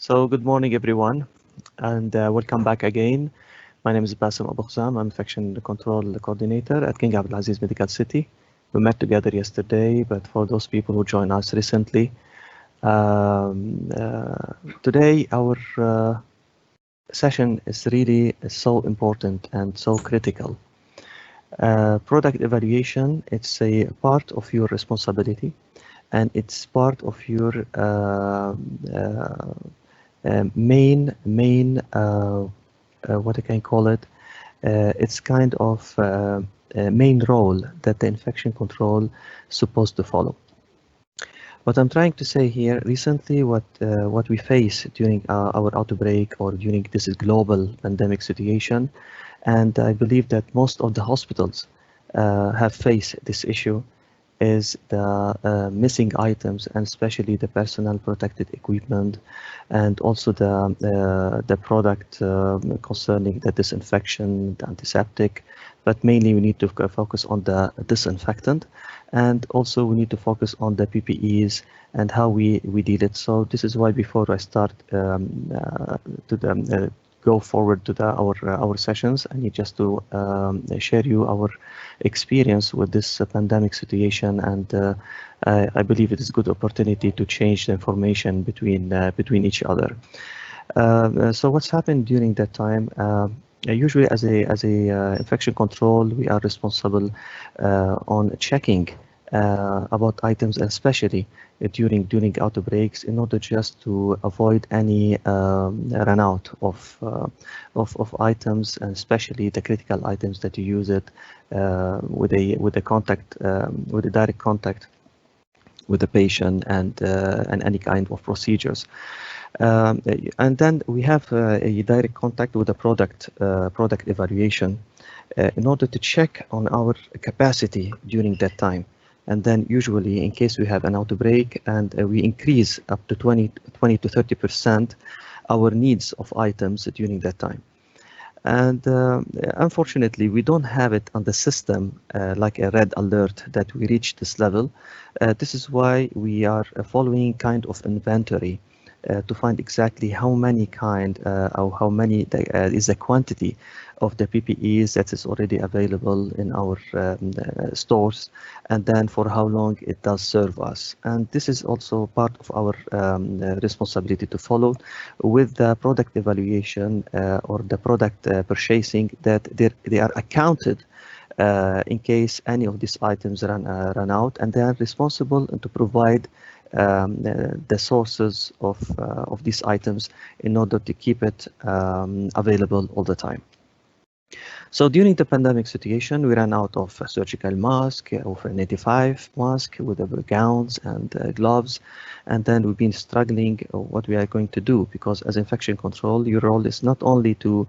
So good morning, everyone, and welcome back again. My name is Bassem Abu Khzam. I'm Infection Control Coordinator at King Abdulaziz Medical City. We met together yesterday, but for those people who joined us recently, today our session is really so important and so critical. Product evaluation, it's a part of your responsibility, and it's part of your main what I can call it. It's kind of main role that the infection control is supposed to follow. What I'm trying to say here, recently what we face during our outbreak or during this global pandemic situation, and I believe that most of the hospitals have faced this issue, is the missing items, and especially the personal protective equipment, and also the product concerning the disinfection, the antiseptic. But mainly we need to focus on the disinfectant, and also we need to focus on the PPEs and how we deal it. So this is why before I start go forward to our sessions, I need just to share you our experience with this pandemic situation, and I believe it is a good opportunity to change the information between each other. So what's happened during that time? Usually, as a infection control, we are responsible on checking about items, especially during outbreaks, in order just to avoid any run out of items, and especially the critical items that you use it with a contact with a direct contact with the patient, and any kind of procedures. And then we have a direct contact with the product evaluation in order to check on our capacity during that time. And then usually, in case we have an outbreak and we increase up to 20 to 30% our needs of items during that time. And unfortunately, we don't have it on the system like a red alert that we reach this level. This is why we are following kind of inventory to find exactly how many or how many is the quantity of the PPEs that is already available in our stores, and then for how long it does serve us. And this is also part of our responsibility to follow with the product evaluation or the product purchasing, that they are accounted in case any of these items run out, and they are responsible to provide the sources of these items in order to keep it available all the time. So during the pandemic situation, we ran out of surgical mask, of N95 mask with the gowns and gloves, and then we've been struggling what we are going to do, because as infection control, your role is not only to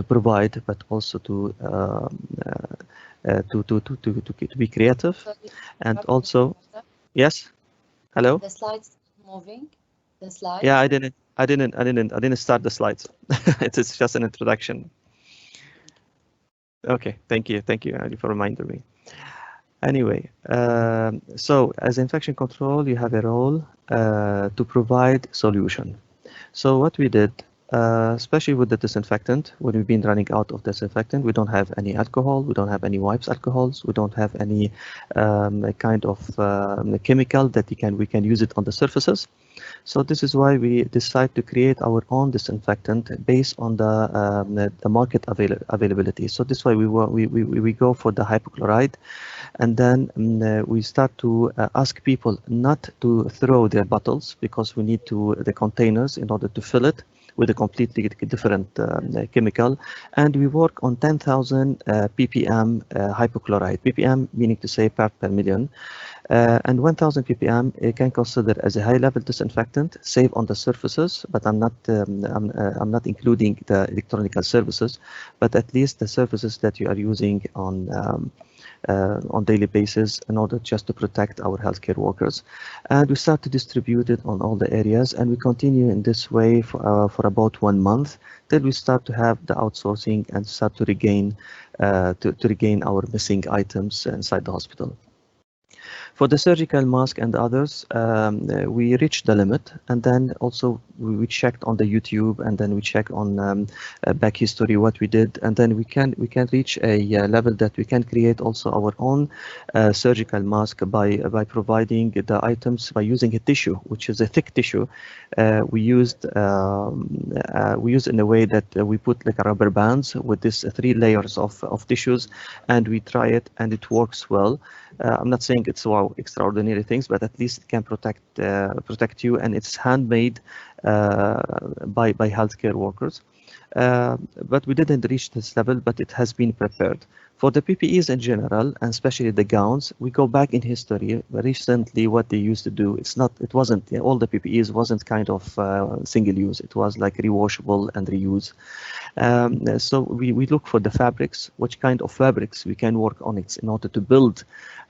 provide, but also to be creative, and also yes. Hello. The slides moving. The slides. Yeah, I didn't start the slides. It's just an introduction. Okay, thank you for reminding me. Anyway, so as infection control, you have a role to provide solution. So what we did, especially with the disinfectant, when we've been running out of disinfectant, we don't have any alcohol, we don't have any wipes alcohols, we don't have any kind of chemical that we can use it on the surfaces. So this is why we decide to create our own disinfectant based on the market availability. So this way we go for the hypochlorite, and then we start to ask people not to throw their bottles, because we need the containers in order to fill it with a completely different chemical, and we work on 10,000 ppm hypochlorite. Ppm meaning to say part per million, and 1,000 ppm you can consider as a high-level disinfectant, safe on the surfaces. But I'm not including the electronic services, but at least the surfaces that you are using on daily basis, in order just to protect our healthcare workers. And we start to distribute it on all the areas, and we continue in this way for about 1 month, till we start to have the outsourcing and start to regain our missing items inside the hospital. For the surgical mask and others, we reached the limit, and then also we checked on the YouTube, and then we checked on back history what we did, and then we can reach a level that we can create also our own surgical mask by providing the items by using a tissue, which is a thick tissue. We used in a way that we put like a rubber bands with this 3 layers of tissues, and we try it, and it works well. I'm not saying it's wow extraordinary things, but at least it can protect you, and it's handmade by healthcare workers. But we didn't reach this level, but it has been prepared. For the PPEs in general, and especially the gowns, we go back in history. Recently, what they used to do, it wasn't all the PPEs wasn't kind of single use. It was like rewashable and reuse. So we look for the fabrics, which kind of fabrics we can work on it in order to build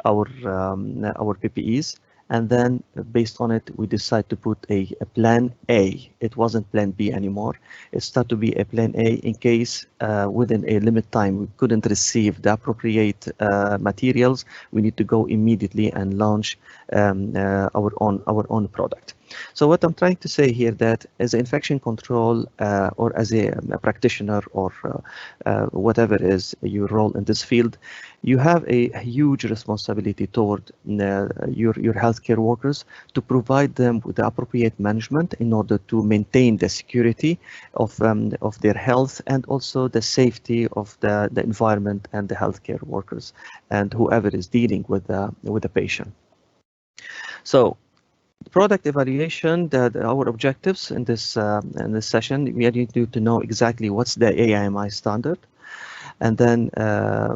our PPEs. And then based on it, we decide to put a plan A. It wasn't plan B anymore. It started to be a plan A in case within a limit time we couldn't receive the appropriate materials. We need to go immediately and launch our own product. So what I'm trying to say here, that as an infection control or as a practitioner or whatever is your role in this field, you have a huge responsibility toward your healthcare workers to provide them with the appropriate management in order to maintain the security of their health, and also the safety of the environment and the healthcare workers and whoever is dealing with the patient. So product evaluation, our objectives in this session, we need to know exactly what's the AIMI standard, and then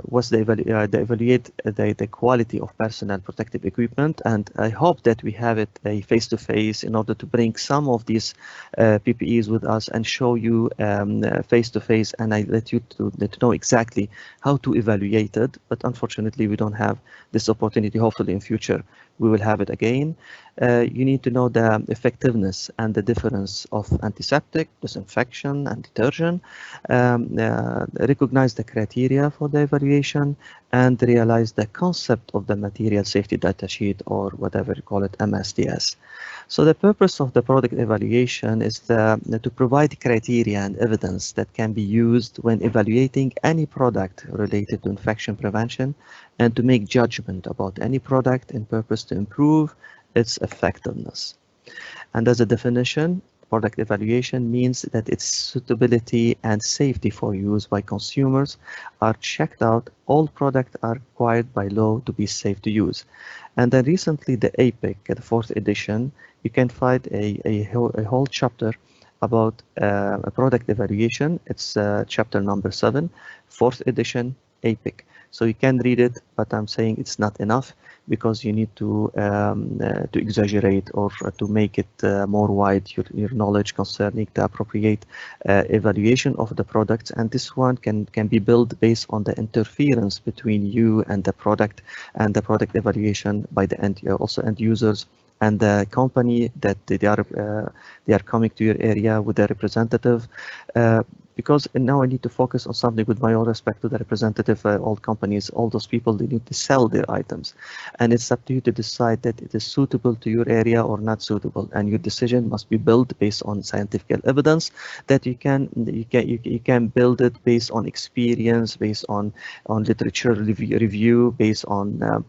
what's evaluate the quality of personal protective equipment. And I hope that we have it a face-to-face in order to bring some of these PPEs with us and show you face-to-face, and I let you to know exactly how to evaluate it. But unfortunately, we don't have this opportunity. Hopefully in future, we will have it again. You need to know the effectiveness and the difference of antiseptic, disinfection, and detergent, recognize the criteria for the evaluation, and realize the concept of the material safety data sheet, or whatever you call it, MSDS. So the purpose of the product evaluation is to provide criteria and evidence that can be used when evaluating any product related to infection prevention, and to make judgment about any product in purpose to improve its effectiveness. And as a definition, product evaluation means that its suitability and safety for use by consumers are checked out. All products are required by law to be safe to use. And then recently, the APIC, the 4th edition, you can find a whole chapter about a product evaluation. It's chapter number 7, 4th edition, APIC. So you can read it, but I'm saying it's not enough, because you need to exaggerate or to make it more wide, your knowledge concerning the appropriate evaluation of the products. And this one can be built based on the interference between you and the product evaluation by the end users and the company that they are coming to your area with their representative. Because now I need to focus on something with my own respect to the representative, all companies, all those people, they need to sell their items. And it's up to you to decide that it is suitable to your area or not suitable. And your decision must be built based on scientific evidence, that you can build it based on experience, based on literature review, based on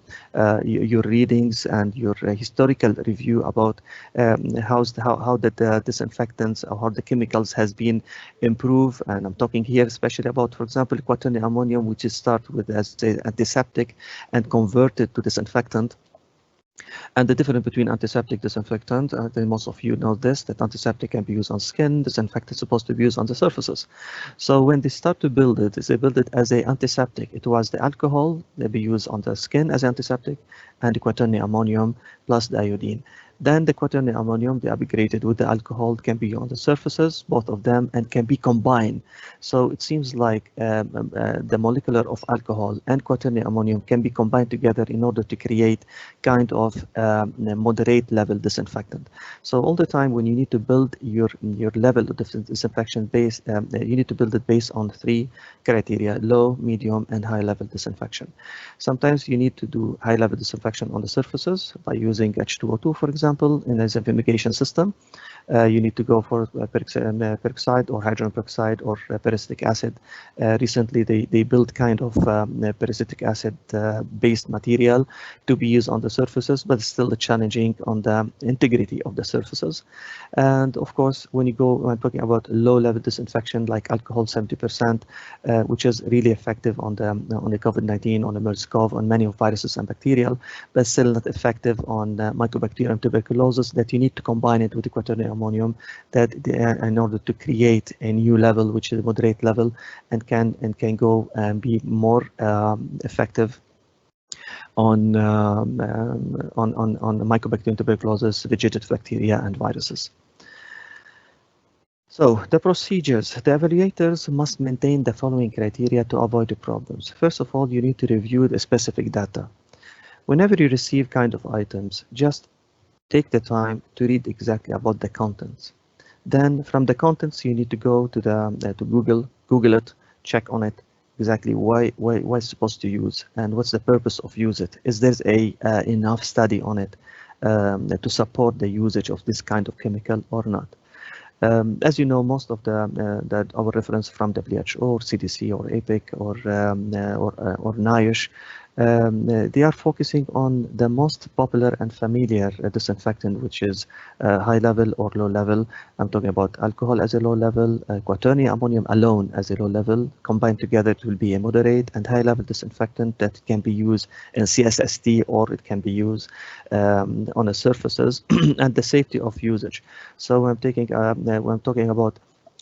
your readings and your historical review about how the disinfectants or how the chemicals has been improved. And I'm talking here especially about, for example, quaternary ammonium, which is started with as an antiseptic and converted to disinfectant. And the difference between antiseptic, disinfectant, most of you know this, that antiseptic can be used on skin, disinfectant is supposed to be used on the surfaces. So when they start to build it, they build it as an antiseptic. It was the alcohol that be used on the skin as antiseptic, and the quaternary ammonium plus the iodine. Then the quaternary ammonium, they upgraded with the alcohol, can be on the surfaces, both of them, and can be combined. So it seems like the molecular of alcohol and quaternary ammonium can be combined together in order to create kind of moderate level disinfectant. So all the time when you need to build your level of disinfection base, you need to build it based on 3 criteria: low, medium, and high level disinfection. Sometimes you need to do high level disinfection on the surfaces by using H2O2, for example, in as a fumigation system. You need to go for peroxide or hydrogen peroxide or peracetic acid. Recently, they built kind of peracetic acid based material to be used on the surfaces, but still challenging on the integrity of the surfaces. And of course, when talking about low level disinfection like alcohol 70%, which is really effective on the COVID-19, on the MERS-CoV, on many of viruses and bacterial, but still not effective on mycobacterium tuberculosis, that you need to combine it with the quaternary ammonium in order to create a new level, which is a moderate level, and can go and be more effective on mycobacterium tuberculosis, vegetative bacteria, and viruses. So the procedures, the evaluators must maintain the following criteria to avoid the problems. First of all, you need to review the specific data. Whenever you receive kind of items, just take the time to read exactly about the contents. Then from the contents, you need to go to to Google it, check on it, exactly why it's supposed to use and what's the purpose of use it. Is there enough study on it to support the usage of this kind of chemical or not? As you know, most of our reference from WHO or CDC or APIC or NIOSH, they are focusing on the most popular and familiar disinfectant, which is high level or low level. I'm talking about alcohol as a low level, quaternary ammonium alone as a low level. Combined together, it will be a moderate and high level disinfectant that can be used in CSST, or it can be used on the surfaces and the safety of usage. So when I'm talking about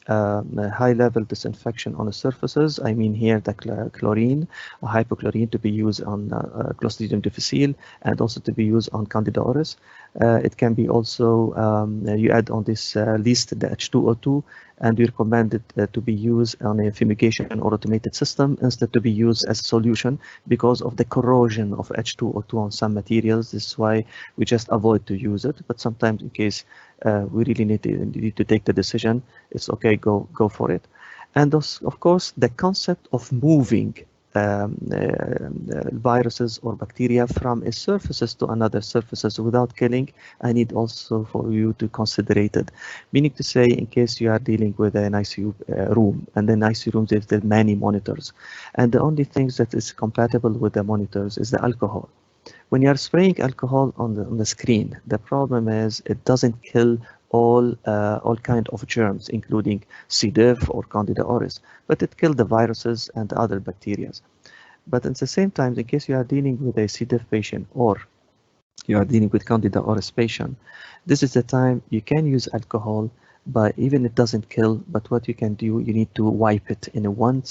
high-level disinfection on the surfaces, I mean here the chlorine, hypochlorine, to be used on Clostridium difficile and also to be used on Candida auris. It can be also, you add on this list the H2O2, and we recommend it to be used on a fumigation or automated system instead to be used as a solution because of the corrosion of H2O2 on some materials. This is why we just avoid to use it. But sometimes in case we really need to take the decision, it's okay, go for it. And of course, the concept of moving viruses or bacteria from a surfaces to another surfaces without killing, I need also for you to consider it. Meaning to say, in case you are dealing with an ICU room, and then ICU rooms, there's many monitors, and the only things that is compatible with the monitors is the alcohol. When you are spraying alcohol on the screen, the problem is it doesn't kill all kind of germs, including C. diff or Candida auris, but it kills the viruses and other bacteria. But at the same time, in case you are dealing with a C. diff patient or you are dealing with Candida auris patient, this is the time you can use alcohol, but even it doesn't kill. But what you can do, you need to wipe it in one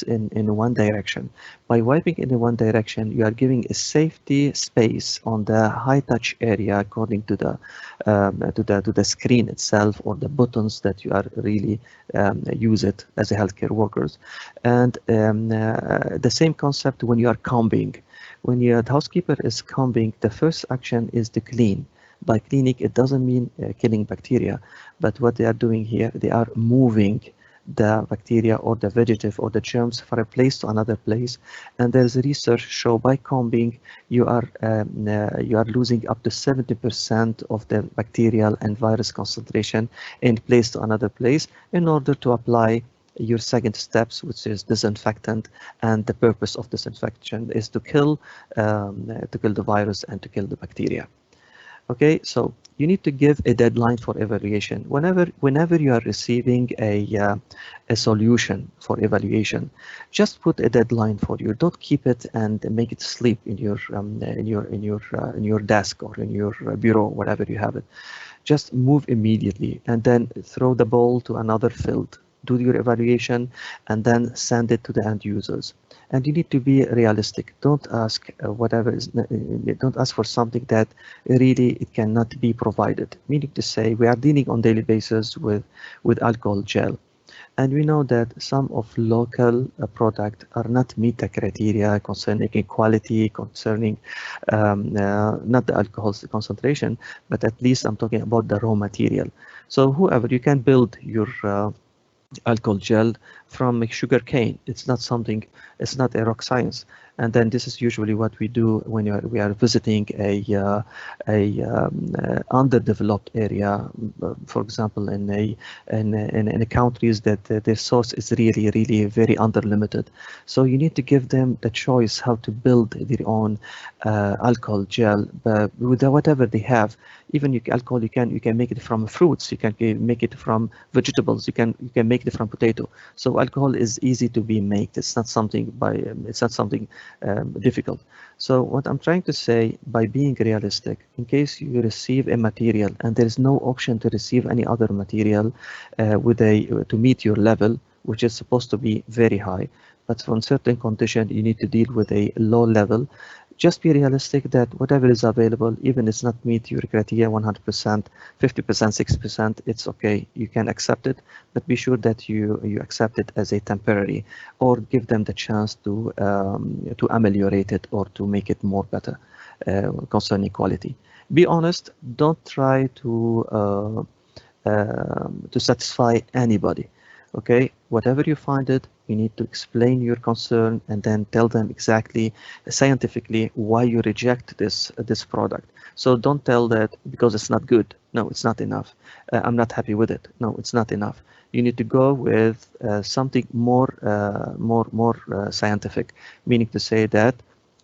direction. By wiping in one direction, you are giving a safety space on the high touch area according to the screen itself or the buttons that you are really use it as a healthcare workers. And the same concept when you are combing. When your housekeeper is combing, the first action is to clean. By cleaning, it doesn't mean killing bacteria, but what they are doing here, they are moving the bacteria or the vegetative or the germs from a place to another place. And there's research show by combing, you are losing up to 70% of the bacterial and virus concentration in place to another place in order to apply your second steps, which is disinfectant. And the purpose of disinfection is to kill the virus and to kill the bacteria. Okay, so you need to give a deadline for evaluation. Whenever you are receiving a solution for evaluation, just put a deadline for you. Don't keep it and make it sleep in your desk or in your bureau, whatever you have it. Just move immediately and then throw the ball to another field. do your evaluation, and then send it to the end users. And you need to be realistic. Don't ask don't ask for something that really it cannot be provided. Meaning to say, we are dealing on daily basis with alcohol gel. And we know that some of local products are not meet the criteria concerning quality, concerning not the alcohol concentration, but at least I'm talking about the raw material. So whoever, you can build your alcohol gel from sugar cane. It's not something, it's not a rock science. And then this is usually what we do when we are visiting a underdeveloped area, for example, in countries that their source is really very underlimited. So you need to give them the choice how to build their own alcohol gel with whatever they have. Even alcohol, you can make it from fruits, you can make it from vegetables, you can make it from potato. So alcohol is easy to be made. It's not something difficult. So what I'm trying to say, by being realistic, in case you receive a material and there is no option to receive any other material to meet your level, which is supposed to be very high, but for certain condition you need to deal with a low level. Just be realistic that whatever is available, even it's not meet your criteria 100%, 50%, 60%, it's okay. You can accept it, but be sure that you accept it as a temporary, or give them the chance to ameliorate it or to make it more better concerning quality. Be honest. Don't try to satisfy anybody. Okay, whatever you find it, you need to explain your concern and then tell them exactly scientifically why you reject this product. So don't tell that because it's not good. No, it's not enough. I'm not happy with it. No, it's not enough. You need to go with something more scientific, meaning to say that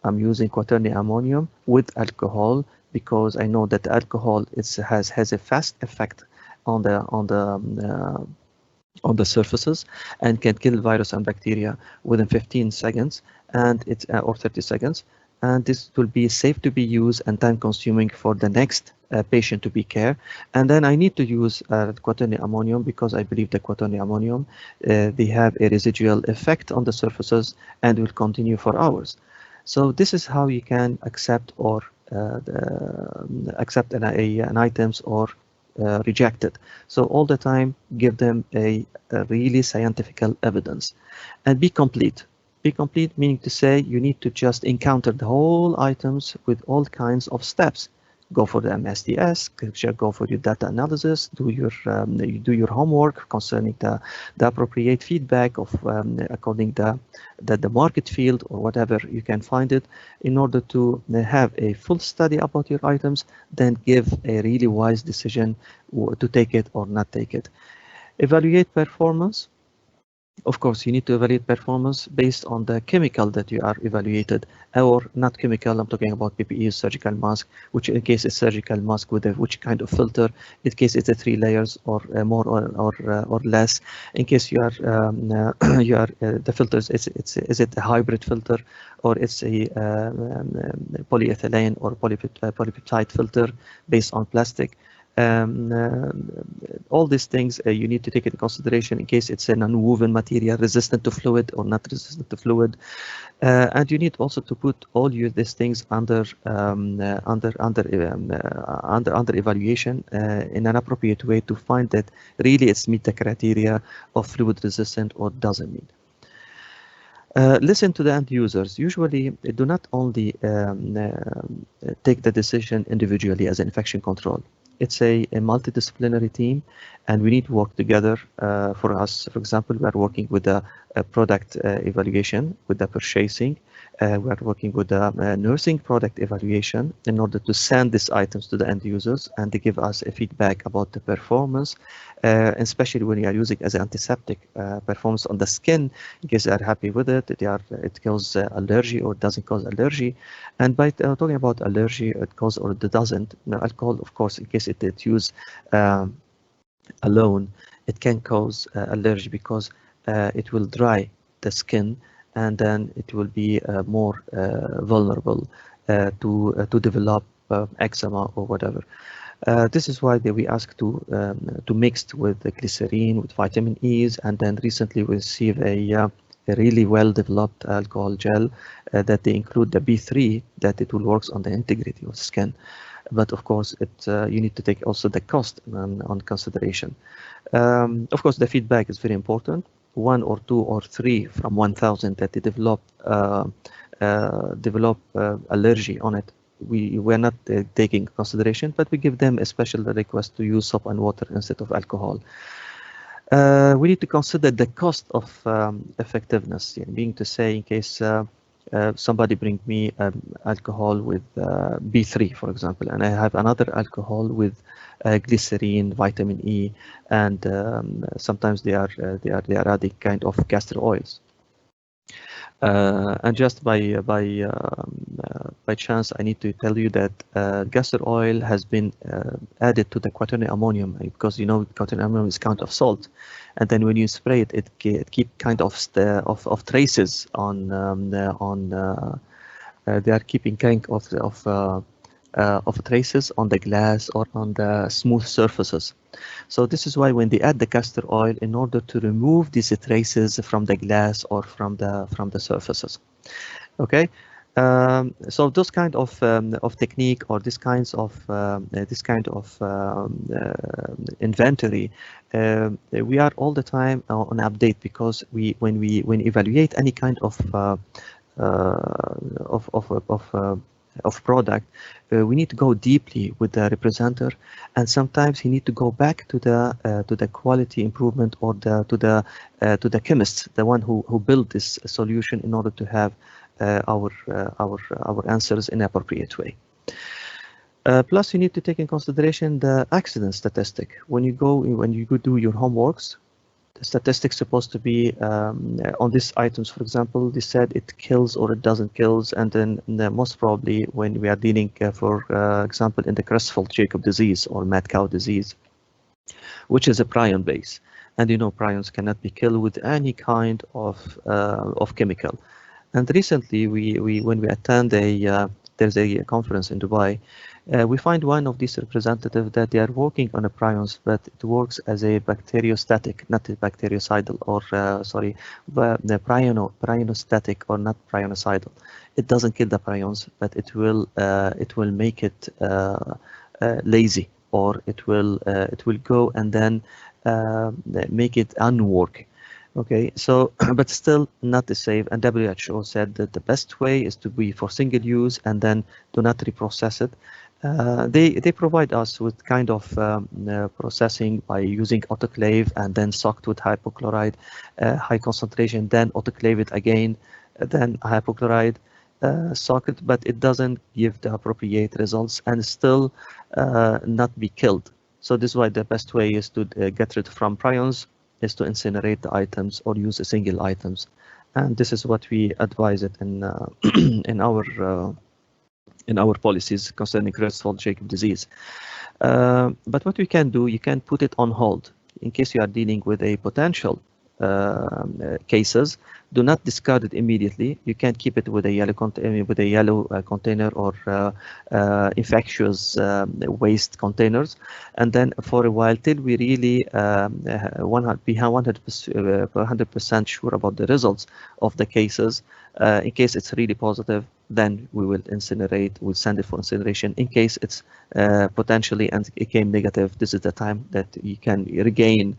I'm using quaternary ammonium with alcohol because I know that alcohol has a fast effect on the surfaces and can kill virus and bacteria within 15 seconds and or 30 seconds, and this will be safe to be used and time consuming for the next patient to be care. And then I need to use quaternary ammonium because I believe the quaternary ammonium they have a residual effect on the surfaces and will continue for hours. So this is how you can accept or accept an items or reject it. So all the time give them a really scientific evidence, and be complete. Be complete meaning to say you need to just encounter the whole items with all kinds of steps. Go for the MSDS, go for your data analysis, do your homework concerning the appropriate feedback of according the market field or whatever you can find it, in order to have a full study about your items, then give a really wise decision to take it or not take it. Evaluate performance. Of course, you need to evaluate performance based on the chemical that you are evaluated, or not chemical. I'm talking about PPE, surgical mask, which in case it's surgical mask with which kind of filter. In case it's a 3 layers or more or less. In case you are the filters, is it a hybrid filter or it's a polyethylene or polypeptide filter based on plastic. All these things you need to take into consideration in case it's an unwoven material, resistant to fluid or not resistant to fluid, and you need also to put all these things under evaluation in an appropriate way to find that really it's meet the criteria of fluid resistant or doesn't meet. Listen to the end users. Usually, they do not only take the decision individually as an infection control. It's a multidisciplinary team, and we need to work together. For us, for example, we are working with a product evaluation, with the purchasing. We are working with the nursing product evaluation in order to send these items to the end users, and they give us a feedback about the performance, especially when you are using as an antiseptic performance on the skin, in case they are happy with it, it causes allergy or doesn't cause allergy. And by talking about allergy, it causes or it doesn't. Now, alcohol, of course, in case it used alone, it can cause allergy because it will dry the skin, and then it will be more vulnerable to develop eczema or whatever. This is why we ask to mix with the glycerine, with vitamin E's, and then recently we receive a really well-developed alcohol gel that they include the B3, that it will work on the integrity of the skin. But of course, you need to take also the cost on consideration. Of course, the feedback is very important. 1 or 2 or 3 from 1,000 that they develop allergy on it. We're not taking consideration, but we give them a special request to use soap and water instead of alcohol. We need to consider the cost of effectiveness, being to say, in case somebody bring me alcohol with B3, for example, and I have another alcohol with glycerine, vitamin E, and sometimes they are adding kind of castor oils. And just by chance, I need to tell you that castor oil has been added to the quaternary ammonium, because quaternary ammonium is kind of salt, and then when you spray it, it keep kind of traces on. They are keeping kind of traces on the glass or on the smooth surfaces. So this is why when they add the castor oil, in order to remove these traces from the glass or from the surfaces. Okay, so those kind of technique or this kind of inventory, we are all the time on update, because when we evaluate any kind of product, we need to go deeply with the representer, and sometimes he need to go back to the quality improvement or to the chemist, the one who built this solution, in order to have our answers in an appropriate way. Plus, you need to take in consideration the accident statistic when you go do your homeworks. The statistics supposed to be on these items. For example, they said it kills or it doesn't kills, and then most probably when we are dealing, for example, in the Creutzfeldt-Jakob disease or mad cow disease, which is a prion base, and prions cannot be killed with any kind of chemical. And recently, when we attend there's a conference in Dubai, we find one of these representatives that they are working on a prions, but it works as a bacteriostatic, not a bactericidal, or but the prionostatic or not prionicidal. It doesn't kill the prions, but it will make it lazy, or it will go and then make it unwork. Okay, so but still not the safe, and WHO said that the best way is to be for single use and then do not reprocess it. They provide us with kind of processing by using autoclave and then soaked with hypochlorite, high concentration, then autoclave it again, then hypochlorite, soak it, but it doesn't give the appropriate results and still not be killed. So this is why the best way is to get rid from prions, is to incinerate the items or use a single items, and this is what we advise it in our policies concerning Creutzfeldt-Jakob disease. But what we can do, you can put it on hold in case you are dealing with a potential cases. Do not discard it immediately. You can keep it with a yellow container or infectious waste containers, and then for a while till we really be 100% sure about the results of the cases. In case it's really positive, then we will incinerate. We'll send it for incineration. In case it's potentially and it came negative, this is the time that you can regain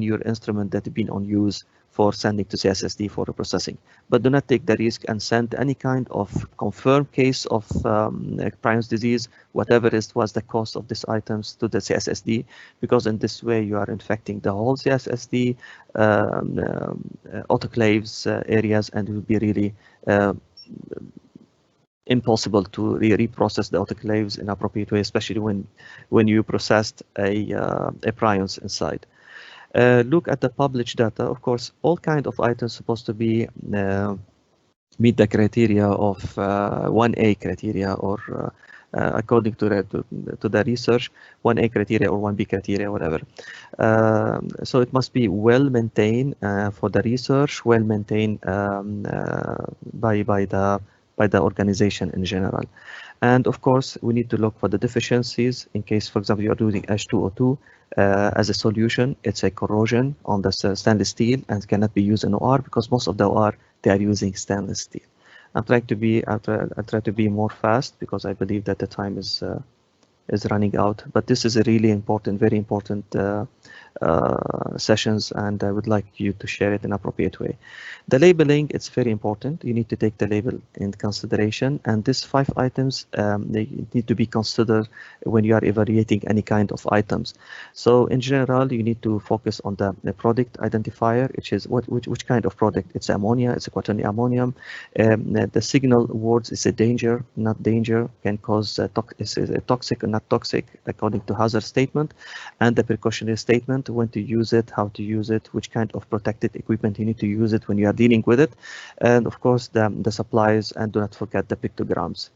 your instrument that has been on use for sending to CSSD for processing. But do not take the risk and send any kind of confirmed case of prions disease, whatever was the cost of these items, to the CSSD, because in this way you are infecting the whole CSSD autoclaves areas, and it will be really impossible to reprocess the autoclaves in appropriate way, especially when you processed a prions inside. Look at the published data. Of course, all kind of items supposed to be meet the criteria of 1A criteria, or according to the research, 1A criteria or 1B criteria, whatever. So it must be well maintained for the research, well maintained by the organization in general. And of course, we need to look for the deficiencies in case, for example, you're using H2O2 as a solution. It's a corrosion on the stainless steel and cannot be used in OR because most of the OR, they are using stainless steel. I try to be more fast because I believe that the time is running out. But this is a really important, very important sessions, and I would like you to share it in an appropriate way. The labeling, it's very important. You need to take the label in consideration, and these 5 items, they need to be considered when you are evaluating any kind of items. So in general, you need to focus on the product identifier, which is which kind of product. It's ammonia, it's a quaternary ammonium. The signal words is a danger, not danger, can cause toxic or not toxic according to hazard statement, and the precautionary statement, when to use it, how to use it, which kind of protected equipment you need to use it when you are dealing with it, and of course the supplies, and do not forget the pictograms.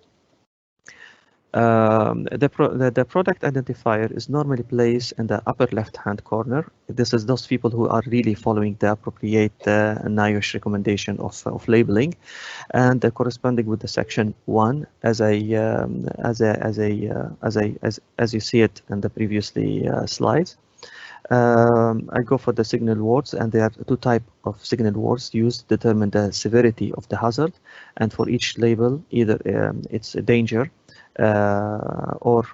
The product identifier is normally placed in the upper left-hand corner. This is those people who are really following the appropriate NIOSH recommendation of labeling, and corresponding with the section 1 as you see it in the previously slides. I go for the signal words, and there are 2 types of signal words used to determine the severity of the hazard, and for each label, either it's a danger, or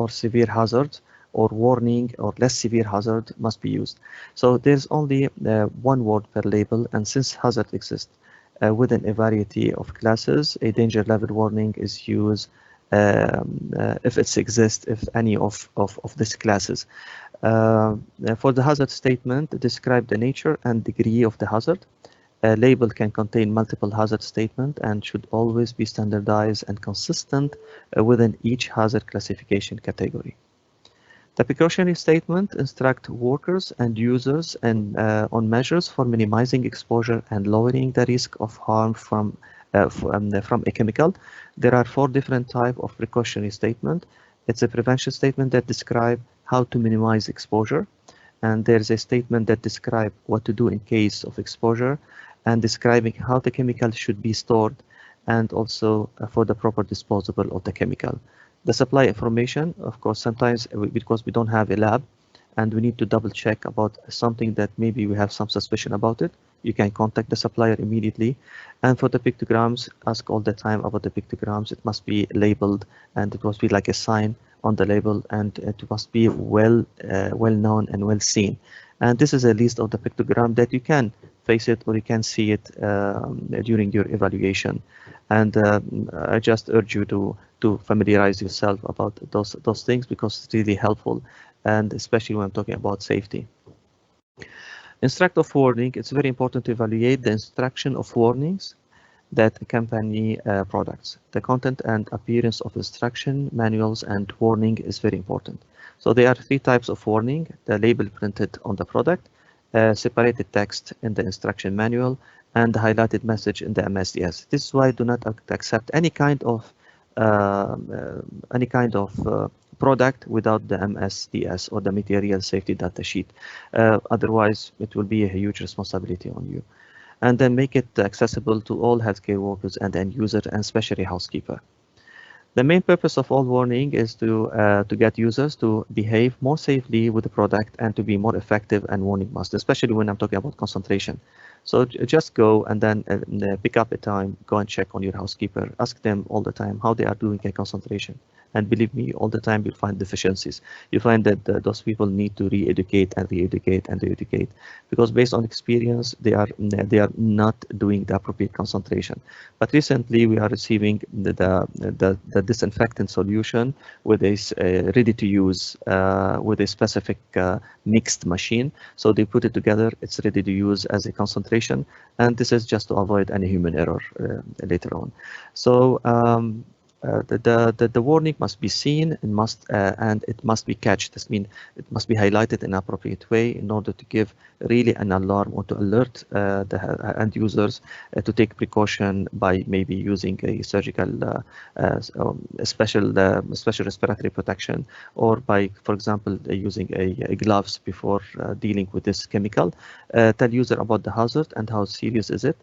severe hazard, or warning, or less severe hazard must be used. So there's only 1 word per label, and since hazard exists within a variety of classes, a danger level warning is used if it exists, if any of these classes. For the hazard statement, describe the nature and degree of the hazard. A label can contain multiple hazard statements and should always be standardized and consistent within each hazard classification category. The precautionary statement instructs workers and users on measures for minimizing exposure and lowering the risk of harm from a chemical. There are 4 different types of precautionary statement. It's a prevention statement that describes how to minimize exposure, and there's a statement that describes what to do in case of exposure, and describing how the chemical should be stored, and also for the proper disposal of the chemical. The supply information, of course, sometimes because we don't have a lab and we need to double check about something that maybe we have some suspicion about it, you can contact the supplier immediately. And for the pictograms, ask all the time about the pictograms. It must be labeled, and it must be like a sign on the label, and it must be well known and well seen. And this is a list of the pictogram that you can face it or you can see it during your evaluation. And I just urge you to familiarize yourself about those things, because it's really helpful, and especially when I'm talking about safety. Instruct of warning, it's very important to evaluate the instruction of warnings that accompany products. The content and appearance of instruction, manuals, and warning is very important. So there are 3 types of warning: the label printed on the product, separated text in the instruction manual, and the highlighted message in the MSDS. This is why I do not accept any kind of product without the MSDS or the material safety data sheet. Otherwise, it will be a huge responsibility on you. And then make it accessible to all healthcare workers and end user, and especially housekeeper. The main purpose of all warning is to get users to behave more safely with the product and to be more effective and warning must, especially when I'm talking about concentration. So just go and then pick up a time, go and check on your housekeeper, ask them all the time how they are doing a concentration. And believe me, all the time you'll find deficiencies. You find that those people need to re-educate and re-educate and re-educate, because based on experience, they are not doing the appropriate concentration. But recently, we are receiving the disinfectant solution with a ready to use with a specific mixed machine. So they put it together. It's ready to use as a concentration, and this is just to avoid any human error later on. So the warning must be seen and it must be catched. This means it must be highlighted in an appropriate way in order to give really an alarm or to alert the end users to take precaution by maybe using a surgical special respiratory protection, or by, for example, using a gloves before dealing with this chemical. Tell user about the hazard and how serious is it.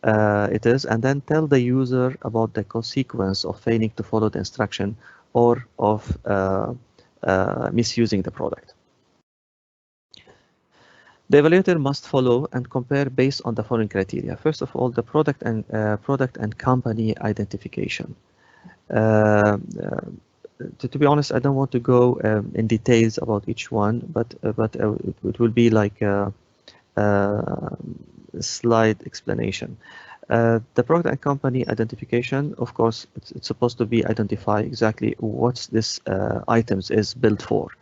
it is, and then tell the user about the consequence of failing to follow the instruction or of misusing the product. The evaluator must follow and compare based on the following criteria. First of all, the product and company identification. To be honest, I don't want to go in details about each one, but it will be like a slide explanation. The product and company identification, of course, it's supposed to be identify exactly what this items is built for.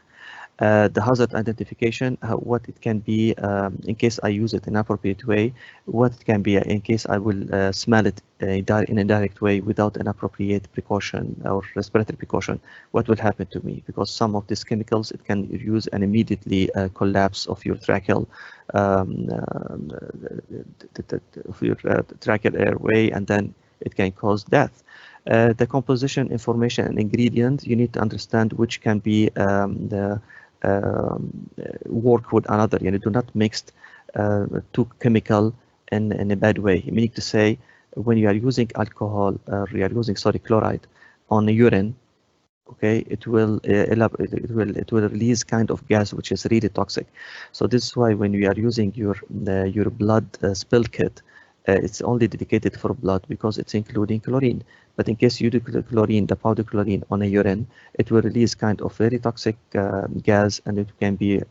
The hazard identification, what it can be in case I use it in an appropriate way, what it can be in case I will smell it in an indirect way without an appropriate precaution or respiratory precaution, what will happen to me? Because some of these chemicals, it can use an immediately collapse of your tracheal tracheal airway, and then it can cause death. The composition information and ingredient, you need to understand which can be the work with another. You do not mix two chemical in a bad way. Meaning to say, when you are using alcohol, you are using chloride on the urine, okay, it will release kind of gas which is really toxic. So this is why when you are using your blood spill kit, it's only dedicated for blood because it's including chlorine. But in case you do chlorine, the powder chlorine on a urine, it will release kind of very toxic gas, and it can be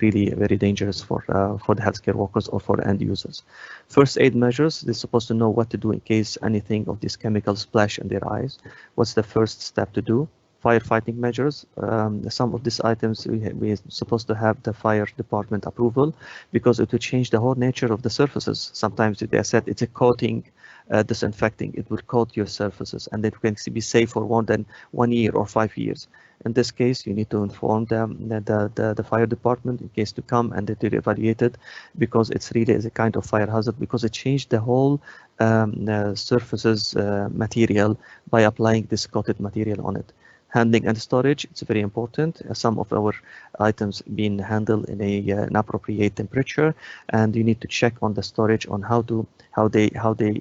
really very dangerous for the healthcare workers or for the end users. First aid measures, they're supposed to know what to do in case anything of these chemicals splash in their eyes. What's the first step to do? Firefighting measures. Some of these items we're supposed to have the fire department approval because it will change the whole nature of the surfaces. Sometimes they said it's a coating disinfecting. It will coat your surfaces and it can be safe for more than 1 year or 5 years. In this case, you need to inform the fire department in case to come and to evaluate it, because it's really is a kind of fire hazard, because it changed the whole surfaces material by applying this coated material on it. Handling and storage, it's very important. Some of our items being handled in an appropriate temperature, and you need to check on the storage on how they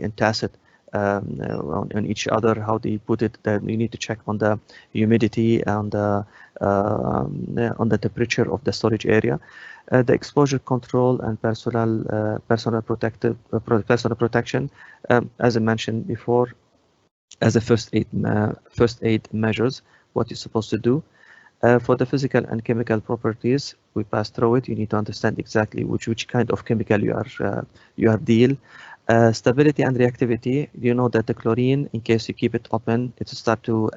entass it on each other, how they put it. Then you need to check on the humidity and on the temperature of the storage area. The exposure control and personal protection, as I mentioned before, as a first aid measures, what you're supposed to do. For the physical and chemical properties, we pass through it. You need to understand exactly which kind of chemical you are deal. Stability and reactivity. You know that the chlorine, in case you keep it open, it will start to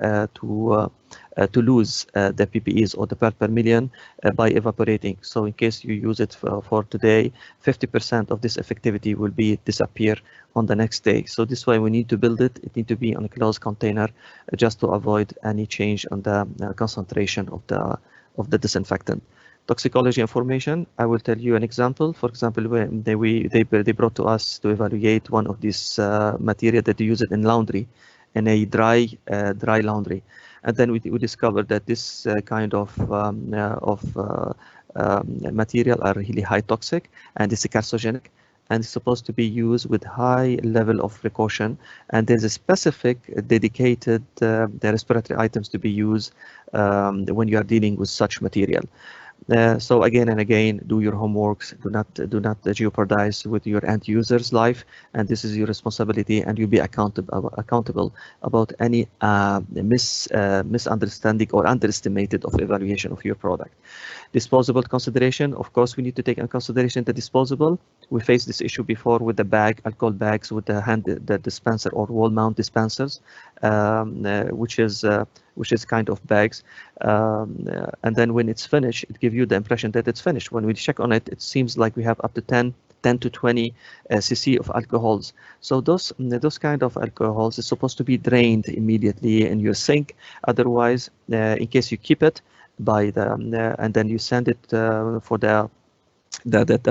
lose the ppes or the part per million by evaporating. So in case you use it for today, 50% of this effectivity will be disappear on the next day. So this is why we need to build it. It needs to be on a closed container just to avoid any change on the concentration of the disinfectant. Toxicology information, I will tell you an example. For example, when they brought to us to evaluate one of these material that they use it in laundry, in a dry laundry. And then we discovered that this kind of material are really high toxic, and it's carcinogenic, and it's supposed to be used with high level of precaution. And there's a specific dedicated the respiratory items to be used when you are dealing with such material. So again and again, do your homeworks. Do not jeopardize with your end user's life, and this is your responsibility, and you'll be accountable about any misunderstanding or underestimated of evaluation of your product. Disposable consideration, of course, we need to take in consideration the disposable. We faced this issue before with the alcohol bags with the dispenser or wall mount dispensers, which is kind of bags, and then when it's finished, it gives you the impression that it's finished. When we check on it, it seems like we have up to 10 to 20 cc of alcohols. So those kind of alcohols is supposed to be drained immediately in your sink. Otherwise, in case you keep it by and then you send it for the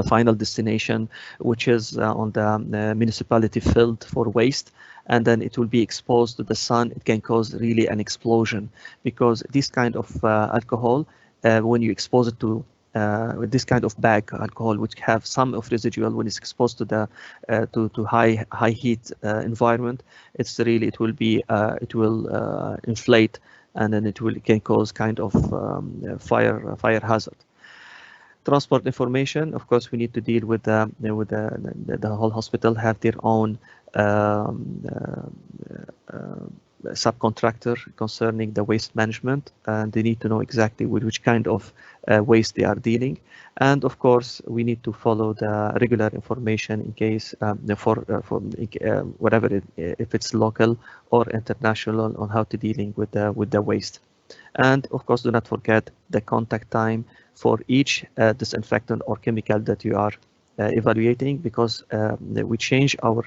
final destination, which is on the municipality filled for waste, and then it will be exposed to the sun. It can cause really an explosion, because this kind of alcohol, when you expose it to with this kind of bag alcohol, which have some of residual when it's exposed to the to high heat environment, it will inflate, and then it can cause kind of fire hazard. Transport information, of course, we need to deal with the whole hospital have their own subcontractor concerning the waste management, and they need to know exactly with which kind of waste they are dealing. And of course, we need to follow the regular information in case whatever if it's local or international, on how to dealing with the waste. And of course, do not forget the contact time for each disinfectant or chemical that you are evaluating, because we change our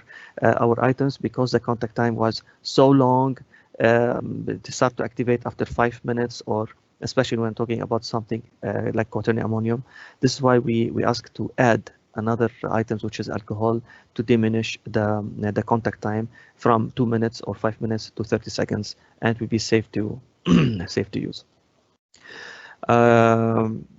items because the contact time was so long to start to activate after 5 minutes, or especially when talking about something like quaternary ammonium. This is why we ask to add another items, which is alcohol, to diminish the contact time from 2 minutes or 5 minutes to 30 seconds, and it will be safe to safe to use.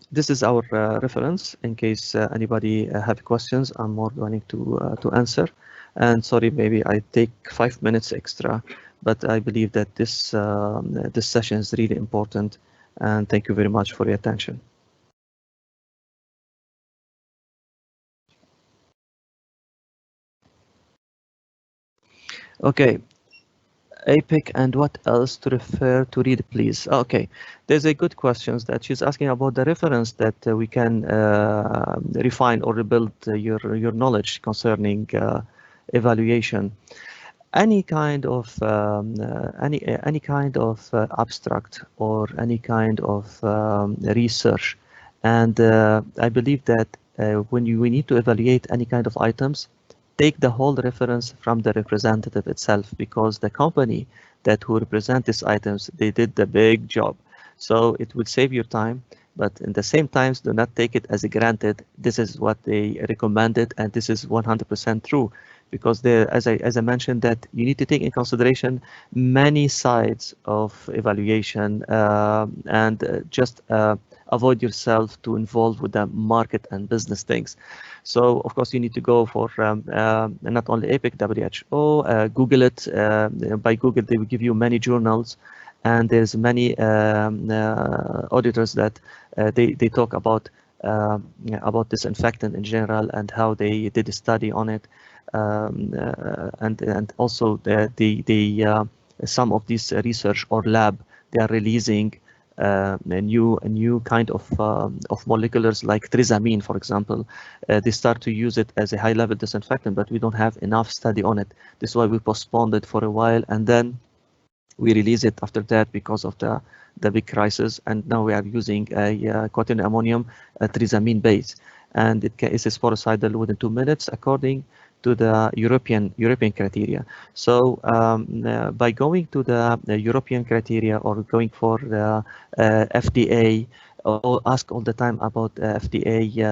This is our reference. In case anybody have questions, I'm more willing to answer. And sorry, maybe I take 5 minutes extra, but I believe that this session is really important. And thank you very much for your attention. Okay. APIC and what else to refer to read, please? Okay, there's a good question that she's asking about the reference that we can refine or rebuild your knowledge concerning evaluation. Any kind of abstract or any kind of research, and I believe that when we need to evaluate any kind of items, take the whole reference from the representative itself, because the company who represent these items, they did the big job. So it will save your time, but in the same times, do not take it as a granted. This is what they recommended, and this is 100% true, because as I mentioned, that you need to take in consideration many sides of evaluation, and just avoid yourself to involve with the market and business things. So of course you need to go for not only APIC, WHO, Google it. By Google, they will give you many journals, and there's many auditors that they talk about disinfectant in general and how they did a study on it, and also some of these research or lab, they are releasing a new kind of moleculars like trizamine, for example. They start to use it as a high-level disinfectant, but we don't have enough study on it. This is why we postponed it for a while, and then we release it after that because of the big crisis. And now we are using a quaternary ammonium trizamine base, and it is sporicidal within 2 minutes according to the European criteria. So by going to the European criteria or going for the FDA, or ask all the time about FDA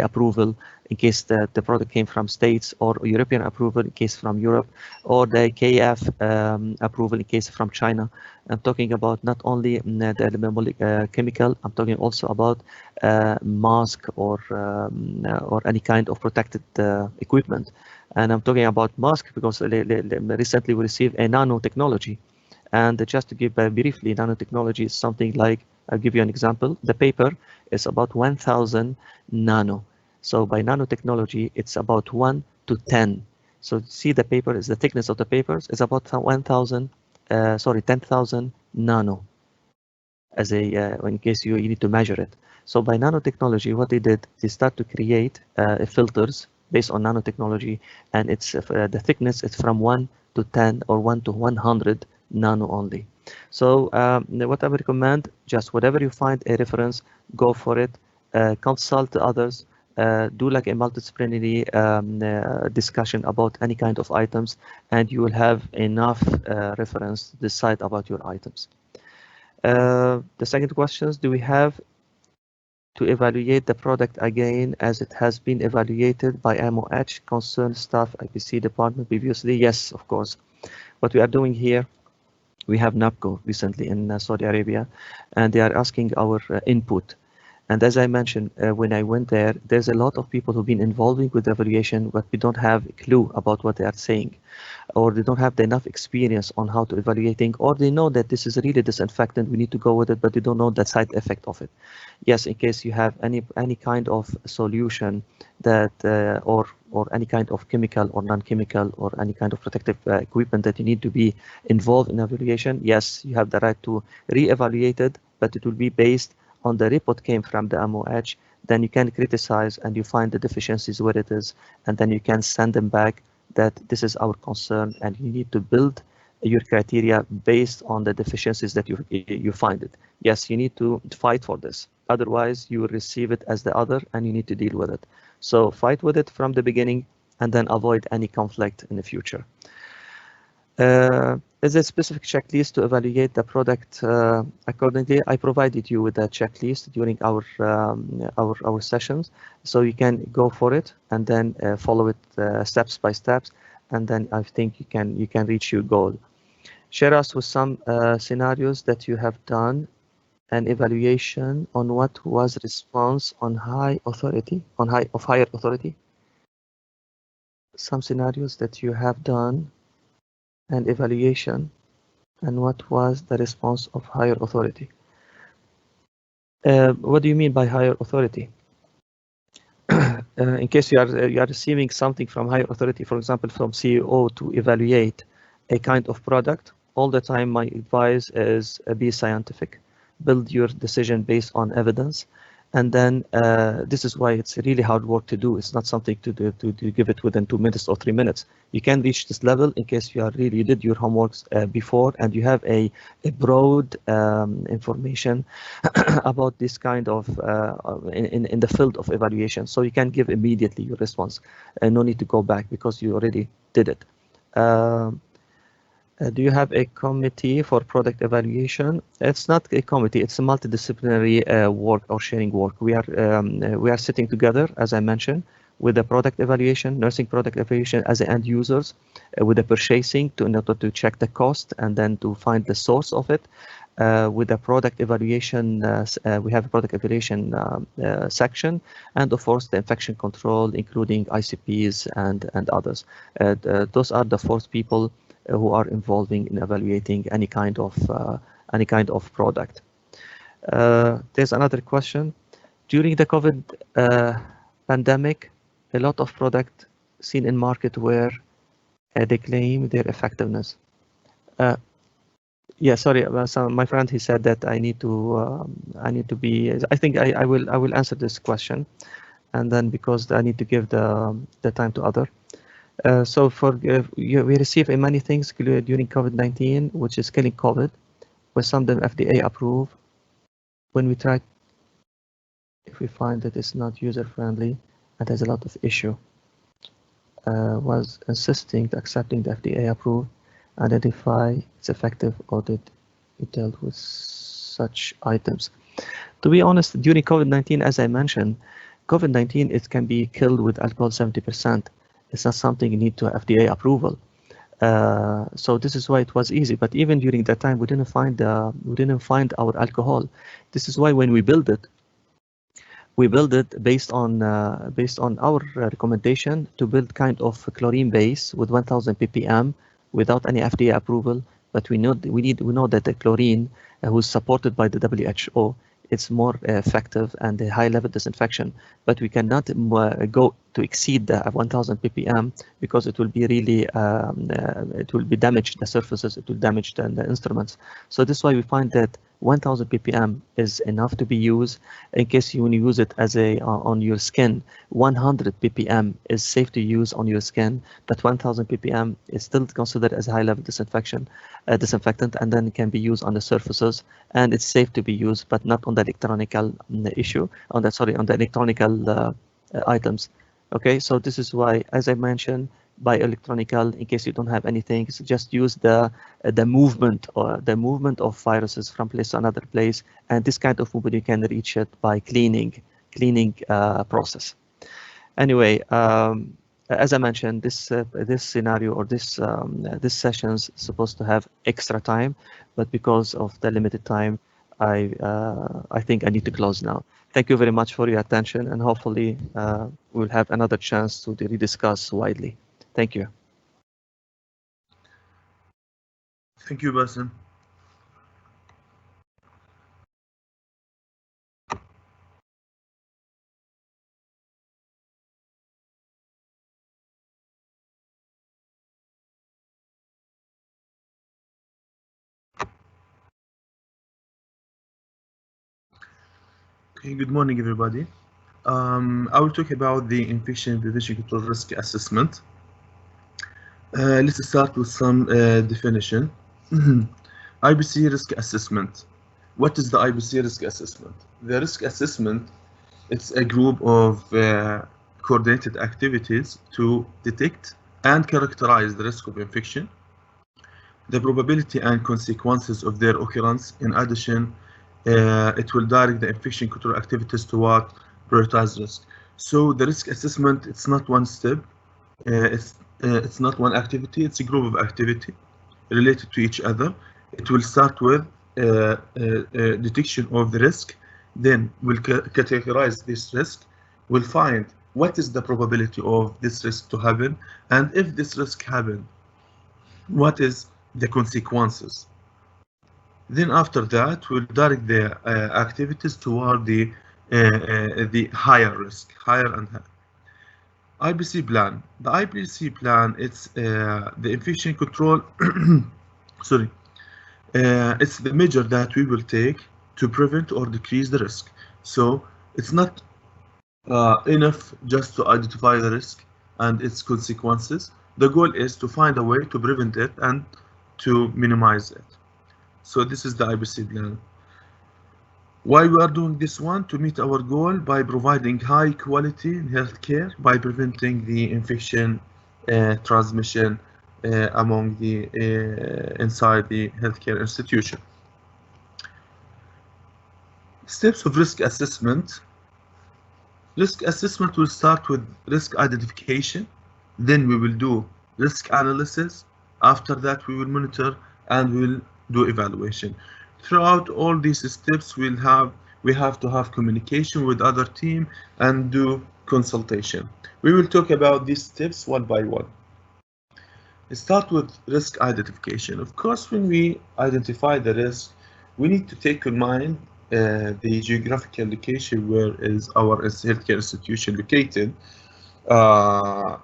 approval in case the product came from States, or European approval in case from Europe, or the KF approval in case from China. I'm talking about not only the chemical, I'm talking also about mask or any kind of protected equipment. And I'm talking about mask because recently we received a nanotechnology. And just to give briefly, nanotechnology is something like, I'll give you an example. The paper is about 1000 nano. So by nanotechnology, it's about 1 to 10. So see, the paper is the thickness of the papers is about 10,000 nano, as a in case you need to measure it. So by nanotechnology, what they did, they start to create filters based on nanotechnology, and it's the thickness is from 1 to 10 or 1 to 100 nano only. So what I would recommend, just whatever you find a reference, go for it, consult others, do like a multidisciplinary discussion about any kind of items, and you will have enough reference to decide about your items. The second question is, do we have to evaluate the product again as it has been evaluated by MOH concerned staff IPC department previously? Yes, of course. What we are doing here, We have NAPCO recently in Saudi Arabia, and they are asking our input. And as I mentioned, when I went there, there's a lot of people who've been involving with evaluation, but we don't have a clue about what they are saying, or they don't have enough experience on how to evaluating, or they know that this is really disinfectant, we need to go with it, but they don't know the side effect of it. Yes, in case you have any kind of solution that or any kind of chemical or non-chemical or any kind of protective equipment that you need to be involved in evaluation, yes, you have the right to re-evaluate it, but it will be based on the report came from the MOH. Then you can criticize and you find the deficiencies where it is, and then you can send them back that this is our concern, and you need to build your criteria based on the deficiencies that you find it. Yes, you need to fight for this. Otherwise, you will receive it as the other, and you need to deal with it. So fight with it from the beginning, and then avoid any conflict in the future. Is a specific checklist to evaluate the product accordingly? I provided you with a checklist during our sessions, so you can go for it and then follow it steps by steps, and then I think you can reach your goal. Share us with some scenarios that you have done an evaluation on what was response on higher authority. Some scenarios that you have done and evaluation, and what was the response of higher authority. What do you mean by higher authority? In case you are receiving something from higher authority, for example, from CEO to evaluate a kind of product, all the time my advice is be scientific, build your decision based on evidence. And then this is why it's really hard work to do. It's not something to give it within 2 minutes or 3 minutes. You can reach this level in case you did your homeworks before, and you have a broad information about this kind of in the field of evaluation. So you can give immediately your response, and no need to go back because you already did it. Do you have a committee for product evaluation? It's not a committee, it's a multidisciplinary work or sharing work. We are sitting together, as I mentioned, with the product evaluation, nursing product evaluation as end users, with the purchasing in order to check the cost and then to find the source of it. With the product evaluation, we have a product evaluation section, and of course the infection control, including ICPs and others. Those are the 4 people who are involving in evaluating any kind of product. There's another question. During the COVID pandemic, a lot of product seen in market where they claim their effectiveness. Yeah, sorry, so my friend, he said that I need to be. I think I will answer this question, and then because I need to give the time to other. So we receive many things during COVID-19, which is killing COVID, with some of them FDA approved. When we try, if we find that it's not user-friendly and has a lot of issue, was insisting to accepting the FDA approved, identify its effective audit, it dealt with such items. To be honest, during COVID-19, as I mentioned, COVID-19, it can be killed with alcohol 70%. It's not something you need to FDA approval. So this is why it was easy. But even during that time, we didn't find our alcohol. This is why when we build it based on our recommendation to build kind of chlorine base with 1000 ppm without any FDA approval. But we know that the chlorine who's supported by the WHO, it's more effective and a high level disinfection, but we cannot go to exceed the 1000 ppm because it will be really it will be damage the surfaces, it will damage the instruments. So this is why we find that 1000 ppm is enough to be used. In case you want to use it as a on your skin, 100 ppm is safe to use on your skin, but 1000 ppm is still considered as a high level disinfection disinfectant, and then it can be used on the surfaces, and it's safe to be used, but not on the electronical issue, on the electronical items. Okay, so this is why, as I mentioned, by electronical, in case you don't have anything, so just use the movement or the movement of viruses from place to another place, and this kind of movement you can reach it by cleaning process. Anyway, as I mentioned, this scenario or this session's supposed to have extra time, but because of the limited time, I think I need to close now. Thank you very much for your attention, and hopefully we'll have another chance to rediscuss widely. Thank you. Thank you, Bassem. Okay, good morning, everybody. I will talk about the infection prevention control risk assessment. Let's start with some definition. IBC risk assessment. What is the IBC risk assessment? The risk assessment, it's a group of coordinated activities to detect and characterize the risk of infection, the probability and consequences of their occurrence. In addition, it will direct the infection control activities toward prioritized risk. So the risk assessment, it's not one step, it's not one activity, it's a group of activity related to each other. It will start with detection of the risk, then we'll categorize this risk, we'll find what is the probability of this risk to happen, and if this risk happens, what is the consequences. Then after that, we'll direct the activities toward the higher risk, higher and higher. IBC plan. The IBC plan, it's the infection control. Sorry, it's the measure that we will take to prevent or decrease the risk. So it's not enough just to identify the risk and its consequences. The goal is to find a way to prevent it and to minimize it. So this is the IBC plan. Why we are doing this one? To meet our goal by providing high quality healthcare, by preventing the infection transmission among the inside the healthcare institution. Steps of risk assessment. Risk assessment will start with risk identification, then we will do risk analysis. After that, we will monitor and we will do evaluation. Throughout all these steps, we have to have communication with other team and do consultation. We will talk about these steps one by one. Let's start with risk identification. Of course, when we identify the risk, we need to take in mind the geographical location where is our healthcare institution located, our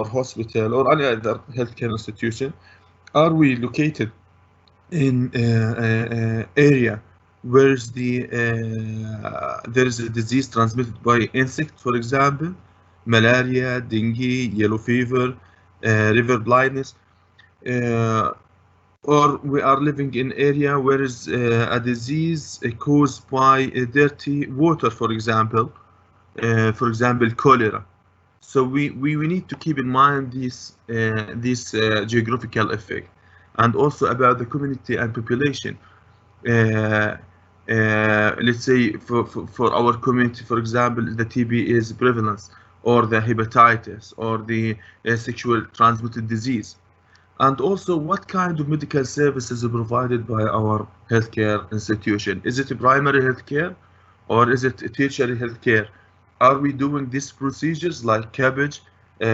hospital or any other healthcare institution. Are we located in area where is there is a disease transmitted by insect, for example, malaria, dengue, yellow fever, river blindness, or we are living in area where is a disease caused by dirty water, for example, cholera. So we need to keep in mind this geographical effect, and also about the community and population. Let's say for our community, for example, the TB is prevalence, or the hepatitis, or the sexual transmitted disease. And also, what kind of medical services are provided by our healthcare institution? Is it a primary healthcare, or is it a tertiary healthcare? Are we doing these procedures like cabbage, hip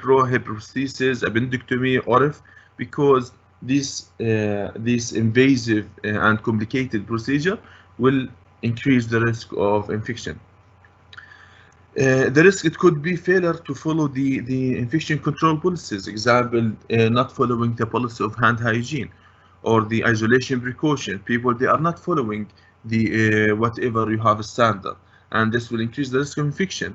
prosthesis, appendectomy, ORIF? Because this invasive and complicated procedure will increase the risk of infection. The risk, it could be failure to follow the infection control policies. Example, not following the policy of hand hygiene or the isolation precaution. People, they are not following the whatever you have a standard, and this will increase the risk of infection.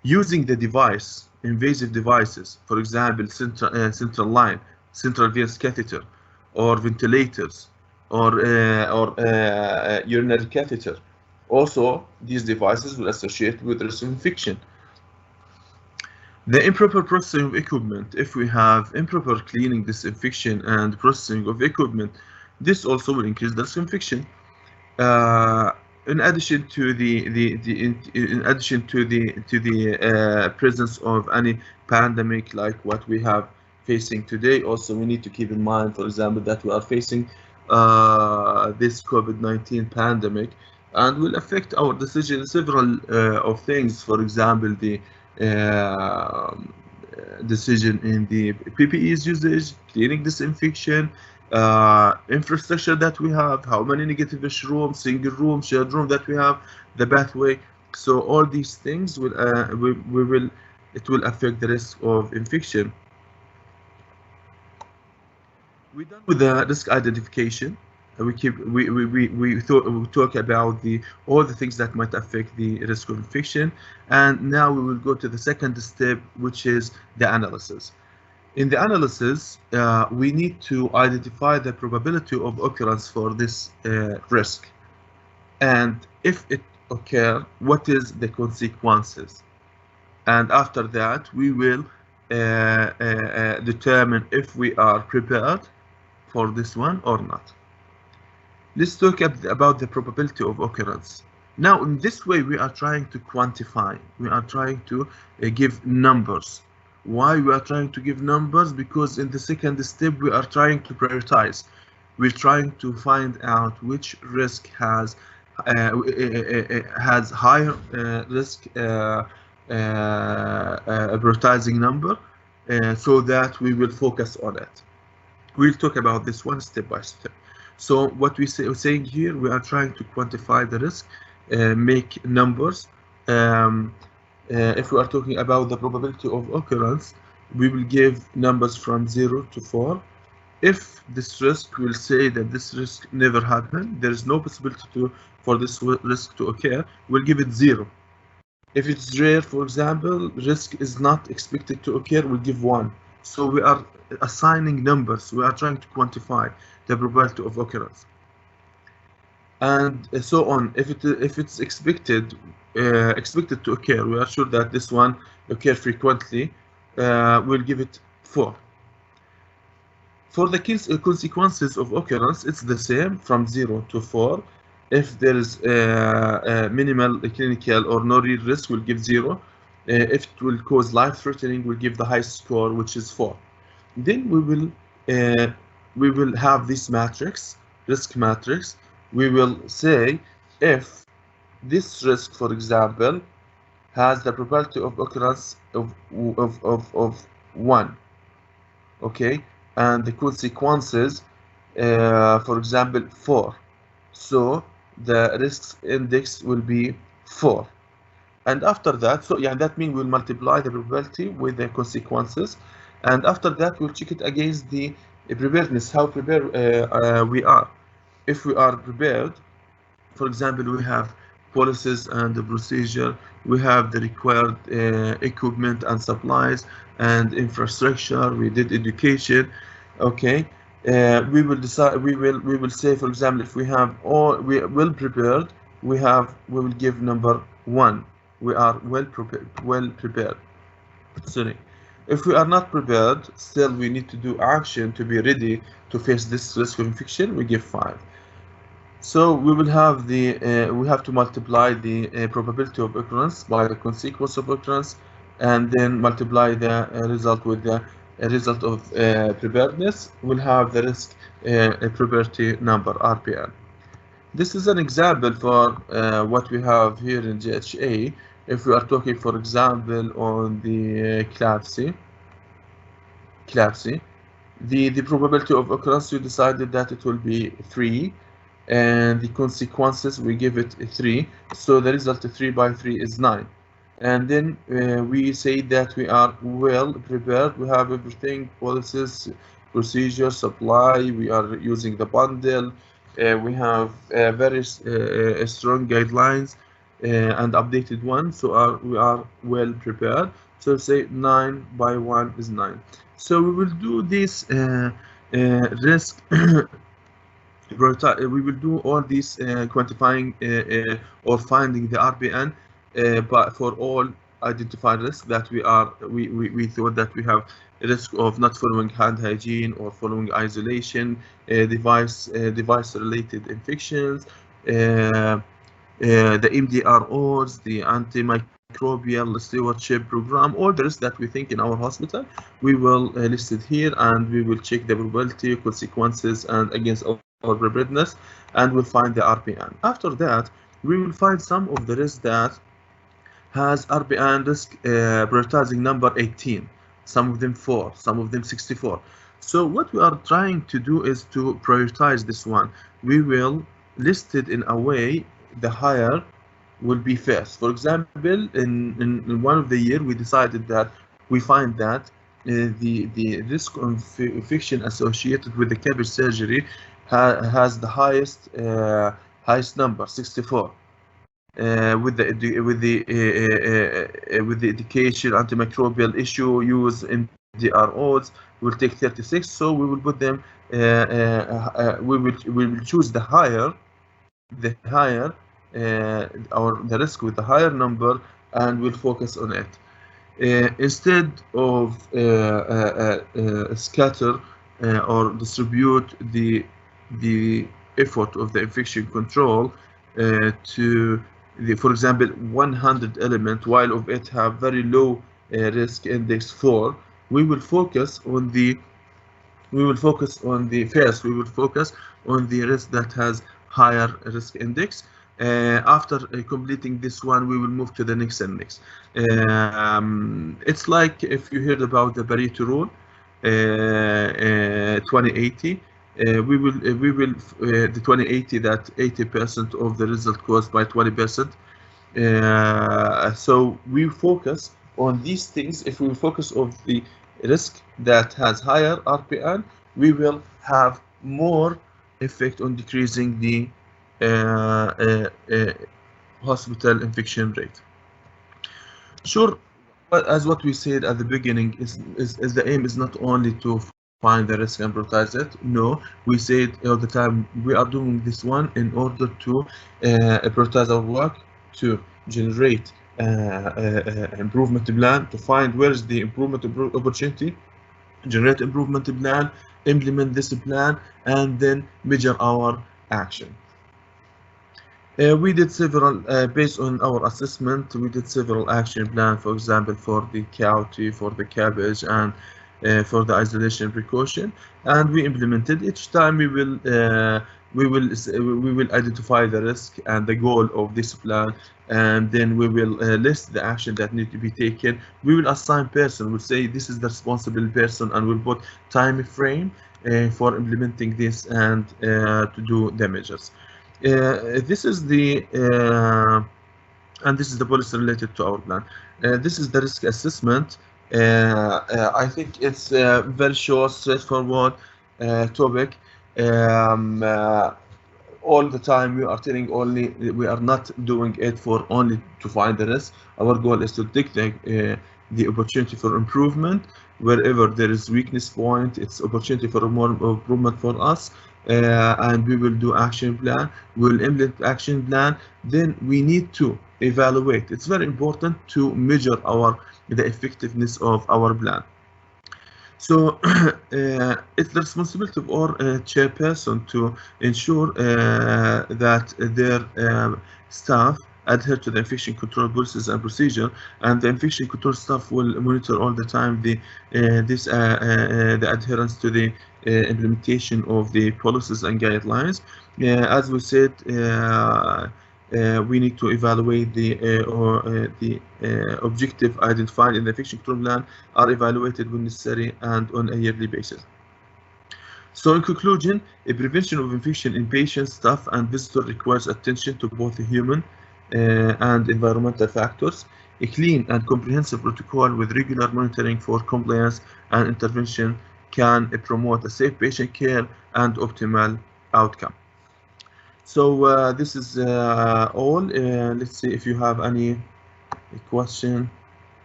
Using the device, invasive devices, for example, central line, central venous catheter, or ventilators, or urinary catheter. Also, these devices will associate with risk of infection. The improper processing of equipment. If we have improper cleaning, disinfection, and processing of equipment, this also will increase the risk of infection. in addition to in addition to the presence of any pandemic like what we have facing today, also we need to keep in mind, for example, that we are facing this COVID-19 pandemic, and will affect our decision in several of things. For example, the decision in the PPE's usage, cleaning, disinfection, infrastructure that we have, how many negative rooms, single room, shared room that we have, the pathway. So all these things will it will affect the risk of infection. We're done with the risk identification. We talk about all the things that might affect the risk of infection, and now we will go to the second step, which is the analysis. In the analysis, we need to identify the probability of occurrence for this risk, and if it occurs, what is the consequences. And after that, we will determine if we are prepared for this one or not. Let's talk about the probability of occurrence. Now, in this way, we are trying to quantify. We are trying to give numbers. Why we are trying to give numbers? Because in the second step, we are trying to prioritize. We're trying to find out which risk has higher risk advertising number, so that we will focus on it. We'll talk about this one step by step. So what we're saying here, we are trying to quantify the risk, make numbers. If we are talking about the probability of occurrence, we will give numbers from 0 to 4. If this risk will say that this risk never happened, there is no possibility for this risk to occur, we'll give it 0. If it's rare, for example, risk is not expected to occur, we'll give 1. So we are assigning numbers. We are trying to quantify the probability of occurrence, and so on. If it's expected to occur, we are sure that this one occurs frequently. We'll give it 4. For the consequences of occurrence, it's the same from 0 to 4. If there is minimal clinical or no real risk, we'll give 0. If it will cause life-threatening, we'll give the highest score, which is 4. Then we will have this matrix, risk matrix. We will say if this risk, for example, has the probability of occurrence of 1, okay, and the consequences, for example, 4. So the risk index will be 4. And after that, so yeah, that means we'll multiply the probability with the consequences, and after that we'll check it against the preparedness, how prepared we are. If we are prepared, for example, we have policies and the procedure, we have the required equipment and supplies and infrastructure, we did education, okay. We will decide. We will say, for example, if we have we well prepared, we will give number 1. We are well prepared. Sorry. If we are not prepared, still we need to do action to be ready to face this risk of infection. We give 5. So we will have we have to multiply the probability of occurrence by the consequence of occurrence, and then multiply the result with the result of preparedness. We'll have the risk probability number, RPN. This is an example for what we have here in GHA. If we are talking, for example, on the CLABSI, the probability of occurrence, we decided that it will be 3, and the consequences, we give it 3. So the result 3 by 3 is 9. And then we say that we are well prepared. We have everything, policies, procedures, supply. We are using the bundle. We have very strong guidelines and updated ones. So we are well prepared. So say 9 by 1 is 9. So we will do this risk. We will do all these quantifying or finding the RPN. But for all identified risks that we thought that we have a risk of not following hand hygiene or following isolation, device related infections, the mdros, the antimicrobial stewardship program, all the rest that we think in our hospital, we will list it here, and we will check the probability, consequences, and against our preparedness, and we'll find the RPN. After that, we will find some of the risk that has RPN risk prioritizing number 18, some of them 4, some of them 64. So what we are trying to do is to prioritize this one. We will list it in a way the higher will be first. For example, in one of the year, we decided that we find that the risk of infection associated with the cabbage surgery has the highest number, 64. With the education antimicrobial issue use mdros will take 36, so we will put them we will choose the higher or the risk with the higher number, and we'll focus on it instead of scatter or distribute the effort of the infection control to for example 100 element, while of it have very low risk index 4. We will focus on the first, we will focus on the risk that has higher risk index. After completing this one, we will move to the next index. It's like if you heard about the Pareto rule, 2080. We will the 2080, that 80% of the result caused by 20%. So we focus on these things. If we focus on the risk that has higher RPN, we will have more effect on decreasing the hospital infection rate. Sure, but as what we said at the beginning, is the aim is not only to find the risk and prioritize it. No, we said all the time we are doing this one in order to prioritize our work, to generate improvement plan, to find where is the improvement opportunity, generate improvement plan, implement this plan, and then measure our action. We did several, based on our assessment, we did several action plans, for example, for the county, for the cabbage, and for the isolation precaution, and we implemented. Each time we will identify the risk and the goal of this plan, and then we will list the action that need to be taken. We will assign person, we'll say this is the responsible person, and we'll put time frame for implementing this and to do the measures. This is the and this is the policy related to our plan. This is the risk assessment. I think it's a very short, straightforward topic. All the time we are telling only we are not doing it for only to find the risk. Our goal is to take the opportunity for improvement. Wherever there is weakness point, it's opportunity for more improvement for us. And we will do action plan. We'll implement action plan. Then we need to evaluate. It's very important to measure the effectiveness of our plan. So it's the responsibility of our chairperson to ensure that their staff adhere to the infection control policies and procedure, and the infection control staff will monitor all the time the adherence to the implementation of the policies and guidelines. As we said, we need to evaluate the objective identified in the infection control plan are evaluated when necessary and on a yearly basis. So in conclusion, a prevention of infection in patients, staff, and visitors requires attention to both the human and environmental factors. A clean and comprehensive protocol with regular monitoring for compliance and intervention can promote a safe patient care and optimal outcome. So this is all. Let's see if you have any question.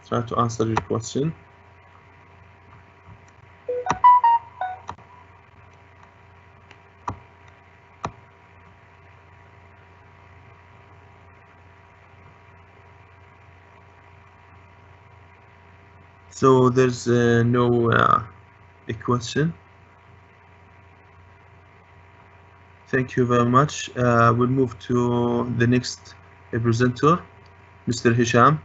Try to answer your question. So there's no a question. Thank you very much. We'll move to the next presenter, Mr. Hisham.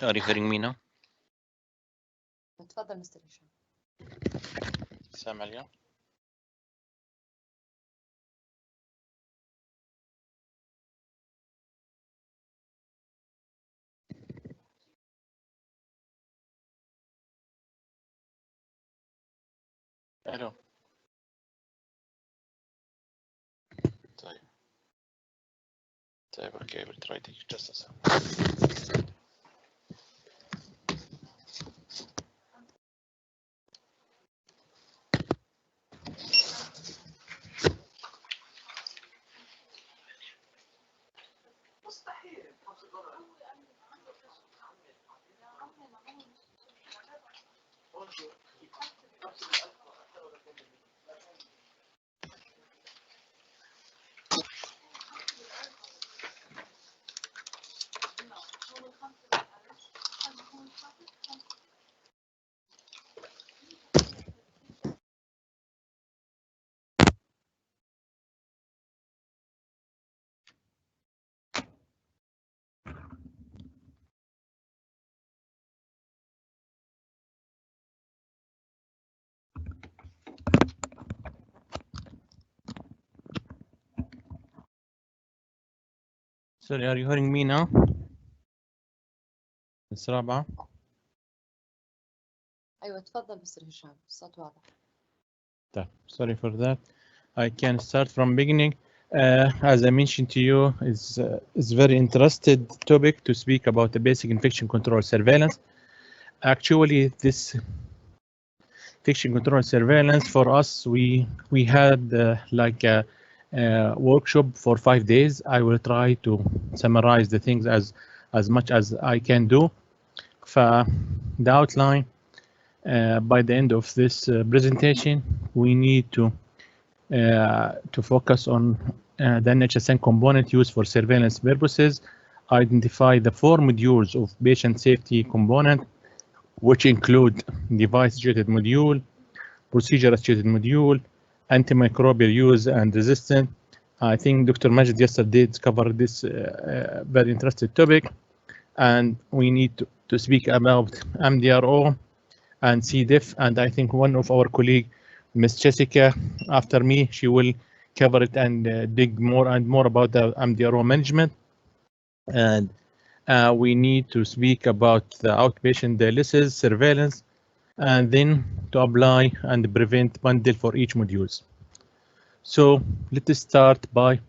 Are you hearing me now? تفضل مستر هشام. سامع اليوم؟ الو. طيب اوكي we'll try to just a second. Sorry, are you hearing me now? الرابعة. أيوة تفضل مستر هشام الصوت واضح. Sorry for that. I can start from beginning. As I mentioned to you, is very interested topic to speak about the basic infection control surveillance. Actually, this infection control surveillance for us, we had like a workshop for 5 days. I will try to summarize the things as much as I can do. The outline, by the end of this presentation, we need to focus on the NHSN component used for surveillance purposes, identify the 4 modules of patient safety component, which include device-associated module, procedure-associated module, antimicrobial use and resistant. I think Dr. Majid yesterday covered this very interesting topic, and we need to speak about mdro and CDIF, and I think one of our colleague, Ms. Jessica, after me, she will cover it and dig more and more about the mdro management. And we need to speak about the outpatient dialysis surveillance, and then to apply and prevent bundle for each modules. So let's start by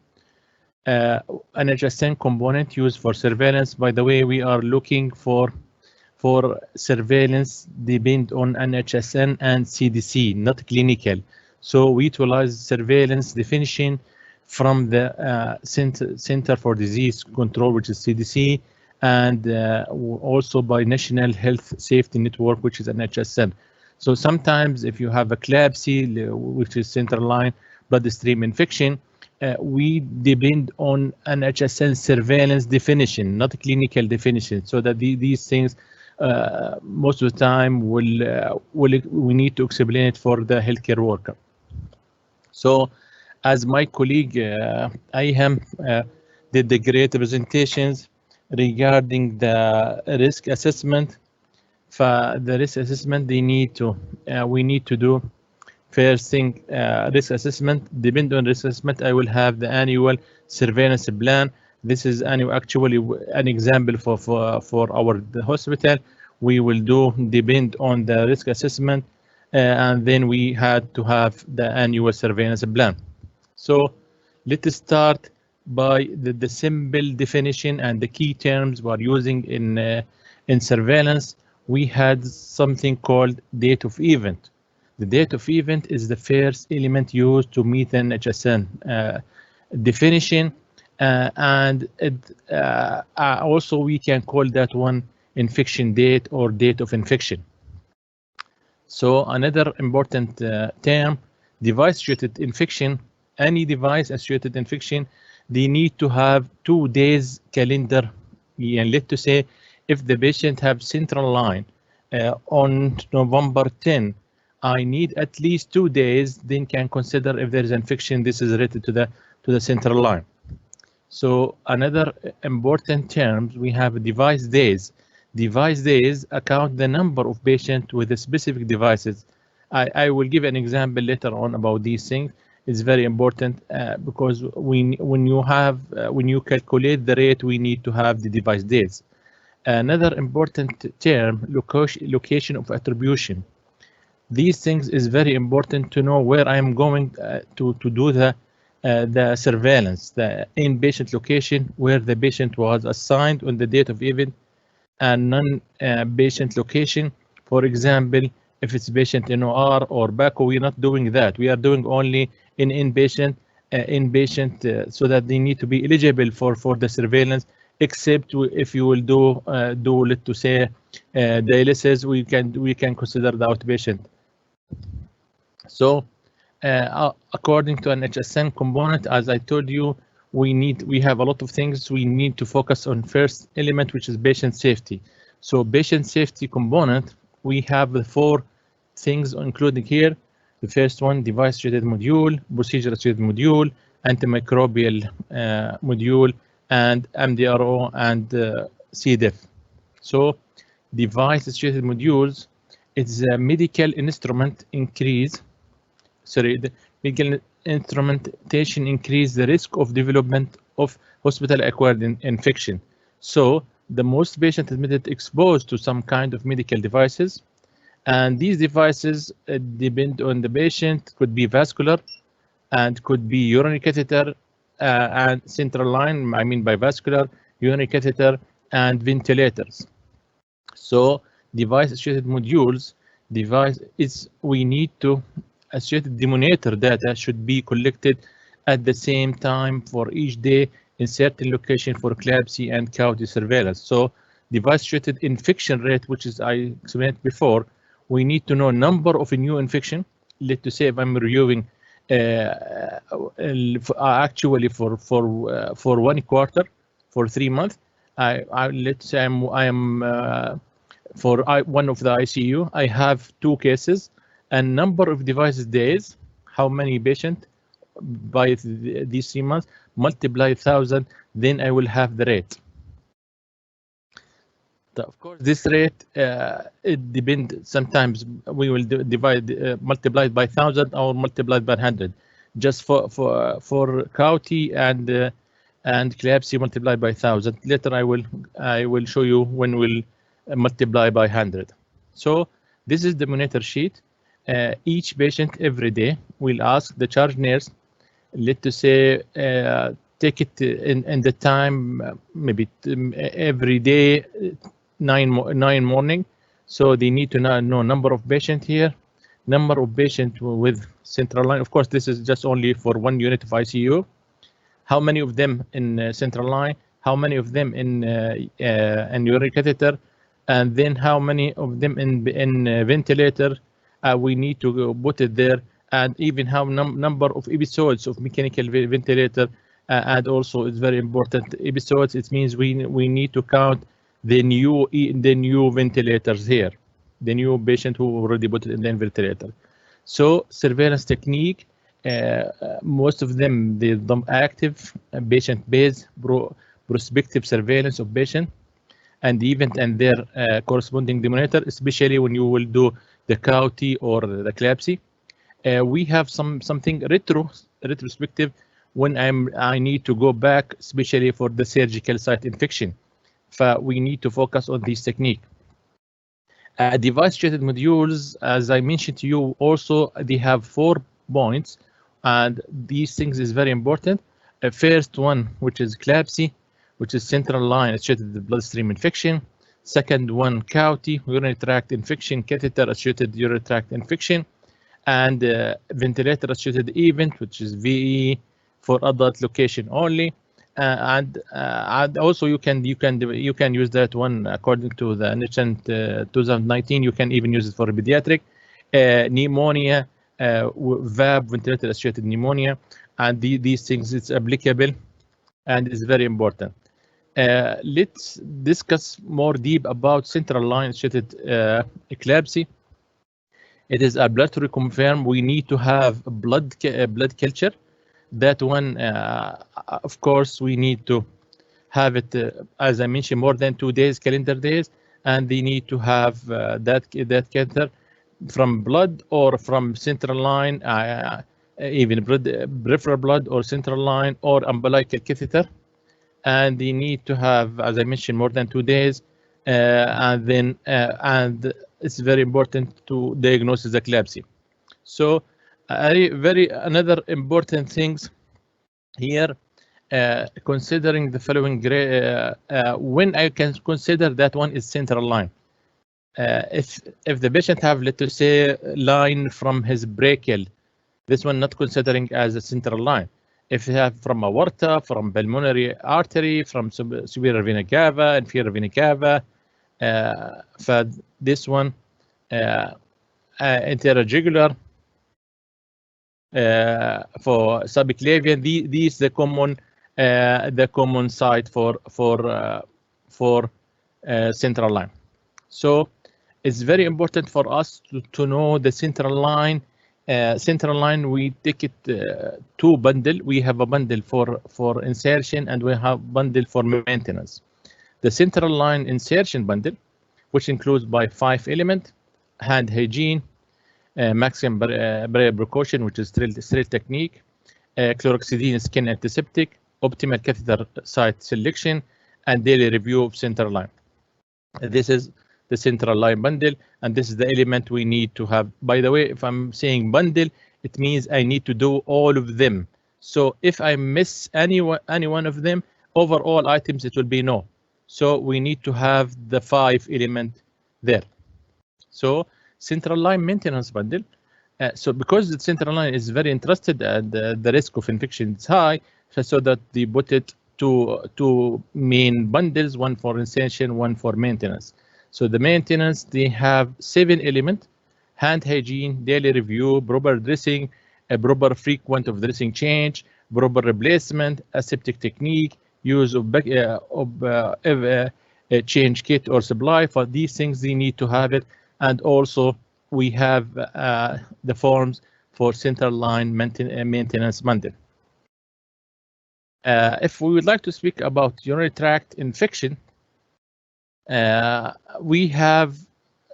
an HSN component used for surveillance. By the way, we are looking for surveillance depend on NHSN and CDC, not clinical. So we utilize surveillance definition from the Center for Disease Control, which is CDC, and also by National Health Safety Network, which is NHSN. So sometimes if you have a CLABSI, which is central line bloodstream infection, we depend on NHSN surveillance definition, not clinical definition, so that these things most of the time we need to explain it for the healthcare worker. So as my colleague Ayham did the great presentations regarding the risk assessment. For the risk assessment, we need to do first thing, risk assessment. Depend on risk assessment, I will have the annual surveillance plan. This is actually an example for our hospital. We will depend on the risk assessment, and then we had to have the annual surveillance plan. So let's start by the simple definition and the key terms we are using in surveillance. We had something called date of event. The date of event is the first element used to meet an HSN definition, and also we can call that one infection date or date of infection. So another important term, device-associated infection. Any device-associated infection, they need to have 2 days calendar. And let's say if the patient have central line on November 10, I need at least 2 days, then can consider if there is infection, this is related to the central line. So another important terms, we have device days. Device days account the number of patients with the specific devices. I will give an example later on about these things. It's very important because when you calculate the rate, we need to have the device days. Another important term, location of attribution. These things is very important to know where I am going to do the surveillance, the inpatient location where the patient was assigned on the date of event, and non-patient location. For example, if it's patient in OR or BACO, we're not doing that. We are doing only in inpatient, so that they need to be eligible for the surveillance, except if you will do let's say dialysis, we can consider the outpatient. So according to an HSN component, as I told you, we have a lot of things we need to focus on. First element, which is patient safety. So patient safety component, we have the 4 things included here. The first one, device-associated module, procedure-associated module, antimicrobial module, and mdro and CDF. So device-associated modules, it's a medical instrument increase. Sorry, the medical instrumentation increase the risk of development of hospital-acquired infection. So the most patient admitted exposed to some kind of medical devices, and these devices depend on the patient. Could be vascular, and could be urinary catheter and central line. I mean by vascular, urinary catheter, and ventilators. So device-associated modules, we need to associated denominator data should be collected at the same time for each day in certain location for CLABSI and county surveillance. So device-associated infection rate, which is I explained before, we need to know number of a new infection. Let's say if I'm reviewing actually for 1 quarter, for 3 months, let's say I am for one of the ICU, I have 2 cases, and number of devices days, how many patients by these 3 months, multiply 1,000, then I will have the rate. Of course, this rate, it depends. Sometimes we will divide, multiply by 1,000 or multiplied by 100. Just for county and and CLABSI multiplied by 1000. Later I will show you when we'll multiply by 100. So this is the monitor sheet. Each patient every day will ask the charge nurse, let's say, take it in the time, maybe every day, 9 morning. So they need to know number of patients here, number of patients with central line. Of course, this is just only for one unit of ICU. How many of them in central line? How many of them in urinary catheter? And then how many of them in ventilator? We need to put it there, and even how number of episodes of mechanical ventilator. And also, it's very important, episodes. It means we need to count the new ventilators here, the new patient who already put it in the ventilator. So surveillance technique, most of them they active patient-based prospective surveillance of patient and the event and their corresponding monitor, especially when you will do the KSAU-HS or the CLABSI. We have something retrospective when I need to go back, especially for the surgical site infection. We need to focus on this technique. Device-treated modules, as I mentioned to you, also they have 4 points, and these things is very important. First one, which is CLABSI, which is central line associated bloodstream infection. Second one, KSAU-HS, urinary tract infection, catheter associated urinary tract infection, and ventilator associated event, which is VE for adult location only. And also you can use that one according to the NHN 2019. You can even use it for pediatric pneumonia, VAB, ventilator associated pneumonia, and these things it's applicable and is very important. Let's discuss more deep about central line associated CLABSI. It is laboratory confirmed. We need to have a blood culture. That one, of course, we need to have it, as I mentioned, more than 2 days, calendar days, and they need to have that catheter from blood or from central line, even peripheral blood or central line or umbilical catheter, and they need to have, as I mentioned, more than 2 days, and then and it's very important to diagnose the CLABSI. So another important things here, considering the following, when I can consider that one is central line. If the patient have, let's say, line from his brachial, this one not considering as a central line. If you have from aorta, from pulmonary artery, from superior vena cava, inferior vena cava, for this one, interjugular, for subclavian, these the common site for central line. So it's very important for us to know the central line. Central line, we take it 2 bundle. We have a bundle for insertion and we have bundle for maintenance. The central line insertion bundle, which includes by 5 elements: hand hygiene, maximum barrier precaution, which is sterile technique, chloroxidine skin antiseptic, optimal catheter site selection, and daily review of central line. This is the central line bundle, and this is the element we need to have. By the way, if I'm saying bundle, it means I need to do all of them. So if I miss any one of them, overall items, it will be no. So we need to have the 5 element there. So central line maintenance bundle. So because the central line is very interested and the risk of infection is high, so that they put it to 2 main bundles, one for insertion, one for maintenance. So the maintenance, they have 7 elements: hand hygiene, daily review, proper dressing, a proper frequent of dressing change, proper replacement, aseptic technique, use of change kit or supply. For these things, they need to have it. And also we have the forms for central line maintenance bundle. If we would like to speak about urinary tract infection, we have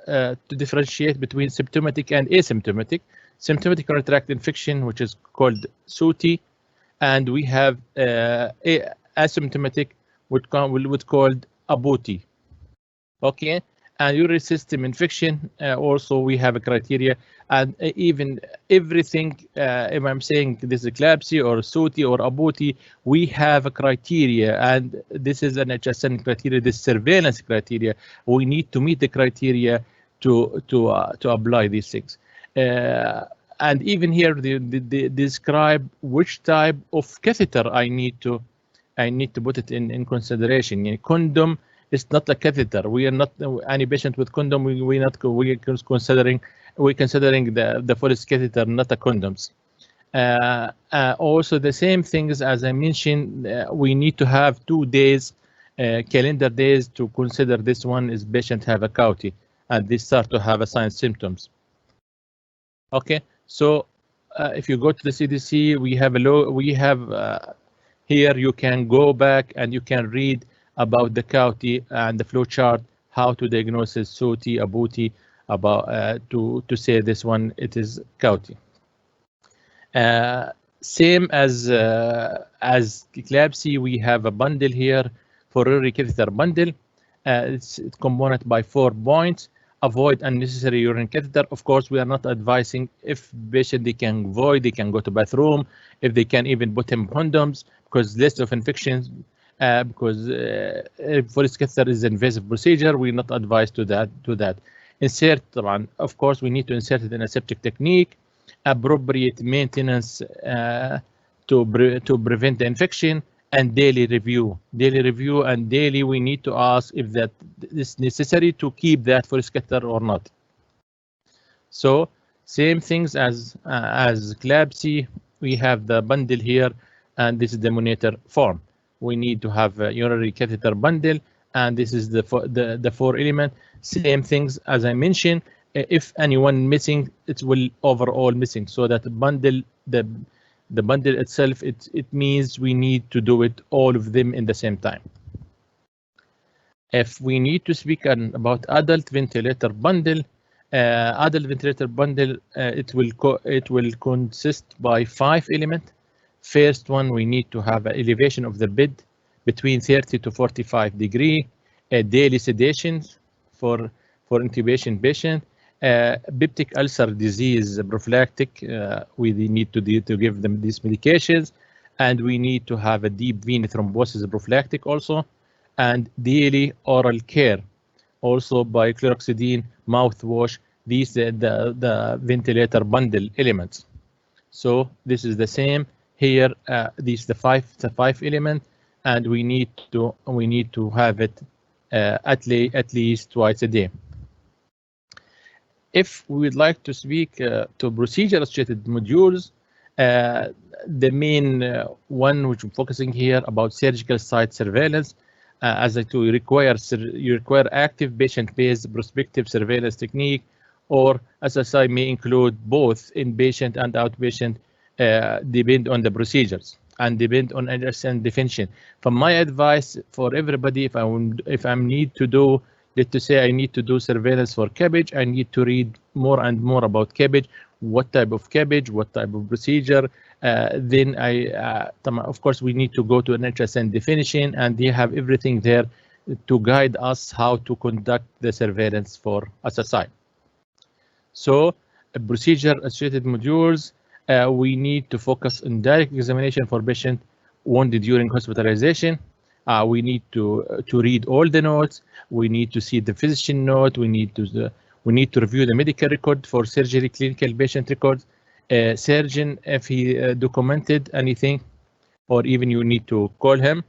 to differentiate between symptomatic and asymptomatic. Symptomatic urinary tract infection, which is called SUTI, and we have asymptomatic would called aborti. Okay, and urinary system infection also we have a criteria, and even everything. If I'm saying this is eclampsia or SOTI or aborti, we have a criteria, and this is an HSN criteria. This surveillance criteria. We need to meet the criteria to apply these things. And even here, they describe which type of catheter I need to put it in consideration. Condom is not a catheter. We are not any patient with condom. We're considering the Foley's catheter, not a condoms. Also, the same things as I mentioned. We need to have 2 days, calendar days, to consider this one is patient have a cavity and they start to have a sign symptoms. Okay, so if you go to the CDC, we have here you can go back and you can read about the cavity and the flow chart, how to diagnose SOTI, aborti, about to say this one it is cavity. Same as eclampsia, we have a bundle here for urinary catheter bundle. It's component by 4 points. Avoid unnecessary urine catheter. Of course, we are not advising if patient they can avoid, they can go to bathroom, if they can even put in condoms, because list of infections. Because Foley's catheter is an invasive procedure, we're not advised to that. Insert, of course, we need to insert it in a septic technique. Appropriate maintenance to prevent the infection, and daily review. And daily we need to ask if that is necessary to keep that Foley's catheter or not. So same things as eclampsia. We have the bundle here, and this is the monitor form. We need to have a urinary catheter bundle, and this is the 4 element. Same things as I mentioned. If anyone missing, it will overall missing. So that the bundle itself, it means we need to do it all of them in the same time. If we need to speak about adult ventilator bundle, it will consist by 5 elements. First one, we need to have an elevation of the bed between 30 to 45 degrees, daily sedation for intubation patient, peptic ulcer disease prophylactic. We need to give them these medications, and we need to have a deep vein thrombosis prophylactic also, and daily oral care, also by chloroxidine, mouthwash. These are the ventilator bundle elements. So this is the same here. These the five elements, and we need to have it at least twice a day. If we would like to speak to procedure-associated modules, the main one which I'm focusing here about surgical site surveillance, as I do, you require active patient-based prospective surveillance technique, or SSI may include both inpatient and outpatient, depend on the procedures and depend on understand definition. From my advice for everybody, if I need to do, let's say I need to do surveillance for cabbage, I need to read more and more about cabbage, what type of cabbage, what type of procedure. Then of course, we need to go to an HSN definition, and they have everything there to guide us how to conduct the surveillance for SSI. So procedure-associated modules, we need to focus on direct examination for patient wounded during hospitalization. We need to read all the notes. We need to see the physician note. We need to review the medical record for surgery, clinical patient records. Surgeon, if he documented anything, or even you need to call him.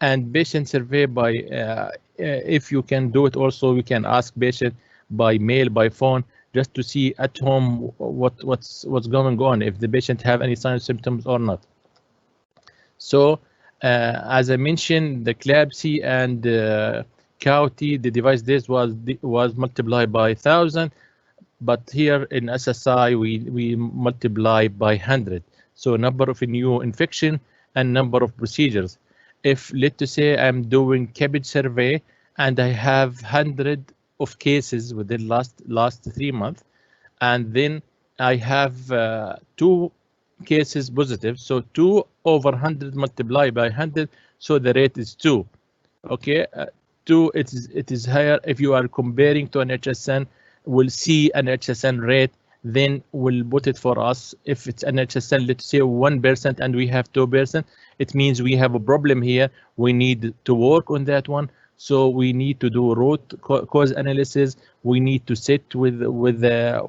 And patient survey by, if you can do it also, we can ask patient by mail, by phone, just to see at home what's going on, if the patient have any signs, symptoms or not. So as I mentioned, the eclampsia and cavity, the device days was multiplied by 1,000, but here in SSI we multiply by 100. So number of new infection and number of procedures. If let's say I'm doing cabbage survey and I have 100 of cases within last 3 months, and then I have 2 cases positive, so 2 over 100 multiplied by 100, so the rate is 2. Okay, 2, it is higher. If you are comparing to an HSN, we'll see an HSN rate, then we'll put it for us. If it's an HSN, let's say 1% and we have 2%, it means we have a problem here. We need to work on that one. So we need to do root cause analysis. We need to sit with the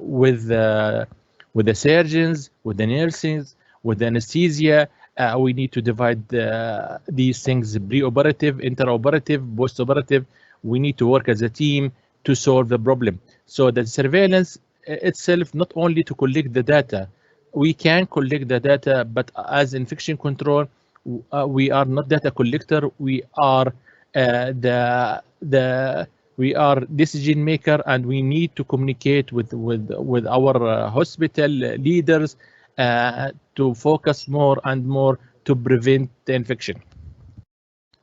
surgeons, with the nurses, with the anesthesia. We need to divide these things: pre-operative, intraoperative, post-operative. We need to work as a team to solve the problem. So the surveillance itself, not only to collect the data, we can collect the data, but as infection control, we are not data collector. We are we are decision maker, and we need to communicate with our hospital leaders to focus more and more to prevent the infection.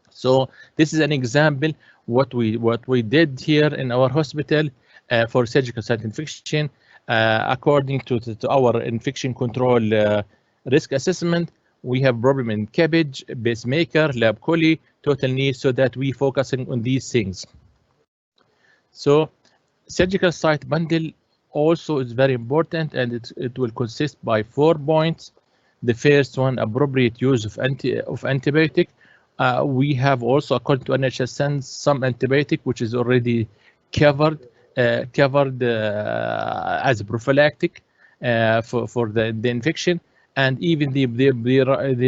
So this is an example what we did here in our hospital for surgical site infection. According to our infection control risk assessment, we have problem in cabbage, pacemaker, lab chole, total knee, so that we focusing on these things. So surgical site bundle also is very important, and it will consist by 4 points. The first one, appropriate use of antibiotic. We have also, according to NHSN, some antibiotic which is already covered as a prophylactic for the infection, and even they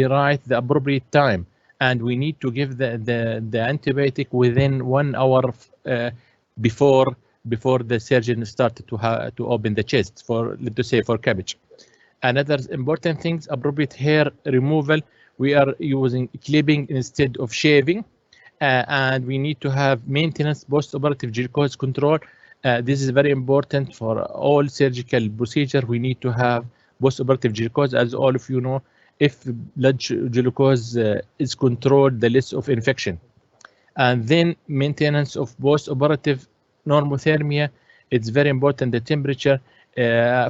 write the appropriate time, and we need to give the antibiotic within 1 hour before the surgeon started to open the chest for, let's say, for cabbage. Another important things, appropriate hair removal. We are using clipping instead of shaving, and we need to have maintenance post-operative glucose control. This is very important for all surgical procedure. We need to have post-operative glucose, as all of you know. If blood glucose is controlled, the less of infection. And then maintenance of post-operative normothermia. It's very important, the temperature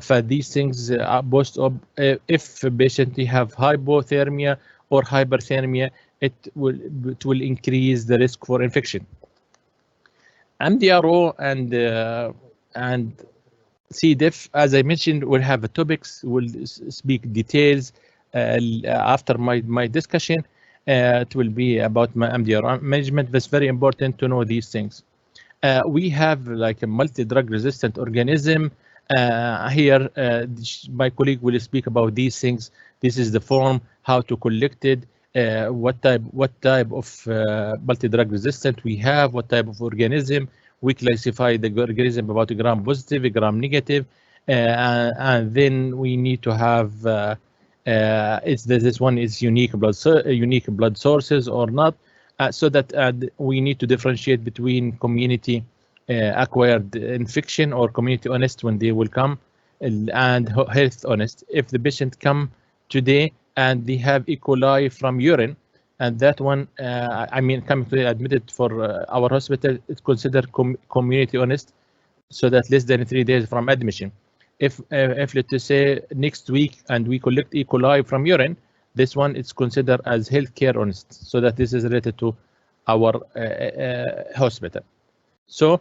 for these things. If a patient have hypothermia or hyperthermia, it will increase the risk for infection. MDRO and C. diff, as I mentioned, we'll have topics. We'll speak details after my discussion. It will be about my MDR management. But it's very important to know these things. We have like a multi-drug resistant organism. Here, my colleague will speak about these things. This is the form, how to collect it, what type of multi-drug resistant we have, what type of organism. We classify the organism about gram positive, gram negative, and then we need to have this one is unique blood sources or not, so that we need to differentiate between community acquired infection or community honest when they will come, and health honest. If the patient come today and they have E. coli from urine, and that one, coming to admitted for our hospital, it's considered community honest, so that less than 3 days from admission. If let's say next week and we collect E. coli from urine, this one is considered as healthcare honest, so that this is related to our hospital. So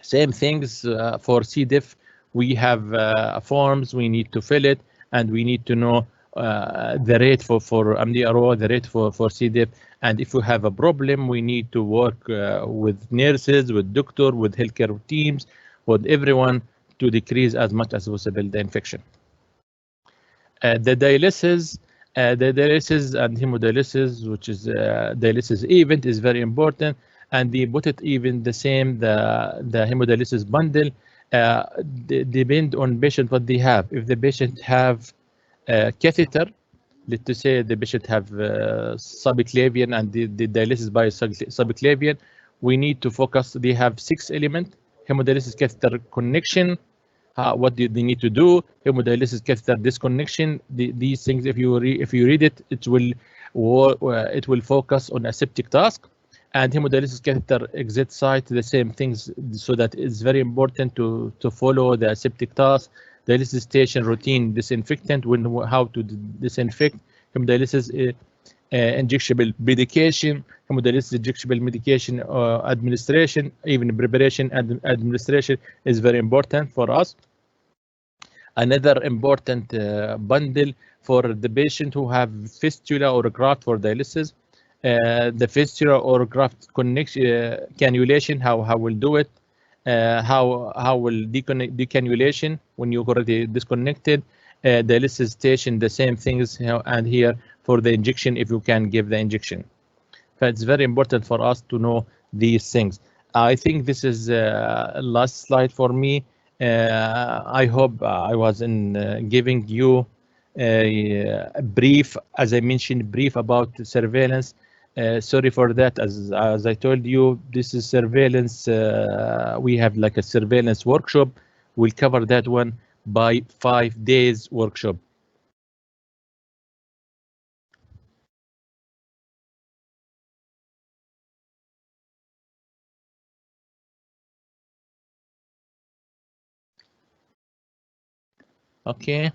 same things for C. diff. We have forms, we need to fill it, and we need to know the rate for MDRO, the rate for C. diff, and if we have a problem, we need to work with nurses, with doctor, with healthcare teams, with everyone to decrease as much as possible the infection. The dialysis and hemodialysis, which is dialysis event, is very important, and they put it even the same. The hemodialysis bundle depend on patient what they have. If the patient have catheter, let's say the patient have subclavian and the dialysis by subclavian, we need to focus. They have 6 elements: hemodialysis catheter connection, what do they need to do, hemodialysis catheter disconnection. These things, if you read it, it will focus on aseptic task, and hemodialysis catheter exit site, the same things. So that it's very important to follow the aseptic task. Dialysis station routine, disinfectant, how to disinfect. Hemodialysis injectable medication, hemodialysis injectable medication administration, even preparation and administration is very important for us. Another important bundle for the patient who have fistula or graft for dialysis, the fistula or graft connection cannulation, how we'll do it, how will decannulation when you already disconnected, dialysis station, the same things, and here for the injection, if you can give the injection. But it's very important for us to know these things. I think this is last slide for me. I hope I was giving you a brief, as I mentioned, brief about surveillance. Sorry for that. As I told you, this is surveillance. We have like a surveillance workshop. We'll cover that one by 5 days workshop. Okay.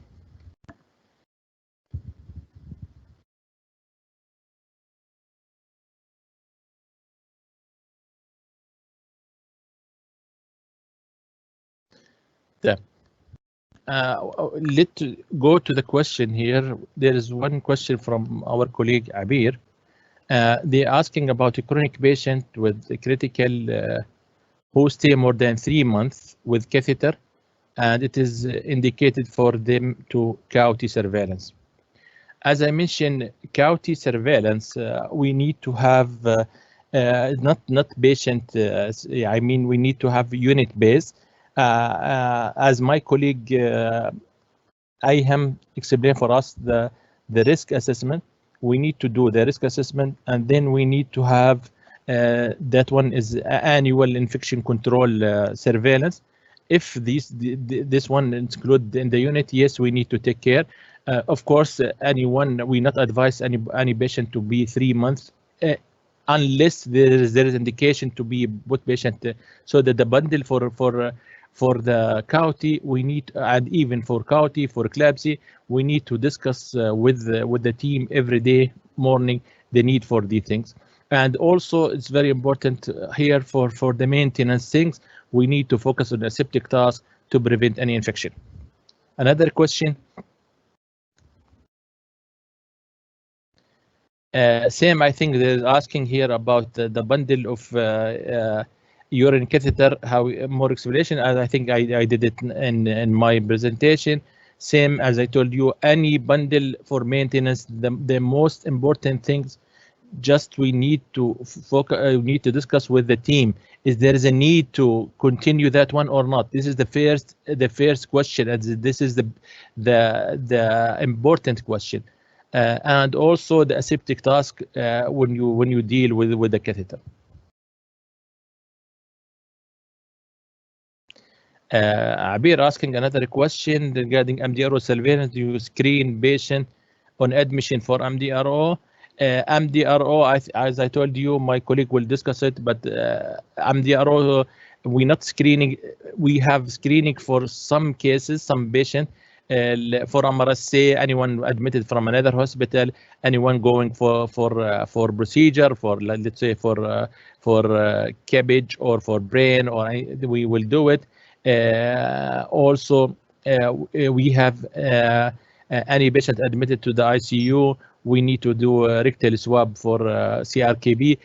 Let's go to the question here. There is one question from our colleague Abir. They're asking about a chronic patient with a critical who stay more than 3 months with catheter, and it is indicated for them to KSAU-HS surveillance. As I mentioned, KSAU-HS surveillance, we need to have not patient. I mean, we need to have unit base. As my colleague Ayham explained for us the risk assessment, we need to do the risk assessment, and then we need to have that one is annual infection control surveillance. If this one include in the unit, yes, we need to take care. Of course, we not advise any patient to be 3 months unless there is indication to be both patient. So that the bundle for the KSAU-HS, we need, and even for KSAU-HS, for eclampsia, we need to discuss with the team every day morning the need for these things. And also, it's very important here for the maintenance things, we need to focus on aseptic task to prevent any infection. Another question. Same, I think they're asking here about the bundle of urine catheter, how more explanation, as I think I did it in my presentation. Same as I told you, any bundle for maintenance, the most important things, just we need to focus, we need to discuss with the team, is there is a need to continue that one or not? This is the first question, and this is the important question. And also the aseptic task when you deal with the catheter. Abir asking another question regarding MDRO surveillance. Do you screen patient on admission for MDRO? MDRO, as I told you, my colleague will discuss it, but MDRO, we're not screening. We have screening for some cases, some patient. For MRSA, anyone admitted from another hospital, anyone going for procedure, for let's say for cabbage or for brain, or we will do it. Also, we have any patient admitted to the ICU, we need to do a rectal swab for CRKB.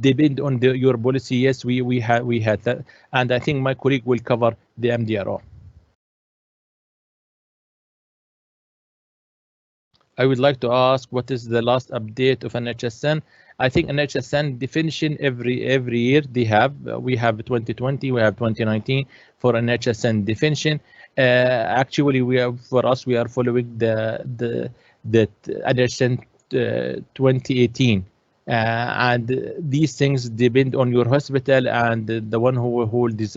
Depend on your policy. Yes, we had that, and I think my colleague will cover the MDRO. I would like to ask, what is the last update of NHSN? I think NHSN definition every year they have. We have 2020, we have 2019 for NHSN definition. Actually, we are following the NHSN 2018, and these things depend on your hospital and the one who's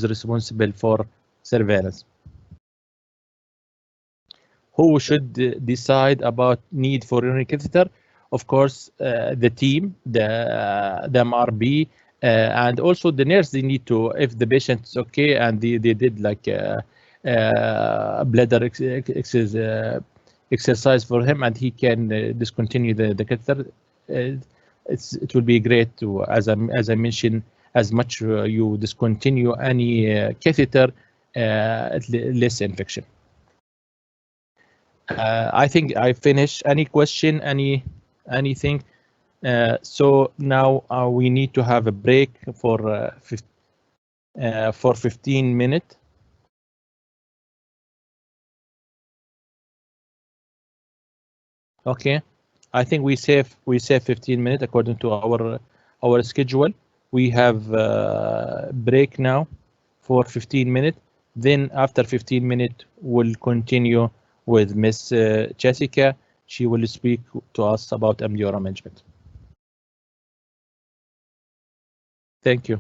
responsible for surveillance. Who should decide about need for urinary catheter? Of course, the team, the MRB, and also the nurse. They need to, if the patient is okay and they did like bladder exercise for him, and he can discontinue the catheter. It will be great to, as I mentioned, as much you discontinue any catheter, less infection. I think I finished. Any question? Anything? So now we need to have a break for 15 minutes. Okay, I think we save 15 minutes according to our schedule. We have break now for 15 minutes. Then after 15 minutes, we'll continue with Miss Jessica. She will speak to us about mdro management. Thank you.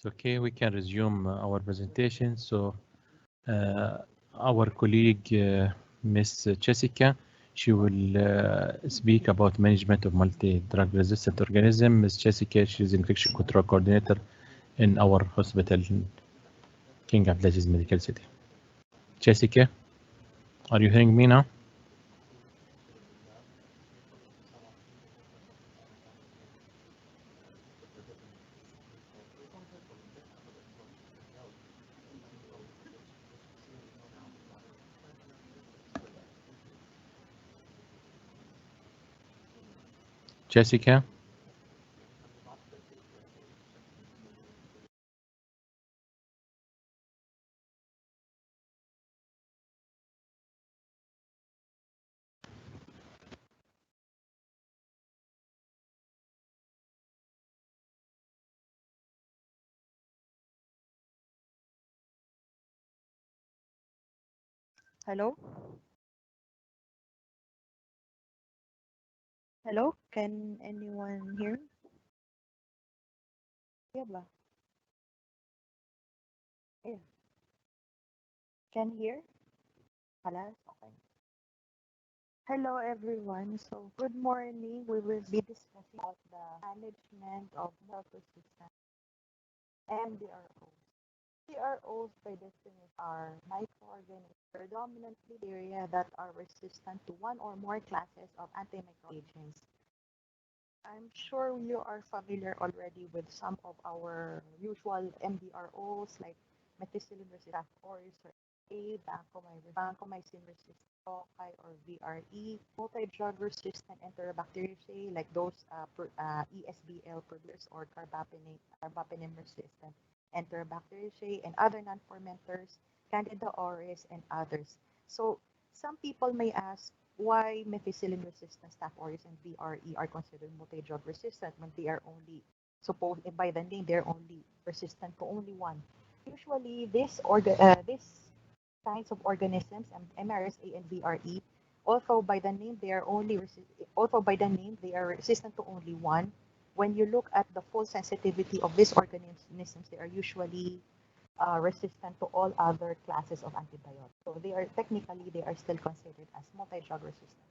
Okay, we can resume our presentation. So our colleague, Miss Jessica, she will speak about management of multi-drug resistant organism. Miss Jessica, she is infection control coordinator in our hospital, King Abdulaziz Medical City. Jessica, are you hearing me now? Jessica? Hello? Hello? Can anyone hear me? Yeah, ba? Yeah. Can hear? Halas? Okay. Hello, everyone. So, good morning. We will be discussing about the management of multi-system MDROs. MDROs, by definition, are microorganisms, predominantly bacteria that are resistant to one or more classes of antimicrobial agents. I'm sure you are familiar already with some of our usual MDROs like methicillin resistant aureus or A, vancomycin resistant cocci or VRE, multi-drug resistant enterobacteriaceae like those ESBL producers or carbapenem resistant enterobacteriaceae and other non-fermenters, Candida auris and others. So some people may ask, why methicillin-resistant Staph aureus and VRE are considered multi-drug resistant when they are only supposed by the name they're only resistant to only one. Usually, these kinds of organisms, MRSA and VRE, although by the name they are resistant to only one. When you look at the full sensitivity of these organisms, they are usually resistant to all other classes of antibiotics. So they are still considered as multi-drug resistant.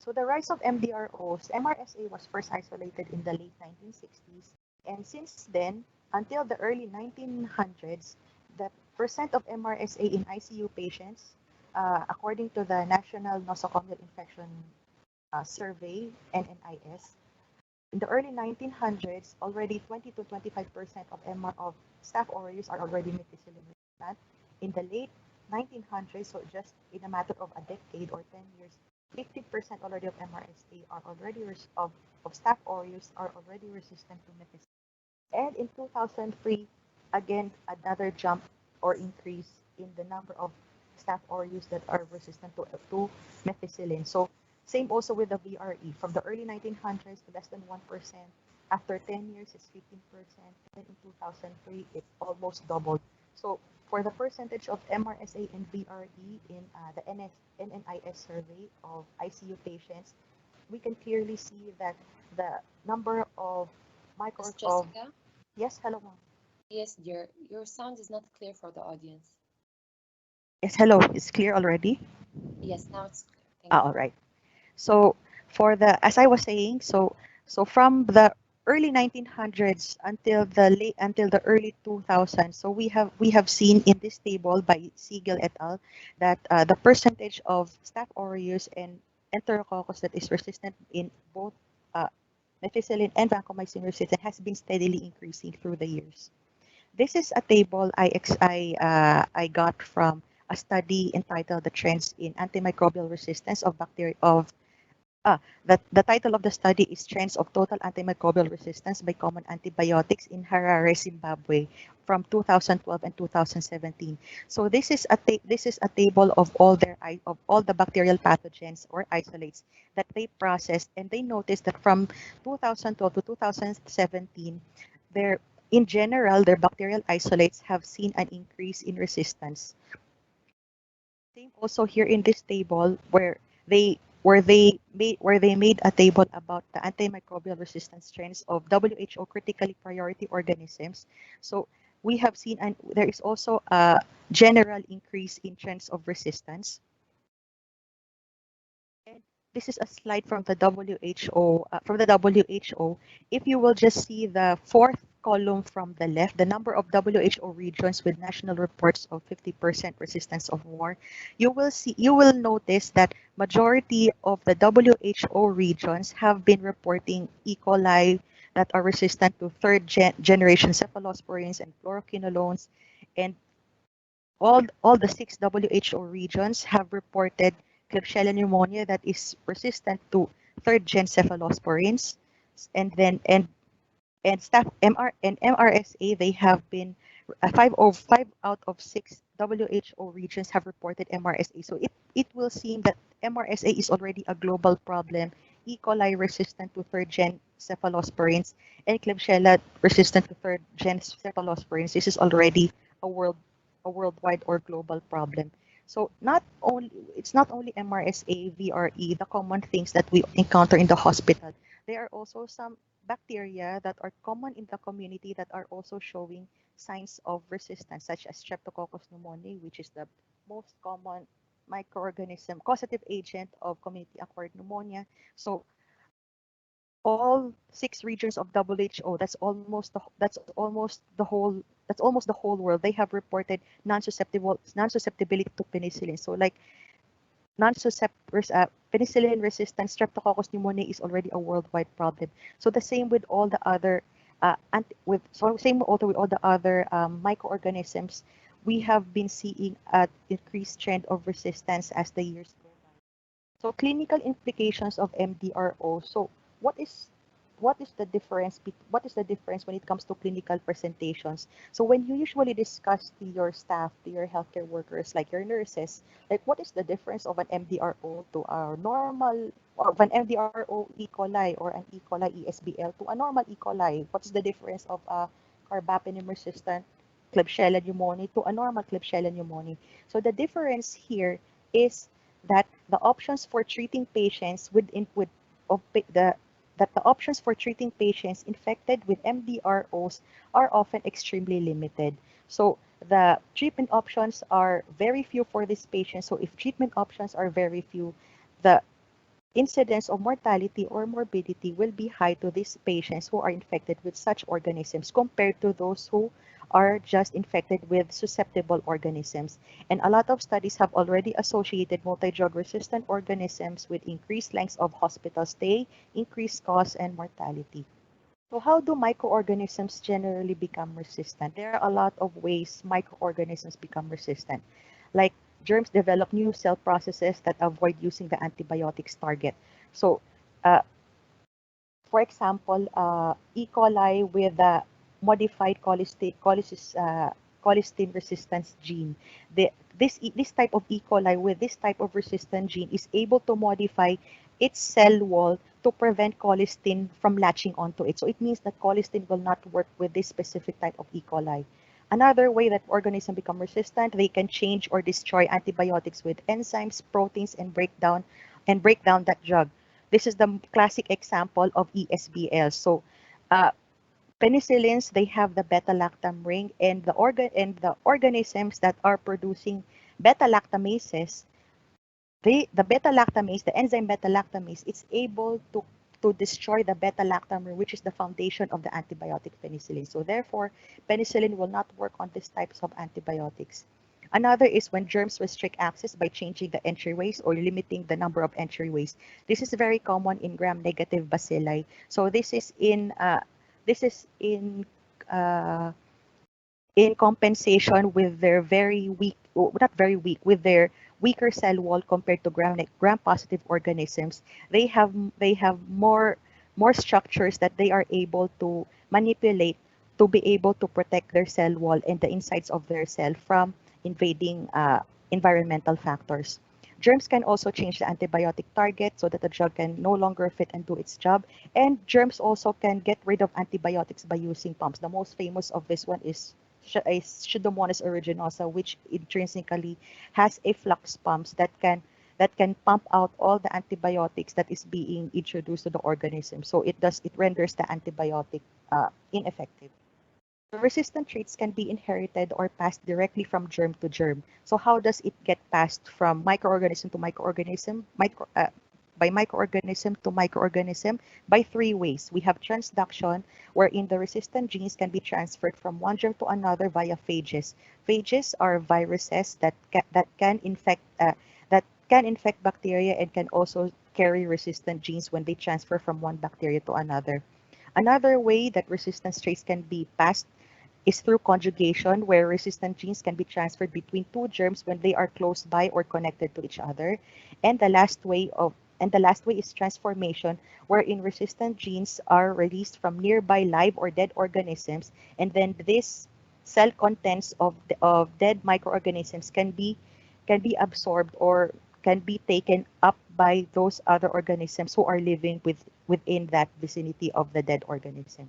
So the rise of MDROs, MRSA was first isolated in the late 1960s, and since then, until the early 1900s, the percent of MRSA in ICU patients, according to the National Nosocomial Infection Survey, NNIS, in the early 1900s, already 20 to 25% of Staph aureus are already methicillin resistant. In the late 1900s, so just in a matter of a decade or 10 years, 50% already of MRSA are already of Staph aureus are already resistant to methicillin. And in 2003, again, another jump or increase in the number of Staph aureus that are resistant to methicillin. So same also with the VRE. From the early 1900s to less than 1%. After 10 years, it's 15%. And in 2003, it almost doubled. So for the percentage of MRSA and VRE in the NNIS survey of ICU patients, we can clearly see that the number of Miss Jessica? Yes, hello, ma'am. Yes, dear. Your sound is not clear for the audience. Yes, hello. It's clear already? Yes, now it's clear. Thank you. All right. So as I was saying, so from the early 1900s until the early 2000s, so we have seen in this table by Siegel et al. That the percentage of Staph aureus and Enterococcus that is resistant in both methicillin and vancomycin resistant has been steadily increasing through the years. This is a table I got from a study entitled "The Trends in Antimicrobial Resistance of Bacteria of." The title of the study is Trends of Total Antimicrobial Resistance by Common Antibiotics in Harare, Zimbabwe from 2012 and 2017. So this is a table of all the bacterial pathogens or isolates that they processed, and they noticed that from 2012 to 2017, in general, their bacterial isolates have seen an increase in resistance. Same also here in this table where they where they made a table about the antimicrobial resistance trends of WHO critically priority organisms. So we have seen, and there is also a general increase in trends of resistance. And this is a slide from the WHO. If you will just see the fourth column from the left, the number of WHO regions with national reports of 50% resistance or more, you will notice that majority of the WHO regions have been reporting E. coli that are resistant to third generation cephalosporins and fluoroquinolones, and all the 6 WHO regions have reported Klebsiella pneumonia that is resistant to third gen cephalosporins, and then and staff MRSA, they have been 5 out of 6 WHO regions have reported MRSA. So it will seem that MRSA is already a global problem. E. coli resistant to third gen cephalosporins and Klebsiella resistant to third gen cephalosporins. This is already a worldwide or global problem. So it's not only MRSA, VRE, the common things that we encounter in the hospital. There are also some bacteria that are common in the community that are also showing signs of resistance, such as Streptococcus pneumoniae, which is the most common microorganism causative agent of community-acquired pneumonia. So all 6 regions of WHO, that's almost the whole world. They have reported non-susceptibility to penicillin. So like penicillin resistant Streptococcus pneumoniae is already a worldwide problem. So the same with all the other microorganisms, we have been seeing an increased trend of resistance as the years go by. So clinical implications of MDRO. So what is the difference when it comes to clinical presentations? So when you usually discuss to your staff, to your healthcare workers, like your nurses, like what is the difference of an MDRO to our normal, or of an MDRO E. coli or an E. coli ESBL to a normal E. coli? What is the difference of a carbapenem resistant Klebsiella pneumoniae to a normal Klebsiella pneumoniae? So the difference here is that the options for treating patients that the options for treating patients infected with MDROs are often extremely limited. So the treatment options are very few for these patients. So if treatment options are very few, the incidence of mortality or morbidity will be high to these patients who are infected with such organisms compared to those who are just infected with susceptible organisms. And a lot of studies have already associated multi-drug resistant organisms with increased lengths of hospital stay, increased costs, and mortality. So how do microorganisms generally become resistant? There are a lot of ways microorganisms become resistant. Like germs develop new cell processes that avoid using the antibiotics target. So for example, E. coli with the modified colistin resistance gene. This type of E. coli with this type of resistant gene is able to modify its cell wall to prevent colistin from latching onto it. So it means that colistin will not work with this specific type of E. coli. Another way that organisms become resistant, they can change or destroy antibiotics with enzymes, proteins, and break down that drug. This is the classic example of ESBL. So penicillins, they have the beta-lactam ring, and the organisms that are producing beta-lactamases, the enzyme beta-lactamase, it's able to destroy the beta-lactam ring, which is the foundation of the antibiotic penicillin. So therefore, penicillin will not work on these types of antibiotics. Another is when germs restrict access by changing the entryways or limiting the number of entryways. This is very common in gram-negative bacilli. So this is in compensation with their very weak, not very weak, with their weaker cell wall compared to gram-positive organisms. They have more structures that they are able to manipulate to be able to protect their cell wall and the insides of their cell from invading environmental factors. Germs can also change the antibiotic target so that the drug can no longer fit and do its job. And germs also can get rid of antibiotics by using pumps. The most famous of this one is Pseudomonas aeruginosa, which intrinsically has a flux pumps that can that can pump out all the antibiotics that is being introduced to the organism. So it renders the antibiotic ineffective. The resistant traits can be inherited or passed directly from germ to germ. So how does it get passed from microorganism to microorganism? By microorganism to microorganism by three ways. We have transduction, wherein the resistant genes can be transferred from one germ to another via phages. Phages are viruses that can infect bacteria and can also carry resistant genes when they transfer from one bacteria to another. Another way that resistant traits can be passed is through conjugation, where resistant genes can be transferred between two germs when they are close by or connected to each other. And the last way is transformation, wherein resistant genes are released from nearby live or dead organisms, and then this cell contents of dead microorganisms can be absorbed or can be taken up by those other organisms who are living within that vicinity of the dead organism.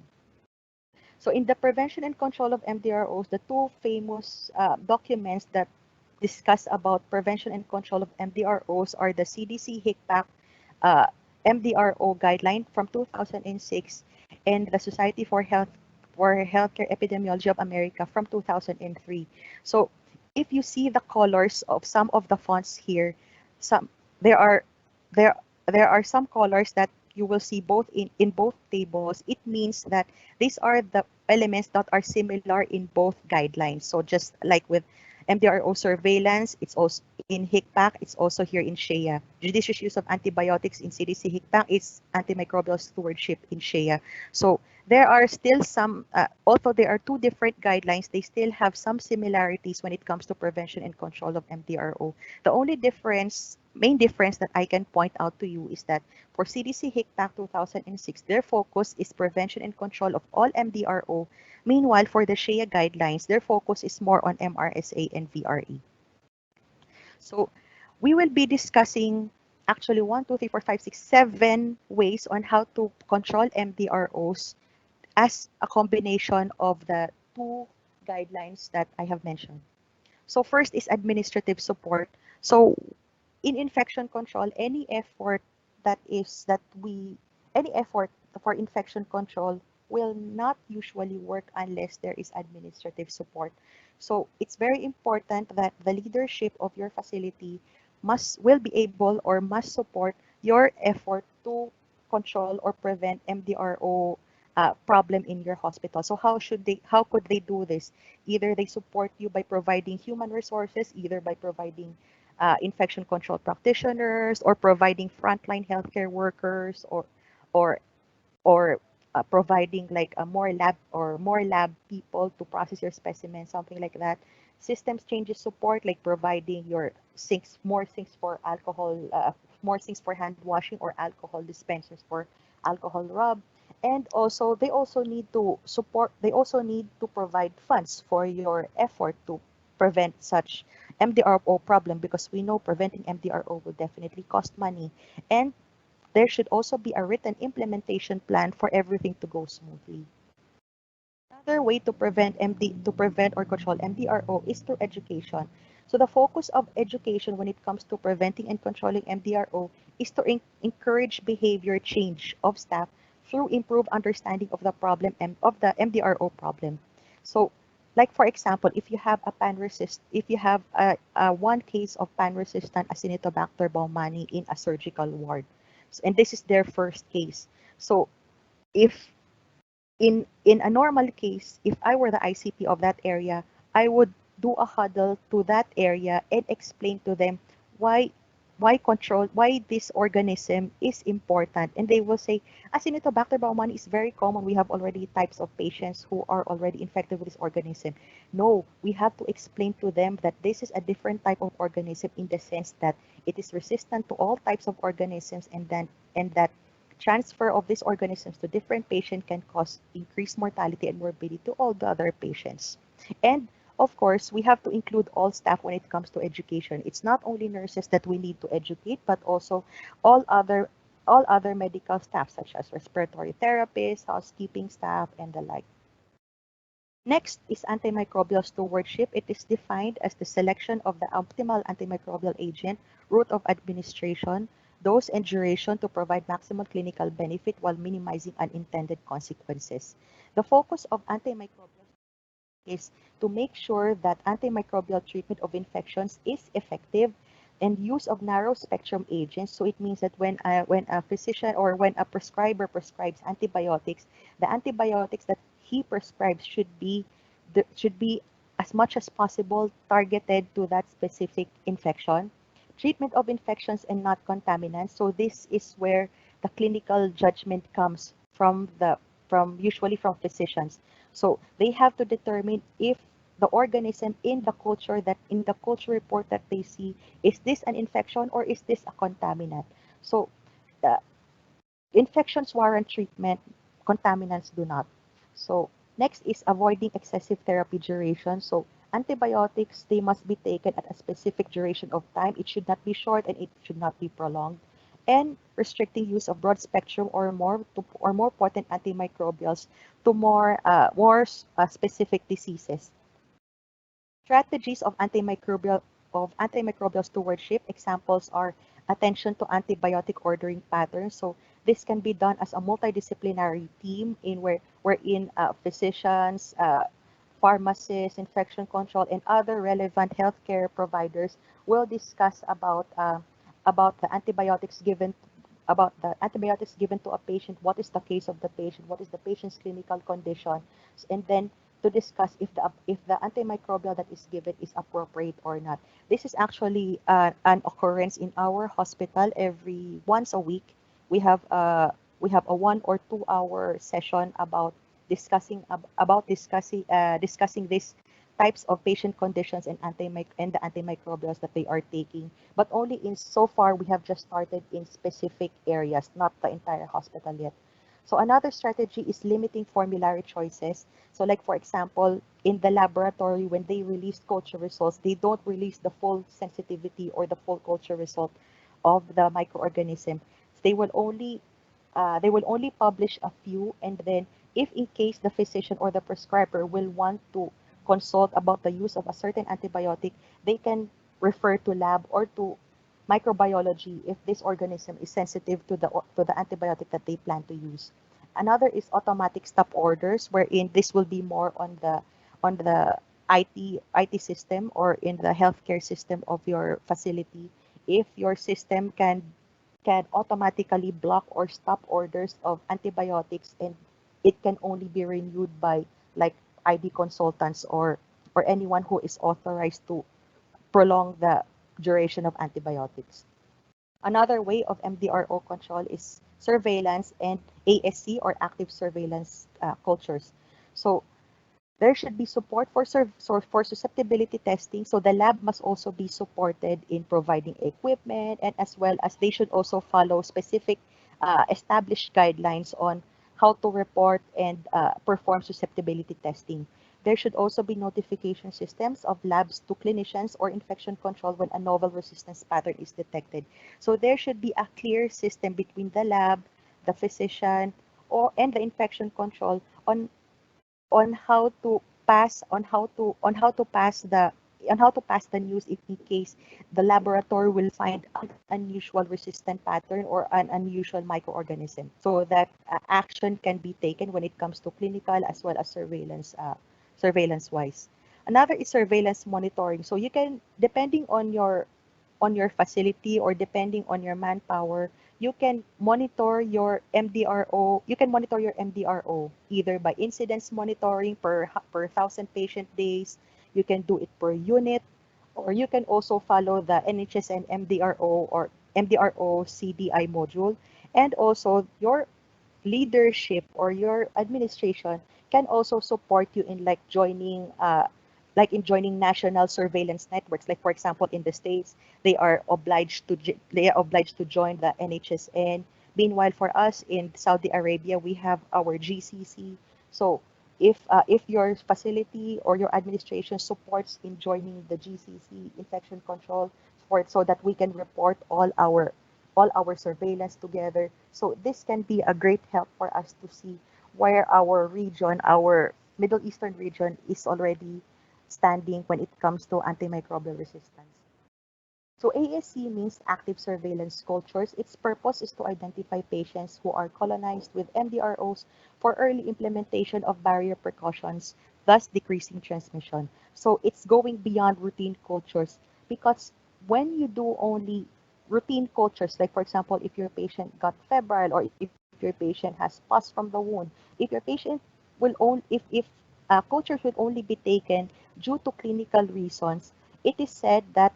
So in the prevention and control of MDROs, the two famous documents that discuss about prevention and control of MDROs are the CDC HICPAC MDRO guideline from 2006 and the Society for Healthcare Epidemiology of America from 2003. So if you see the colors of some of the fonts here, there are some colors that you will see both in both tables. It means that these are the elements that are similar in both guidelines. So just like with MDRO surveillance, it's also in HICPAC, it's also here in SHEA. Judicious use of antibiotics in CDC HICPAC is antimicrobial stewardship in SHEA. So there are still some, although there are two different guidelines, they still have some similarities when it comes to prevention and control of MDRO. The only main difference that I can point out to you is that for CDC HICPAC 2006, their focus is prevention and control of all MDRO. Meanwhile, for the SHEA guidelines, their focus is more on MRSA and VRE. So we will be discussing actually 1, 2, 3, 4, 5, 6, 7 ways on how to control MDROs as a combination of the two guidelines that I have mentioned. So first is administrative support. So in infection control, any effort for infection control will not usually work unless there is administrative support. So it's very important that the leadership of your facility must support your effort to control or prevent MDRO problem in your hospital. So how could they do this? Either they support you by providing human resources, either by providing infection control practitioners, or providing frontline healthcare workers, or providing like more lab people to process your specimen, something like that. Systems changes support, like providing your more sinks for alcohol, more sinks for hand washing, or alcohol dispensers for alcohol rub. And also they also need to provide funds for your effort to prevent such MDRO problem, because we know preventing MDRO will definitely cost money, and there should also be a written implementation plan for everything to go smoothly. Another way to prevent or control MDRO is through education. So the focus of education when it comes to preventing and controlling MDRO is to encourage behavior change of staff through improved understanding of the problem and of the MDRO problem. So, like for example, if you have one case of pan-resistant Acinetobacter baumannii in a surgical ward, and this is their first case. So if in a normal case, if I were the ICP of that area, I would do a huddle to that area and explain to them why this organism is important. And they will say, Acinetobacter baumannii is very common. We have already types of patients who are already infected with this organism. No, we have to explain to them that this is a different type of organism, in the sense that it is resistant to all types of organisms, and that transfer of these organisms to different patients can cause increased mortality and morbidity to all the other patients. And of course, we have to include all staff when it comes to education. It's not only nurses that we need to educate, but also all other medical staff, such as respiratory therapists, housekeeping staff, and the like. Next is antimicrobial stewardship. It is defined as the selection of the optimal antimicrobial agent, route of administration, dose and duration to provide maximal clinical benefit while minimizing unintended consequences. The focus of antimicrobial is to make sure that antimicrobial treatment of infections is effective and use of narrow spectrum agents. So it means that when a physician or when a prescriber prescribes antibiotics, the antibiotics that he prescribes should be as much as possible targeted to that specific infection. Treatment of infections and not contaminants. So this is where the clinical judgment comes from usually from physicians. So they have to determine if the organism in the culture report that they see, is this an infection or is this a contaminant? So the infections warrant treatment, contaminants do not. So next is avoiding excessive therapy duration. So antibiotics, they must be taken at a specific duration of time. It should not be short and it should not be prolonged. And restricting use of broad spectrum or more potent antimicrobials to more specific diseases. Strategies of antimicrobial stewardship examples are attention to antibiotic ordering patterns. So this can be done as a multidisciplinary team wherein physicians, pharmacists, infection control, and other relevant healthcare providers will discuss about the antibiotics given to a patient, what is the case of the patient, what is the patient's clinical condition, and then to discuss if the antimicrobial that is given is appropriate or not. This is actually an occurrence in our hospital every once a week. We have a 1 or 2 hour session about discussing these types of patient conditions and the antimicrobials that they are taking. But only in so far we have just started in specific areas, not the entire hospital yet. So another strategy is limiting formulary choices. So like for example, in the laboratory, when they release culture results, they don't release the full sensitivity or the full culture result of the microorganism. They will only publish a few, and then if in case the physician or the prescriber will want to consult about the use of a certain antibiotic, they can refer to lab or to microbiology if this organism is sensitive to the antibiotic that they plan to use. Another is automatic stop orders, wherein this will be more on the IT system or in the healthcare system of your facility. If your system can automatically block or stop orders of antibiotics, and it can only be renewed by like ID consultants or anyone who is authorized to prolong the duration of antibiotics. Another way of mdro control is surveillance and ASC or active surveillance cultures. So there should be support for susceptibility testing. So the lab must also be supported in providing equipment, and as well as they should also follow specific established guidelines on how to report and perform susceptibility testing. There should also be notification systems of labs to clinicians or infection control when a novel resistance pattern is detected. So there should be a clear system between the lab, the physician, and the infection control on how to pass the news if in case the laboratory will find an unusual resistant pattern or an unusual microorganism, so that action can be taken when it comes to clinical as well as surveillance wise. Another is surveillance monitoring. So you can, depending on your facility or depending on your manpower, you can monitor your MDRO. You can monitor your MDRO either by incidence monitoring per 1,000 patient days. You can do it per unit, or you can also follow the NHSN MDRO or MDRO CDI module. And also your leadership or your administration can also support you in joining national surveillance networks. Like for example, in the States, they are obliged to join the NHSN. Meanwhile, for us in Saudi Arabia, we have our GCC. So if your facility or your administration supports in joining the GCC infection control support, so that we can report all our surveillance together. So this can be a great help for us to see where our region, Middle Eastern region is already standing when it comes to antimicrobial resistance. So ASC means active surveillance cultures. Its purpose is to identify patients who are colonized with MDROs for early implementation of barrier precautions, thus decreasing transmission. So it's going beyond routine cultures, because when you do only routine cultures, like for example, if your patient got febrile, or if your patient has pus from the wound, if your patient will only, if cultures will only be taken due to clinical reasons, it is said that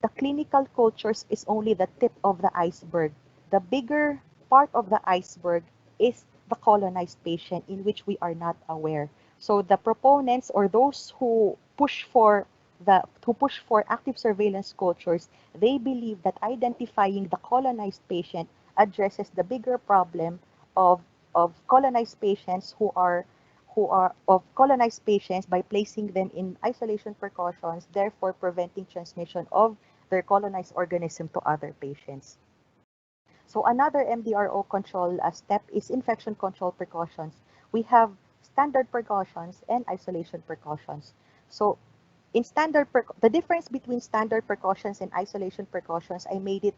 the clinical cultures is only the tip of the iceberg. The bigger part of the iceberg is the colonized patient, in which we are not aware. So the proponents, or those who push for active surveillance cultures, they believe that identifying the colonized patient addresses the bigger problem of colonized patients who are of colonized patients by placing them in isolation precautions, therefore preventing transmission of their colonized organism to other patients. So another MDRO control step is infection control precautions. We have standard precautions and isolation precautions. So the difference between standard precautions and isolation precautions, I made it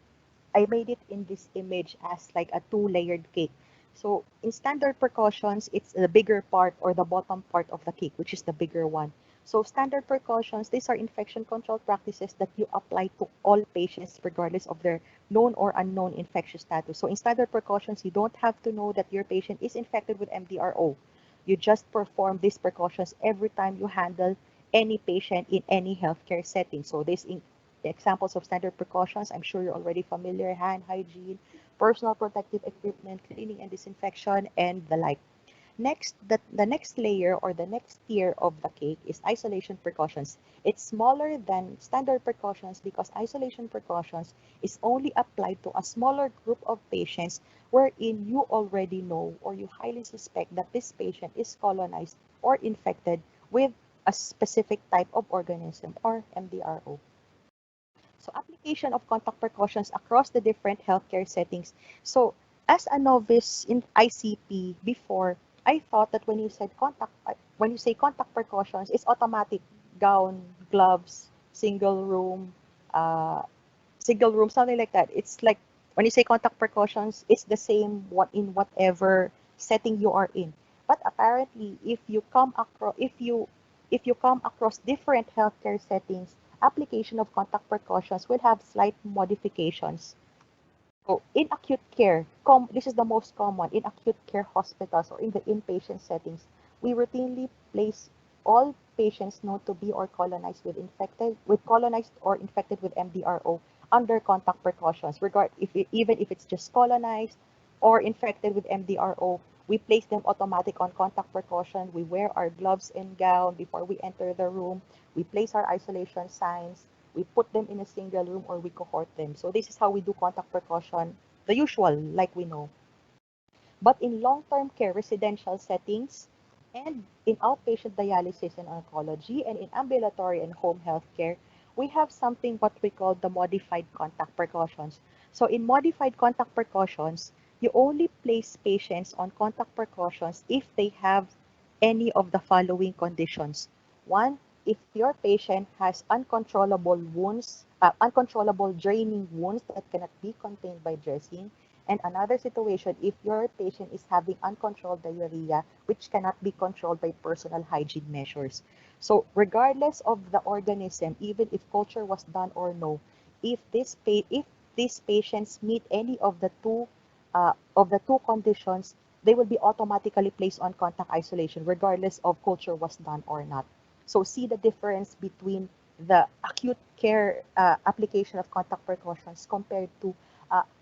in this image as like a two-layered cake. So in standard precautions, it's the bigger part, or the bottom part of the cake, which is the bigger one. So standard precautions, these are infection control practices that you apply to all patients regardless of their known or unknown infectious status. So in standard precautions, you don't have to know that your patient is infected with MDRO. You just perform these precautions every time you handle any patient in any healthcare setting. So examples of standard precautions, I'm sure you're already familiar: hand hygiene, personal protective equipment, cleaning and disinfection, and the like. Next, the next layer, or the next tier of the cake, is isolation precautions. It's smaller than standard precautions because isolation precautions is only applied to a smaller group of patients wherein you already know, or you highly suspect, that this patient is colonized or infected with a specific type of organism, or MDRO. So application of contact precautions across the different healthcare settings. So as a novice in ICP before, I thought that when you say contact precautions, it's automatic: gown, gloves, uh, single room, something like that. It's like when you say contact precautions, it's the same what in whatever setting you are in. But apparently, if you come across different healthcare settings, application of contact precautions will have slight modifications. So in acute care, this is the most common. In acute care hospitals or in the inpatient settings, we routinely place all patients known to be or colonized or infected with MDRO under contact precautions. Even if it's just colonized or infected with MDRO, we place them automatic on contact precaution. We wear our gloves and gown before we enter the room. We place our isolation signs. We put them in a single room, or we cohort them. So this is how we do contact precaution, the usual, like we know. But in long-term care residential settings, and in outpatient dialysis and oncology, and in ambulatory and home health care, we have something what we call the modified contact precautions. So in modified contact precautions, you only place patients on contact precautions if they have any of the following conditions. One, if your patient has uncontrollable draining wounds that cannot be contained by dressing. And another situation, if your patient is having uncontrolled diarrhea, which cannot be controlled by personal hygiene measures. So regardless of the organism, even if culture was done or no, if these patients meet any of the two conditions, they will be automatically placed on contact isolation, regardless of culture was done or not. So see the difference between the acute care application of contact precautions compared to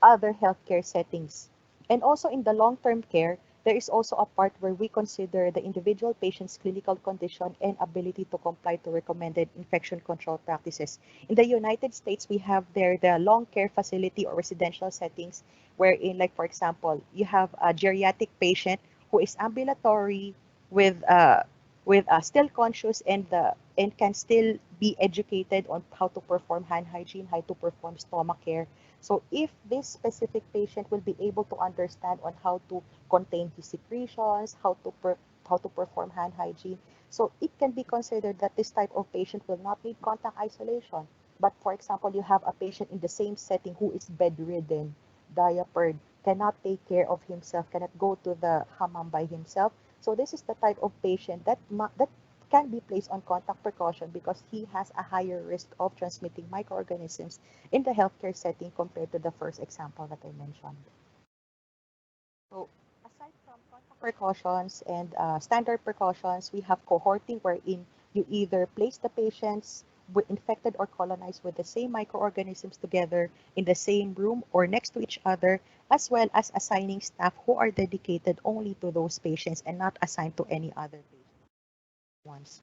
other healthcare settings. And also in the long-term care, there is also a part where we consider the individual patient's clinical condition and ability to comply to recommended infection control practices. In the United States, we have there the long care facility or residential settings wherein, like for example, you have a geriatric patient who is ambulatory with still conscious and can still be educated on how to perform hand hygiene, how to perform stomach care. So if this specific patient will be able to understand on how to contain his secretions, how to how to perform hand hygiene. So it can be considered that this type of patient will not need contact isolation. But for example, you have a patient in the same setting who is bedridden, diapered, cannot take care of himself, cannot go to the hammam by himself. So this is the type of patient that can be placed on contact precaution because he has a higher risk of transmitting microorganisms in the healthcare setting compared to the first example that I mentioned. So aside from contact precautions and standard precautions, we have cohorting wherein you either place the patients infected or colonized with the same microorganisms together in the same room or next to each other, as well as assigning staff who are dedicated only to those patients and not assigned to any other ones.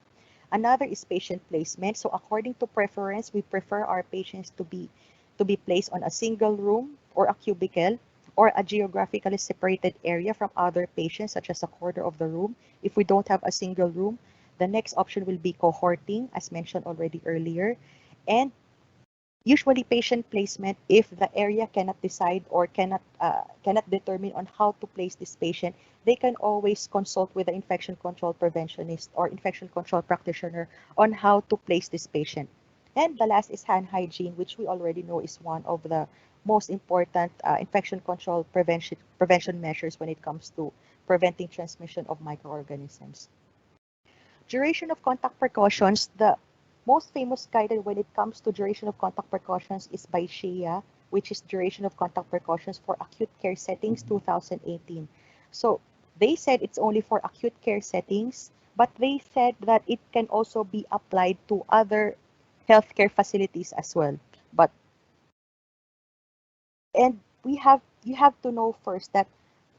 Another is patient placement. So according to preference, we prefer our patients to be placed on a single room or a cubicle or a geographically separated area from other patients, such as a corner of the room. If we don't have a single room, the next option will be cohorting, as mentioned already earlier. And usually patient placement, if the area cannot decide or cannot determine on how to place this patient, they can always consult with the infection control preventionist or infection control practitioner on how to place this patient. And the last is hand hygiene, which we already know is one of the most important infection control prevention measures when it comes to preventing transmission of microorganisms. Duration of contact precautions, the most famous guidance when it comes to duration of contact precautions is by KSAU-HS, which is duration of contact precautions for acute care settings 2018. So they said it's only for acute care settings, but they said that it can also be applied to other healthcare facilities as well. And you have to know first that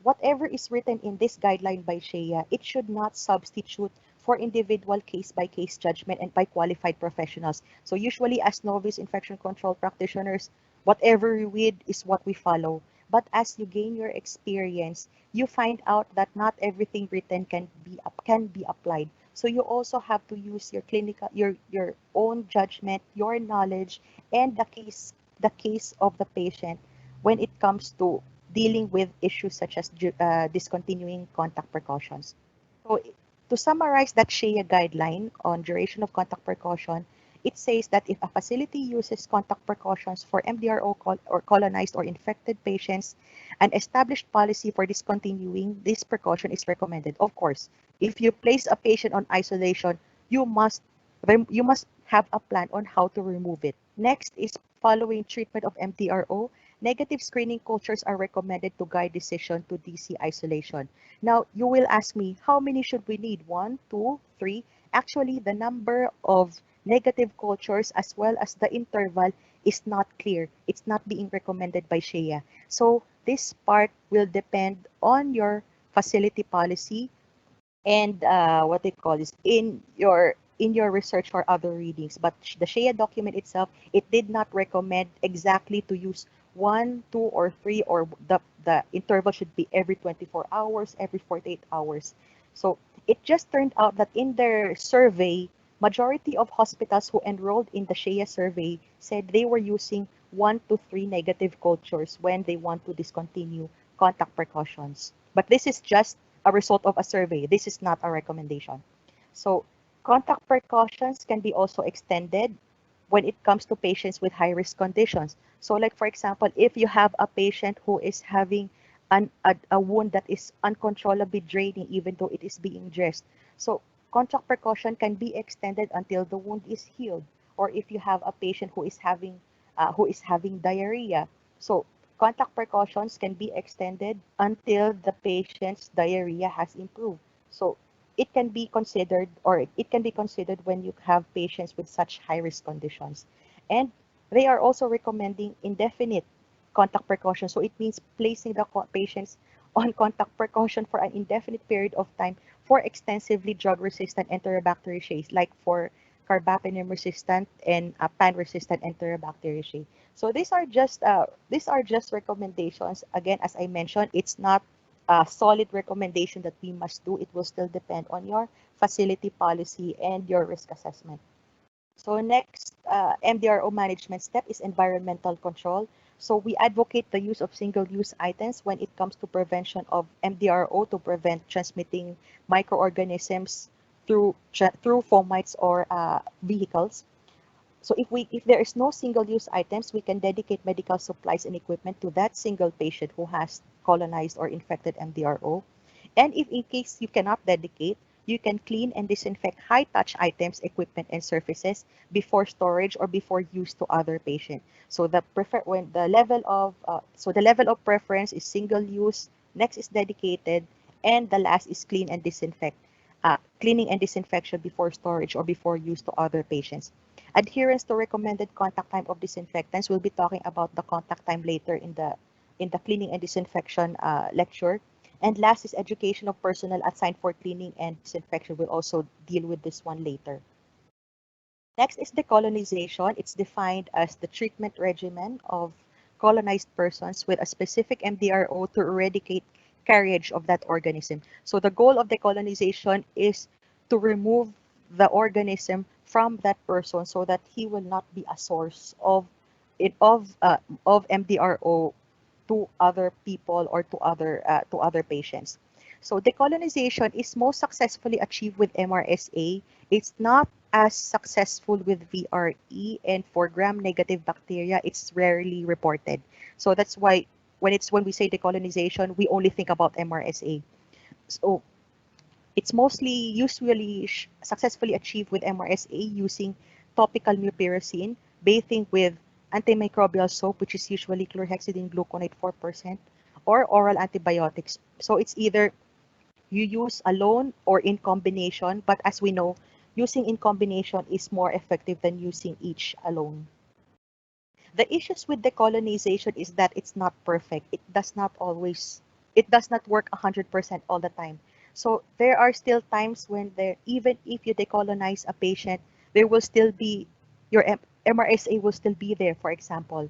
whatever is written in this guideline by KSAU-HS, it should not substitute for individual case-by-case judgment and by qualified professionals. So usually as novice infection control practitioners, whatever we read is what we follow. But as you gain your experience, you find out that not everything written can be applied. So you also have to use your clinical, your own judgment, your knowledge, and the case of the patient when it comes to dealing with issues such as discontinuing contact precautions. So to summarize that KSAU-HS guideline on duration of contact precaution, it says that if a facility uses contact precautions for mdro or colonized or infected patients, an established policy for discontinuing this precaution is recommended. Of course, if you place a patient on isolation, you must have a plan on how to remove it. Next is following treatment of mdro. Negative screening cultures are recommended to guide decision to DC isolation. Now, you will ask me, how many should we need? 1, 2, 3? Actually, the number of negative cultures as well as the interval is not clear. It's not being recommended by KSAU-HS. So this part will depend on your facility policy and what they call is in your research or other readings. But the KSAU-HS document itself, it did not recommend exactly to use 1, 2, or 3, or the interval should be every 24 hours, every 48 hours. So it just turned out that in their survey, majority of hospitals who enrolled in the KSAU-HS survey said they were using 1 to 3 negative cultures when they want to discontinue contact precautions. But this is just a result of a survey. This is not a recommendation. So contact precautions can be also extended when it comes to patients with high-risk conditions. So like, for example, if you have a patient who is having a wound that is uncontrollably draining, even though it is being dressed. So contact precaution can be extended until the wound is healed. Or if you have a patient who is having diarrhea. So contact precautions can be extended until the patient's diarrhea has improved. So it can be considered when you have patients with such high-risk conditions. And they are also recommending indefinite contact precaution. So it means placing the patients on contact precaution for an indefinite period of time for extensively drug-resistant Enterobacteriaceae, like for carbapenem-resistant and pan-resistant Enterobacteriaceae. So these are just recommendations. Again, as I mentioned, it's not a solid recommendation that we must do. It will still depend on your facility policy and your risk assessment. So next MDRO management step is environmental control. So we advocate the use of single-use items when it comes to prevention of MDRO to prevent transmitting microorganisms through fomites or vehicles. So if there is no single-use items, we can dedicate medical supplies and equipment to that single patient who has colonized or infected MDRO. And if in case you cannot dedicate, you can clean and disinfect high-touch items, equipment, and surfaces before storage or before use to other patient. So the level of preference is single-use, next is dedicated, and the last is clean and disinfect. Cleaning and disinfection before storage or before use to other patients. Adherence to recommended contact time of disinfectants. We'll be talking about the contact time later in the cleaning and disinfection lecture. And last is education of personnel assigned for cleaning and disinfection. We'll also deal with this one later. Next is decolonization. It's defined as the treatment regimen of colonized persons with a specific MDRO to eradicate carriage of that organism. So the goal of decolonization is to remove the organism from that person so that he will not be a source of MDRO to other people or to other patients. So decolonization is most successfully achieved with MRSA. It's not as successful with VRE, and for gram-negative bacteria, it's rarely reported. So that's why when we say decolonization, we only think about MRSA. So it's usually successfully achieved with MRSA using topical mupirocin, bathing with antimicrobial soap, which is usually chlorhexidine gluconate 4%, or oral antibiotics. So it's either you use alone or in combination, but as we know, using in combination is more effective than using each alone. The issues with decolonization is that it's not perfect. It does not work 100% all the time. So there are still times when even if you decolonize a patient, there will still be your MRSA will still be there, for example.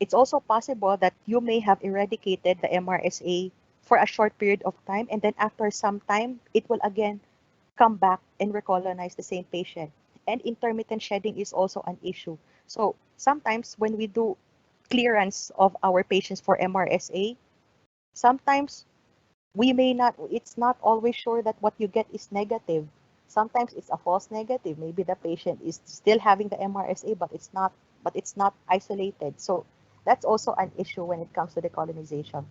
It's also possible that you may have eradicated the MRSA for a short period of time, and then after some time, it will again come back and recolonize the same patient. And intermittent shedding is also an issue. So sometimes when we do clearance of our patients for MRSA, sometimes it's not always sure that what you get is negative. Sometimes it's a false negative. Maybe the patient is still having the MRSA, but it's not isolated. So that's also an issue when it comes to decolonization.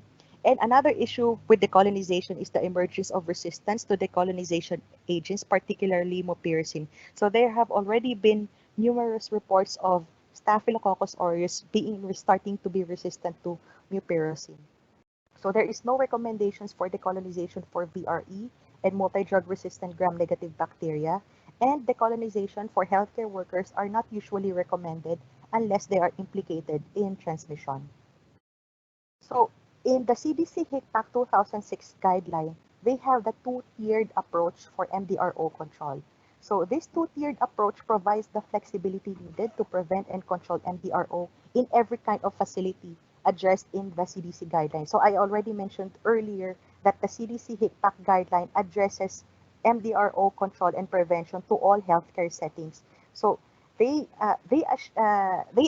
And another issue with decolonization is the emergence of resistance to decolonization agents, particularly mupirocin. So there have already been numerous reports of Staphylococcus aureus starting to be resistant to mupirocin. So there is no recommendations for decolonization for VRE and multi-drug resistant gram-negative bacteria, and decolonization for healthcare workers are not usually recommended unless they are implicated in transmission. So in the CDC HICPAC 2006 guideline, they have the two-tiered approach for MDRO control. So this two-tiered approach provides the flexibility needed to prevent and control MDRO in every kind of facility addressed in the CDC guideline. So I already mentioned earlier that the CDC HICPAC guideline addresses MDRO control and prevention to all healthcare settings. So they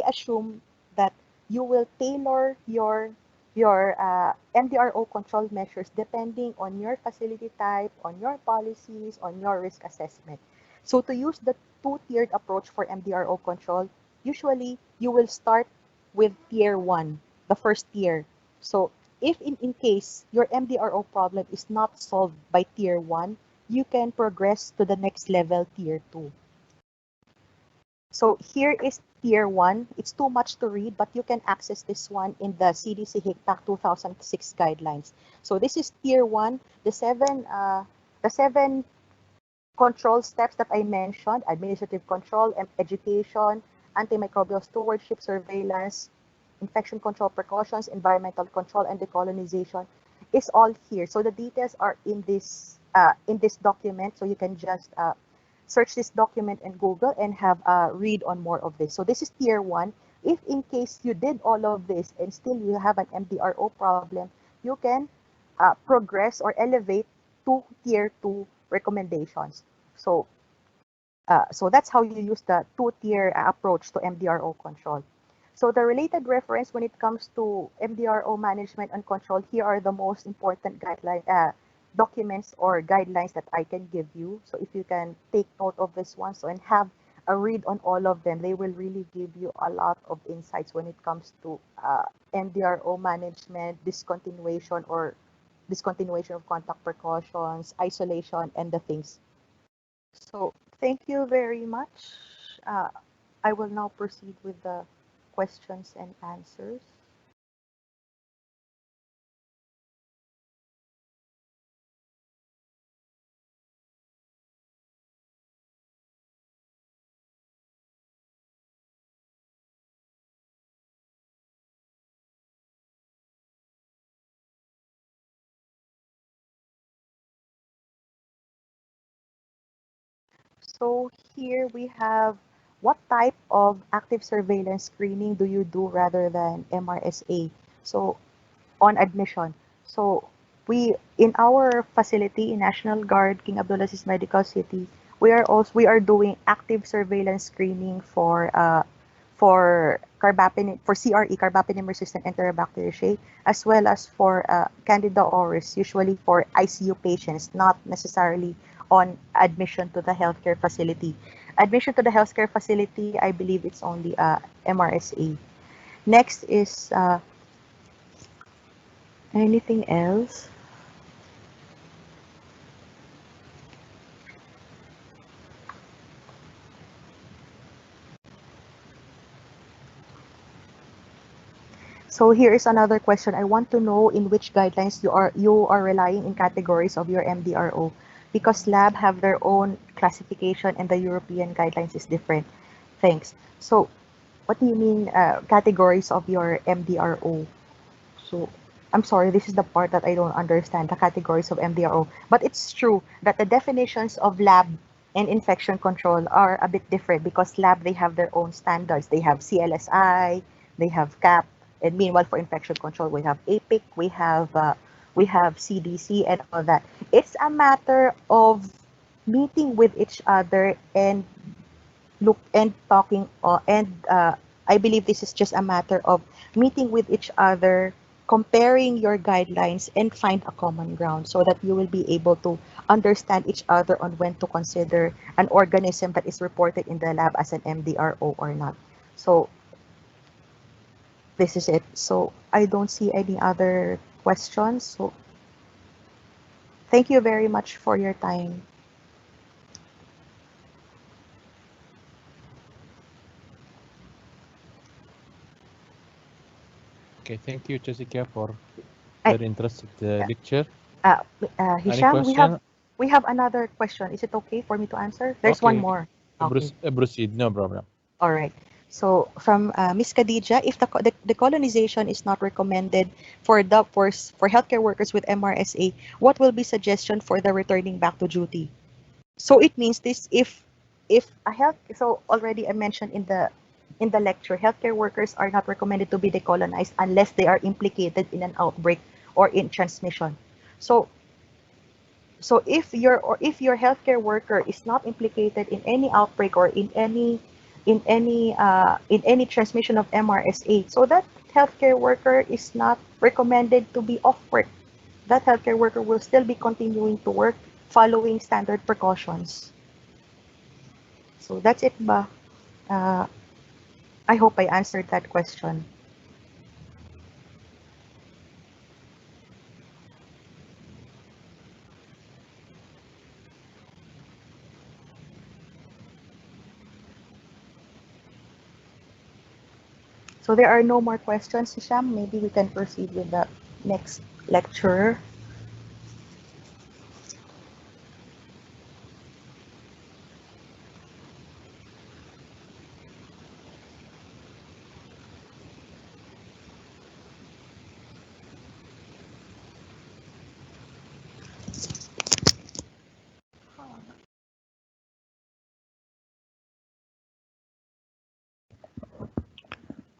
assume that you will tailor your MDRO control measures depending on your facility type, on your policies, on your risk assessment. So to use the two-tiered approach for MDRO control, usually you will start with tier 1, the first tier. So if in case your MDRO problem is not solved by tier 1, you can progress to the next level, tier 2. So here is tier 1. It's too much to read, but you can access this one in the CDC HICPAC 2006 guidelines. So this is tier 1, the seven control steps that I mentioned: administrative control, education, antimicrobial stewardship, surveillance, infection control precautions, environmental control, and decolonization is all here. So the details are in this document. So you can just search this document in Google and have a read on more of this. So this is tier 1. If in case you did all of this and still you have an MDRO problem, you can progress or elevate to tier 2 recommendations. So So that's how you use the two-tier approach to MDRO control. So the related reference when it comes to MDRO management and control, here are the most important documents or guidelines that I can give you. So if you can take note of this one and have a read on all of them, they will really give you a lot of insights when it comes to MDRO management, discontinuation of contact precautions, isolation, and the things. So thank you very much. I will now proceed with the questions and answers. So here we have, what type of active surveillance screening do you do rather than MRSA? So on admission. So we, in our facility in National Guard King Abdulaziz Medical City, we are doing active surveillance screening for carbapenem, for CRE, carbapenem resistant Enterobacteriaceae, as well as for Candida auris, usually for ICU patients, not necessarily on admission to the healthcare facility. Admission to the healthcare facility, I believe it's only MRSA. Next is anything else? So here is another question. I want to know in which guidelines you are relying in categories of your MDRO, because lab have their own classification and the European guidelines is different. Thanks. So what do you mean categories of your MDRO? So I'm sorry, this is the part that I don't understand, the categories of MDRO. But it's true that the definitions of lab and infection control are a bit different, because lab, they have their own standards. They have CLSI, they have CAP, and meanwhile for infection control, we have APIC, we have CDC and all that. It's a matter of meeting with each other and talking, I believe this is just a matter of meeting with each other, comparing your guidelines, and find a common ground so that you will be able to understand each other on when to consider an organism that is reported in the lab as an MDRO or not. So this is it. So I don't see any other questions. So thank you very much for your time. Okay, thank you, Jessica, for I- very interesting lecture. Any Hisham, question? we have another question. Is it okay for me to answer? There's one Okay. more. Okay. Proceed, no problem. All right. So from Miss Khadija, if the colonization is not recommended for healthcare workers with MRSA, what will be suggestion for the returning back to duty? So it means this, if so already I mentioned in the lecture, healthcare workers are not recommended to be decolonized unless they are implicated in an outbreak or in transmission. So if your healthcare worker is not implicated in any outbreak or in any transmission of MRSA, so that healthcare worker is not recommended to be off work. That healthcare worker will still be continuing to work following standard precautions. So that's it, ba? I hope I answered that question. So there are no more questions, Hisham. Maybe we can proceed with the next lecture.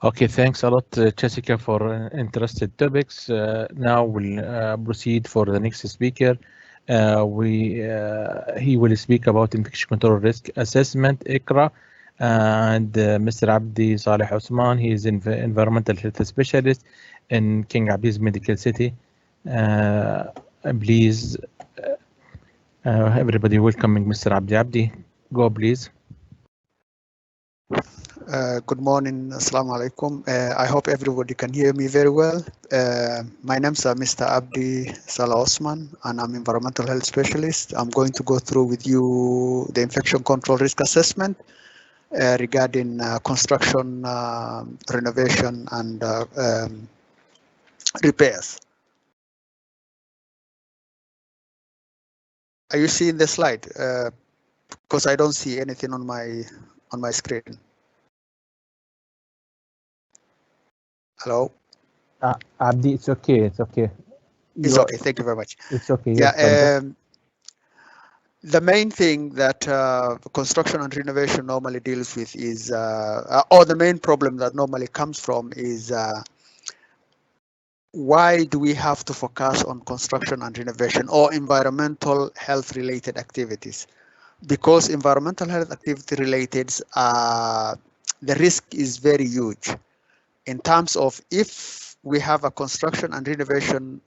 Okay, thanks a lot, Jessica, for interested topics. Now we'll proceed for the next speaker, He will speak about infection control risk assessment, ICRA, and Mr. Abdi Saleh Osman. He is environmental health specialist in King Abdulaziz Medical City. Please, everybody welcoming Mr. Abdi. Go, please. Good morning, Assalamu alaikum. I hope everybody can hear me very well. My name is Mr. Abdi Salah Osman, and I'm environmental health specialist. I'm going to go through with you the infection control risk assessment regarding construction, renovation, and repairs. Are you seeing the slide? Because I don't see anything on my screen. Hello? Abdi, it's okay. It's okay. It's okay. Thank you very much. It's okay. Yeah. The main thing that construction and renovation normally deals with is, or the main problem that normally comes from is, why do we have to focus on construction and renovation or environmental health related activities? Because environmental health activity related, the risk is very huge in terms of if we have a construction and renovation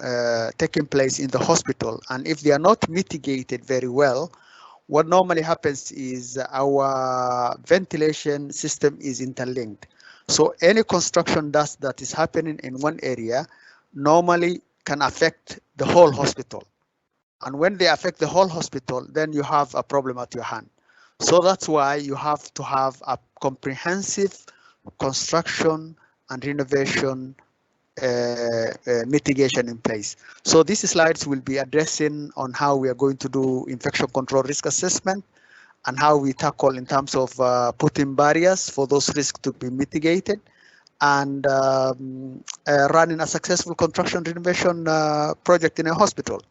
taking place in the hospital, and if they are not mitigated very well, what normally happens is our ventilation system is interlinked. So any construction dust that is happening in one area normally can affect the whole hospital. And when they affect the whole hospital, then you have a problem at your hand. So that's why you have to have a comprehensive construction and renovation mitigation in place. So these slides will be addressing on how we are going to do infection control risk assessment and how we tackle in terms of putting barriers for those risks to be mitigated, and running a successful construction renovation project in a hospital.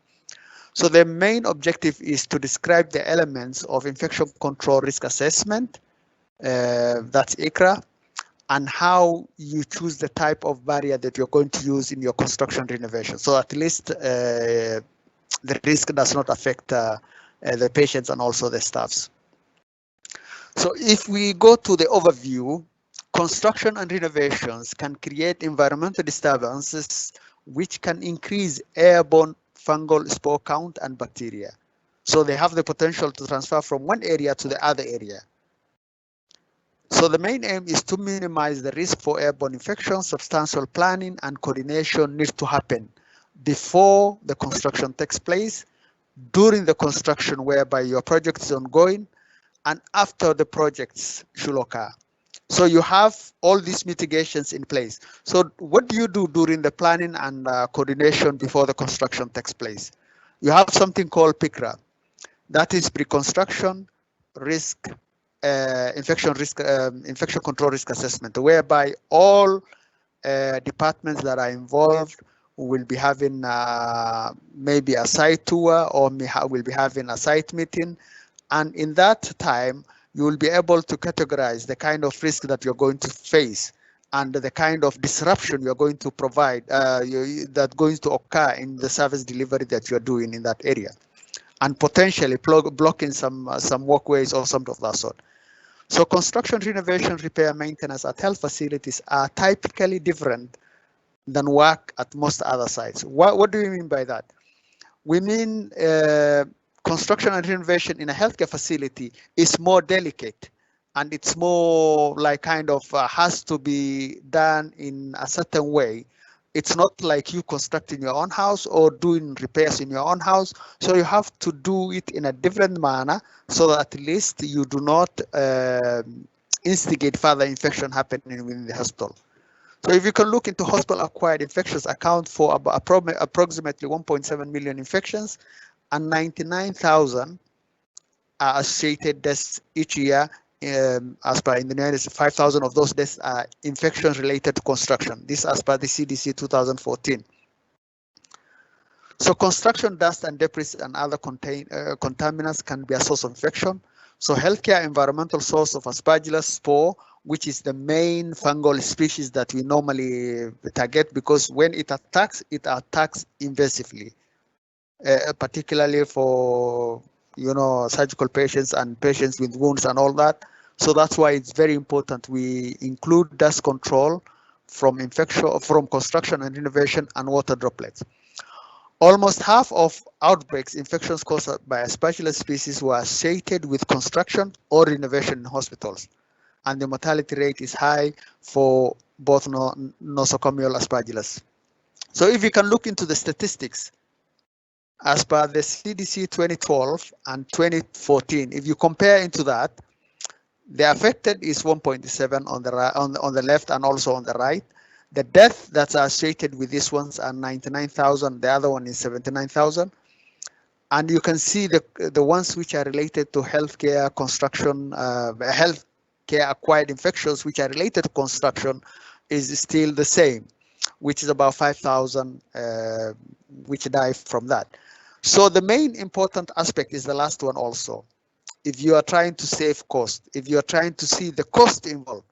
So the main objective is to describe the elements of infection control risk assessment, that's ICRA, and how you choose the type of barrier that you're going to use in your construction renovation. So at least the risk does not affect the patients and also the staffs. So if we go to the overview, construction and renovations can create environmental disturbances which can increase airborne fungal spore count and bacteria. So they have the potential to transfer from one area to the other area. So the main aim is to minimize the risk for airborne infection. Substantial planning and coordination needs to happen before the construction takes place, during the construction whereby your project is ongoing, and after the projects should occur. So you have all these mitigations in place. So what do you do during the planning and coordination before the construction takes place? You have something called PICRA. That is pre-construction risk, infection control risk assessment, whereby all departments that are involved will be having maybe a site tour, or will be having a site meeting. And in that time, you will be able to categorize the kind of risk that you're going to face and the kind of disruption you're going to provide, that's going to occur in the service delivery that you're doing in that area, and potentially blocking some walkways or something of that sort. So construction, renovation, repair, maintenance at health facilities are typically different than work at most other sites. What do we mean by that? We mean construction and renovation in a healthcare facility is more delicate, and it's more like kind of has to be done in a certain way. It's not like you constructing your own house or doing repairs in your own house. So you have to do it in a different manner so that at least you do not instigate further infection happening within the hospital. So if you can look into hospital-acquired infections, account for about approximately 1.7 million infections, and 99,000 are associated deaths each year. As per in the United States, 5,000 of those deaths are infections related to construction. This as per the CDC 2014. So construction dust and debris and other contaminants can be a source of infection. So healthcare environmental source of Aspergillus spore, which is the main fungal species that we normally target, because when it attacks invasively. particularly for surgical patients and patients with wounds and all that. So that's why it's very important we include dust control from infection, from construction and renovation, and water droplets. Almost half of outbreaks, infections caused by Aspergillus species, were associated with construction or renovation in hospitals, and the mortality rate is high for both nosocomial Aspergillus. So if you can look into the statistics, as per the CDC 2012 and 2014, if you compare into that, the affected is 1.7 on the right, on the left, and also on the right. The death that's associated with these ones are 99,000. The other one is 79,000. And you can see the ones which are related to healthcare, construction, healthcare acquired infections which are related to construction is still the same, which is about 5,000 which die from that. So the main important aspect is the last one also. If you are trying to save cost, if you are trying to see the cost involved,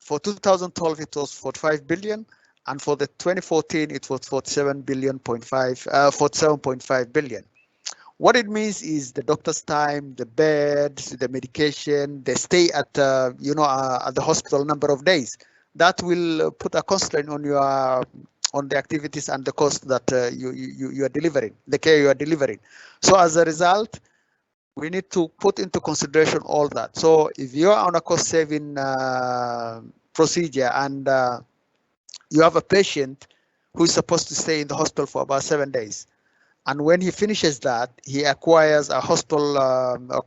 for 2012 it was 45 billion, and for the 2014 it was 47.5 billion. What it means is the doctor's time, the beds, the medication, the stay at at the hospital number of days. That will put a constraint on your on the activities and the cost that you are delivering, the care you are delivering. So as a result, we need to put into consideration all that. So if you are on a cost saving procedure and you have a patient who is supposed to stay in the hospital for about 7 days, and when he finishes that, he acquires a hospital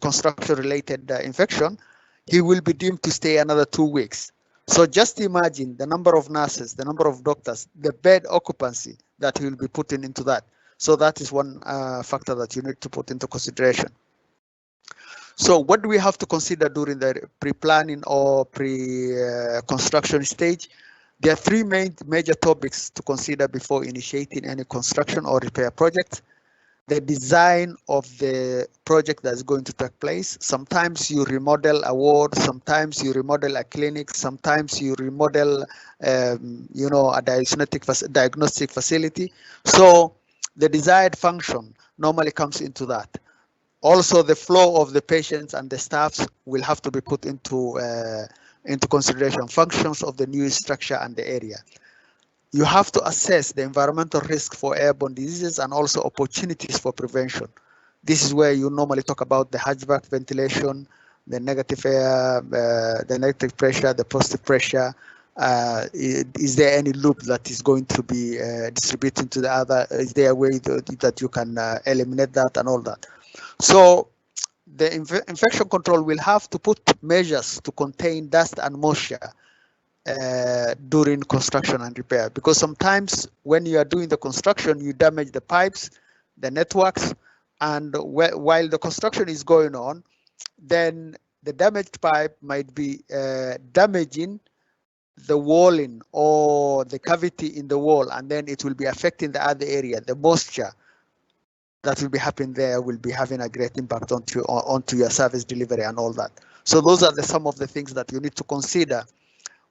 construction related infection, he will be deemed to stay another 2 weeks. So just imagine the number of nurses, the number of doctors, the bed occupancy that he will be putting into that. So that is one factor that you need to put into consideration. So what do we have to consider during the pre-planning or pre-construction stage? There are three major topics to consider before initiating any construction or repair project. The design of the project that's going to take place. Sometimes you remodel a ward, sometimes you remodel a clinic, sometimes you remodel a diagnostic facility. So the desired function normally comes into that. Also, the flow of the patients and the staffs will have to be put into consideration, functions of the new structure and the area. You have to assess the environmental risk for airborne diseases and also opportunities for prevention. This is where you normally talk about the hatchback ventilation, the negative air, the negative pressure, the positive pressure. Is there any loop that is going to be distributed to the other? Is there a way that you can eliminate that and all that? So the infection control will have to put measures to contain dust and moisture during construction and repair, because sometimes when you are doing the construction, you damage the pipes, the networks, and while the construction is going on, then the damaged pipe might be damaging the walling or the cavity in the wall, and then it will be affecting the other area. The moisture that will be happening there will be having a great impact onto your service delivery and all that. So those are some of the things that you need to consider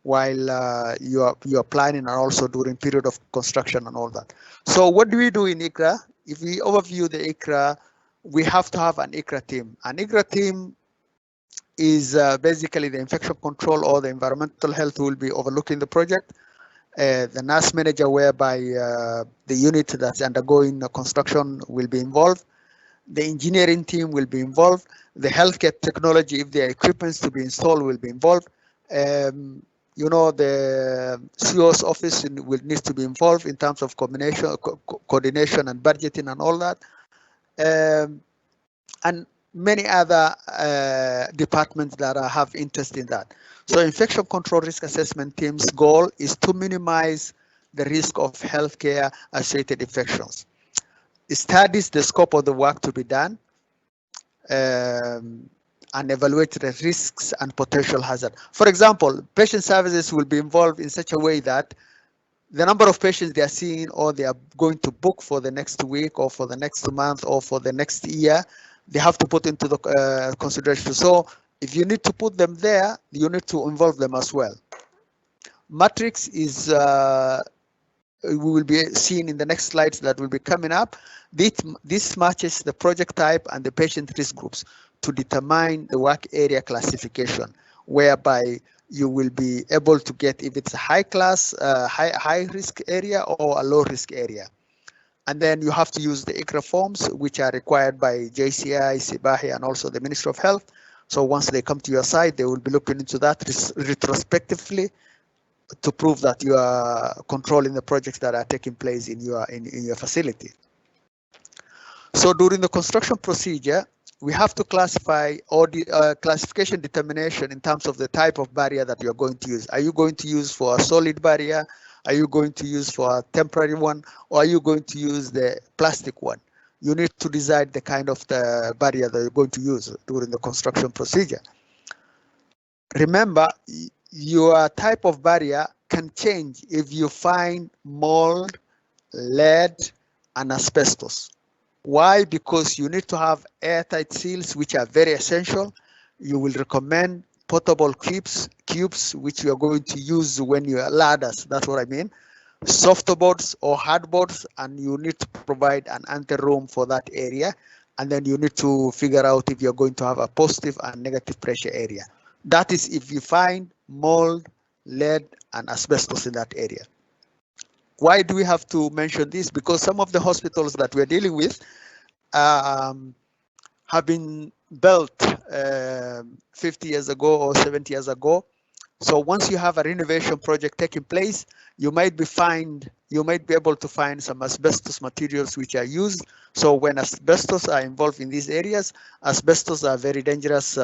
while you are planning and also during period of construction and all that. So what do we do in ICRA? If we overview the ICRA, we have to have an ICRA team. An ICRA team is basically the infection control or the environmental health will be overlooking the project. The nurse manager, whereby the unit that's undergoing construction will be involved. The engineering team will be involved. The healthcare technology, if there are equipments to be installed, will be involved. The CEO's office will need to be involved in terms of coordination and budgeting and all that. And many other departments that have interest in that. So infection control risk assessment team's goal is to minimize the risk of healthcare associated infections. It studies the scope of the work to be done and evaluate the risks and potential hazard. For example, patient services will be involved in such a way that the number of patients they are seeing or they are going to book for the next week or for the next month or for the next year, they have to put into the consideration. So if you need to put them there, you need to involve them as well. Matrix is we will be seeing in the next slides that will be coming up. This matches the project type and the patient risk groups to determine the work area classification, whereby you will be able to get if it's a high class, high risk area or a low risk area. And then you have to use the ICRA forms, which are required by JCI, SIBAHI, and also the Ministry of Health. So once they come to your site, they will be looking into that retrospectively to prove that you are controlling the projects that are taking place in your facility. So during the construction procedure, we have to classify or the classification determination in terms of the type of barrier that you're going to use. Are you going to use for a solid barrier? Are you going to use for a temporary one? Or are you going to use the plastic one? You need to decide the kind of the barrier that you're going to use during the construction procedure. Remember, your type of barrier can change if you find mold, lead, and asbestos. Why? Because you need to have airtight seals, which are very essential. You will recommend potable cubes, which you are going to use when you are ladders. That's what I mean. Soft boards or hard boards, and you need to provide an anti-room for that area. And then you need to figure out if you're going to have a positive and negative pressure area. That is if you find mold, lead, and asbestos in that area. Why do we have to mention this? Because some of the hospitals that we're dealing with have been built 50 years ago or 70 years ago. So once you have a renovation project taking place, you might be able to find some asbestos materials which are used. So when asbestos are involved in these areas, asbestos are very dangerous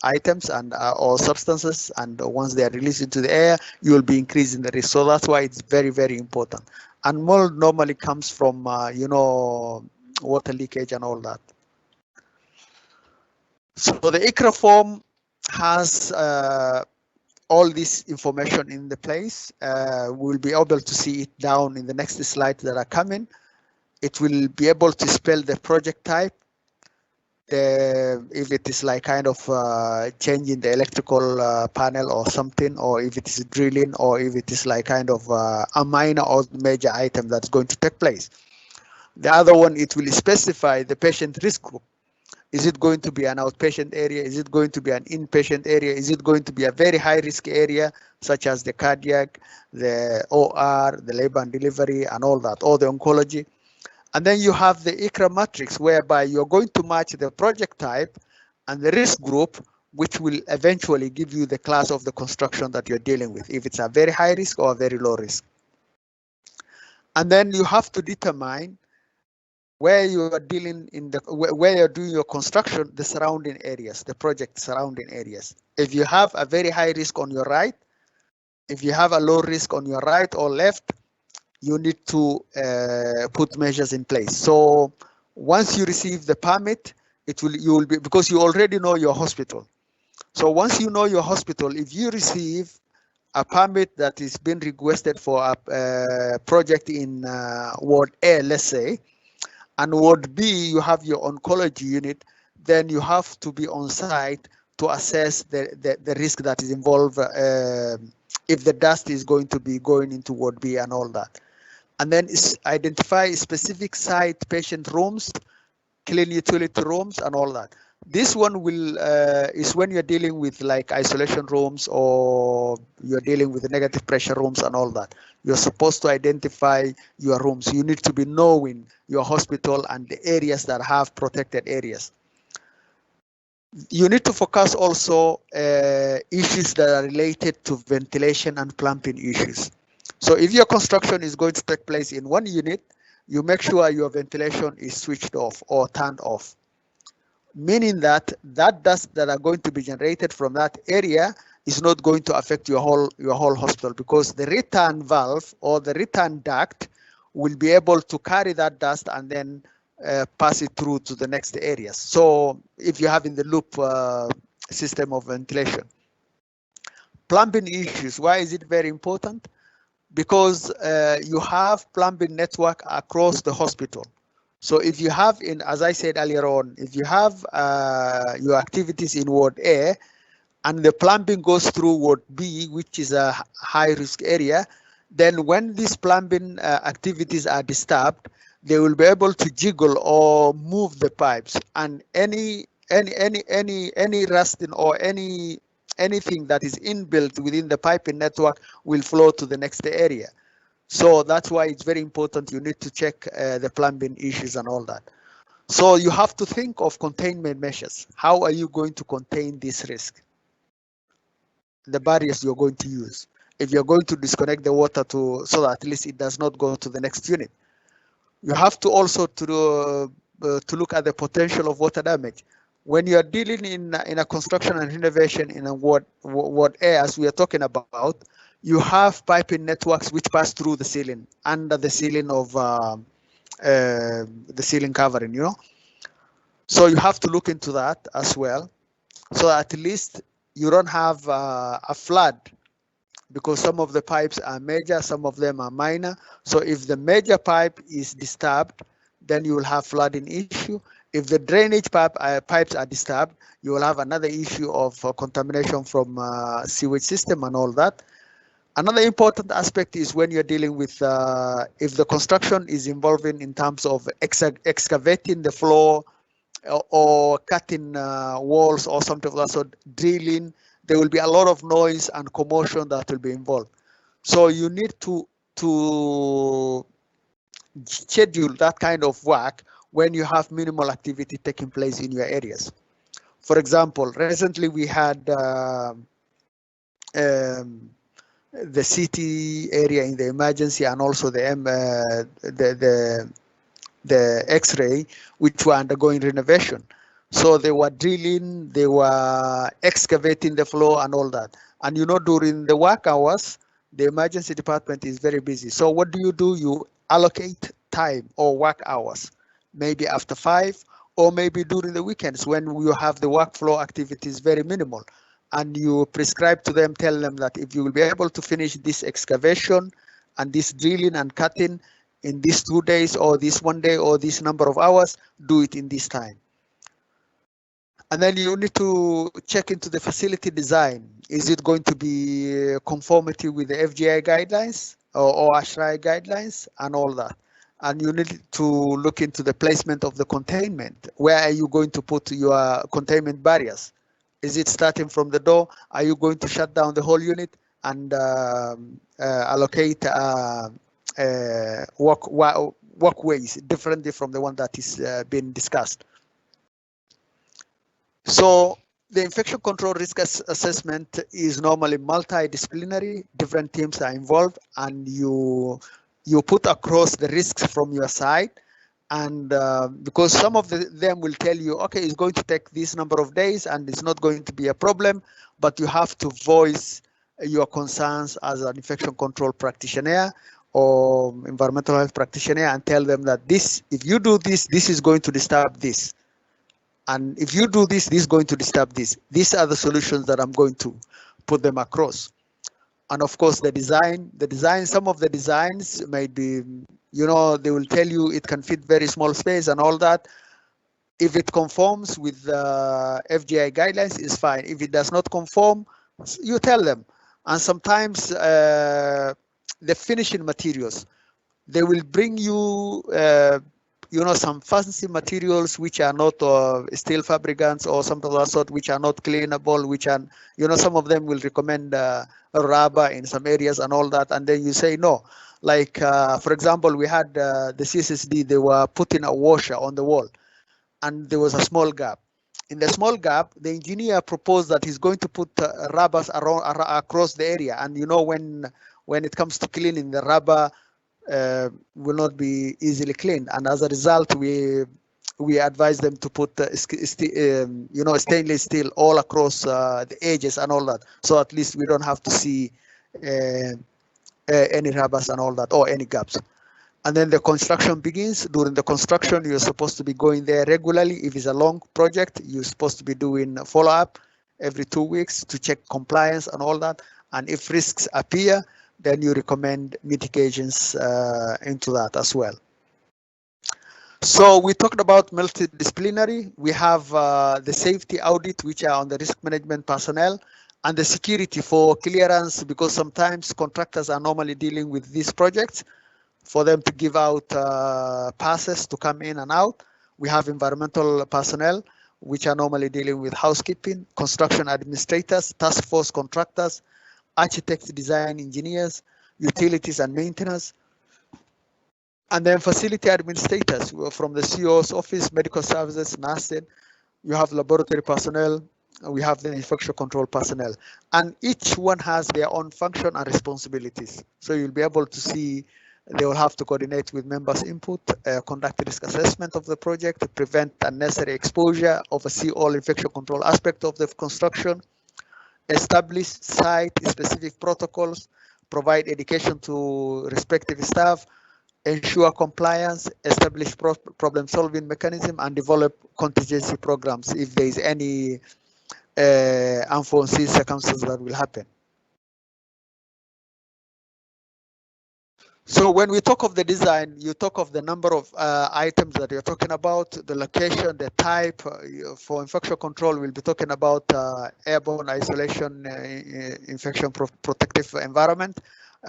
items and or substances, and once they are released into the air, you will be increasing the risk. So that's why it's very, very important. And mold normally comes from water leakage and all that. So the ICRA form has all this information in the place. We'll be able to see it down in the next slides that are coming. It will be able to spell the project type, if it is like kind of changing the electrical panel or something, or if it is drilling, or if it is like kind of a minor or major item that's going to take place. The other one, it will specify the patient risk group. Is it going to be an outpatient area? Is it going to be an inpatient area? Is it going to be a very high risk area, such as the cardiac, the OR, the labor and delivery, and all that, or the oncology? And then you have the ICRA matrix, whereby you're going to match the project type and the risk group, which will eventually give you the class of the construction that you're dealing with, if it's a very high risk or a very low risk. And then you have to determine where you are dealing where you're doing your construction, the surrounding areas, the project surrounding areas. If you have a very high risk on your right, if you have a low risk on your right or left, you need to put measures in place. So once you receive the permit, you will be, because you already know your hospital. So once you know your hospital, if you receive a permit that is being requested for a project in Ward A, let's say, and Ward B, you have your oncology unit, then you have to be on site to assess the risk that is involved if the dust is going to be going into Ward B and all that. And then identify specific site patient rooms, clean utility rooms, and all that. This one will is when you're dealing with like isolation rooms, or you're dealing with the negative pressure rooms and all that. You're supposed to identify your rooms. You need to be knowing your hospital and the areas that have protected areas. You need to focus also issues that are related to ventilation and plumbing issues. So if your construction is going to take place in one unit, you make sure your ventilation is switched off or turned off, meaning that dust that are going to be generated from that area is not going to affect your whole hospital, because the return valve or the return duct will be able to carry that dust and then pass it through to the next areas. So if you have in the loop system of ventilation. Plumbing issues, why is it very important? Because you have plumbing network across the hospital. So if you have, as I said earlier on, if you have your activities in Ward A and the plumbing goes through Ward B, which is a high risk area, then when these plumbing activities are disturbed, they will be able to jiggle or move the pipes, and any rusting or anything that is inbuilt within the piping network will flow to the next area. So that's why it's very important. You need to check the plumbing issues and all that. So you have to think of containment measures. How are you going to contain this risk? The barriers you're going to use. If you're going to disconnect the water so that at least it does not go to the next unit. You have to also to look at the potential of water damage. When you are dealing in a construction and renovation in a what areas we are talking about, you have piping networks which pass through the ceiling, under the ceiling of the ceiling covering, you know. So you have to look into that as well. So at least you don't have a flood, because some of the pipes are major, some of them are minor. So if the major pipe is disturbed, then you will have flooding issue. If the drainage pipes are disturbed, you will have another issue of contamination from sewage system and all that. Another important aspect is when you're dealing with, if the construction is involving in terms of excavating the floor or cutting walls or something like that, so drilling, there will be a lot of noise and commotion that will be involved. So you need to schedule that kind of work when you have minimal activity taking place in your areas. For example, recently we had the city area in the emergency, and also the X-ray, which were undergoing renovation. So they were drilling, they were excavating the floor and all that. And you know, during the work hours, the emergency department is very busy. So what do? You allocate time or work hours, maybe after 5, or maybe during the weekends when you have the workflow activities very minimal. And you prescribe to them, tell them that if you will be able to finish this excavation and this drilling and cutting in these 2 days, or this 1 day, or this number of hours, do it in this time. And then you need to check into the facility design. Is it going to be conformity with the FGI guidelines or ASHRAE guidelines and all that? And you need to look into the placement of the containment. Where are you going to put your containment barriers? Is it starting from the door? Are you going to shut down the whole unit and allocate walkways differently from the one that is being discussed? So the infection control risk assessment is normally multidisciplinary. Different teams are involved, and you put across the risks from your side. And because some of them will tell you, okay, it's going to take this number of days and it's not going to be a problem, but you have to voice your concerns as an infection control practitioner or environmental health practitioner, and tell them that this, if you do this, this is going to disturb this. And if you do this, this is going to disturb this. These are the solutions that I'm going to put them across. And of course, the design, some of the designs may be, you know, they will tell you it can fit very small space and all that. If it conforms with the FGI guidelines, is fine. If it does not conform, you tell them. And sometimes the finishing materials, they will bring you, you know, some fancy materials which are not steel fabricants or something of that sort, which are not cleanable, which are, you know, some of them will recommend rubber in some areas and all that, and then you say no. Like for example, we had the CSSD, they were putting a washer on the wall, and there was a small gap. In the small gap, the engineer proposed that he's going to put rubbers across the area, and you know, when it comes to cleaning, the rubber will not be easily cleaned, and as a result, we advise them to put you know, stainless steel all across the edges and all that, so at least we don't have to see any rubbers and all that, or any gaps. And then the construction begins. During the construction, you're supposed to be going there regularly. If it's a long project, you're supposed to be doing follow-up every 2 weeks to check compliance and all that. And if risks appear, then you recommend mitigations into that as well. So we talked about multidisciplinary. We have the safety audit, which are on the risk management personnel, And the security for clearance, because sometimes contractors are normally dealing with these projects. For them to give out passes to come in and out, we have environmental personnel, which are normally dealing with housekeeping, construction administrators, task force contractors, architects, design engineers, utilities and maintenance, and then facility administrators from the CEO's office, medical services, nursing. You have laboratory personnel, we have the infection control personnel, and each one has their own function and responsibilities. So you'll be able to see they will have to coordinate with members' input, conduct risk assessment of the project, to prevent unnecessary exposure, oversee all infection control aspects of the construction, establish site-specific protocols, provide education to respective staff, ensure compliance, establish problem-solving mechanism, and develop contingency programs if there is any unforeseen circumstances that will happen. So when we talk of the design, you talk of the number of items that you're talking about, the location, the type. For infection control, we'll be talking about airborne isolation, infection protective environment.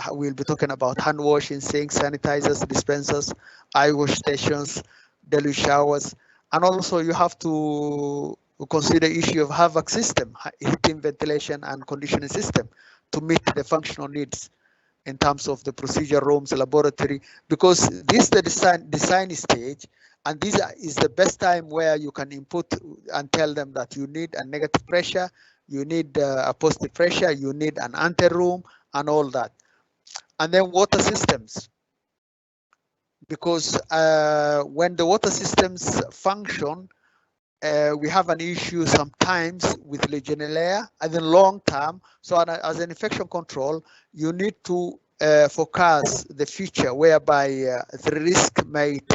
We'll be talking about hand washing, sinks, sanitizers, dispensers, eye wash stations, deluge showers, and also you have to consider issue of HVAC system, heating, ventilation, and conditioning system to meet the functional needs in terms of the procedure rooms, laboratory, because this is the design stage, and this is the best time where you can input and tell them that you need a negative pressure, you need a positive pressure, you need an ante room, and all that. And then water systems, because when the water systems function, we have an issue sometimes with Legionella and then long term. So as an infection control, you need to forecast the future whereby the risk might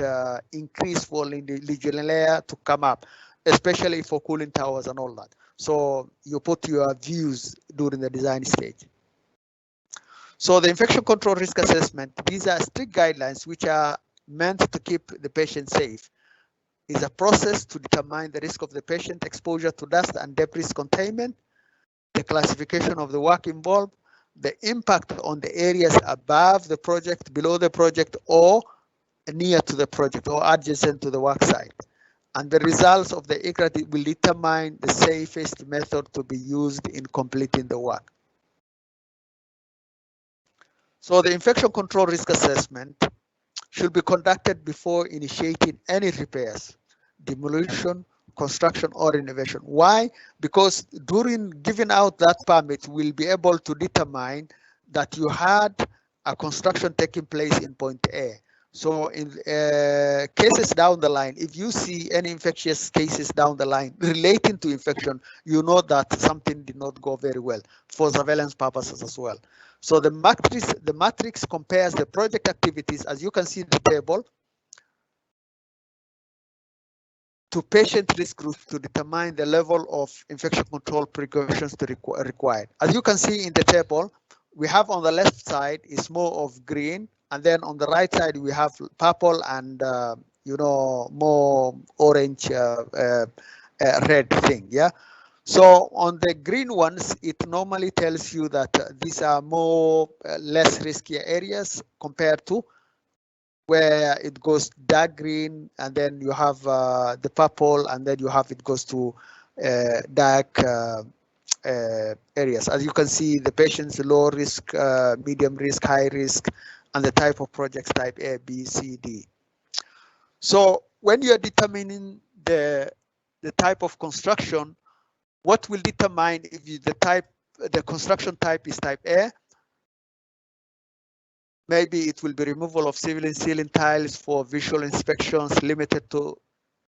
increase for Legionella to come up, especially for cooling towers and all that. So you put your views during the design stage. So the infection control risk assessment, these are strict guidelines which are meant to keep the patient safe. Is a process to determine the risk of the patient exposure to dust and debris containment, the classification of the work involved, the impact on the areas above the project, below the project, or near to the project or adjacent to the work site. And the results of the ICRAT will determine the safest method to be used in completing the work. So the infection control risk assessment should be conducted before initiating any repairs, demolition, construction, or renovation. Why? Because during giving out that permit, we'll be able to determine that you had a construction taking place in point A. So in cases down the line, if you see any infectious cases down the line relating to infection, you know that something did not go very well for surveillance purposes as well. So the matrix compares the project activities, as you can see in the table, to patient risk groups to determine the level of infection control precautions to required. As you can see in the table, we have on the left side is more of green, and then on the right side we have purple and you know, more orange red thing. Yeah. So on the green ones, it normally tells you that these are more less riskier areas compared to where it goes dark green, and then you have the purple, and then you have it goes to dark areas. As you can see, the patient's low risk, medium risk, high risk, and the type of projects type A, B, C, D. So when you are determining the type of construction, what will determine if the construction type is type A? Maybe it will be removal of ceiling tiles for visual inspections limited to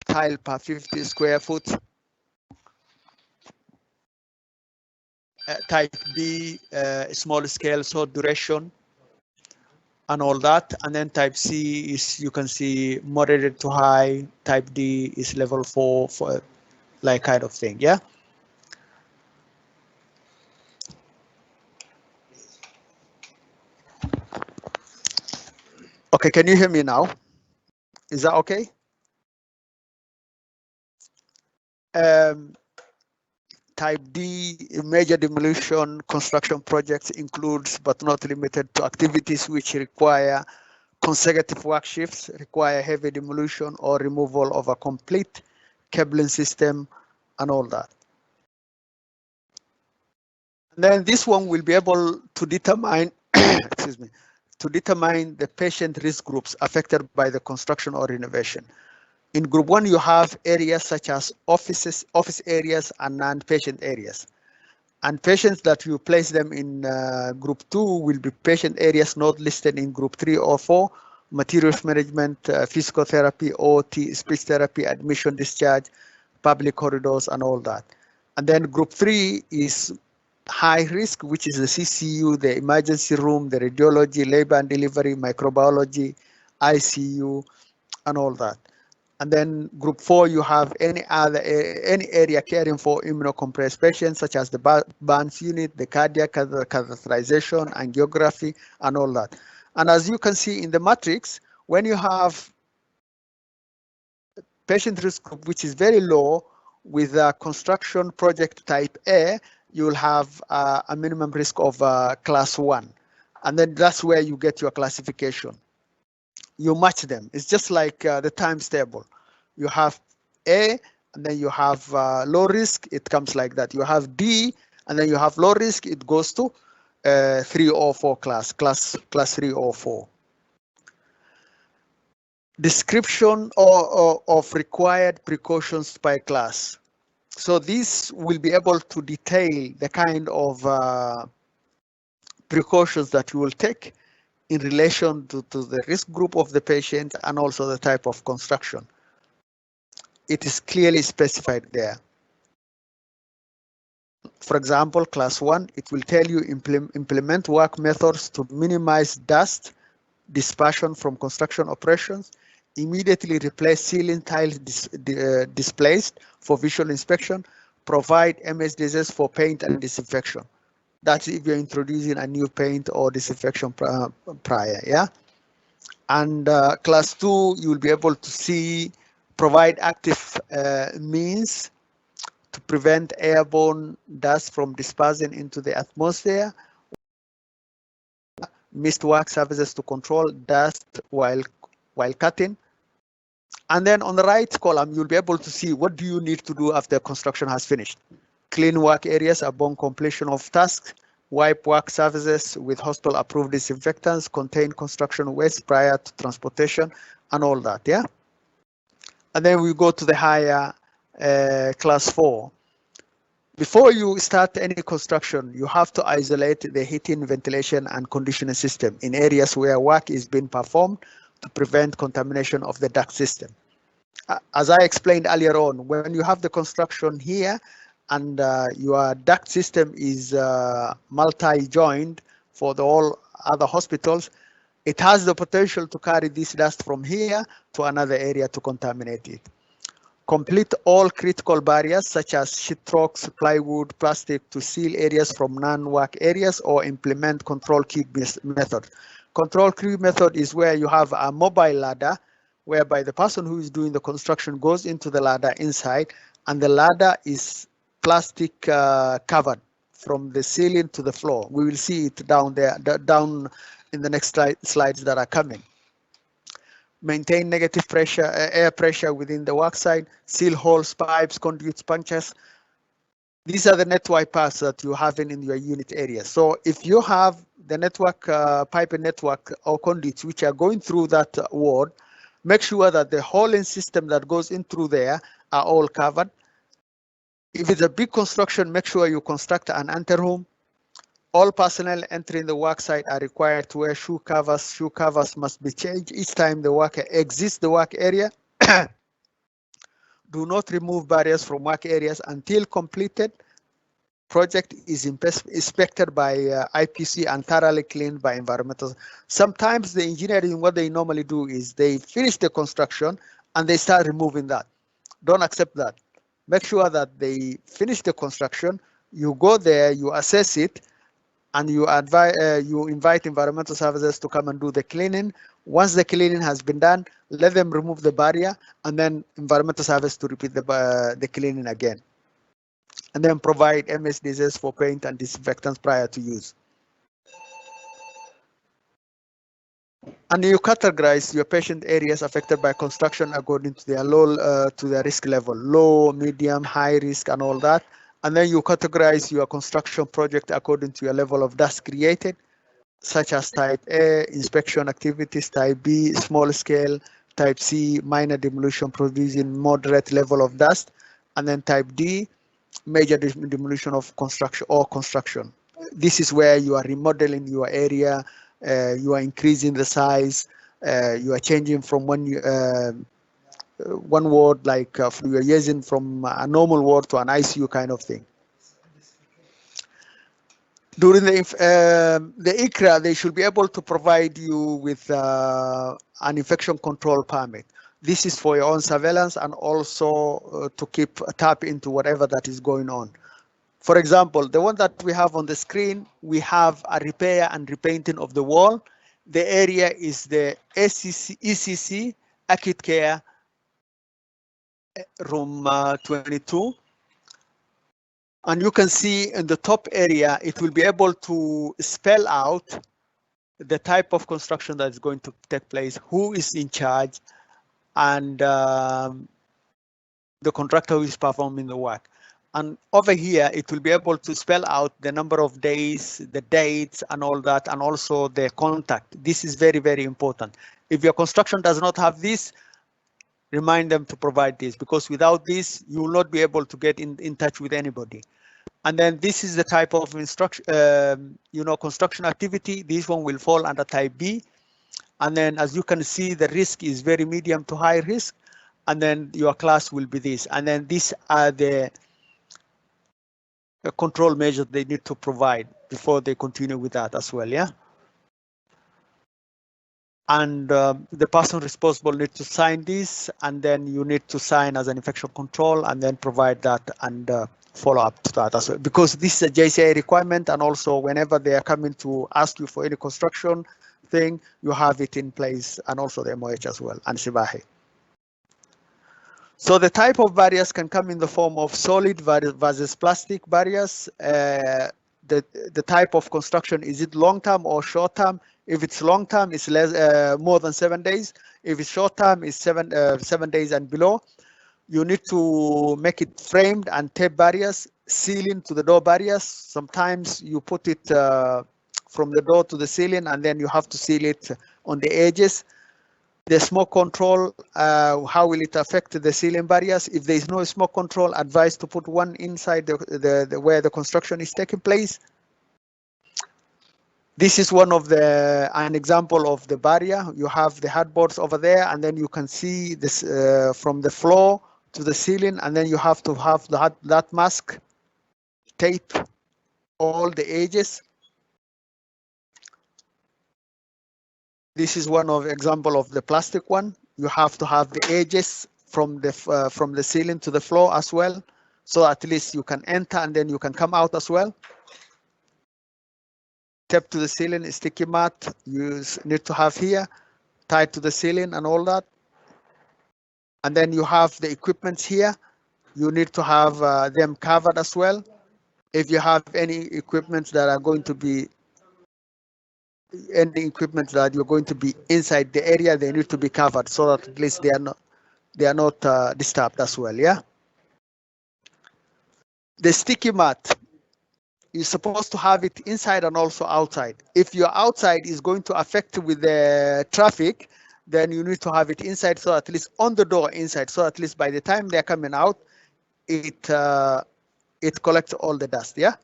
tile per 50 square foot. Type B, small scale, short duration, and all that. And then type C is, you can see, moderate to high. Type D is level 4 for like kind of thing. Yeah. Okay, can you hear me now? Is that okay? Type D, major demolition construction projects includes but not limited to activities which require consecutive work shifts, require heavy demolition or removal of a complete cabling system and all that. And then this one will be able to determine, excuse me, to determine the patient risk groups affected by the construction or renovation. In group 1, you have areas such as office areas and non-patient areas. And patients that you place them in group 2 will be patient areas not listed in group 3 or 4, materials management, physical therapy, OT, speech therapy, admission, discharge, public corridors, and all that. And then group 3 is high risk, which is the CCU, the emergency room, the radiology, labor and delivery, microbiology, ICU, and all that. And then group 4, you have any area caring for immunocompressed patients, such as the Burns unit, the cardiac catheterization, angiography, and all that. And as you can see in the matrix, when you have patient risk group, which is very low, with a construction project type A, you'll have a minimum risk of class 1. And then that's where you get your classification. You match them. It's just like the times table. You have A, and then you have low risk, it comes like that. You have D, and then you have low risk, it goes to 3 or 4 class 3 or 4. Description of required precautions by class. So this will be able to detail the kind of precautions that you will take in relation to the risk group of the patient and also the type of construction. It is clearly specified there. For example, class 1, it will tell you implement work methods to minimize dust dispersion from construction operations, immediately replace ceiling tiles displaced for visual inspection, provide MSDS for paint and disinfection. That's if you're introducing a new paint or disinfection prior, yeah? And class 2, you will be able to see, provide active means to prevent airborne dust from dispersing into the atmosphere, mist work services to control dust while cutting. And then on the right column, you'll be able to see what do you need to do after construction has finished. Clean work areas upon completion of tasks, wipe work surfaces with hospital approved disinfectants, contain construction waste prior to transportation, and all that, yeah? And then we go to the higher class 4. Before you start any construction, you have to isolate the heating, ventilation, and conditioning system in areas where work is being performed to prevent contamination of the duct system. As I explained earlier on, when you have the construction here and your duct system is multi-joined for all other hospitals, it has the potential to carry this dust from here to another area to contaminate it. Complete all critical barriers such as sheetrocks, plywood, plastic to seal areas from non-work areas, or implement control cube method. Control cube method is where you have a mobile ladder whereby the person who is doing the construction goes into the ladder inside, and the ladder is plastic covered from the ceiling to the floor. We will see it down there, down in the next slides that are coming. Maintain negative pressure, air pressure within the work site, seal holes, pipes, conduits, punctures. These are the network paths that you have in your unit area. So if you have the network, pipe and network or conduits which are going through that ward, make sure that the hauling system that goes in through there are all covered. If it's a big construction, make sure you construct an anteroom. All personnel entering the work site are required to wear shoe covers. Shoe covers must be changed each time the worker exits the work area. Do not remove barriers from work areas until completed. Project is inspected by IPC and thoroughly cleaned by environmental. Sometimes the engineering, what they normally do is they finish the construction and they start removing that. Don't accept that. Make sure that they finish the construction. You go there, you assess it, and you invite environmental services to come and do the cleaning. Once the cleaning has been done, let them remove the barrier, and then environmental service to repeat the cleaning again. and then provide MSDS for paint and disinfectants prior to use. And you categorize your patient areas affected by construction according to their to their risk level, low, medium, high risk, and all that. And then you categorize your construction project according to your level of dust created, such as type A, inspection activities, type B, small scale, type C, minor demolition producing moderate level of dust, and then type D, major demolition of construction or construction. This is where you are remodeling your area, you are increasing the size, you are changing from one ward, like you are using from a normal ward to an ICU kind of thing. During the ICRA, they should be able to provide you with an infection control permit. This is for your own surveillance and also to keep a tap into whatever that is going on. For example, the one that we have on the screen, we have a repair and repainting of the wall. The area is the ECC, acute care, room 22. And you can see in the top area, it will be able to spell out the type of construction that is going to take place, who is in charge, and the contractor who is performing the work. And over here, it will be able to spell out the number of days, the dates, and all that, and also the contact. This is very, very important. If your construction does not have this, remind them to provide this, because without this, you will not be able to get in touch with anybody. And then this is the type of instruction, construction activity. This one will fall under type B. And then, as you can see, the risk is very medium to high risk. And then your class will be this. And then these are the control measures they need to provide before they continue with that as well, yeah? And the person responsible needs to sign this, and then you need to sign as an infection control and then provide that and follow up to that as well, because this is a JCA requirement, and also whenever they are coming to ask you for any construction thing, you have it in place, and also the MOH as well, and Sibahi. So the type of barriers can come in the form of solid versus plastic barriers. The type of construction, is it long term or short term? If it's long term, it's less more than 7 days. If it's short term, it's 7 days and below. You need to make it framed and tape barriers, ceiling to the door barriers. Sometimes you put it from the door to the ceiling, and then you have to seal it on the edges. The smoke control, how will it affect the ceiling barriers? If there is no smoke control, advise to put one inside where the construction is taking place. This is one of an example of the barrier. You have the headboards over there, and then you can see this from the floor to the ceiling, and then you have to have that mask tape all the edges. This is one of example of the plastic one. You have to have the edges from the ceiling to the floor as well, so at least you can enter and then you can come out as well. Tape to the ceiling, sticky mat you need to have here, tied to the ceiling and all that. And then you have the equipment here. You need to have them covered as well. If you have any equipment that are going to be you're going to be inside the area, they need to be covered so that at least they are not disturbed as well, yeah? The sticky mat, you're supposed to have it inside and also outside. If your outside is going to affect with the traffic, then you need to have it inside, so at least on the door inside, so at least by the time they're coming out, it collects all the dust, yeah?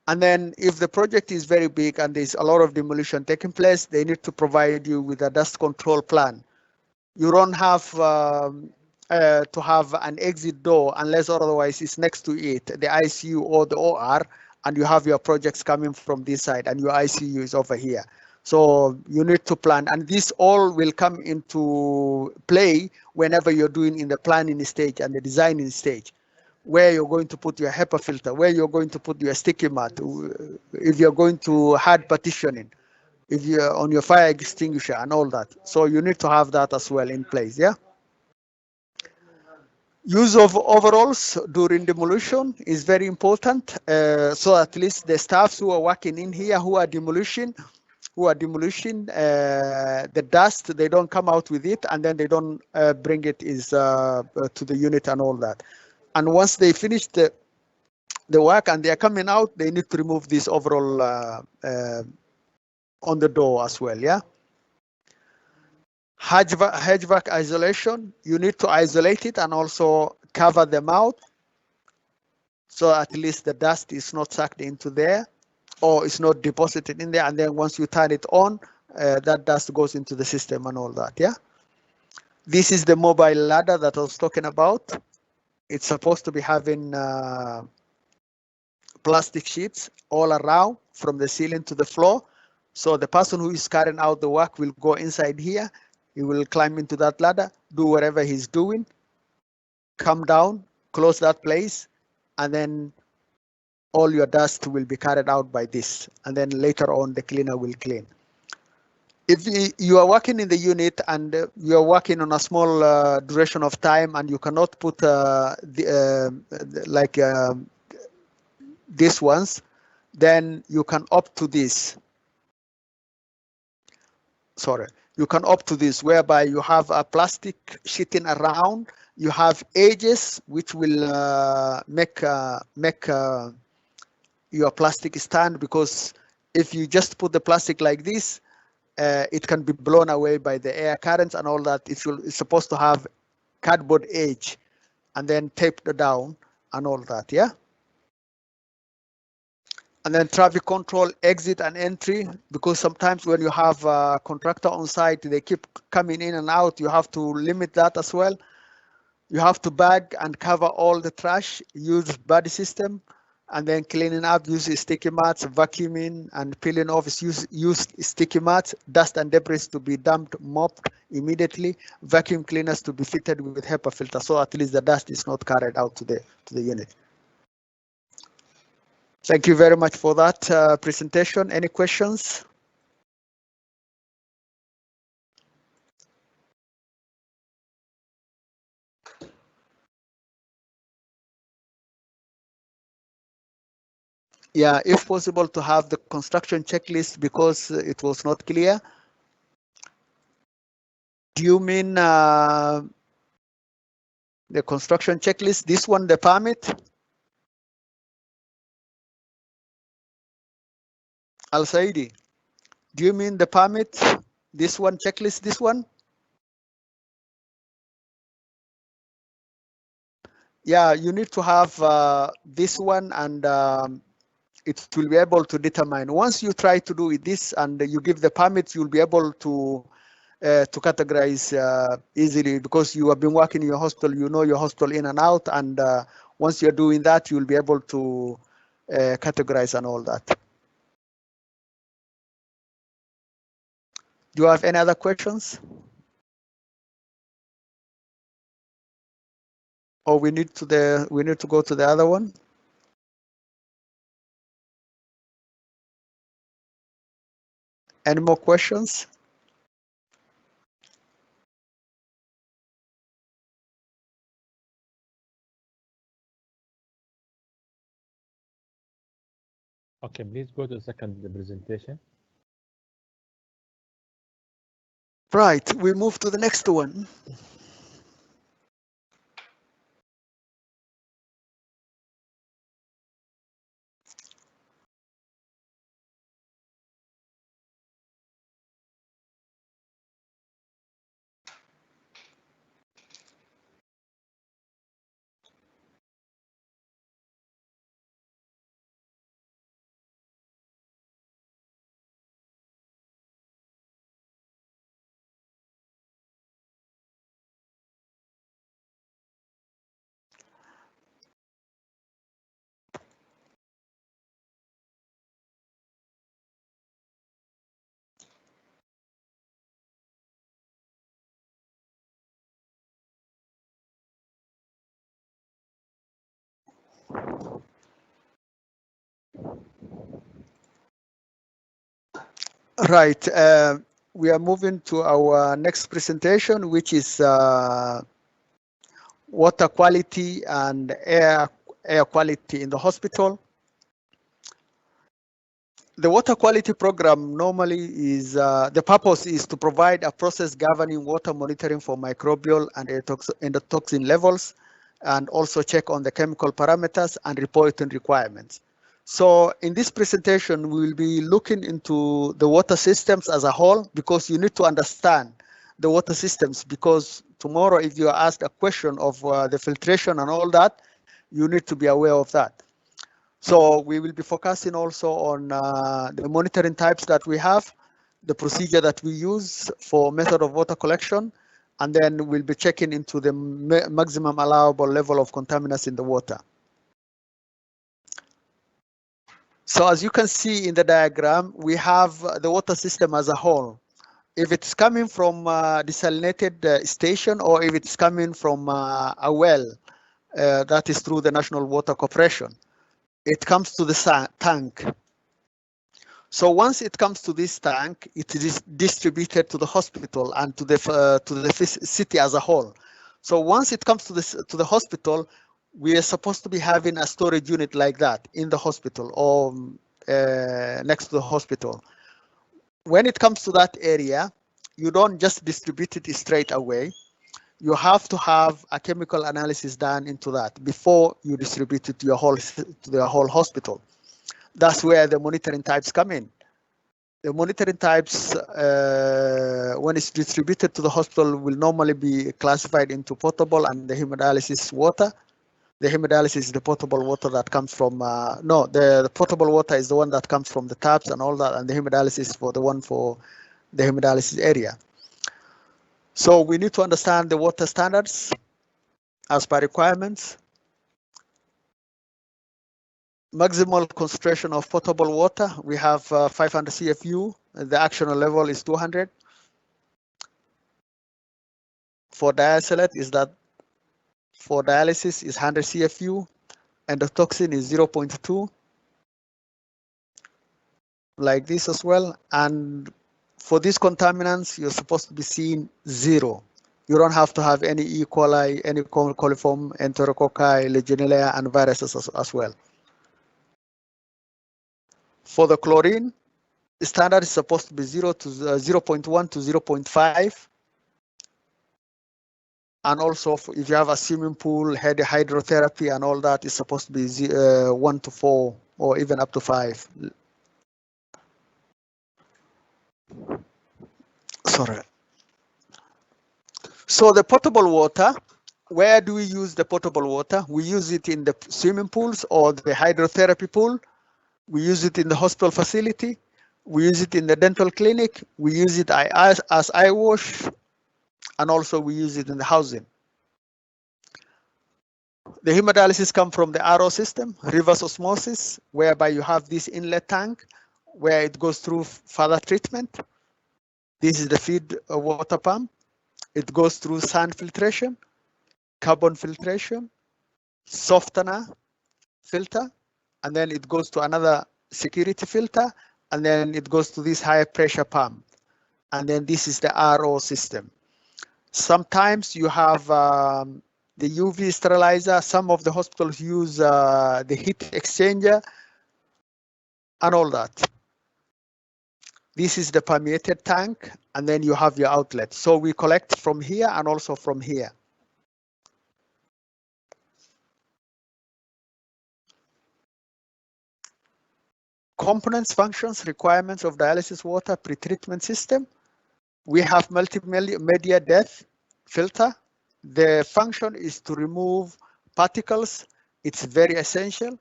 And then if the project is very big and there's a lot of demolition taking place, they need to provide you with a dust control plan. You don't have to have an exit door unless otherwise it's next to it, the ICU or the OR, and you have your projects coming from this side and your ICU is over here. So you need to plan, and this all will come into play whenever you're doing in the planning stage and the designing stage, where you're going to put your HEPA filter, where you're going to put your sticky mat, if you're going to hard partitioning, if you're on your fire extinguisher and all that. So you need to have that as well in place, yeah? Use of overalls during demolition is very important. So at least the staffs who are working in here, who are demolition, the dust, they don't come out with it, and then they don't bring it to the unit and all that. And once they finish the work and they are coming out, they need to remove this overall on the door as well. Yeah. HVAC isolation, you need to isolate it and also cover the mouth, so at least the dust is not sucked into there or it's not deposited in there, and then once you turn it on, that dust goes into the system and all that. Yeah. This is the mobile ladder that I was talking about. It's supposed to be having plastic sheets all around from the ceiling to the floor. So the person who is carrying out the work will go inside here. He will climb into that ladder, do whatever he's doing, come down, close that place, and then all your dust will be carried out by this. And then later on, the cleaner will clean. If you are working in the unit and you are working on a small duration of time and you cannot put these ones, then you can opt to this. Sorry, you can opt to this, whereby you have a plastic sheeting around. You have edges which will make your plastic stand, because if you just put the plastic like this, it can be blown away by the air currents and all that. It's supposed to have cardboard edge and then taped down and all that. Yeah. And then traffic control, exit and entry, because sometimes when you have a contractor on site, they keep coming in and out. You have to limit that as well. You have to bag and cover all the trash, use body system, and then cleaning up, use sticky mats, vacuuming and peeling off, use sticky mats, dust and debris to be dumped, mopped immediately, vacuum cleaners to be fitted with HEPA filter, so at least the dust is not carried out to the unit. Thank you very much for that presentation. Any questions? Yeah, if possible to have the construction checklist, because it was not clear. Do you mean the construction checklist, this one, the permit? Al-Saidi, do you mean the permit, this one, checklist, this one? Yeah, you need to have this one, and it will be able to determine. Once you try to do this and you give the permits, you'll be able to categorize easily, because you have been working in your hospital, you know your hospital in and out, and once you're doing that, you'll be able to categorize and all that. Do you have any other questions? Or we need to go to the other one? Any more questions? Okay, please go to the second presentation. Right, we move to the next one. Right, we are moving to our next presentation, which is water quality and air quality in the hospital. The water quality program normally is, the purpose is to provide a process governing water monitoring for microbial and endotoxin levels, and also check on the chemical parameters and reporting requirements. So in this presentation, we will be looking into the water systems as a whole, because you need to understand the water systems, because tomorrow if you are asked a question of the filtration and all that, you need to be aware of that. So we will be focusing also on the monitoring types that we have, the procedure that we use for method of water collection, and then we'll be checking into the maximum allowable level of contaminants in the water. So as you can see in the diagram, we have the water system as a whole. If it's coming from desalinated station, or if it's coming from a well, that is through the National Water Corporation, it comes to the tank. So once it comes to this tank, it is distributed to the hospital and to the city as a whole. So once it comes to the hospital, we are supposed to be having a storage unit like that in the hospital, or next to the hospital. When it comes to that area, you don't just distribute it straight away. You have to have a chemical analysis done into that before you distribute it to the whole hospital. That's where the monitoring types come in. The monitoring types, when it's distributed to the hospital, will normally be classified into potable and the hemodialysis water. The hemodialysis is the potable water that comes from, the potable water is the one that comes from the taps and all that, and the hemodialysis is for the one for the hemodialysis area. So we need to understand the water standards as per requirements. Maximal concentration of potable water, we have 500 CFU. The actional level is 200. For dialysate is that for dialysis is 100 CFU, and the toxin is 0.2, like this as well. And for these contaminants, you're supposed to be seeing 0. You don't have to have any E. coli, any coliform, enterococci, legionella, and viruses as well. For the chlorine, the standard is supposed to be 0.1 to 0.5. And also, if you have a swimming pool, hydrotherapy, and all that, is supposed to be 1 to 4, or even up to 5. Sorry. So the potable water, where do we use the potable water? We use it in the swimming pools or the hydrotherapy pool. We use it in the hospital facility. We use it in the dental clinic. We use it as eye wash, and also we use it in the housing. The hemodialysis comes from the RO system, reverse osmosis, whereby you have this inlet tank where it goes through further treatment. This is the feed water pump. It goes through sand filtration, carbon filtration, softener filter, and then it goes to another security filter, and then it goes to this high pressure pump. And then this is the RO system. Sometimes you have the UV sterilizer. Some of the hospitals use the heat exchanger and all that. This is the permeated tank, and then you have your outlet. So we collect from here and also from here. Components, functions, requirements of dialysis water pretreatment system. We have multimedia depth filter. The function is to remove particles. It's very essential.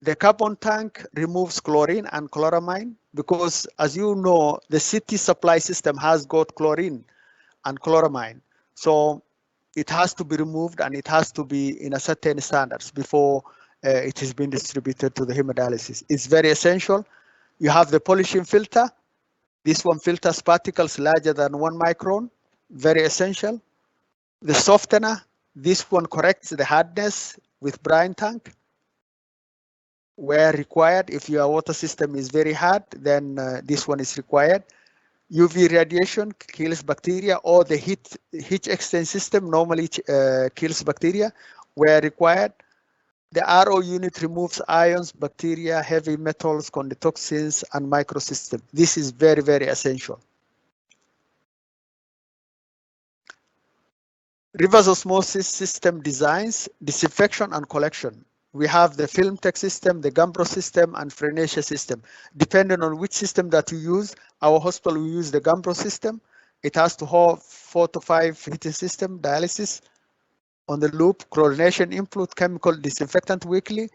The carbon tank removes chlorine and chloramine, because as you know, the city supply system has got chlorine and chloramine. So it has to be removed, and it has to be in a certain standards before it has been distributed to the hemodialysis. It's very essential. You have the polishing filter. This one filters particles larger than 1 micron, very essential. The softener, this one corrects the hardness with brine tank. Where required, if your water system is very hard, then this one is required. UV radiation kills bacteria, or the heat exchange system normally kills bacteria where required. The RO unit removes ions, bacteria, heavy metals, condotoxins, and microsystems. This is very, very essential. Reverse osmosis system designs, disinfection and collection. We have the film tech system, the Gambro system, and Frenesia system. Depending on which system that you use, our hospital will use the Gambro system. It has to have 4 to 5 heating system, dialysis on the loop, chlorination input, chemical disinfectant weekly,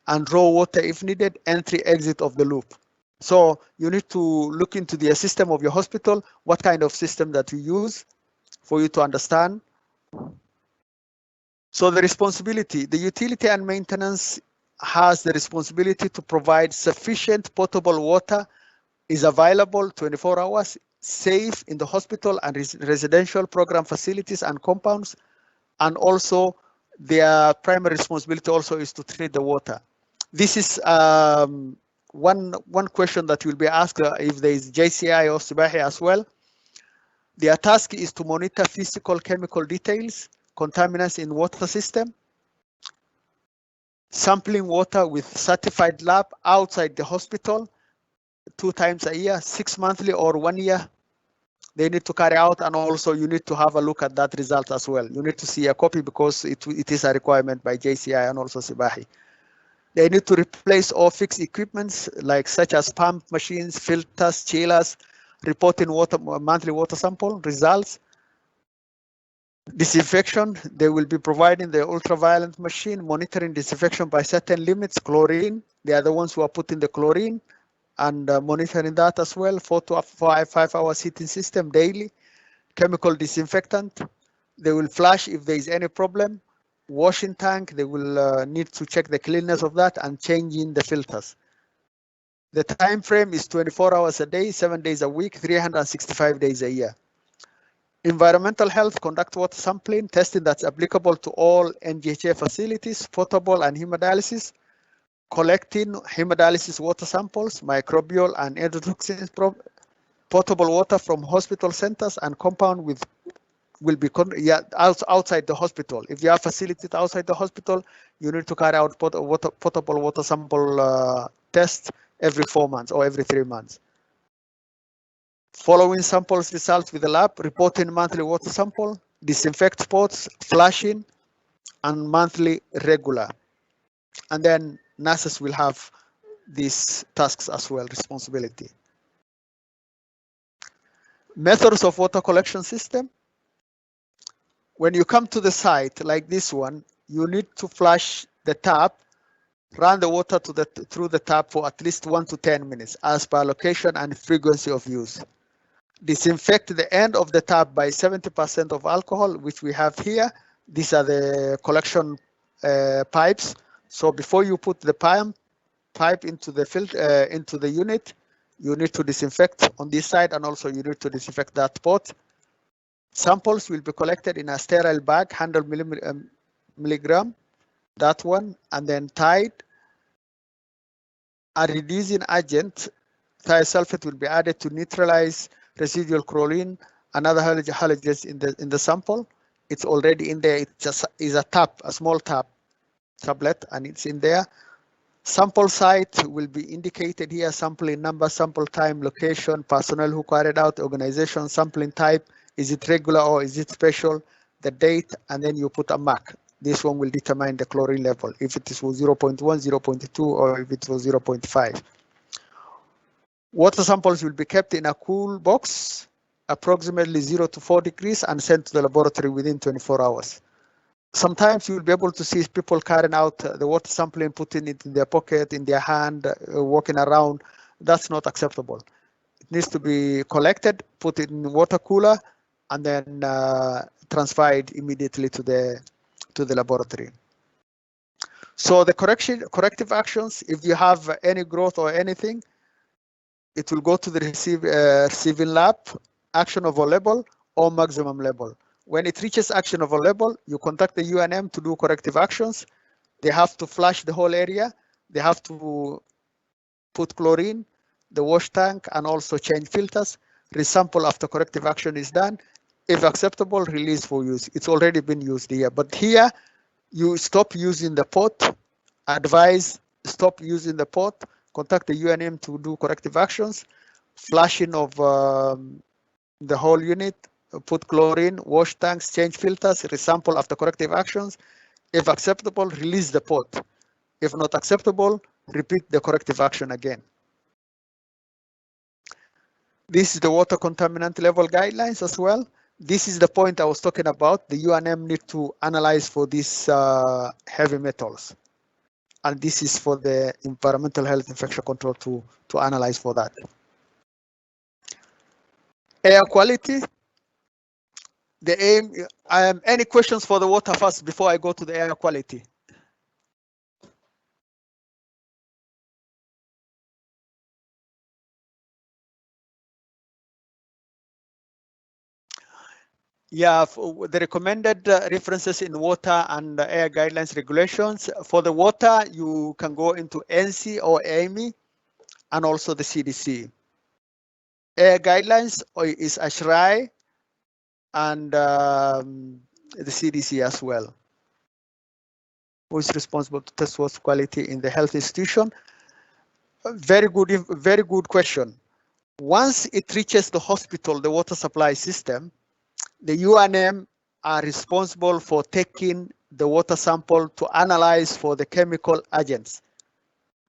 and raw water if needed, entry exit of the loop. So you need to look into the system of your hospital, what kind of system that you use for you to understand. So the responsibility, the utility and maintenance has the responsibility to provide sufficient potable water is available 24 hours, safe in the hospital and residential program facilities and compounds. And also their primary responsibility also is to treat the water. This is one question that will be asked if there is JCI or Sibahi as well. Their task is to monitor physical chemical details, contaminants in water system, sampling water with certified lab outside the hospital 2 times a year, 6 monthly or 1 year. They need to carry out, and also you need to have a look at that result as well. You need to see a copy because it is a requirement by JCI and also Sibahi. They need to replace or fix equipments like such as pump machines, filters, chillers, reporting monthly water sample results. Disinfection, they will be providing the ultraviolet machine, monitoring disinfection by certain limits, chlorine, they are the ones who are putting the chlorine and monitoring that as well, 4 to 5 hours heating system daily. Chemical disinfectant, they will flush if there is any problem. Washing tank, they will need to check the cleanness of that and changing the filters. The time frame is 24 hours a day, 7 days a week, 365 days a year. Environmental health, conduct water sampling, testing that's applicable to all NGHA facilities, potable and hemodialysis, collecting hemodialysis water samples, microbial and endotoxins, potable water from hospital centers and compound with will be outside the hospital. If you have facilities outside the hospital, you need to carry out potable water sample tests every 4 months or every 3 months. Following samples results with the lab, reporting monthly water sample, disinfect spots, flushing, and monthly regular. And then nurses will have these tasks as well, responsibility. Methods of water collection system. When you come to the site like this one, you need to flush the tap, run the water through the tap for at least 1 to 10 minutes as per location and frequency of use. Disinfect the end of the tap by 70% of alcohol, which we have here. These are the collection pipes. So before you put the pipe into the filter into the unit, you need to disinfect on this side, and also you need to disinfect that pot. Samples will be collected in a sterile bag, 100 milligram, that one, and then tied. A reducing agent, thiosulfate, will be added to neutralize residual chlorine and other halogens in the sample. It's already in there. It just is a tap, a small tablet, and it's in there. Sample site will be indicated here: sampling number, sample time, location, personnel who carried out, organization, sampling type, is it regular or is it special, the date, and then you put a mark. This one will determine the chlorine level, if it is 0.1, 0.2, or if it was 0.5. Water samples will be kept in a cool box, approximately 0 to 4 degrees, and sent to the laboratory within 24 hours. Sometimes you will be able to see people carrying out the water sampling, putting it in their pocket, in their hand, walking around. That's not acceptable. It needs to be collected, put it in the water cooler, and then transferred immediately to the laboratory. So the corrective actions, if you have any growth or anything, it will go to the receiving lab, actionable level or maximum level. When it reaches actionable level, you contact the UNM to do corrective actions. They have to flush the whole area. They have to put chlorine, the wash tank, and also change filters, resample after corrective action is done. If acceptable, release for use. It's already been used here, but here you stop using the pot, advise stop using the pot, contact the UNM to do corrective actions, flushing of the whole unit, put chlorine, wash tanks, change filters, resample after corrective actions. If acceptable, release the pot. If not acceptable, repeat the corrective action again. This is the water contaminant level guidelines as well. This is the point I was talking about. The UNM need to analyze for these heavy metals. And this is for the environmental health infection control to analyze for that. Air quality. The aim, any questions for the water first before I go to the air quality? Yeah, for the recommended references in water and air guidelines regulations. For the water, you can go into NC or AMI and also the CDC. Air guidelines is ASHRAE and the CDC as well. Who is responsible to test water quality in the health institution? Very good question. Once it reaches the hospital, the water supply system, the UNM are responsible for taking the water sample to analyze for the chemical agents,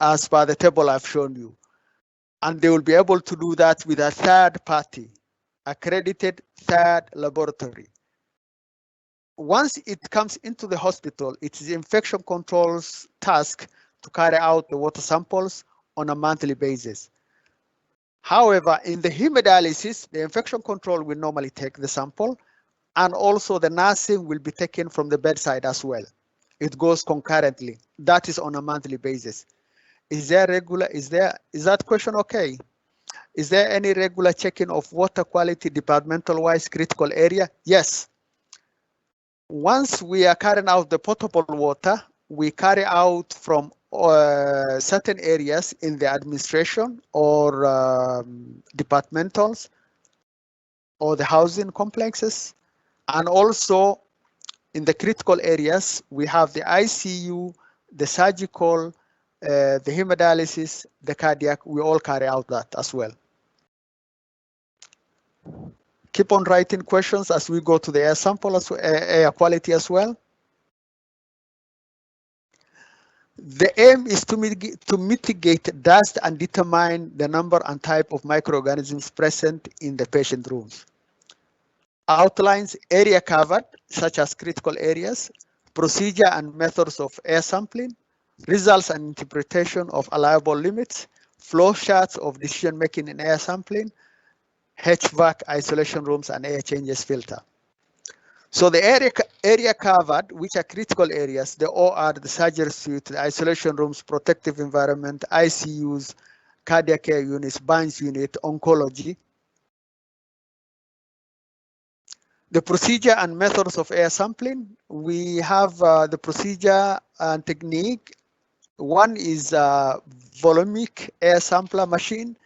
as per the table I've shown you. And they will be able to do that with a third party, accredited third laboratory. Once it comes into the hospital, it is infection control's task to carry out the water samples on a monthly basis. However, in the hemodialysis, the infection control will normally take the sample, and also the nursing will be taken from the bedside as well. It goes concurrently. That is on a monthly basis. Is that question okay? Is there any regular checking of water quality departmental-wise critical area? Yes. Once we are carrying out the potable water, we carry out from certain areas in the administration or departmentals or the housing complexes. And also in the critical areas, we have the ICU, the surgical, the hemodialysis, the cardiac, we all carry out that as well. Keep on writing questions as we go to the air sample, air quality as well. The aim is to mitigate dust and determine the number and type of microorganisms present in the patient rooms. Outlines area covered, such as critical areas, procedure and methods of air sampling, results and interpretation of allowable limits, flow charts of decision making in air sampling, HVAC isolation rooms and air changes filter. So the area covered, which are critical areas, the OR, the surgery suite, the isolation rooms, protective environment, ICUs, cardiac care units, burns unit, oncology. The procedure and methods of air sampling, we have the procedure and technique. One is a volumic air sampler machine,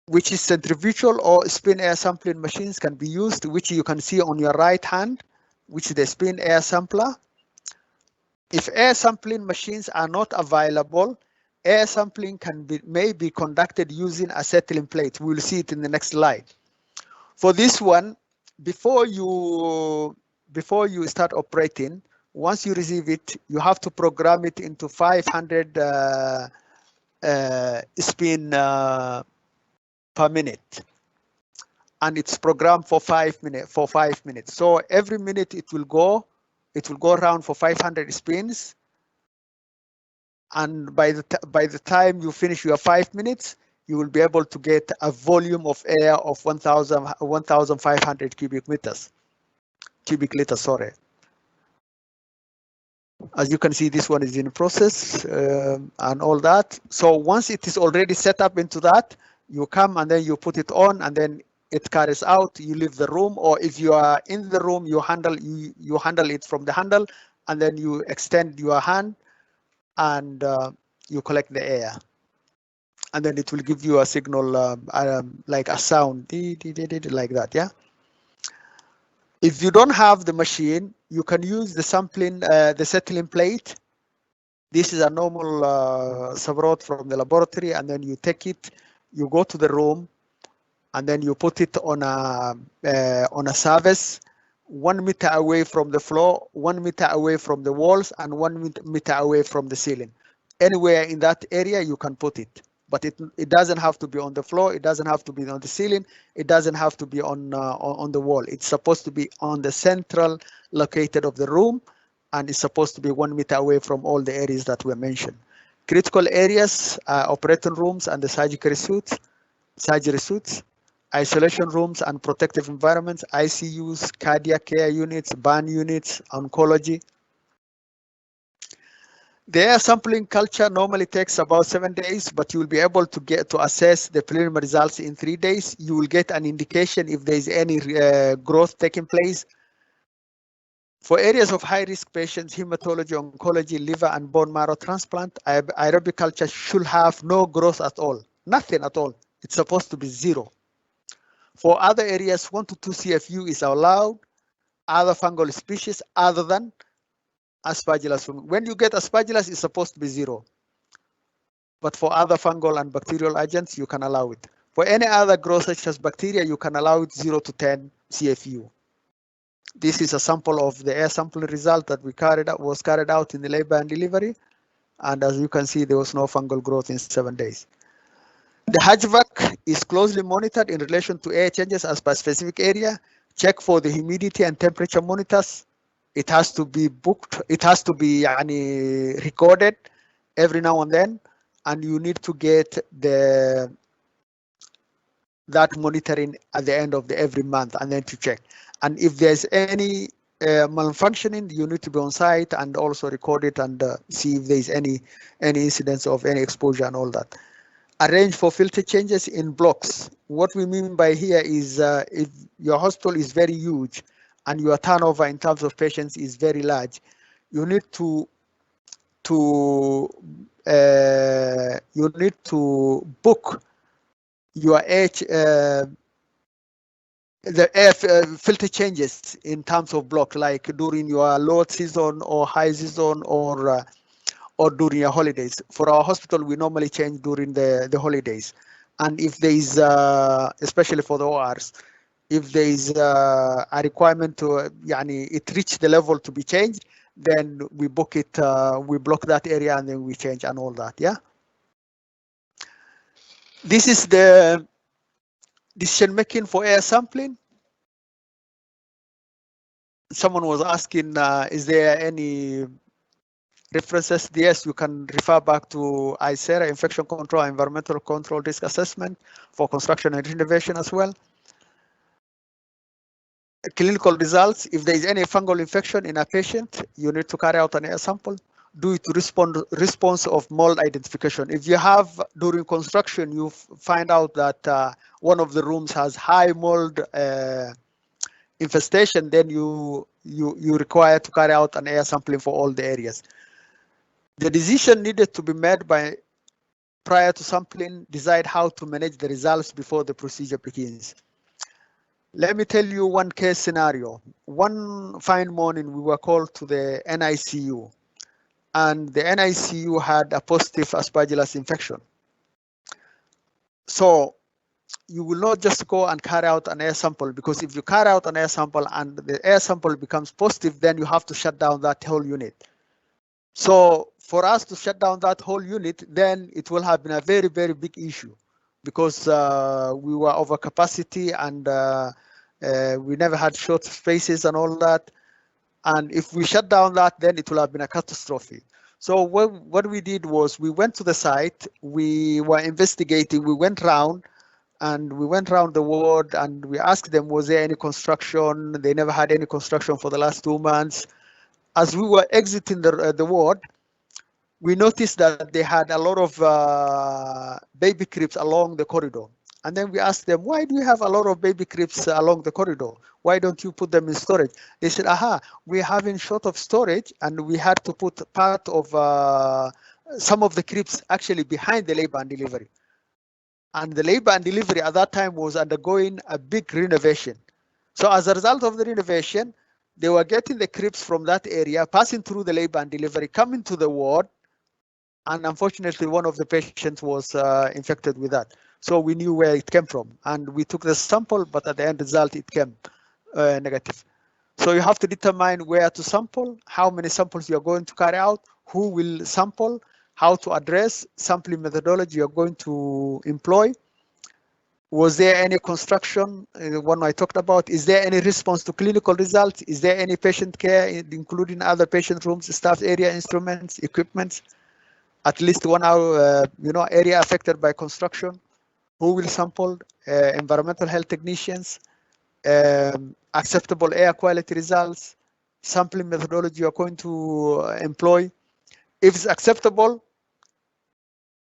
which is centrifugal or spin air sampling machines can be used, which you can see on your right hand, which is the spin air sampler. If air sampling machines are not available, air sampling may be conducted using acetylene plate. We'll see it in the next slide. For this one, before you start operating, once you receive it, you have to program it into 500 spin per minute, and it's programmed for 5 minutes. So every minute it will go around for 500 spins, and by the time you finish your 5 minutes, you will be able to get a volume of air of 1,500 cubic liters. Sorry. As you can see, this one is in process and all that. So once it is already set up into that, you come and then you put it on, and then it carries out. You leave the room, or if you are in the room, you handle it from the handle, and then you extend your hand and you collect the air. and then it will give you a signal like a sound, like that. Yeah. If you don't have the machine, you can use the sampling, the settling plate. This is a normal subrod from the laboratory, and then you take it, you go to the room, and then you put it on a surface 1 meter away from the floor, 1 meter away from the walls, and 1 meter away from the ceiling. Anywhere in that area you can put it, but it doesn't have to be on the floor, it doesn't have to be on the ceiling, it doesn't have to be on the wall. It's supposed to be on the central located of the room, and it's supposed to be 1 meter away from all the areas that were mentioned. Critical areas, operating rooms and the surgery suites, isolation rooms and protective environments, ICUs, cardiac care units, burn units, oncology. The air sampling culture normally takes about 7 days, but you will be able to assess the preliminary results in 3 days. You will get an indication if there is any growth taking place. For areas of high-risk patients, hematology, oncology, liver and bone marrow transplant, aerobic culture should have no growth at all, nothing at all. It's supposed to be 0. For other areas, 1 to 2 CFU is allowed, other fungal species other than Aspergillus. When you get Aspergillus, it's supposed to be 0. But for other fungal and bacterial agents, you can allow it. For any other growth such as bacteria, you can allow it 0 to 10 CFU. This is a sample of the air sampling result that was carried out in the labor and delivery. And as you can see, there was no fungal growth in 7 days. The HVAC is closely monitored in relation to air changes as per specific area. Check for the humidity and temperature monitors. It has to be booked. It has to be recorded every now and then, and you need to get that monitoring at the end of every month, and then to check. And if there's any malfunctioning, you need to be on site and also record it and see if there's any incidents of any exposure and all that. Arrange for filter changes in blocks. What we mean by here is if your hospital is very huge and your turnover in terms of patients is very large, you need to book your filter changes in terms of block, like during your low season or high season or during your holidays. For our hospital, we normally change during the holidays. And if there is, especially for the ORs, if there is a requirement to, it reach the level to be changed, then we book it, we block that area and then we change and all that, yeah? This is the decision making for air sampling. Someone was asking, is there any references? Yes, you can refer back to ICERA, Infection Control, Environmental Control Risk Assessment for construction and renovation as well. Clinical results, if there is any fungal infection in a patient, you need to carry out an air sample. Do it to response of mold identification. If you have, during construction, you find out that one of the rooms has high mold infestation, then you require to carry out an air sampling for all the areas. The decision needed to be made prior to sampling, decide how to manage the results before the procedure begins. Let me tell you one case scenario. One fine morning, we were called to the NICU, and the NICU had a positive Aspergillus infection. So you will not just go and carry out an air sample, because if you carry out an air sample and the air sample becomes positive, then you have to shut down that whole unit. So for us to shut down that whole unit, then it will have been a very, very big issue, because we were over capacity and we never had short spaces and all that. And if we shut down that, then it will have been a catastrophe. So what we did was we went to the site, we were investigating, we went round the ward and we asked them, was there any construction? They never had any construction for the last 2 months. As we were exiting the ward, we noticed that they had a lot of baby cribs along the corridor. And then we asked them, why do you have a lot of baby cribs along the corridor? Why don't you put them in storage? They said, we're having short of storage and we had to put part of some of the cribs actually behind the labor and delivery. and the labor and delivery at that time was undergoing a big renovation. So as a result of the renovation, they were getting the cribs from that area, passing through the labor and delivery, coming to the ward, and unfortunately one of the patients was infected with that. So we knew where it came from, and we took the sample, but at the end result it came negative. So you have to determine where to sample, how many samples you're going to carry out, who will sample, how to address, sampling methodology you're going to employ. Was there any construction, the one I talked about? Is there any response to clinical results? Is there any patient care, including other patient rooms, staff area, instruments, equipment? At least 1 hour, area affected by construction. Who will sample? Environmental health technicians. Acceptable air quality results. Sampling methodology you're going to employ. If it's acceptable,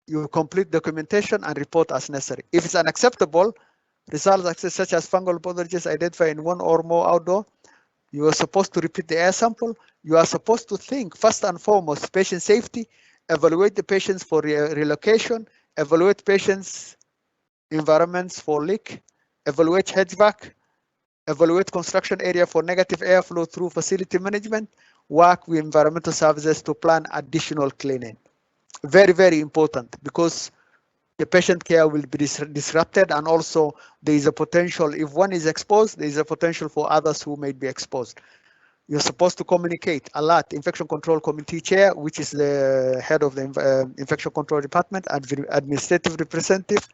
you complete documentation and report as necessary. If it's unacceptable, results such as fungal pathogens identified in one or more outdoor, you are supposed to repeat the air sample. You are supposed to think first and foremost patient safety, evaluate the patients for relocation, evaluate patients' environments for leak, evaluate HVAC, evaluate construction area for negative airflow through facility management, work with environmental services to plan additional cleaning. Very, very important, because the patient care will be disrupted, and also there is a potential, if one is exposed, there is a potential for others who may be exposed. You're supposed to communicate a lot. Infection control committee chair, which is the head of the infection control department, administrative representative,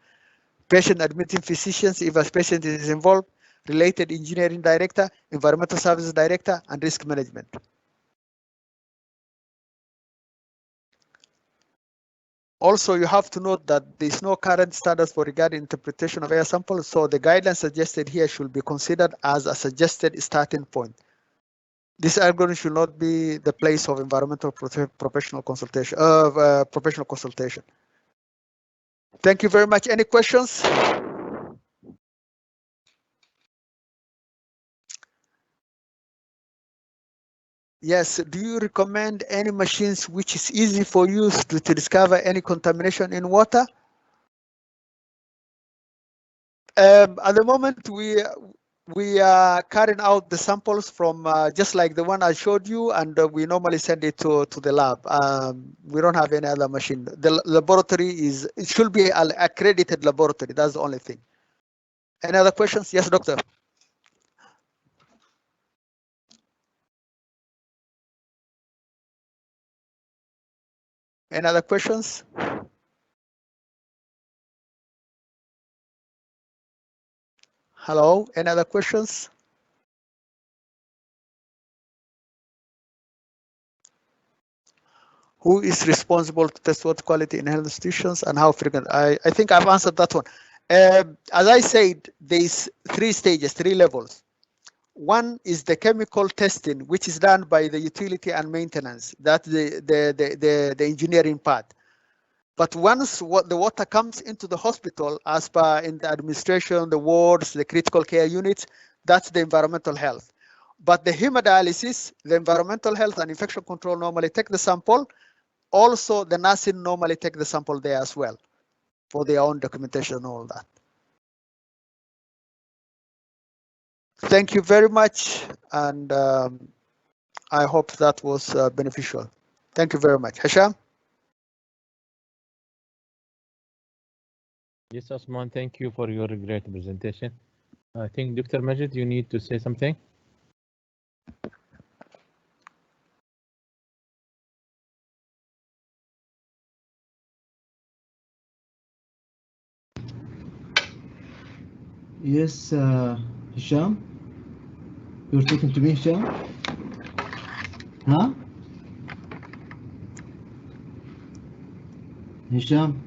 patient admitting physicians if a patient is involved, related engineering director, environmental services director, and risk management. Also, you have to note that there is no current standards for regarding interpretation of air samples, so the guidelines suggested here should be considered as a suggested starting point. This algorithm should not be the place of environmental professional consultation. Thank you very much. Any questions? Yes. Do you recommend any machines which is easy for use to discover any contamination in water? At the moment, we are carrying out the samples from just like the one I showed you, and we normally send it to the lab. We don't have any other machine. The laboratory it should be an accredited laboratory. That's the only thing. Any other questions? Yes, doctor. Any other questions? Hello, any other questions? Who is responsible to test water quality in health institutions and how frequent? I think I've answered that one. As I said, there's 3 stages, 3 levels. One is the chemical testing, which is done by the utility and maintenance. That's the engineering part. But once the water comes into the hospital, as per in the administration, the wards, the critical care units, that's the environmental health. But the hemodialysis, the environmental health and infection control normally take the sample. Also, the nursing normally take the sample there as well for their own documentation and all that. Thank you very much, and I hope that was beneficial. Thank you very much. Hisham? Yes, Osman, thank you for your great presentation. I think Dr. Majid, you need to say something. Yes, Hisham? You're talking to me, Hisham? Huh? Hisham?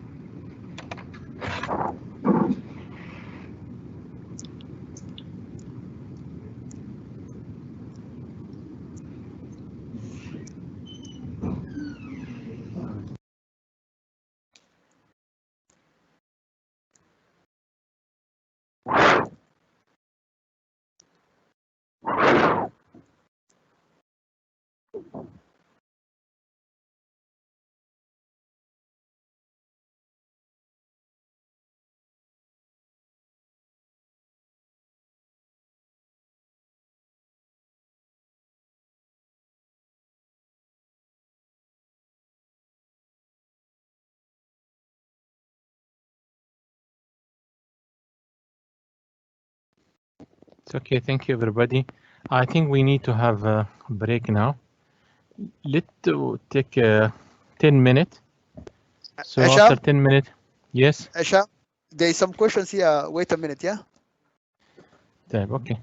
It's okay. Thank you, everybody. I think we need to have a break now. Let's take 10 minutes. So Hisham? after 10 minutes, yes. Hisham, there is some questions here. Wait a minute, yeah? Okay.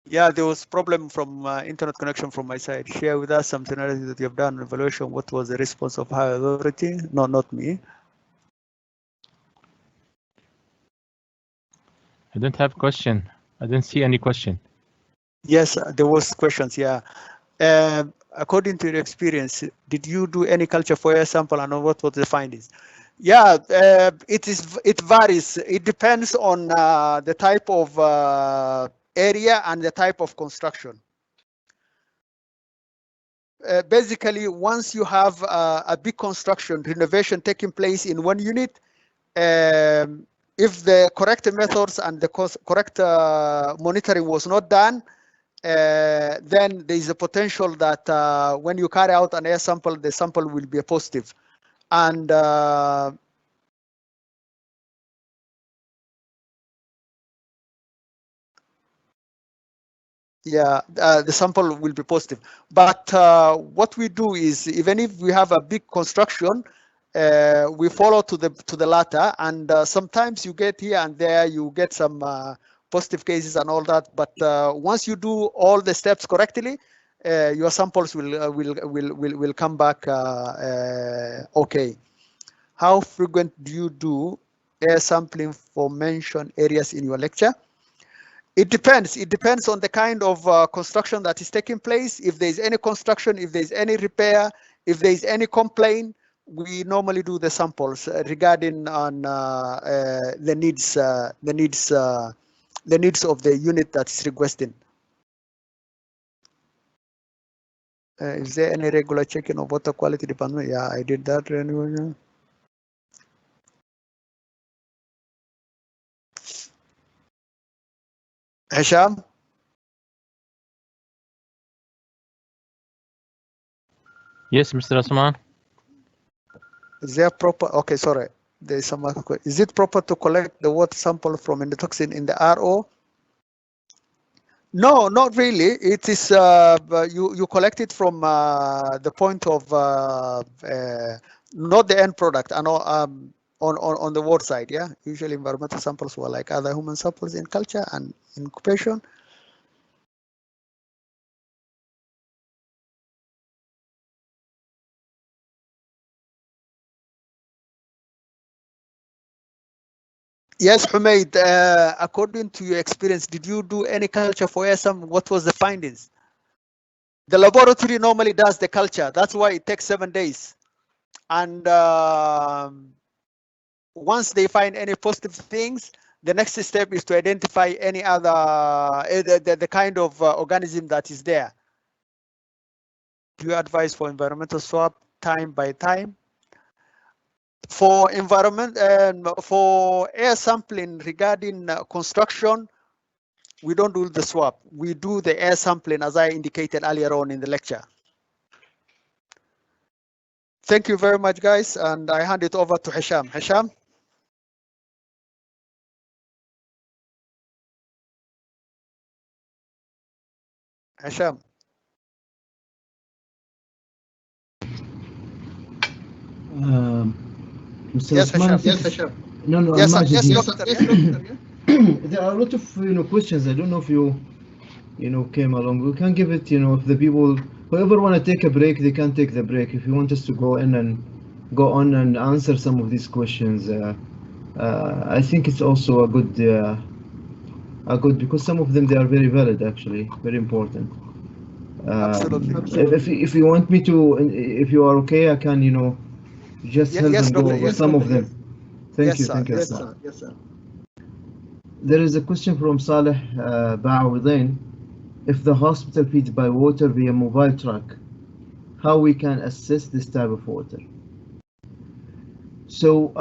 Yeah, there was problem from internet connection from my side. Share with us some scenarios that you have done evaluation. What was the response of higher authority? No, not me. I don't have question. I don't see any question. Yes, there was questions. Yeah. According to your experience, did you do any culture for your sample and what was the findings? Yeah, it varies. It depends on the type of area and the type of construction. Basically, once you have a big construction renovation taking place in one unit, if the correct methods and the correct monitoring was not done, then there is a potential that when you carry out an air sample, the sample will be positive. And yeah, the sample will be positive. But what we do is, even if we have a big construction, we follow to the latter, and sometimes you get here and there, you get some positive cases and all that. But once you do all the steps correctly, your samples will come back okay. How frequent do you do air sampling for mentioned areas in your lecture? It depends. It depends on the kind of construction that is taking place. If there is any construction, if there is any repair, if there is any complaint, we normally do the samples regarding on the needs of the unit that is requesting. Is there any regular checking of water quality department? Yeah, I did that anyway. Hisham? Yes, Mr. Asman. Is there proper? Okay, sorry. There is some other question. Is it proper to collect the water sample from endotoxin in the RO? No, not really. It is you collect it from the point of not the end product, and on the water side. Yeah, usually environmental samples were like other human samples in culture and incubation. Yes, Humaid, according to your experience, did you do any culture for ASM? What was the findings? The laboratory normally does the culture. That's why it takes 7 days. And once they find any positive things, the next step is to identify any other, the kind of organism that is there. Do you advise for environmental swab time by time? For environment and for air sampling regarding construction, we don't do the swab. We do the air sampling as I indicated earlier on in the lecture. Thank you very much, guys, and I hand it over to Hisham. Hisham? Hisham? Mr. Yes, Osman, Hisham. Yes, Hisham. No, Yes, Majid yes, here. doctor. Yes, doctor. Yeah. There are a lot of questions. I don't know if you came along. We can give it, if the people, whoever want to take a break, they can take the break. If you want us to go on and answer some of these questions, I think it's also a good because some of them, they are very valid, actually, very important. Absolutely. If you want me to, if you are okay, I can, just help yes, and go doctor. over Yes, some of doctor. them. Thank you. Sir. Thank you. Yes, sir. sir. Yes, sir. There is a question from Saleh Ba'awidin. If the hospital feeds by water via mobile truck, how we can assess this type of water? So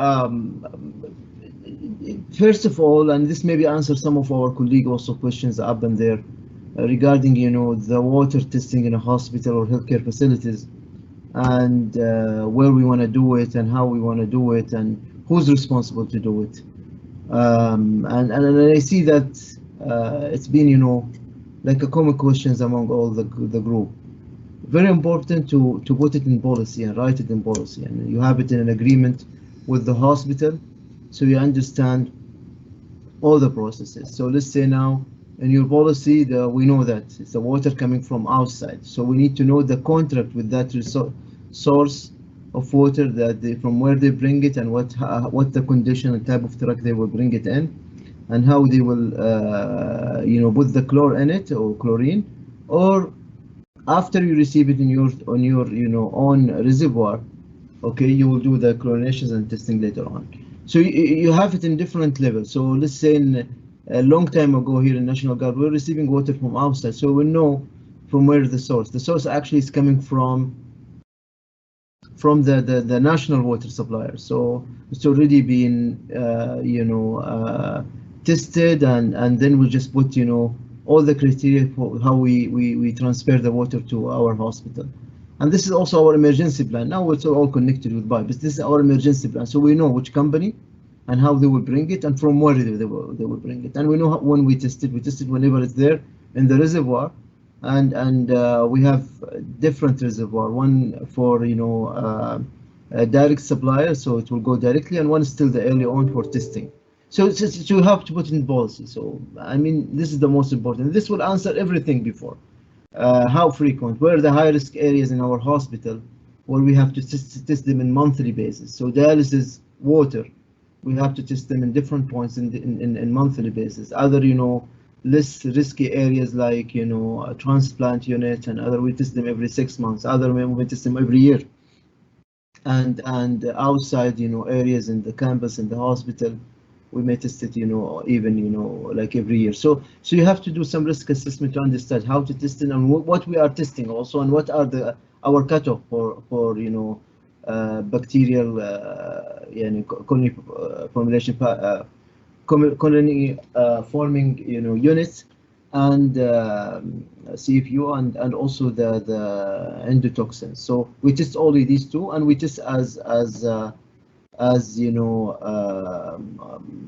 first of all, and this maybe answers some of our colleague also questions up in there regarding the water testing in a hospital or healthcare facilities, and where we want to do it and how we want to do it and who's responsible to do it. And I see that it's been, you know, like a common questions among all the group. Very important to put it in policy and write it in policy, and you have it in an agreement with the hospital, so you understand all the processes. So let's say now in your policy, we know that it's the water coming from outside, so we need to know the contract with that source of water, that from where they bring it, and what the condition and type of truck they will bring it in, and how they will you know, put the chlor in it, or chlorine, or after you receive it in your you know, own reservoir, okay, you will do the chlorinations and testing later on. So you have it in different levels. So let's say in a long time ago here in National Guard, we're receiving water from outside, so we know from where the source actually is coming from the national water supplier. So it's already been you know, tested, and then we just put, you know, all the criteria for how we transfer the water to our hospital. And this is also our emergency plan. Now it's all connected with BI, but this is our emergency plan. So we know which company and how they will bring it, and from where they will bring it. And we know how, when we test it whenever it's there in the reservoir. And we have different reservoir, one for, you know, a direct supplier, so it will go directly, and one is still the early on for testing. So you have to put in policy. So I mean, this is the most important. This will answer everything before. How frequent, where are the high risk areas in our hospital where we have to test them in monthly basis. So dialysis water, we have to test them in different points in monthly basis. Other, you know, less risky areas like, you know, a transplant unit and other, we test them every 6 months. Other we test them every year. And outside, you know, areas in the campus in the hospital, we may test it, you know, even, you know, like every year. So you have to do some risk assessment to understand how to test it, and what we are testing also, and what are our cutoff for you know, bacterial colony formulation, colony forming, you know, units, and CFU, and also the endotoxins. So we test only these two, and we test as you know,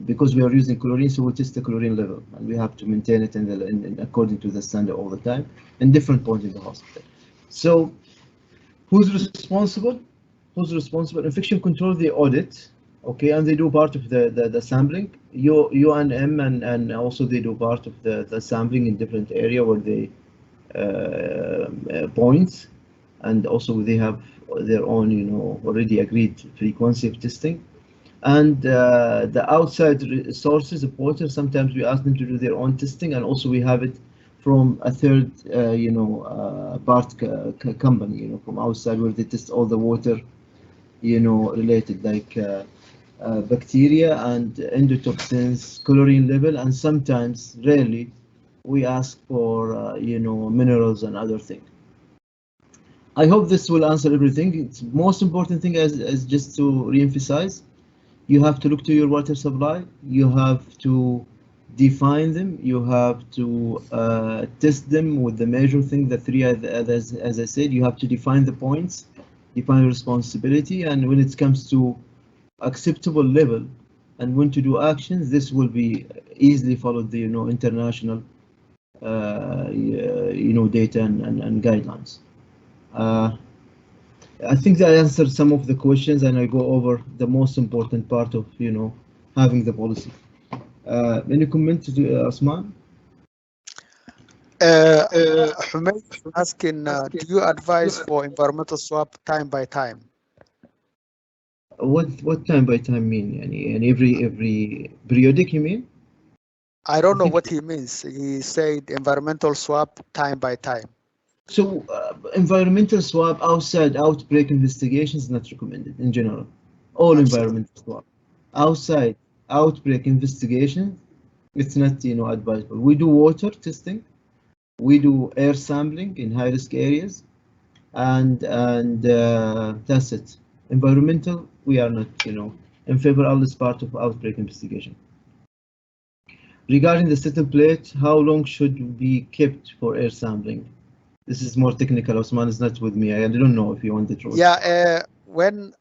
because we are using chlorine, so we test the chlorine level, and we have to maintain it in according to the standard all the time in different points in the hospital. So who's responsible? Infection control, they audit, okay, and they do part of the sampling. UNM and also they do part of the sampling in different area where they points, and also they have their own, you know, already agreed frequency of testing. And the outside sources of water, sometimes we ask them to do their own testing, and also we have it from a third, you know, part company, you know, from outside, where they test all the water, you know, related, like bacteria and endotoxins, chlorine level, and sometimes, rarely, we ask for you know, minerals and other things. I hope this will answer everything. It's most important thing is just to re-emphasize, you have to look to your water supply, you have to define them, you have to test them with the major thing, the three, as I said, you have to define the points, define responsibility, and when it comes to acceptable level and when to do actions, this will be easily followed the, you know, international you know, data and guidelines. I think that I answered some of the questions, and I go over the most important part of, you know, having the policy. Any comment to Asman? Humayd asking, do you advise for environmental swab time by time? What time by time mean? And every periodic, you mean? I don't know what he means. He said environmental swab time by time. So environmental swab outside outbreak investigation is not recommended in general. All environmental swab outside outbreak investigation, it's not, you know, advisable. We do water testing, we do air sampling in high risk areas, and that's it. Environmental, we are not, you know, in favor of this part of outbreak investigation. Regarding the settle plate, how long should be kept for air sampling? This is more technical. Osman is not with me. I don't know if you want the truth. Yeah, when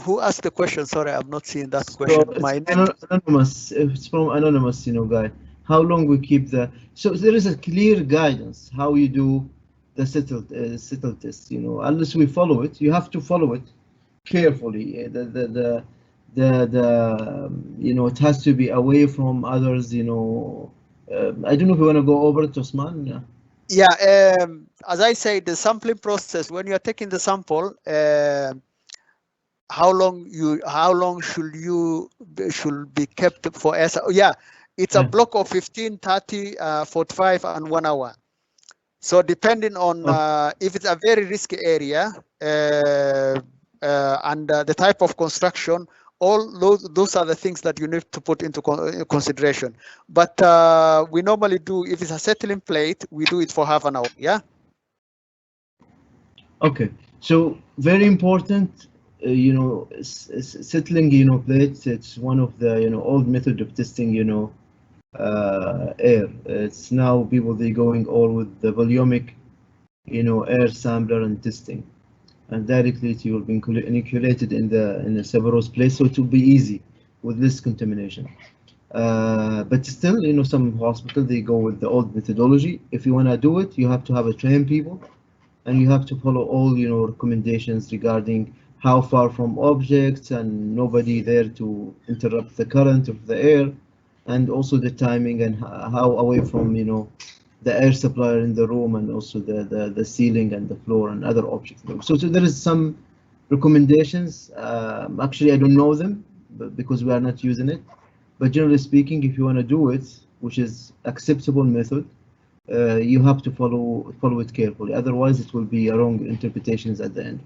Who asked the question? Sorry, I'm not seeing that So question. it's My name. anonymous. It's from anonymous, guy. How long we keep the? So there is a clear guidance how you do the settled test. Unless we follow it, you have to follow it carefully. It has to be away from others. I don't know if you want to go over it, Osman. Yeah. Yeah, as I say, the sampling process, when you are taking the sample, how long should be kept for as? Yeah, it's a Yeah. block of 15, 30, 45, and 1 hour. So depending on if it's a very risky area and the type of construction, all those are the things that you need to put into consideration. But we normally do, if it's a settling plate, we do it for half an hour. Yeah. Okay. So very important. Settling. Plates. It's one of the old method of testing. Air. It's now people they going all with the volumic, air sampler and testing, and directly it will be inoculated in the several place, so it will be easy with less contamination. But still, some hospital they go with the old methodology. If you want to do it, you have to have a trained people, and you have to follow all recommendations regarding how far from objects and nobody there to interrupt the current of the air, and also the timing and how away from the air supplier in the room, and also the ceiling and the floor and other objects. So there is some recommendations. Actually, I don't know them because we are not using it. But generally speaking, if you want to do it, which is acceptable method, you have to follow it carefully. Otherwise, it will be wrong interpretations at the end.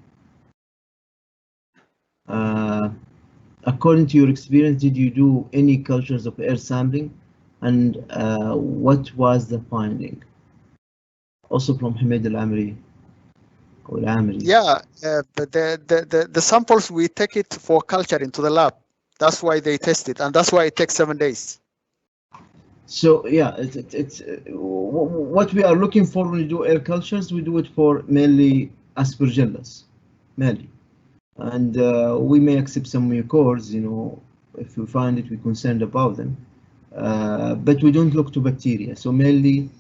According to your experience, did you do any cultures of air sampling, and what was the finding? Also from Hamid Al-Amri. Yeah, but the samples we take it for culture into the lab. That's why they test it, and that's why it takes 7 days. So yeah, it's what we are looking for when we do air cultures. We do it for mainly aspergillus, mainly, and we may accept some mucors. If we find it, we're concerned about them, but we don't look to bacteria. So mainly,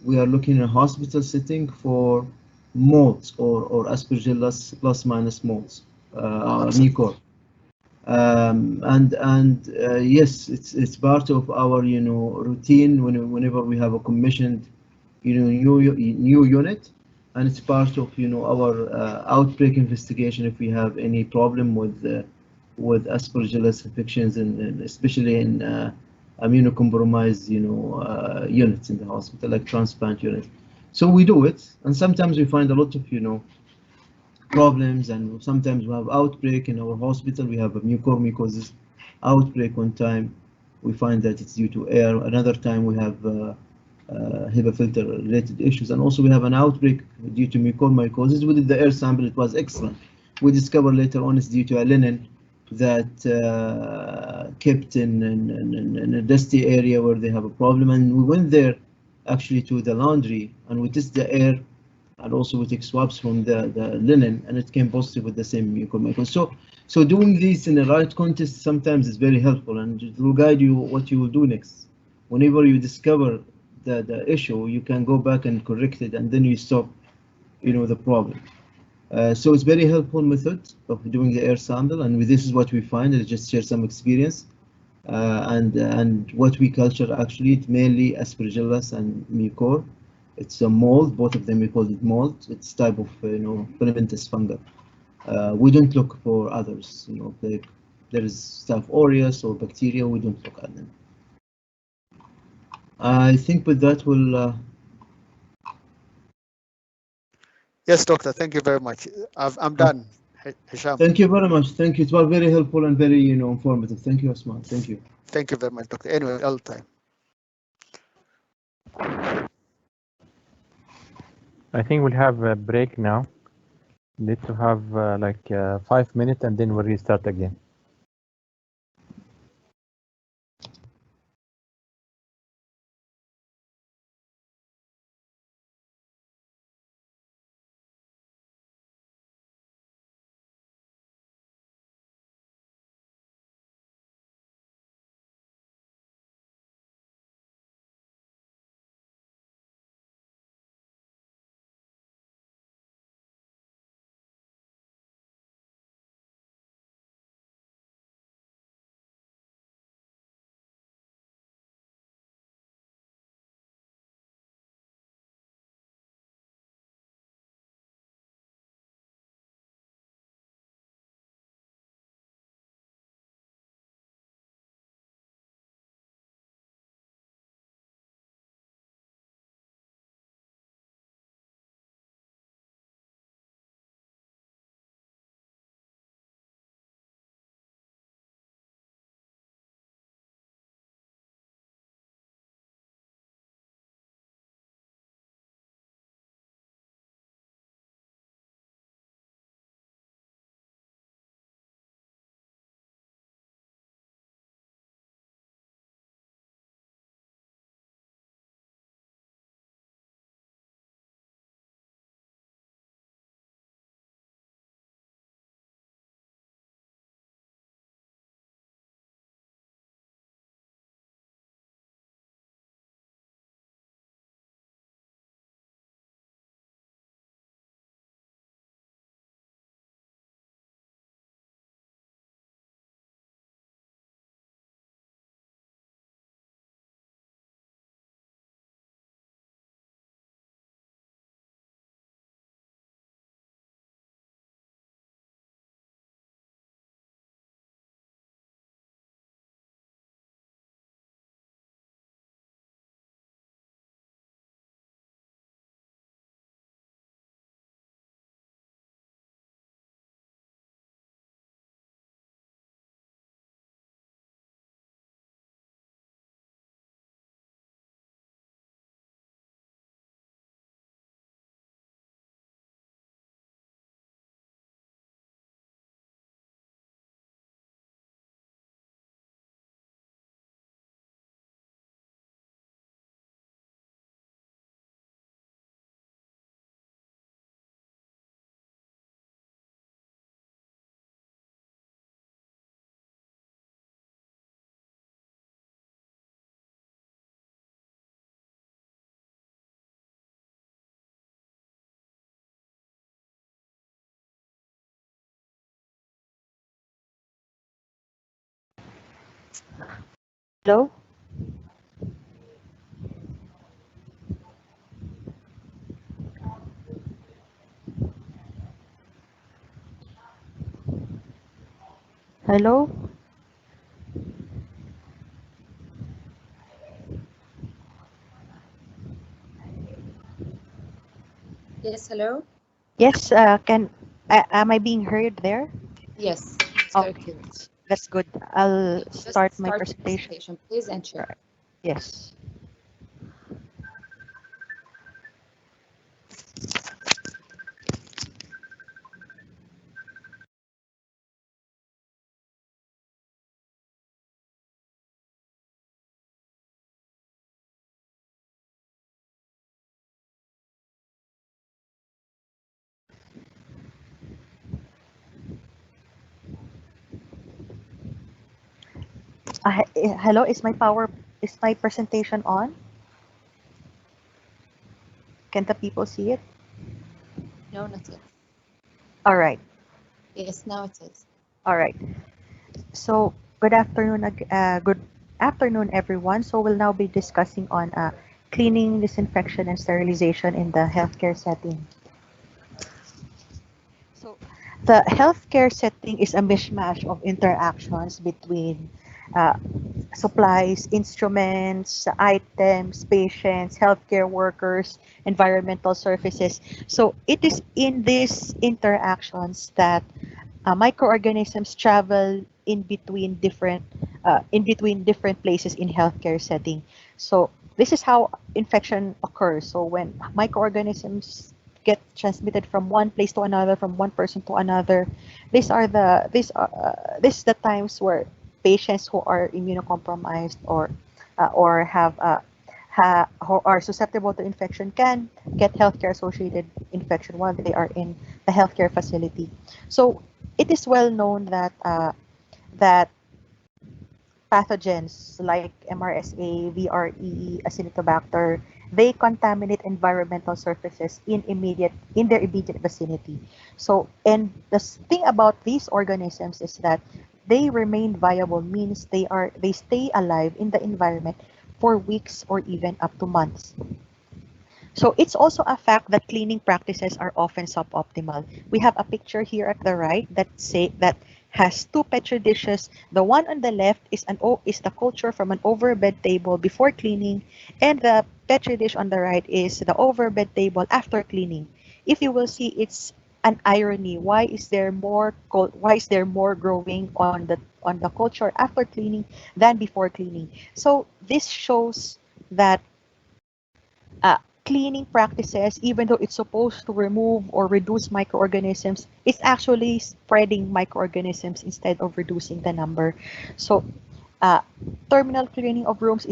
we are looking in a hospital setting for molds or aspergillus plus minus molds, mucor. Yes, it's part of our routine whenever we have a commissioned new unit, and it's part of our outbreak investigation if we have any problem with aspergillus infections, and especially in immunocompromised units in the hospital, like transplant units. So we do it, and sometimes we find a lot of problems, and sometimes we have outbreak in our hospital. We have a mucormycosis outbreak one time. We find that it's due to air. Another time we have HEPA filter related issues, and also we have an outbreak due to mucormycosis. We did the air sample, it was excellent. We discovered later on it's due to a linen that kept in a dusty area where they have a problem, and we went there actually to the laundry and we test the air, and also we take swabs from the linen, and it came positive with the same mucormycosis. So doing this in the right context sometimes is very helpful, and it will guide you what you will do next. Whenever you discover the issue, you can go back and correct it, and then you stop the problem. So it's very helpful method of doing the air sample, and this is what we find. I just share some experience, and what we culture actually, it's mainly aspergillus and mucor. It's a mold, both of them we call it mold. It's type of filamentous fungi. We don't look for others, like there is Staph aureus or bacteria, we don't look at them. I think with that we'll Yes, doctor. Thank you very much. I'm done. Hisham. Thank you very much. Thank you. It was very helpful and very informative. Thank you, Osman. Thank you. Thank you very much, doctor. Anyway, all the time. I think we'll have a break now. Need to have like 5 minutes, and then we'll restart again. Hello? Hello? Yes, hello? Yes, am I being heard there? Yes, it's very Okay, clear. that's good. I'll Just start my start the presentation. presentation, please, and share. Right. Yes. Hello, is my presentation on? Can the people see it? No, not yet. All right. Yes, now it is. All right. So good afternoon, everyone. So we'll now be discussing on cleaning, disinfection, and sterilization in the healthcare setting. So the healthcare setting is a mishmash of interactions between uh, supplies, instruments, items, patients, healthcare workers, environmental services. So it is in these interactions that microorganisms travel in between different places in healthcare setting. So this is how infection occurs. So when microorganisms get transmitted from one place to another, from one person to another, this is the times where patients who are immunocompromised or who are susceptible to infection can get healthcare associated infection while they are in the healthcare facility. So it is well known that pathogens like MRSA, VRE, Acinetobacter, they contaminate environmental surfaces in their immediate vicinity. So, and the thing about these organisms is that they remain viable, means they stay alive in the environment for weeks or even up to months. So it's also a fact that cleaning practices are often suboptimal. We have a picture here at the right that has two petri dishes. The one on the left is the culture from an overbed table before cleaning, and the petri dish on the right is the overbed table after cleaning. If you will see, it's an irony. Why is there more growing on the culture after cleaning than before cleaning? So this shows that uh, cleaning practices, even though it's supposed to remove or reduce microorganisms, it's actually spreading microorganisms instead of reducing the number. So, uh, terminal cleaning of rooms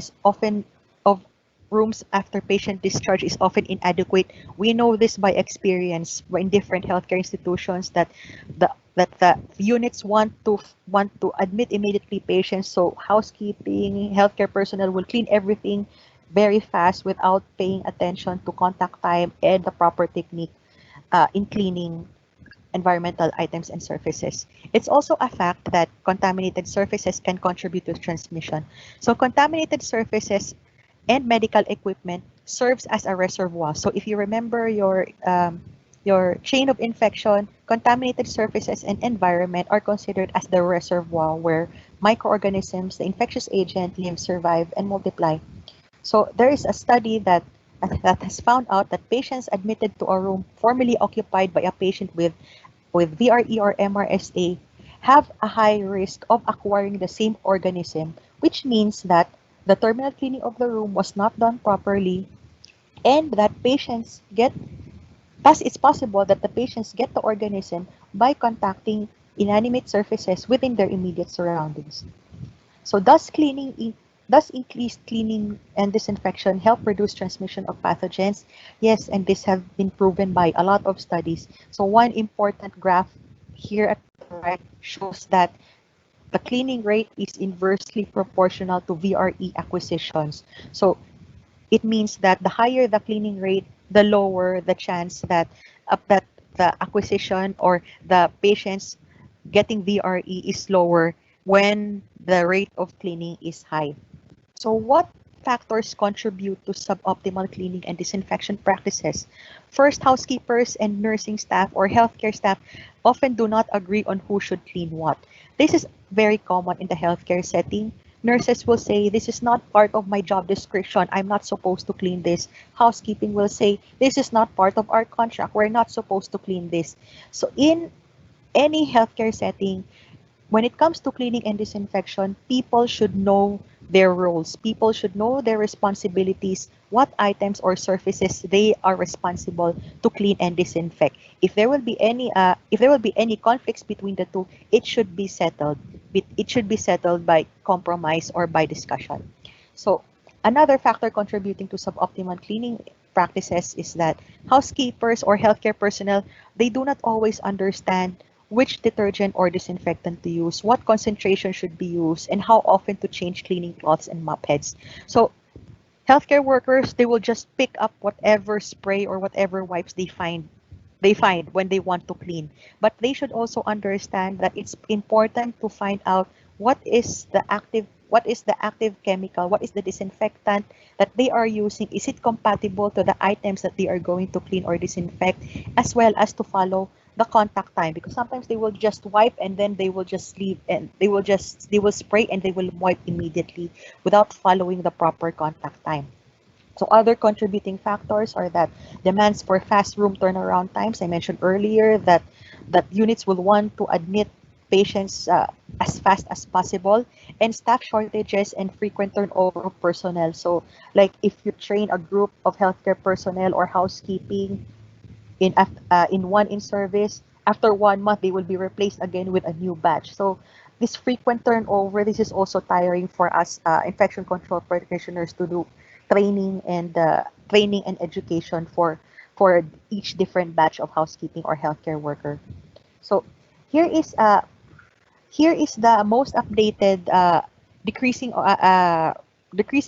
after patient discharge is often inadequate. We know this by experience in different healthcare institutions that the units want to admit immediately patients. So housekeeping, healthcare personnel will clean everything very fast without paying attention to contact time and the proper technique in cleaning environmental items and surfaces. It's also a fact that contaminated surfaces can contribute to transmission. So contaminated surfaces and medical equipment serves as a reservoir. So if you remember your chain of infection, contaminated surfaces and environment are considered as the reservoir where microorganisms, the infectious agent, live, survive, and multiply. So there is a study that has found out that patients admitted to a room formerly occupied by a patient with VRE or MRSA have a high risk of acquiring the same organism, which means that the terminal cleaning of the room was not done properly and that thus it's possible that the patients get the organism by contacting inanimate surfaces within their immediate surroundings. So does increased cleaning and disinfection help reduce transmission of pathogens? Yes, and this have been proven by a lot of studies. So one important graph here at the right shows that the cleaning rate is inversely proportional to VRE acquisitions. So it means that the higher the cleaning rate, the lower the chance that the acquisition or the patients getting VRE is lower when the rate of cleaning is high. So what factors contribute to suboptimal cleaning and disinfection practices? First, housekeepers and nursing staff or healthcare staff often do not agree on who should clean what. This is very common in the healthcare setting. Nurses will say, this is not part of my job description. I'm not supposed to clean this. Housekeeping will say, this is not part of our contract. We're not supposed to clean this. So in any healthcare setting, when it comes to cleaning and disinfection, people should know their roles. People should know their responsibilities, what items or surfaces they are responsible to clean and disinfect. If there will be any conflicts between the two, it should be settled. It should be settled by compromise or by discussion. So another factor contributing to suboptimal cleaning practices is that housekeepers or healthcare personnel, they do not always understand which detergent or disinfectant to use, what concentration should be used, and how often to change cleaning cloths and mop heads. So healthcare workers, they will just pick up whatever spray or whatever wipes they find when they want to clean. But they should also understand that it's important to find out what is the active chemical, what is the disinfectant that they are using, is it compatible to the items that they are going to clean or disinfect, as well as to follow the contact time, because sometimes they will just wipe and then they will just leave, and they will spray and they will wipe immediately without following the proper contact time. So other contributing factors are that demands for fast room turnaround times. I mentioned earlier that units will want to admit patients as fast as possible, and staff shortages and frequent turnover of personnel. So like if you train a group of healthcare personnel or housekeeping in one in service, after 1 month they will be replaced again with a new batch. So this frequent turnover, this is also tiring for us infection control practitioners to do training and education for each different batch of housekeeping or healthcare worker. So here is the most updated decreasing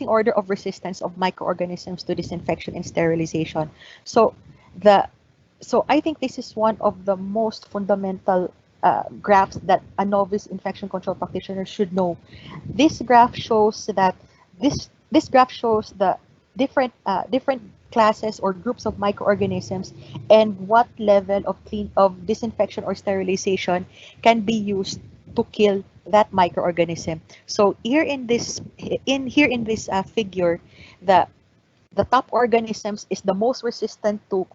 order of resistance of microorganisms to disinfection and sterilization. So the so I think this is one of the most fundamental graphs that a novice infection control practitioner should know. This graph shows that this graph shows the different classes or groups of microorganisms and what level of disinfection or sterilization can be used to kill that microorganism. So here in this figure, the top organisms is the most resistant to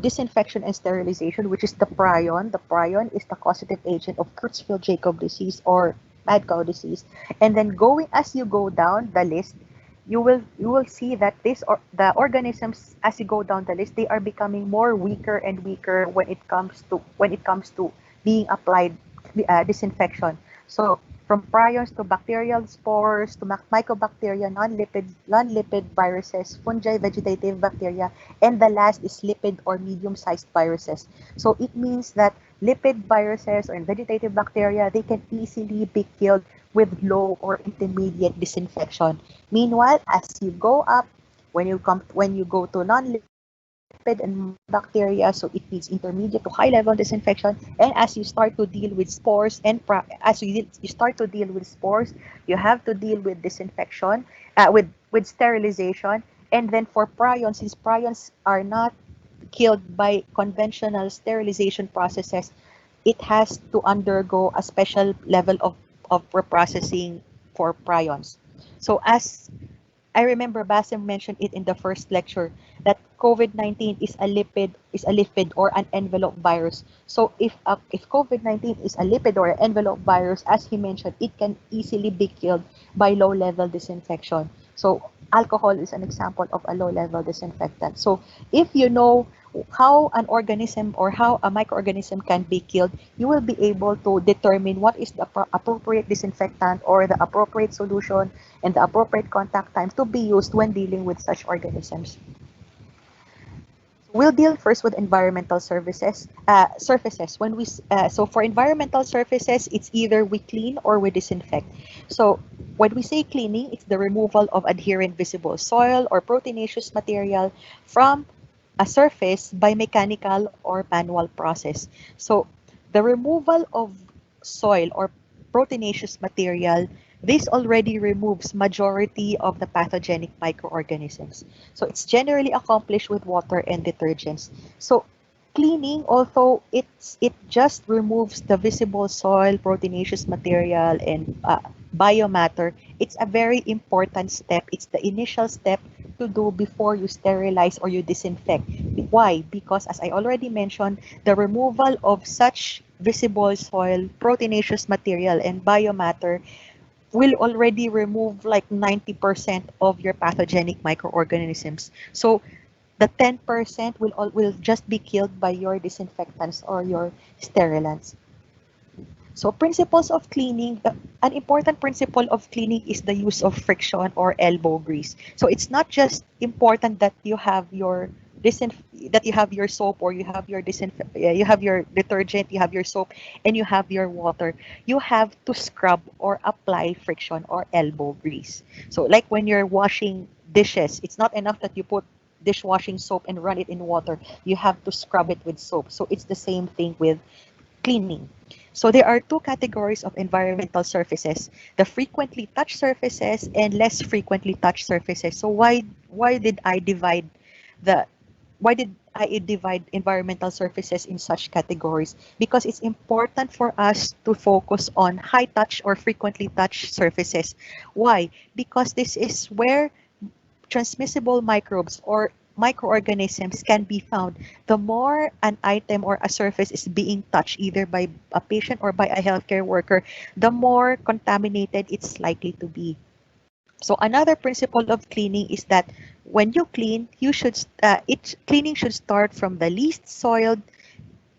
disinfection and sterilization, which is the prion. The prion is the causative agent of Creutzfeldt-Jakob disease or mad cow disease. And then as you go down the list, you will see that the organisms, as you go down the list, they are becoming more weaker and weaker when it comes to being applied disinfection. So from prions to bacterial spores to mycobacteria, non-lipid viruses, fungi, vegetative bacteria, and the last is lipid or medium-sized viruses. So it means that lipid viruses or vegetative bacteria, they can easily be killed with low or intermediate disinfection. Meanwhile, as you go up, when you go to non-lipid and bacteria, so it needs intermediate to high level disinfection. And as you start to deal with spores you have to deal with disinfection, with sterilization. And then for prions, since prions are not killed by conventional sterilization processes, it has to undergo a special level of reprocessing for prions. So as I remember Basim mentioned it in the first lecture that COVID-19 is a lipid or an envelope virus. So if COVID-19 is a lipid or an envelope virus, as he mentioned, it can easily be killed by low-level disinfection. So alcohol is an example of a low-level disinfectant. So if you know how an organism or how a microorganism can be killed, you will be able to determine what is the appropriate disinfectant or the appropriate solution and the appropriate contact time to be used when dealing with such organisms. We'll deal first with environmental surfaces. So for environmental surfaces, it's either we clean or we disinfect. So when we say cleaning, it's the removal of adherent visible soil or proteinaceous material from a surface by mechanical or manual process. So the removal of soil or proteinaceous material this already removes majority of the pathogenic microorganisms. So it's generally accomplished with water and detergents. So cleaning, although it just removes the visible soil, proteinaceous material, and biomatter, it's a very important step. It's the initial step to do before you sterilize or you disinfect. Why? Because as I already mentioned, the removal of such visible soil, proteinaceous material, and biomatter will already remove like 90% of your pathogenic microorganisms. So the 10% will just be killed by your disinfectants or your sterilants. So principles of cleaning, an important principle of cleaning is the use of friction or elbow grease. So it's not just important that you have your that you have your soap or you have your you have your detergent, you have your soap, and you have your water. You have to scrub or apply friction or elbow grease. So like when you're washing dishes, it's not enough that you put dishwashing soap and run it in water. You have to scrub it with soap. So it's the same thing with cleaning. So there are two categories of environmental surfaces, the frequently touched surfaces and less frequently touched surfaces. So why did I divide the environmental surfaces in such categories? Because it's important for us to focus on high touch or frequently touched surfaces. Why? Because this is where transmissible microbes or microorganisms can be found. The more an item or a surface is being touched either by a patient or by a healthcare worker, the more contaminated it's likely to be. So another principle of cleaning is that when you clean, cleaning should start from the least soiled,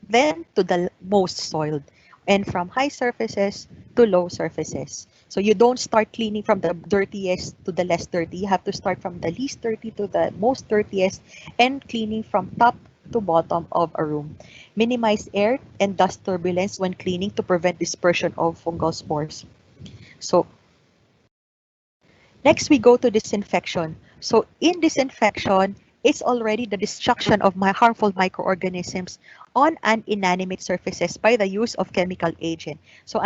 then to the most soiled, and from high surfaces to low surfaces. So you don't start cleaning from the dirtiest to the less dirty. You have to start from the least dirty to the most dirtiest and cleaning from top to bottom of a room. Minimize air and dust turbulence when cleaning to prevent dispersion of fungal spores. So next, we go to disinfection. So in disinfection, it's already the destruction of harmful microorganisms on an inanimate surfaces by the use of chemical agent. So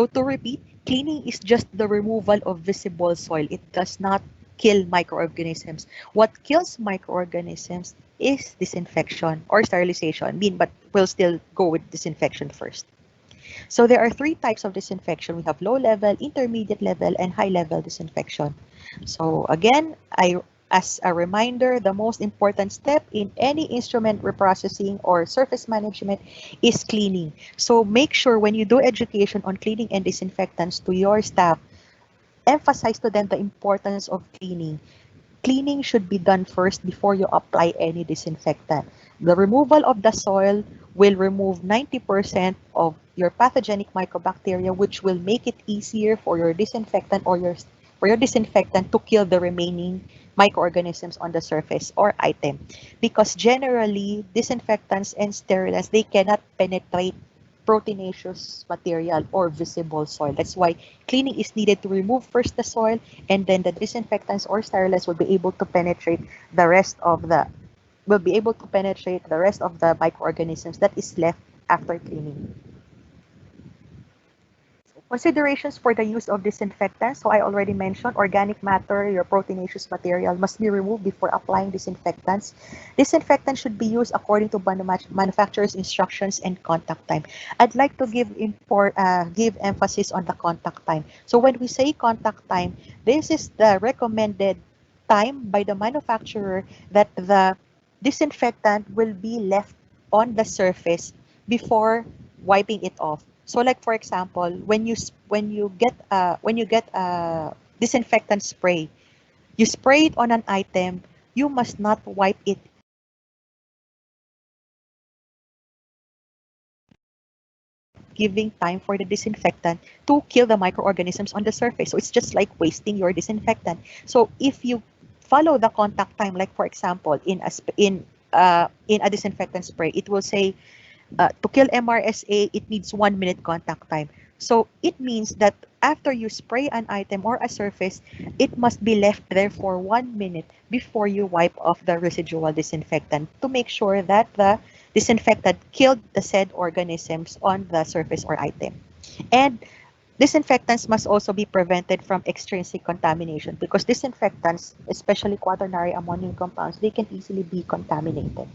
to repeat, cleaning is just the removal of visible soil. It does not kill microorganisms. What kills microorganisms is disinfection or sterilization. But we'll still go with disinfection first. So there are three types of disinfection. We have low level, intermediate level, and high level disinfection. So again, as a reminder, the most important step in any instrument reprocessing or surface management is cleaning. So make sure when you do education on cleaning and disinfectants to your staff, emphasize to them the importance of cleaning. Cleaning should be done first before you apply any disinfectant. The removal of the soil will remove 90% of your pathogenic mycobacteria, which will make it easier for your disinfectant to kill the remaining microorganisms on the surface or item. Because generally, disinfectants and sterilants, they cannot penetrate proteinaceous material or visible soil. That's why cleaning is needed to remove first the soil, and then the disinfectants or sterilants will be able to penetrate the rest of the microorganisms that is left after cleaning. Considerations for the use of disinfectants. So I already mentioned organic matter, your proteinaceous material must be removed before applying disinfectants. Disinfectant should be used according to manufacturer's instructions and contact time. I'd like to give emphasis on the contact time. So when we say contact time, this is the recommended time by the manufacturer that the disinfectant will be left on the surface before wiping it off. So like for example, when you get a disinfectant spray, you spray it on an item, you must not wipe it giving time for the disinfectant to kill the microorganisms on the surface. So it's just like wasting your disinfectant. So if you follow the contact time, like for example, in a disinfectant spray, it will say to kill MRSA, it needs 1 minute contact time. So it means that after you spray an item or a surface, it must be left there for 1 minute before you wipe off the residual disinfectant to make sure that the disinfectant killed the said organisms on the surface or item. And Disinfectants must also be prevented from extrinsic contamination because disinfectants, especially quaternary ammonium compounds, they can easily be contaminated.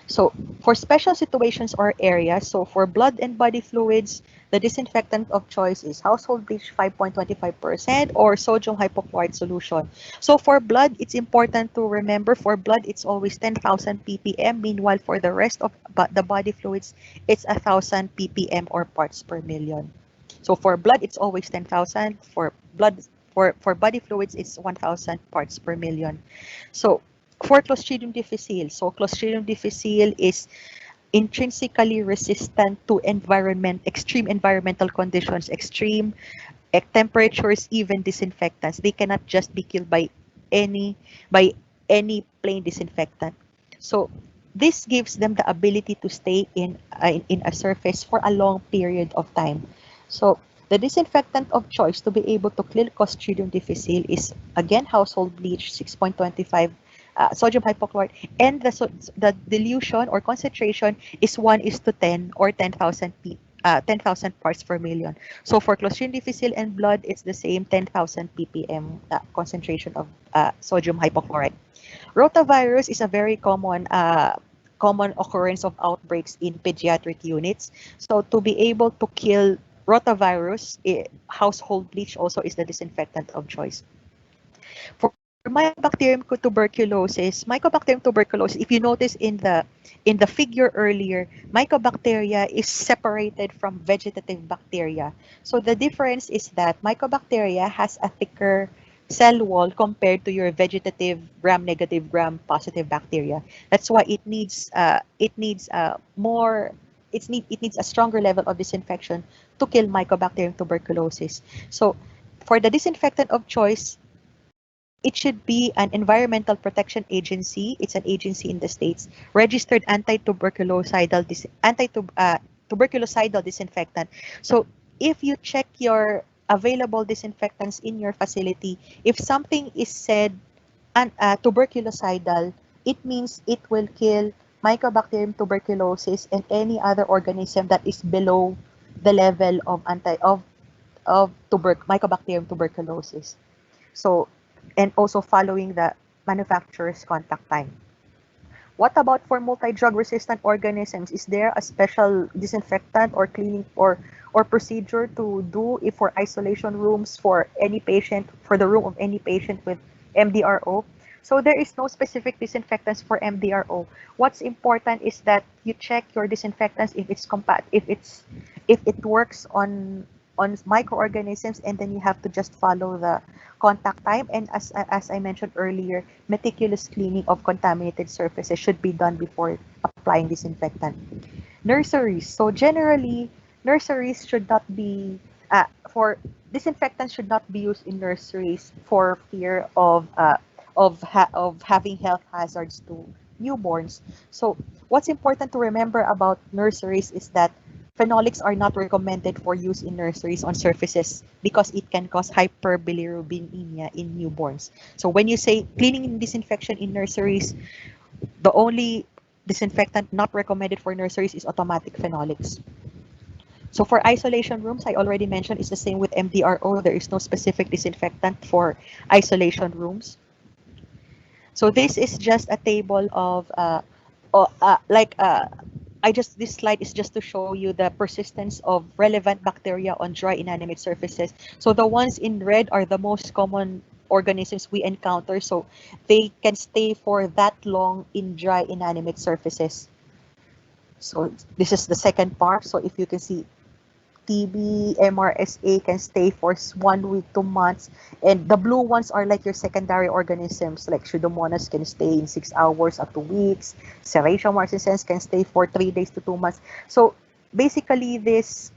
So for special situations or areas, so for blood and body fluids, the disinfectant of choice is household bleach 5.25% or sodium hypochlorite solution. So for blood, it's important to remember for blood, it's always 10,000 ppm. Meanwhile, for the rest of the body fluids, it's 1,000 ppm or parts per million. So for blood, it's always 10,000. For blood, for body fluids, it's 1,000 parts per million. So for Clostridium difficile, so Clostridium difficile is intrinsically resistant to extreme environmental conditions, extreme temperatures, even disinfectants. They cannot just be killed by any plain disinfectant. So this gives them the ability to stay in a surface for a long period of time. So the disinfectant of choice to be able to kill Clostridium difficile is again household bleach 6.25 sodium hypochlorite, and the dilution or concentration is 1:10 or 10,000 parts per million. So for Clostridium difficile and blood, it's the same 10,000 ppm concentration of sodium hypochlorite. Rotavirus is a very common occurrence of outbreaks in pediatric units. So to be able to kill rotavirus, household bleach also is the disinfectant of choice. For Mycobacterium tuberculosis, if you notice in the figure earlier, Mycobacteria is separated from vegetative bacteria. So the difference is that Mycobacteria has a thicker cell wall compared to your vegetative gram-negative, gram-positive bacteria. That's why it needs a stronger level of disinfection to kill Mycobacterium tuberculosis. So for the disinfectant of choice, it should be an environmental protection agency. It's an agency in the States, registered tuberculocidal disinfectant. So if you check your available disinfectants in your facility, if something is said tuberculocidal, it means it will kill Mycobacterium tuberculosis and any other organism that is below the level of Mycobacterium tuberculosis. So, and also following the manufacturer's contact time. What about for multi-drug resistant organisms? Is there a special disinfectant or cleaning or procedure to do if for isolation rooms for any patient, for the room of any patient with MDRO? So there is no specific disinfectants for MDRO. What's important is that you check your disinfectants if it works on microorganisms, and then you have to just follow the contact time. And as I mentioned earlier, meticulous cleaning of contaminated surfaces should be done before applying disinfectant. Nurseries. So generally, nurseries should not be for disinfectants should not be used in nurseries for fear of having health hazards to newborns. So what's important to remember about nurseries is that phenolics are not recommended for use in nurseries on surfaces because it can cause hyperbilirubinemia in newborns. So when you say cleaning and disinfection in nurseries, the only disinfectant not recommended for nurseries is automatic phenolics. So for isolation rooms, I already mentioned, it's the same with MDRO. There is no specific disinfectant for isolation rooms. So this is just a table of this slide is just to show you the persistence of relevant bacteria on dry inanimate surfaces. So the ones in red are the most common organisms we encounter. So they can stay for that long in dry inanimate surfaces. So this is the second part. So if you can see, TB, MRSA can stay for 1 week, 2 months, and the blue ones are like your secondary organisms, like Pseudomonas can stay in 6 hours up to weeks. Serratia marcescens can stay for 3 days to 2 months. So basically, this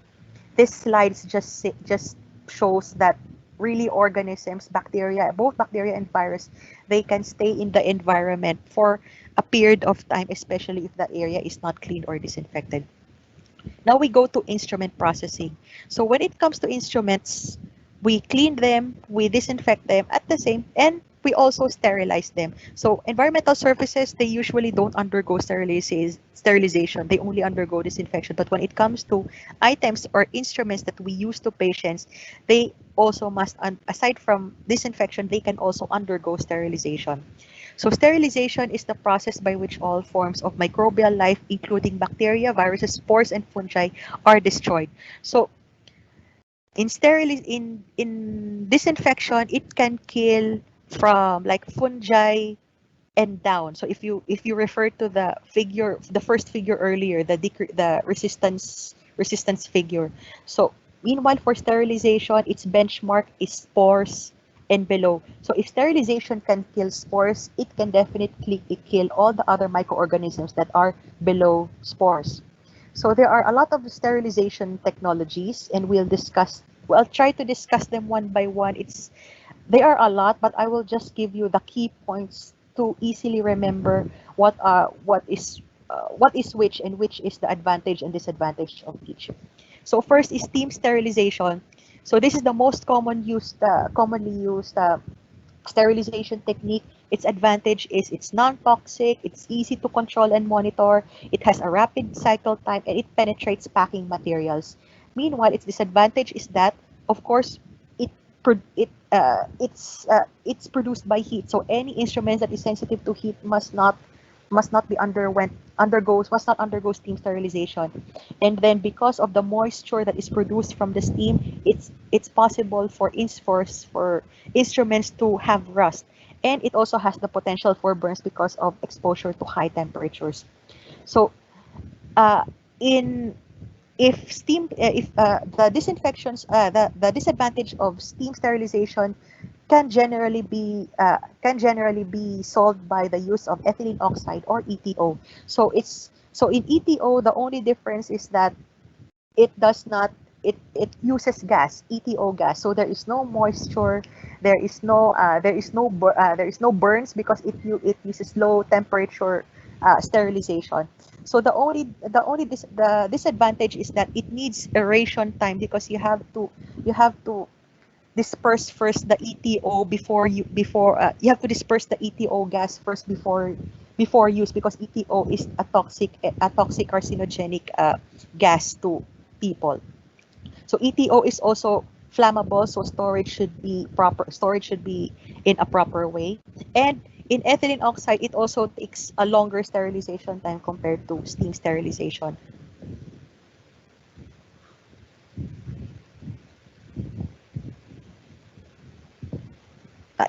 slide just shows that really organisms, bacteria, both bacteria and virus, they can stay in the environment for a period of time, especially if the area is not cleaned or disinfected. Now we go to instrument processing. So when it comes to instruments, we clean them, we disinfect them at the same, and we also sterilize them. So environmental surfaces, they usually don't undergo sterilization. They only undergo disinfection. But when it comes to items or instruments that we use to patients, they also must, aside from disinfection, they can also undergo sterilization. So sterilization is the process by which all forms of microbial life, including bacteria, viruses, spores, and fungi, are destroyed. So in disinfection, it can kill from like fungi and down. So if you refer to the figure, the first figure earlier, the resistance figure. So meanwhile, for sterilization, its benchmark is spores and below. So if sterilization can kill spores, it can definitely kill all the other microorganisms that are below spores. So there are a lot of sterilization technologies, and we'll try to discuss them one by one. There are a lot, but I will just give you the key points to easily remember what is which, and which is the advantage and disadvantage of each. So first is steam sterilization. So this is the most commonly used sterilization technique. Its advantage is it's non-toxic, it's easy to control and monitor, it has a rapid cycle time, and it penetrates packing materials. Meanwhile, its disadvantage is that, of course, it's produced by heat. So any instrument that is sensitive to heat must not undergo steam sterilization. And then because of the moisture that is produced from the steam, it's possible for instruments to have rust, and it also has the potential for burns because of exposure to high temperatures. So in if steam if the disinfections the disadvantage of steam sterilization can generally be solved by the use of ethylene oxide or ETO. So in ETO, the only difference is that it does not it uses gas, ETO gas. So there is no moisture, there is no burns because it uses low temperature sterilization. So the disadvantage is that it needs aeration time, because you have to disperse first the ETO you have to disperse the ETO gas first before use, because ETO is a toxic carcinogenic gas to people. So ETO is also flammable, so storage should be in a proper way. And in ethylene oxide, it also takes a longer sterilization time compared to steam sterilization.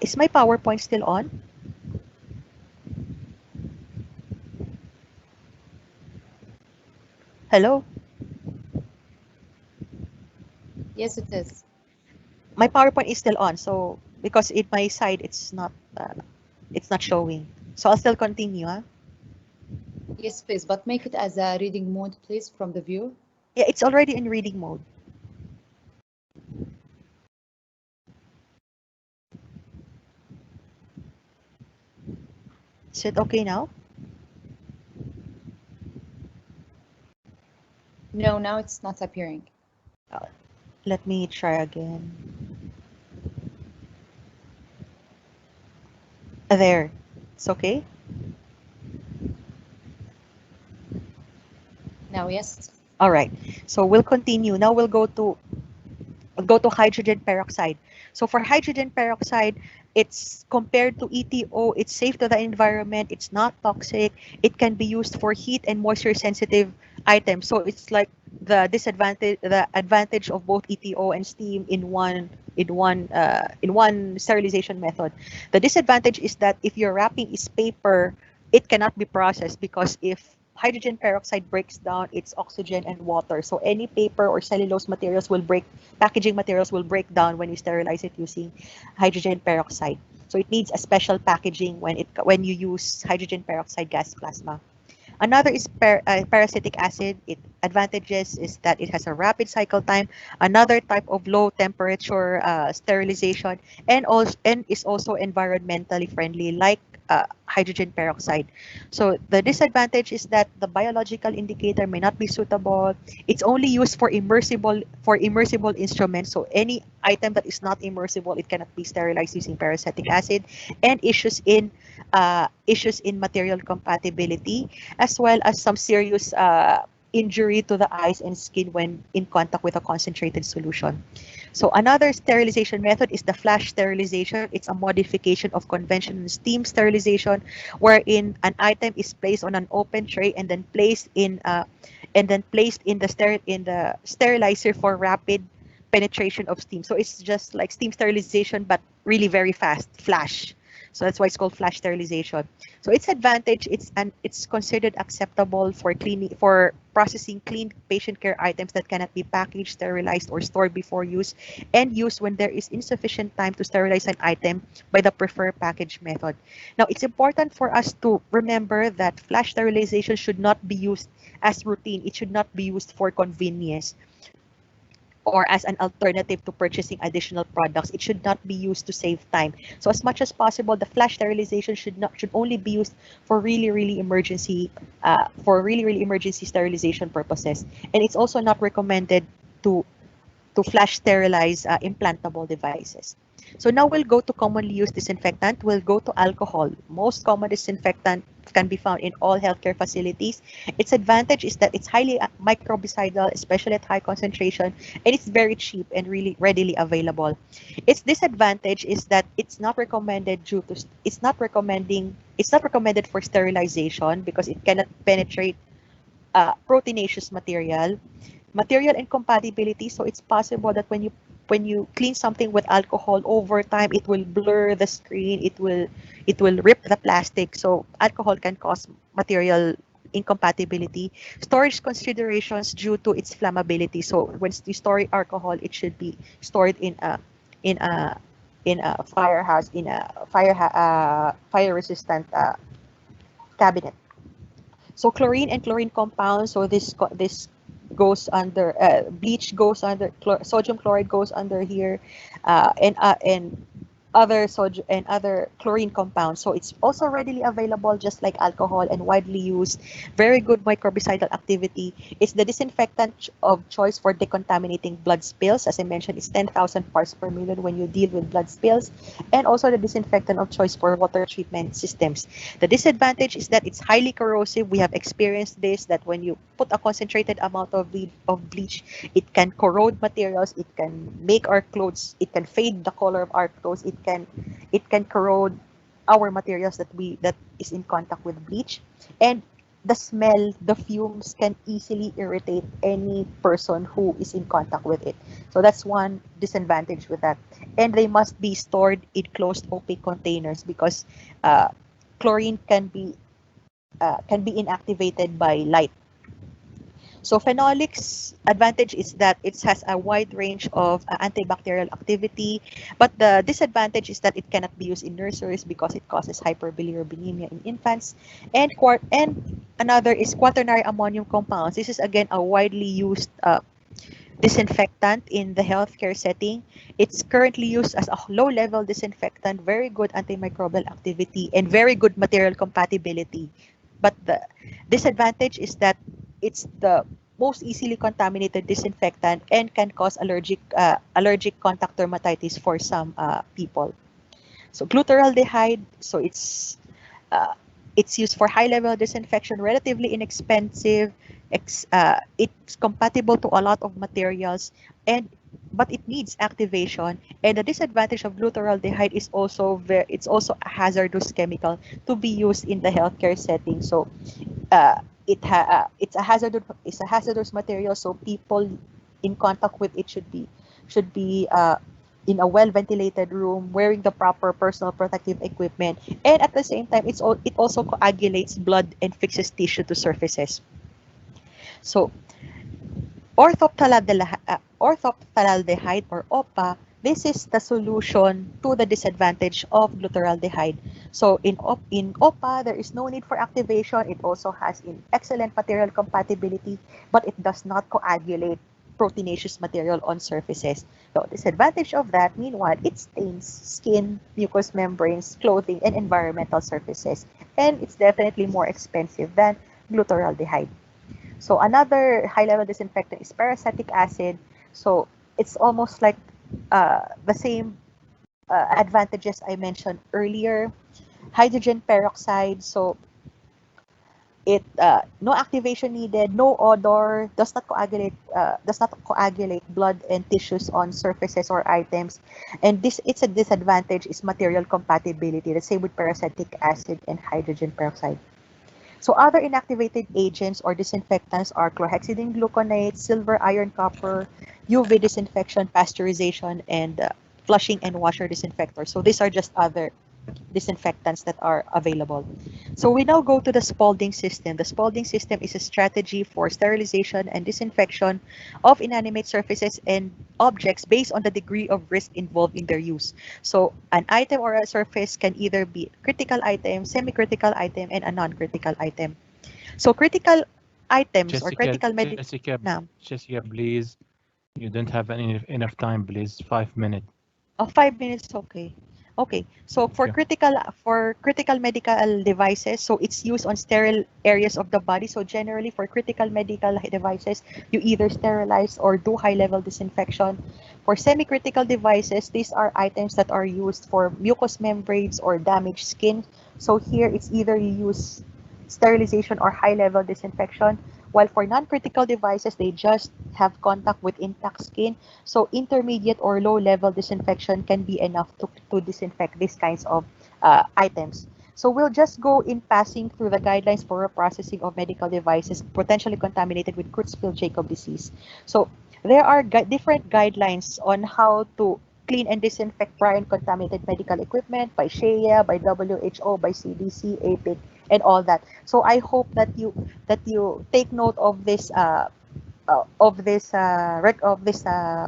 Is my PowerPoint still on? Hello? Yes, it is. My PowerPoint is still on, so because in my side it's not showing. So I'll still continue, huh? Yes, please, but make it as a reading mode, please, from the viewer. Yeah, it's already in reading mode. Is it okay now? No, now it's not appearing. Let me try again. There. It's okay? Now, yes. All right. So we'll continue. Now we'll go to hydrogen peroxide. So for hydrogen peroxide, it's compared to ETO, it's safe to the environment, it's not toxic, it can be used for heat and moisture sensitive items. So it's like the advantage of both ETO and steam in one sterilization method. The disadvantage is that if your wrapping is paper, it cannot be processed, because if hydrogen peroxide breaks down, it's oxygen and water. So any paper or cellulose materials packaging materials will break down when you sterilize it using hydrogen peroxide. So it needs a special packaging when you use hydrogen peroxide gas plasma. Another is parasitic acid. advantages is that it has a rapid cycle time, another type of low temperature sterilization, and is also environmentally friendly, like hydrogen peroxide. So the disadvantage is that the biological indicator may not be suitable. It's only used for immersible instruments. So any item that is not immersible, it cannot be sterilized using peracetic acid, and issues in material compatibility, as well as some serious injury to the eyes and skin when in contact with a concentrated solution. So another sterilization method is the flash sterilization. It's a modification of conventional steam sterilization, wherein an item is placed on an open tray and then placed in the sterilizer for rapid penetration of steam. So it's just like steam sterilization, but really very fast, flash. So that's why it's called flash sterilization. So its advantage, it's considered acceptable for processing clean patient care items that cannot be packaged, sterilized, or stored before use, and used when there is insufficient time to sterilize an item by the preferred package method. Now, it's important for us to remember that flash sterilization should not be used as routine. It should not be used for convenience or as an alternative to purchasing additional products. It should not be used to save time. So as much as possible, the flash sterilization should only be used for really emergency sterilization purposes. And it's also not recommended to flash sterilize implantable devices. So now we'll go to commonly used disinfectant. We'll go to alcohol. Most common disinfectant can be found in all healthcare facilities. Its advantage is that it's highly microbicidal, especially at high concentration, and it's very cheap and really readily available. Its disadvantage is that it's not recommended for sterilization because it cannot penetrate proteinaceous material incompatibility. So it's possible that when you clean something with alcohol over time, it will blur the screen, it will rip the plastic. So alcohol can cause material incompatibility. Storage considerations due to its flammability. So when you store alcohol, it should be stored in a firehouse, in a fire resistant cabinet. So chlorine and chlorine compounds. So this goes under bleach, goes under sodium chloride, goes under here, and other chlorine compounds. So it's also readily available, just like alcohol, and widely used. Very good microbicidal activity. It's the disinfectant of choice for decontaminating blood spills. As I mentioned, it's 10,000 parts per million when you deal with blood spills, and also the disinfectant of choice for water treatment systems. The disadvantage is that it's highly corrosive. We have experienced this, that when you put a concentrated amount of bleach, it can corrode materials, it can make our clothes, it can fade the color of our clothes, it can corrode our materials that is in contact with bleach, and the smell, the fumes can easily irritate any person who is in contact with it. So that's one disadvantage with that. And they must be stored in closed opaque containers because chlorine can be inactivated by light. So phenolics advantage is that it has a wide range of antibacterial activity, but the disadvantage is that it cannot be used in nurseries because it causes hyperbilirubinemia in infants. And another is quaternary ammonium compounds. This is again a widely used disinfectant in the healthcare setting. It's currently used as a low-level disinfectant, very good antimicrobial activity, and very good material compatibility. But the disadvantage is that it's the most easily contaminated disinfectant and can cause allergic contact dermatitis for some people. So glutaraldehyde, so it's used for high-level disinfection, relatively inexpensive. It's compatible to a lot of materials, but it needs activation. And the disadvantage of glutaraldehyde is it's also a hazardous chemical to be used in the healthcare setting. So it's a hazardous material. So people in contact with it should be in a well-ventilated room, wearing the proper personal protective equipment, and at the same time, it also coagulates blood and fixes tissue to surfaces. So orthophthaldehyde or OPA this is the solution to the disadvantage of glutaraldehyde. So in OPA, there is no need for activation. It also has excellent material compatibility, but it does not coagulate proteinaceous material on surfaces. The disadvantage of that, meanwhile, it stains skin, mucous membranes, clothing, and environmental surfaces. And it's definitely more expensive than glutaraldehyde. So another high-level disinfectant is peracetic acid. So it's almost like the same advantages I mentioned earlier. Hydrogen peroxide, so it no activation needed, no odor, does not coagulate blood and tissues on surfaces or items. And it's a disadvantage is material compatibility. The same with peracetic acid and hydrogen peroxide. So other inactivated agents or disinfectants are chlorhexidine gluconate, silver iron copper, UV disinfection, pasteurization, and flushing and washer disinfectors. So these are just other disinfectants that are available. So we now go to the Spalding system. The Spalding system is a strategy for sterilization and disinfection of inanimate surfaces and objects based on the degree of risk involved in their use. So an item or a surface can either be a critical item, semi-critical item, and a non-critical item. So critical items or critical Jessica, please. You don't have enough time, please. 5 minutes. Oh, 5 minutes, okay. Okay, so for critical medical devices, so it's used on sterile areas of the body. So generally for critical medical devices, you either sterilize or do high-level disinfection. For semi-critical devices, these are items that are used for mucous membranes or damaged skin. So here it's either you use sterilization or high-level disinfection. While for non-critical devices, they just have contact with intact skin. So intermediate or low-level disinfection can be enough to disinfect these kinds of items. So we'll just go in passing through the guidelines for processing of medical devices potentially contaminated with Creutzfeldt-Jakob disease. So there are different guidelines on how to clean and disinfect prion contaminated medical equipment by KSAU-HS, by WHO, by CDC, APIC, and all that. So I hope that you take note of this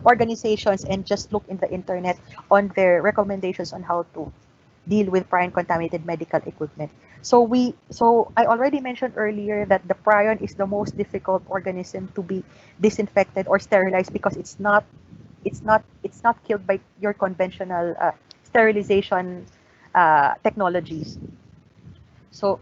organizations and just look in the internet on their recommendations on how to deal with prion contaminated medical equipment. So I already mentioned earlier that the prion is the most difficult organism to be disinfected or sterilized because it's not killed by your conventional sterilization technologies. So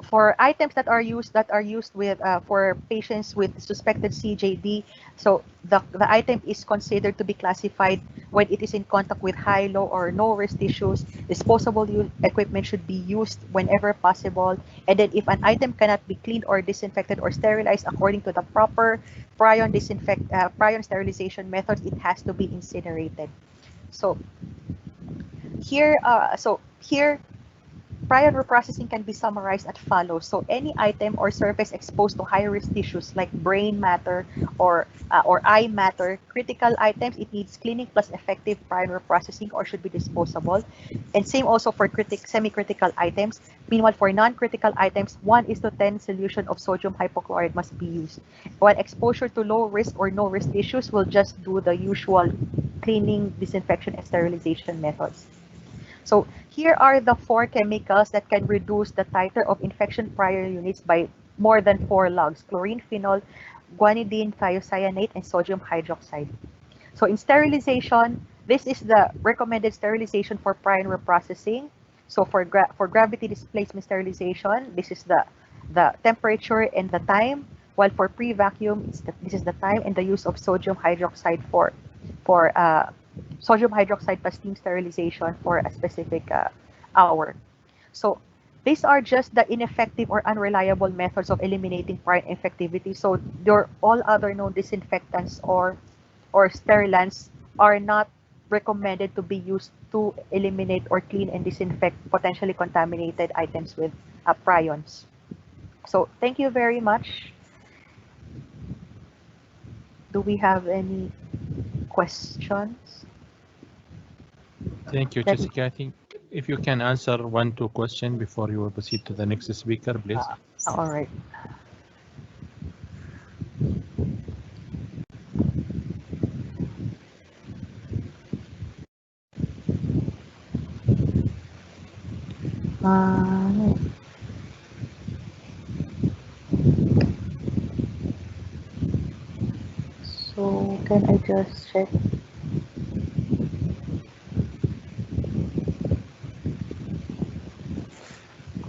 for items that are used with for patients with suspected CJD, so the item is considered to be classified when it is in contact with high, low, or no risk tissues. Disposable equipment should be used whenever possible. And then if an item cannot be cleaned or disinfected or sterilized according to the proper prion sterilization methods, it has to be incinerated. So here prion reprocessing can be summarized as follows. So any item or surface exposed to high-risk tissues like brain matter or eye matter, critical items, it needs cleaning plus effective prion reprocessing or should be disposable. And same also for semi-critical items. Meanwhile, for non-critical items, 1:10 solution of sodium hypochlorite must be used. While exposure to low-risk or no-risk tissues will just do the usual cleaning, disinfection, and sterilization methods. So here are the 4 chemicals that can reduce the titer of infection prior units by more than 4 logs: chlorine, phenol, guanidine, thiocyanate, and sodium hydroxide. So in sterilization, this is the recommended sterilization for prion reprocessing. So for gravity displacement sterilization, this is the temperature and the time. While for pre-vacuum, this is the time and the use of sodium hydroxide for sodium hydroxide plus steam sterilization for a specific hour. So these are just the ineffective or unreliable methods of eliminating prion infectivity. So all other known disinfectants or sterilants are not recommended to be used to eliminate or clean and disinfect potentially contaminated items with prions. So thank you very much. Do we have any questions? Thank you, Jessica. I think if you can answer 1-2 questions before you will proceed to the next speaker, please. All right. So can I just check?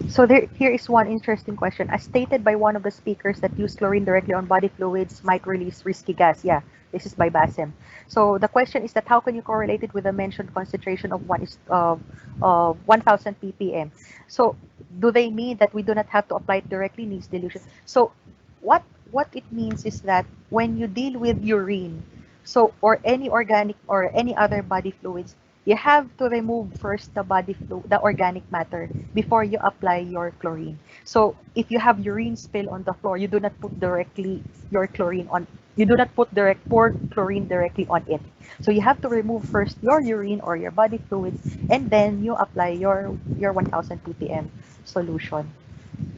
So here is one interesting question. As stated by one of the speakers, that use chlorine directly on body fluids might release risky gas. Yeah, this is by Basim. So the question is that how can you correlate it with the mentioned concentration of 1,000 ppm? So do they mean that we do not have to apply it directly, needs dilution? So what it means is that when you deal with urine, so or any organic or any other body fluids, you have to remove first the organic matter before you apply your chlorine. So if you have urine spill on the floor, you do not put directly your chlorine on. You do not pour chlorine directly on it. So you have to remove first your urine or your body fluids, and then you apply your 1,000 ppm solution.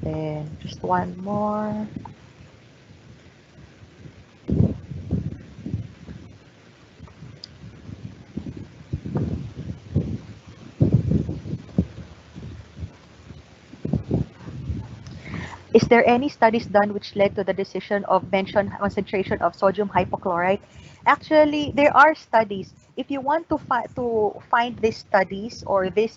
Then just one more. Is there any studies done which led to the decision of mentioned concentration of sodium hypochlorite? Actually, there are studies. If you want to find these studies or the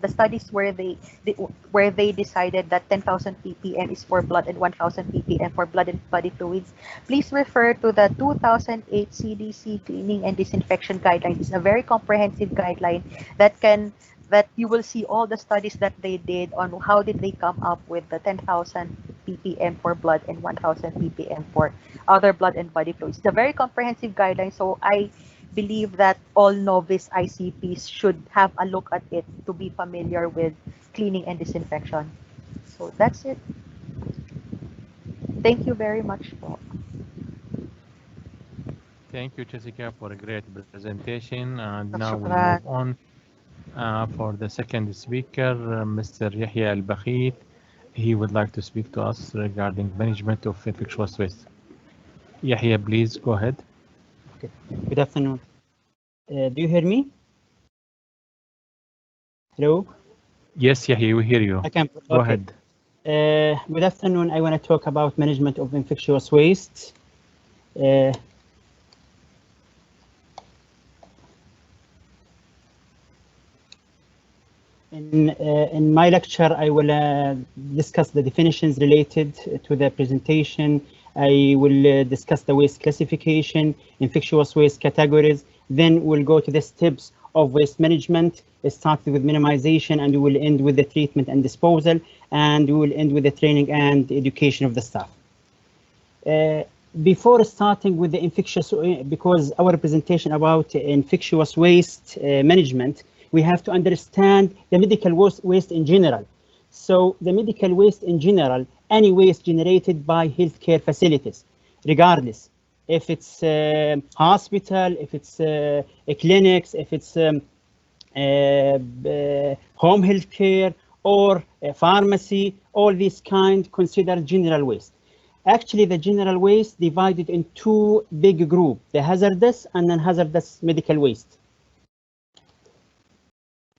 studies where they decided that 10,000 ppm is for blood and 1,000 ppm for blood and body fluids, please refer to the 2008 CDC cleaning and disinfection guidelines. It's a very comprehensive guideline that you will see all the studies that they did on how did they come up with the 10,000 ppm for blood and 1,000 ppm for other blood and body fluids. It's a very comprehensive guideline, so I believe that all novice ICPs should have a look at it to be familiar with cleaning and disinfection. So that's it. Thank you very much. Thank you, Jessica, for a great presentation. And now Shukran. we'll move on for the second speaker, Mr. Yahya Al-Bakhit. He would like to speak to us regarding management of infectious waste. Yahya, please go ahead. Okay. Good afternoon. Do you hear me? Hello? Yes, Yahya, we hear you. I can. Go Okay. ahead. Good afternoon. I want to talk about management of infectious waste. In my lecture, I will discuss the definitions related to the presentation. I will discuss the waste classification, infectious waste categories. Then we'll go to the steps of waste management, starting with minimization, and we will end with the treatment and disposal, and we will end with the training and education of the staff. Before starting with the infectious, because our presentation about infectious waste management, we have to understand the medical waste in general. So the medical waste in general, any waste generated by healthcare facilities, regardless if it's hospital, if it's clinics, if it's home health care or pharmacy, all these kind considered general waste. Actually, the general waste divided in two big groups, the hazardous and non-hazardous medical waste.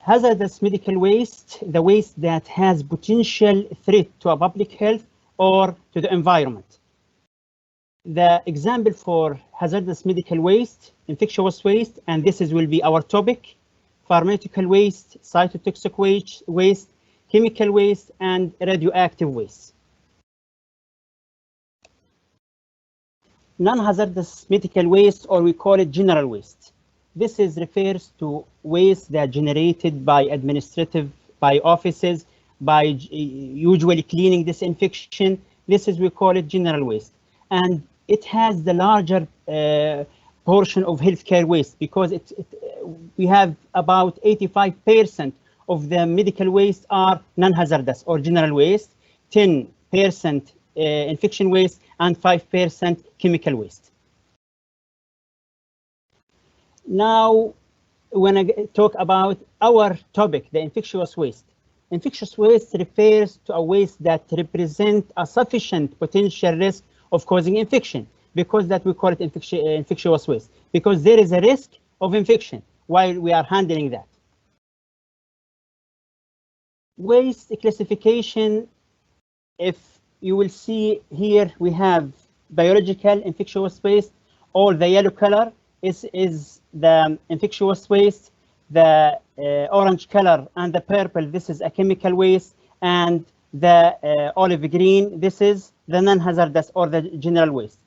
Hazardous medical waste, the waste that has potential threat to a public health or to the environment. The example for hazardous medical waste, infectious waste, and this will be our topic, pharmaceutical waste, cytotoxic waste, chemical waste, and radioactive waste. Non-hazardous medical waste, or we call it general waste. This refers to waste that generated by offices, by usually cleaning, disinfection. We call it general waste. And it has the larger portion of healthcare waste because we have about 85% of the medical waste are non-hazardous or general waste, 10% infection waste, and 5% chemical waste. Now, when I talk about our topic, the infectious waste refers to a waste that represents a sufficient potential risk of causing infection, because that we call it infectious waste, because there is a risk of infection while we are handling that. Waste classification, if you will see here, we have biological infectious waste. All the yellow color is the infectious waste. The orange color and the purple, this is a chemical waste, and the olive green, this is the non-hazardous or the general waste.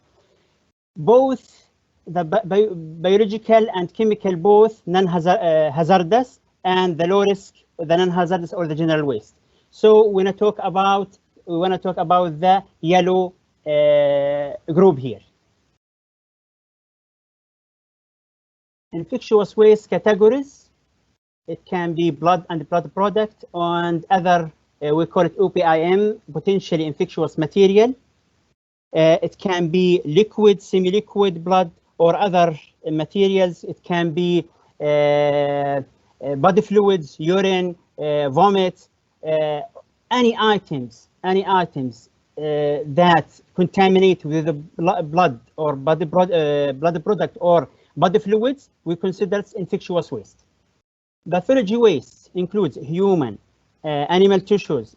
Both the biological and chemical, both non-hazardous, and the low risk, the non-hazardous or the general waste. So we want to talk about the yellow group here. Infectious waste categories. It can be blood and blood product and other, we call it OPIM, potentially infectious material. It can be liquid, semi-liquid blood or other materials. It can be body fluids, urine, vomit, any items that contaminate with the blood or blood product or body fluids, we consider it infectious waste. Pathology waste includes human, animal tissues,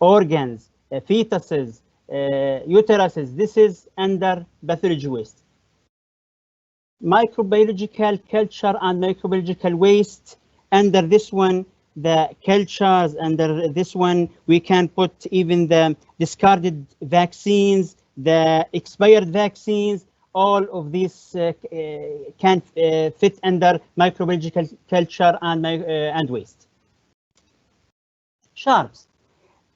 organs, fetuses, uteruses. This is under pathology waste. Microbiological culture and microbiological waste. Under this one, the cultures, under this one, we can put even the discarded vaccines, the expired vaccines. All of these can fit under microbiological culture and waste. Sharps.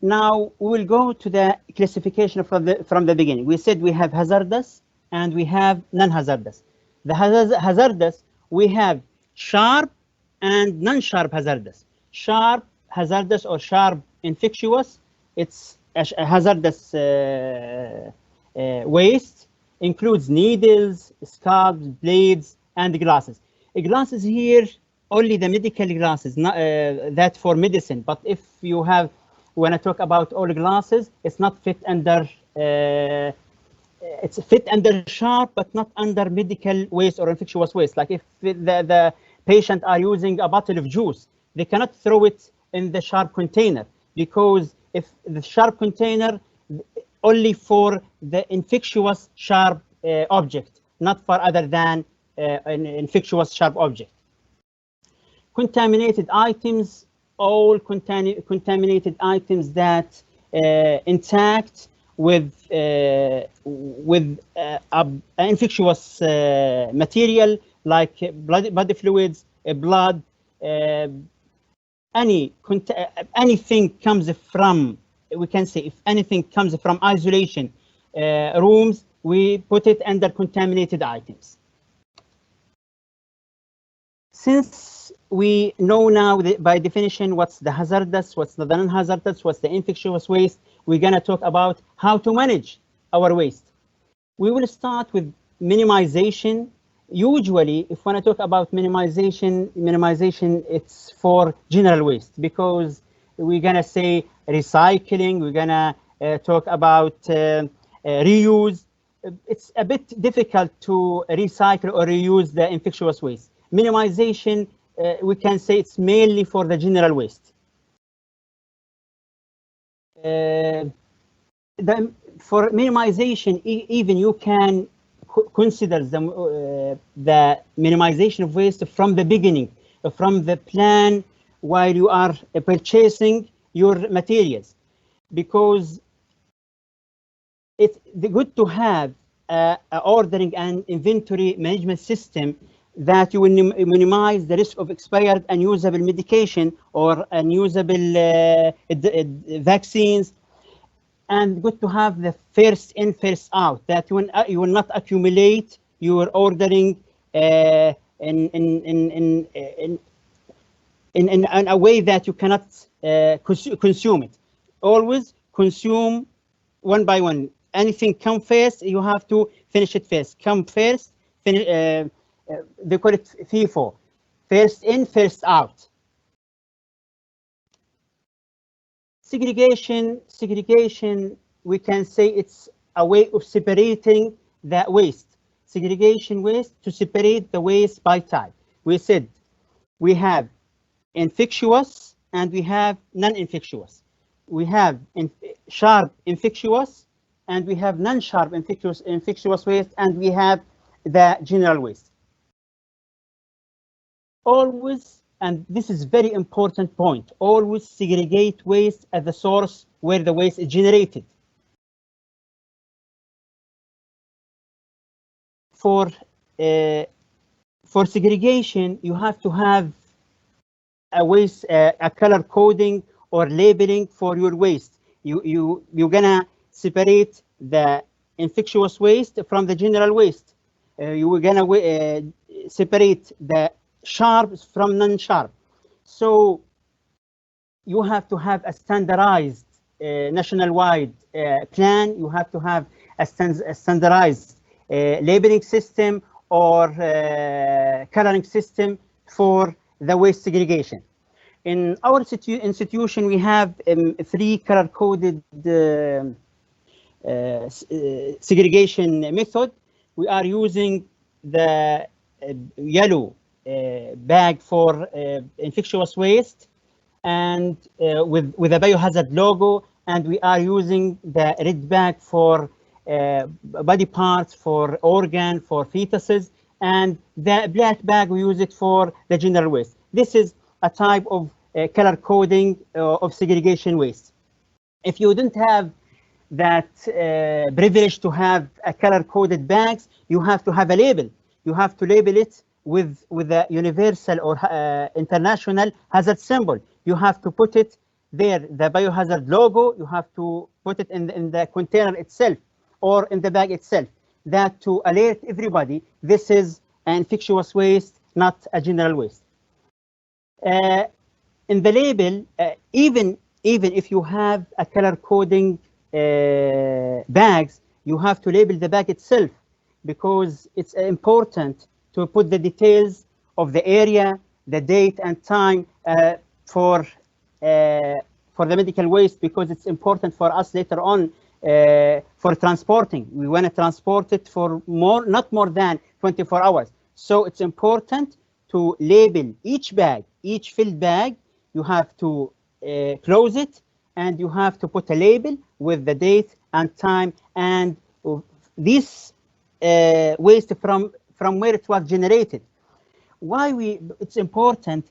Now we will go to the classification from the beginning. We said we have hazardous and we have non-hazardous. The hazardous, we have sharp and non-sharp hazardous. Sharp hazardous or sharp infectious, it's a hazardous waste. Includes needles, scalps, blades, and glasses. Glasses here, only the medical glasses, not that for medicine. But if you have, when I talk about all glasses, it's not fit under, it's fit under sharp, but not under medical waste or infectious waste. Like if the patient are using a bottle of juice, they cannot throw it in the sharp container, because if the sharp container, only for the infectious sharp object, not for other than an infectious sharp object. Contaminated items, all contaminated items that intact with infectious material like body fluids, blood, anything comes from, we can say if anything comes from isolation rooms, we put it under contaminated items. Since we know now by definition what's the hazardous, what's the non-hazardous, what's the infectious waste, we're gonna talk about how to manage our waste. We will start with minimization. Usually, if when I talk about minimization, it's for general waste, because we're gonna say recycling, we're gonna talk about reuse. It's a bit difficult to recycle or reuse the infectious waste. Minimization, we can say it's mainly for the general waste. For minimization, even you can consider the minimization of waste from the beginning, from the plan while you are purchasing your materials, because it's good to have ordering and inventory management system that you will minimize the risk of expired unusable medication or unusable vaccines, and good to have the first in, first out, that you will not accumulate your ordering in a way that you cannot consume it. Always consume one by one. Anything come first, you have to finish it first. Come first, finish. They call it FIFO, first in, first out. Segregation, we can say it's a way of separating the waste. Segregation waste, to separate the waste by type. We said we have infectious and we have non-infectious. We have sharp infectious, and we have non-sharp infectious waste, and we have the general waste. Always, and this is very important point, always segregate waste at the source where the waste is generated. For segregation, you have to have a waste, a color coding or labeling for your waste. You're gonna separate the infectious waste from the general waste. You're gonna separate the sharp from non-sharp. So you have to have a standardized nationwide plan. You have to have a standardized labeling system or coloring system for the waste segregation. In our institution, we have 3 color-coded segregation method. We are using the yellow bag for infectious waste and with a biohazard logo, and we are using the red bag for body parts, for organ, for fetuses, and the black bag we use it for the general waste. This is a type of color coding of segregation waste. If you don't have that privilege to have a color coded bags, you have to have a label. You have to label it with a universal or international hazard symbol. You have to put it there, the biohazard logo. You have to put it in the container itself or in the bag itself, that to alert everybody this is an infectious waste, not a general waste. In the label, even if you have a color coding bags, you have to label the bag itself, because it's important to put the details of the area, the date and time for the medical waste, because it's important for us later on for transporting. We want to transport it for not more than 24 hours. So it's important to label each bag, each filled bag. You have to close it, and you have to put a label with the date and time and this waste from where it was generated. Why it's important?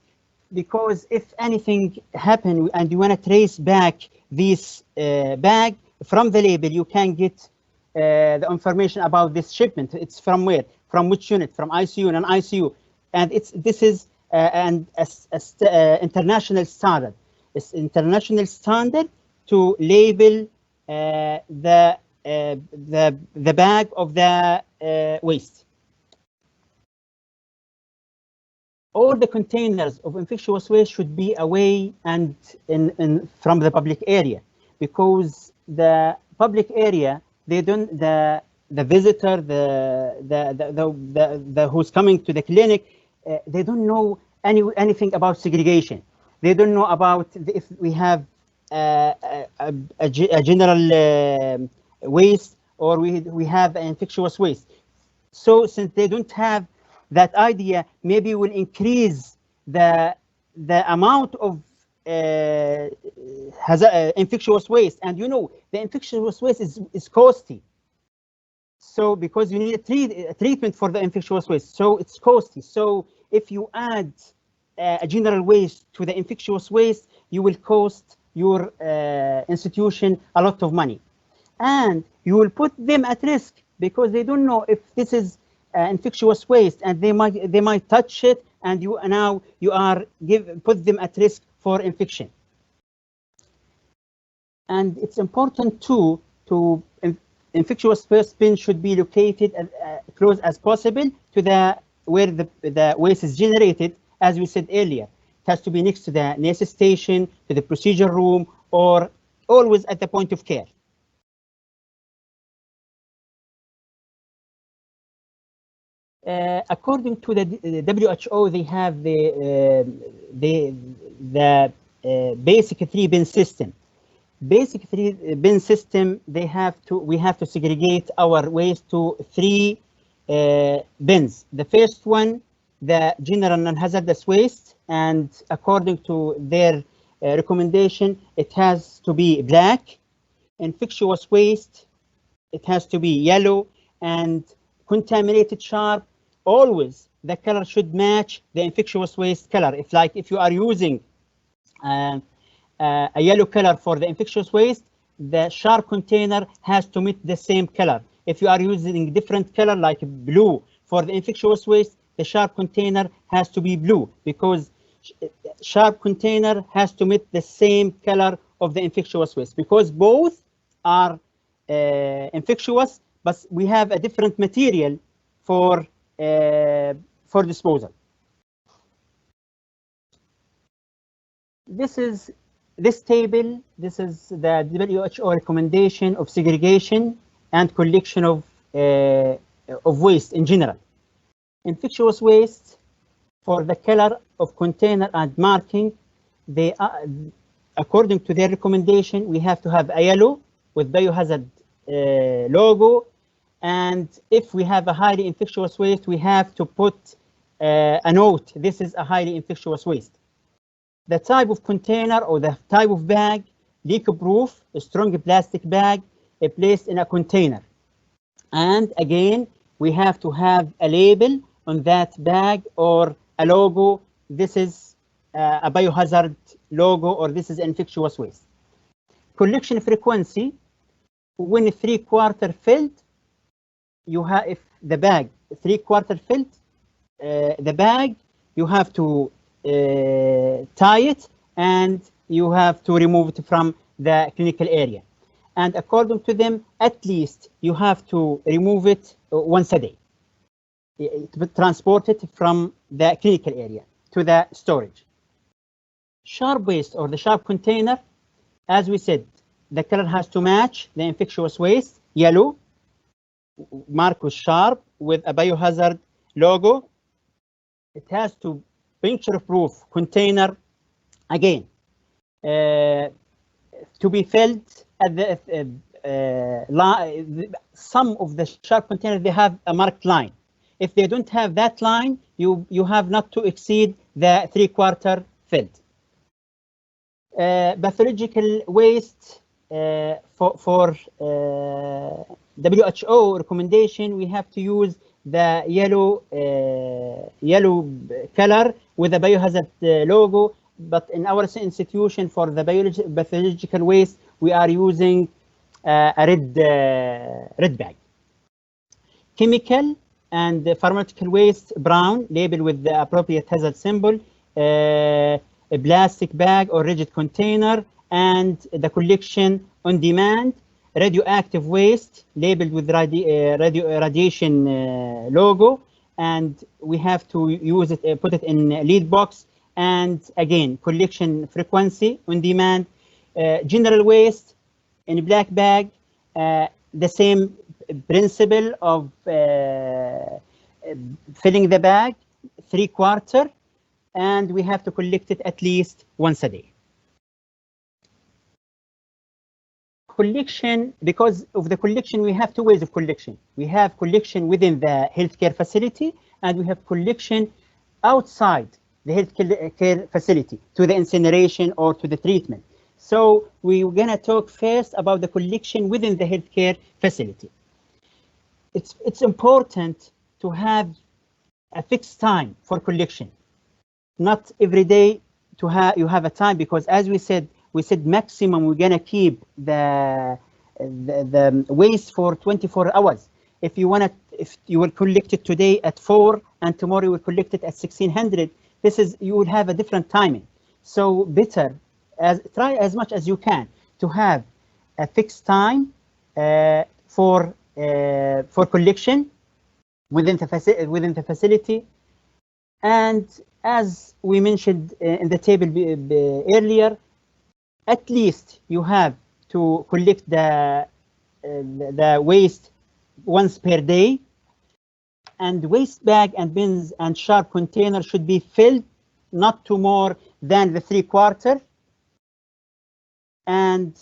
Because if anything happened and you want to trace back this bag from the label, you can get the information about this shipment. It's from where, from which unit, from ICU and ICU, and this is an international standard. It's international standard to label the bag of the waste. All the containers of infectious waste should be away and from the public area, because the public area, they don't, the visitor, the who's coming to the clinic, they don't know anything about segregation. They don't know about if we have a general waste or we have infectious waste. So since they don't have that idea, maybe will increase the amount of infectious waste. And you know, the infectious waste is costly. So because you need a treatment for the infectious waste, so it's costly. So if you add a general waste to the infectious waste, you will cost your institution a lot of money, and you will put them at risk, because they don't know if this is infectious waste, and they might touch it, and you are put them at risk for infection. And it's important too to infectious waste bin should be located as close as possible to where the waste is generated. As we said earlier, it has to be next to the nurse station, to the procedure room, or always at the point of care. According to the WHO, they have the basic 3-bin system. Basic 3-bin system, we have to segregate our waste to 3 bins. The first one, the general non-hazardous waste, and according to their recommendation, it has to be black. Infectious waste, it has to be yellow. And contaminated sharp, always the color should match the infectious waste color. If you are using a yellow color for the infectious waste, the sharp container has to meet the same color. If you are using different color like blue for the infectious waste, the sharp container has to be blue, because sharp container has to meet the same color of the infectious waste, because both are infectious, but we have a different material for disposal. This table, this is the WHO recommendation of segregation and collection of waste in general. Infectious waste, for the color of container and marking, they are, according to their recommendation, we have to have a yellow with biohazard logo. And if we have a highly infectious waste, we have to put a note, this is a highly infectious waste. The type of container or the type of bag, leak-proof, a strong plastic bag, placed in a container. And again, we have to have a label on that bag or a logo. This is a biohazard logo, or this is infectious waste. Collection frequency, when 3/4 filled, you have, if the bag 3/4 filled, the bag, you have to tie it and you have to remove it from the clinical area. And according to them, at least you have to remove it once a day, to transport it from the clinical area to the storage. Sharp waste or the sharp container, as we said, the color has to match the infectious waste, yellow, marked with sharp with a biohazard logo. It has to puncture-proof container, again, to be filled at the some of the sharp containers, they have a marked line. If they don't have that line, you have not to exceed the 3/4 filled. Pathological waste, for WHO recommendation, we have to use the yellow color with a biohazard logo. But in our institution, for the pathological waste, we are using a red bag. Chemical and pharmaceutical waste, brown, labeled with the appropriate hazard symbol, a plastic bag or rigid container, and the collection on demand. Radioactive waste, labeled with radiation logo, and we have to use it, put it in lead box. And again, collection frequency on demand. General waste in a black bag, the same principle of filling the bag 3/4, and we have to collect it at least once a day. Collection, because of the collection, we have two ways of collection. We have collection within the healthcare facility, and we have collection outside the healthcare facility to the incineration or to the treatment. So we're gonna talk first about the collection within the healthcare facility. It's important to have a fixed time for collection. Not every day you have a time, because as we said maximum we're gonna keep the waste for 24 hours. If you will collect it today at 4 and tomorrow you will collect it at 1600, you will have a different timing. So better, try as much as you can to have a fixed time for collection within the facility. And as we mentioned in the table earlier, at least you have to collect the waste once per day, and waste bag and bins and sharp container should be filled not to more than the 3/4, and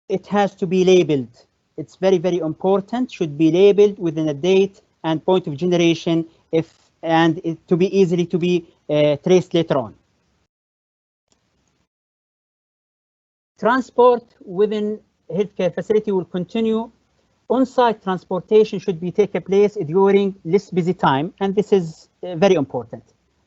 it has to be labeled. It's very, very important, should be labeled within a date and point of generation, to be easily to be traced later on. Transport within healthcare facility will continue. On-site transportation should be take place during less busy time, and this is very important,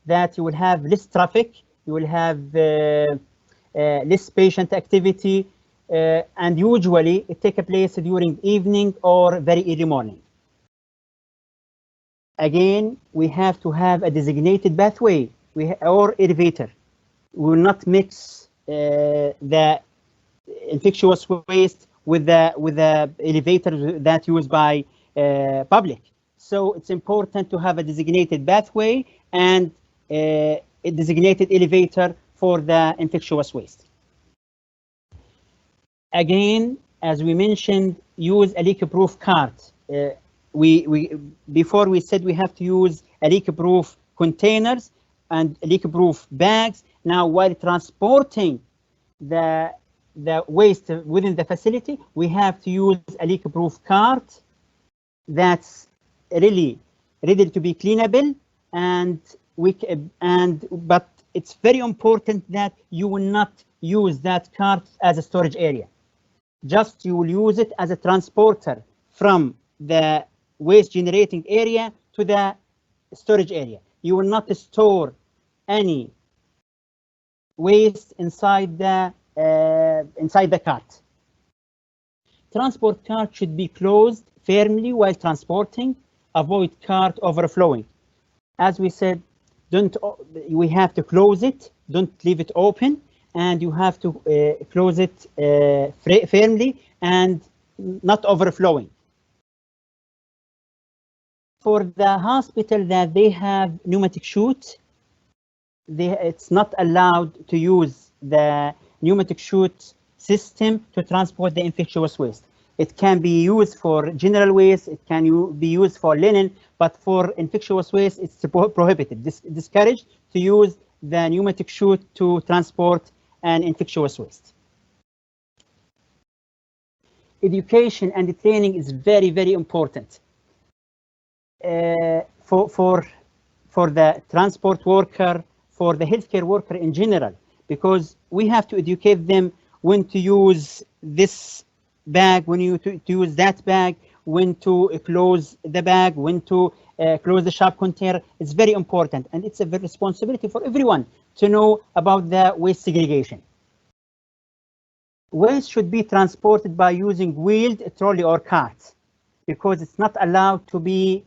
that you will have less traffic, you will have less patient activity, and usually it take place during evening or very early morning. Again, we have to have a designated pathway or elevator. We will not mix the infectious waste with the elevator that used by public. So it's important to have a designated pathway and a designated elevator for the infectious waste. Again, as we mentioned, use a leak-proof cart. Before we said we have to use a leak-proof containers and leak-proof bags. Now, while transporting the waste within the facility, we have to use a leak-proof cart that's really ready to be cleanable, but it's very important that you will not use that cart as a storage area. Just you will use it as a transporter from the waste generating area to the storage area. You will not store any waste inside the cart. Transport cart should be closed firmly while transporting. Avoid cart overflowing. As we said, we have to close it. Don't leave it open, and you have to close it firmly and not overflowing. For the hospital that they have pneumatic chute, it's not allowed to use the pneumatic chute system to transport the infectious waste. It can be used for general waste, it can be used for linen, but for infectious waste, it's prohibited, discouraged to use the pneumatic chute to transport an infectious waste. Education and training is very, very important for the transport worker, for the healthcare worker in general, because we have to educate them when to use this bag, when to use that bag, when to close the bag, when to close the sharp container. It's very important, and it's a responsibility for everyone to know about the waste segregation. Waste should be transported by using wheeled trolley or carts, because it's not allowed to be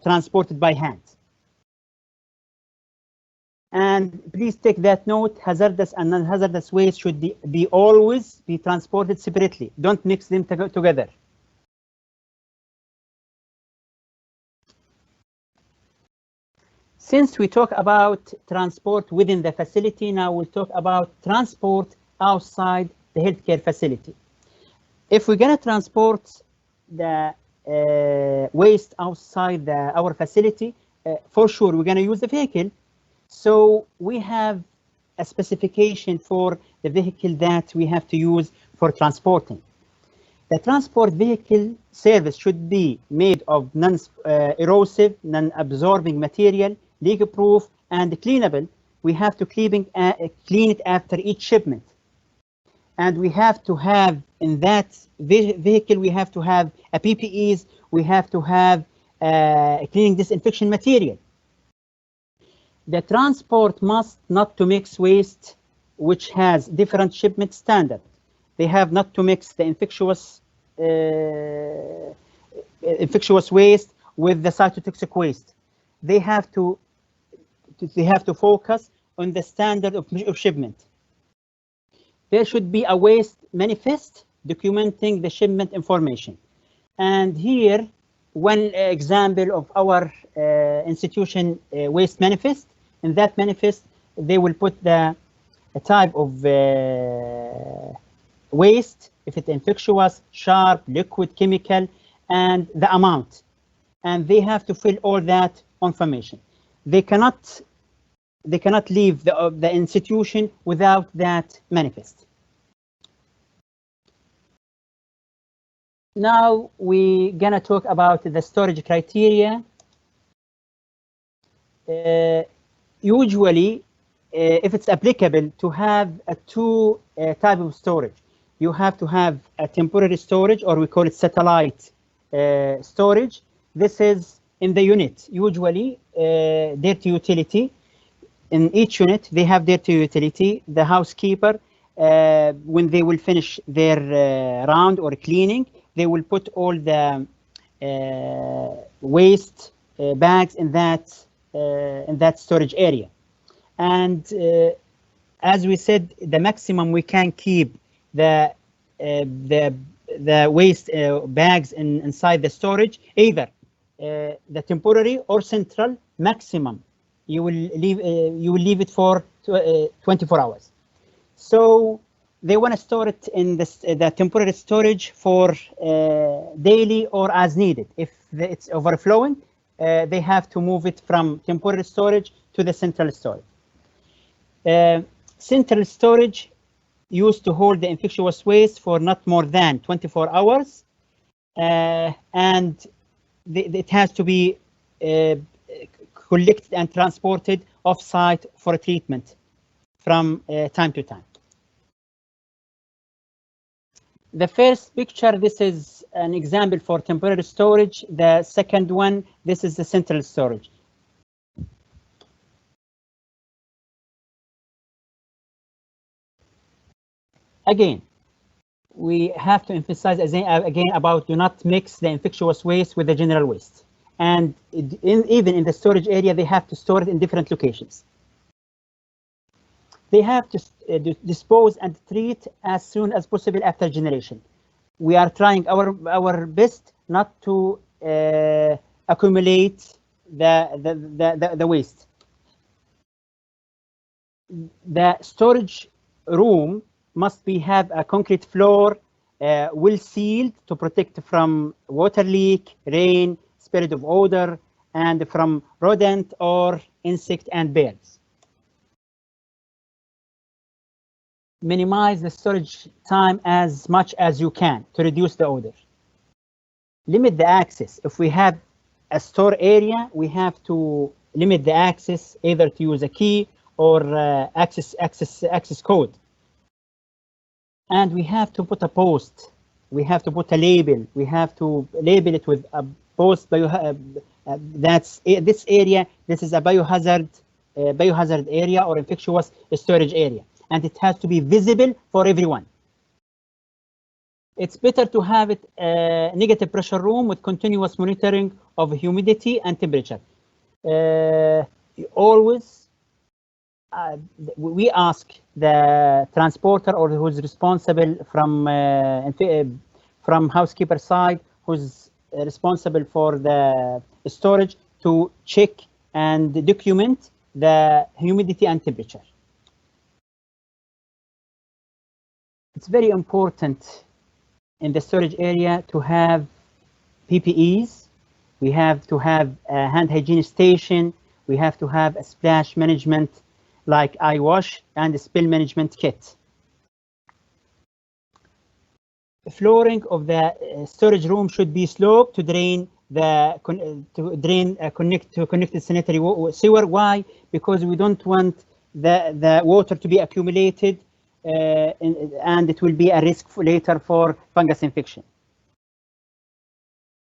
transported by hand. And please take that note, hazardous and non-hazardous waste should be always be transported separately. Don't mix them together. Since we talk about transport within the facility, now we'll talk about transport outside the healthcare facility. If we're gonna transport the waste outside our facility, for sure we're gonna use the vehicle. So we have a specification for the vehicle that we have to use for transporting. The transport vehicle service should be made of non-erosive, non-absorbing material, leak-proof, and cleanable. We have to clean it after each shipment. And we have to have, in that vehicle, we have to have a PPEs, we have to have cleaning disinfection material. The transport must not to mix waste which has different shipment standard. They have not to mix the infectious waste with the cytotoxic waste. They have to focus on the standard of shipment. There should be a waste manifest documenting the shipment information. And here, one example of our institution waste manifest. In that manifest, they will put the type of waste, if it's infectious, sharp, liquid, chemical, and the amount. And they have to fill all that information. They cannot leave the institution without that manifest. Now we're gonna talk about the storage criteria. Usually if it's applicable to have a two type of storage. You have to have a temporary storage, or we call it satellite storage. This is in the unit, usually dirty utility. In each unit, they have dirty utility. The housekeeper, when they will finish their round or cleaning, they will put all the waste bags in that storage area. And as we said, the maximum we can keep the waste bags inside the storage, either the temporary or central maximum. You will leave it for 24 hours. So they want to store it in the temporary storage for daily or as needed. If it's overflowing, they have to move it from temporary storage to the central storage. Central storage used to hold the infectious waste for not more than 24 hours, and it has to be collected and transported off-site for treatment from time to time. The first picture, this is an example for temporary storage. The second one, this is the central storage. Again, we have to emphasize again about do not mix the infectious waste with the general waste. And even in the storage area, they have to store it in different locations. They have to dispose and treat as soon as possible after generation. We are trying our best not to accumulate the waste. The storage room must have a concrete floor, well sealed to protect from water leak, rain, spirit of odor, and from rodent or insect and birds. Minimize the storage time as much as you can to reduce the odor. Limit the access. If we have a store area, we have to limit the access, either to use a key or access code. And we have to put a post. We have to put a label. We have to label it with a post. That's this area. This is a biohazard area or infectious storage area, and it has to be visible for everyone. It's better to have it a negative pressure room with continuous monitoring of humidity and temperature. Always. We ask the transporter or who's responsible from housekeeper side, who's responsible for the storage, to check and document the humidity and temperature. It's very important in the storage area to have PPEs. We have to have a hand hygiene station. We have to have a splash management like eye wash and spill management kit. The flooring of the storage room should be sloped to drain connected sanitary sewer. Why? Because we don't want the water to be accumulated and it will be a risk later for fungus infection.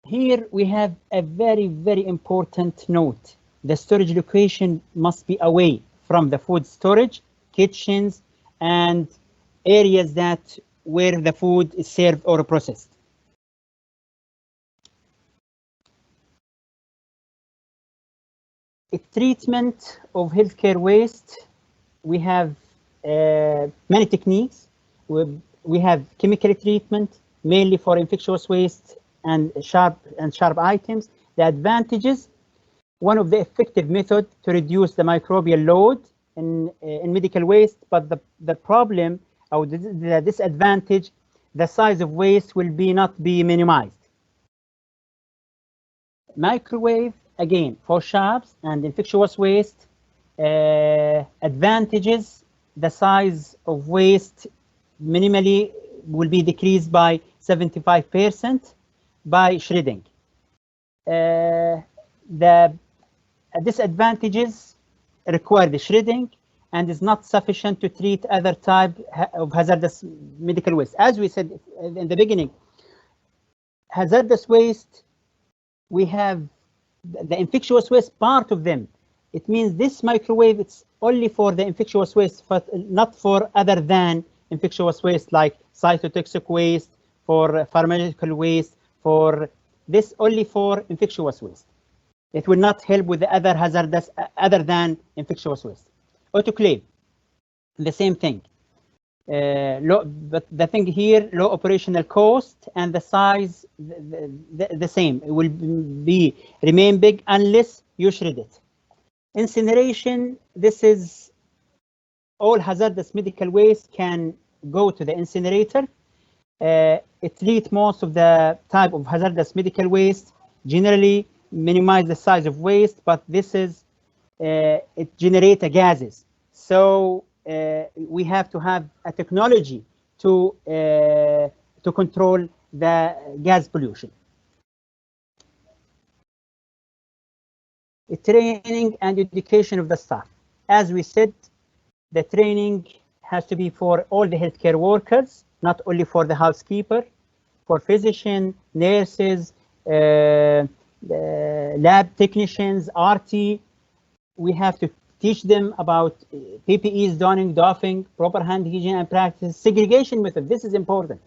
Here we have a very, very important note. The storage location must be away from the food storage, kitchens, and areas where the food is served or processed. Treatment of healthcare waste, we have many techniques. We have chemical treatment, mainly for infectious waste and sharp items. The advantages: one of the effective methods to reduce the microbial load in medical waste, but the problem or the disadvantage, the size of waste will not be minimized. Microwave, again, for sharps and infectious waste. Advantages: the size of waste minimally will be decreased by 75% by shredding. The disadvantages require the shredding, and is not sufficient to treat other type of hazardous medical waste. As we said in the beginning, hazardous waste, we have the infectious waste part of them. It means this microwave, it's only for the infectious waste, but not for other than infectious waste like cytotoxic waste, for pharmaceutical waste, for this only for infectious waste. It will not help with the other hazardous, other than infectious waste. Autoclave, the same thing. But the thing here, low operational cost and the size the same. It will remain big unless you shred it. Incineration, this is all hazardous medical waste can go to the incinerator. It treats most of the type of hazardous medical waste, generally minimize the size of waste, but this is, it generates gases. So we have to have a technology to control the gas pollution. Training and education of the staff. As we said, the training has to be for all the healthcare workers, not only for the housekeeper, for physicians, nurses, lab technicians, RT. We have to teach them about PPEs, donning, doffing, proper hand hygiene and practice, segregation method. This is important.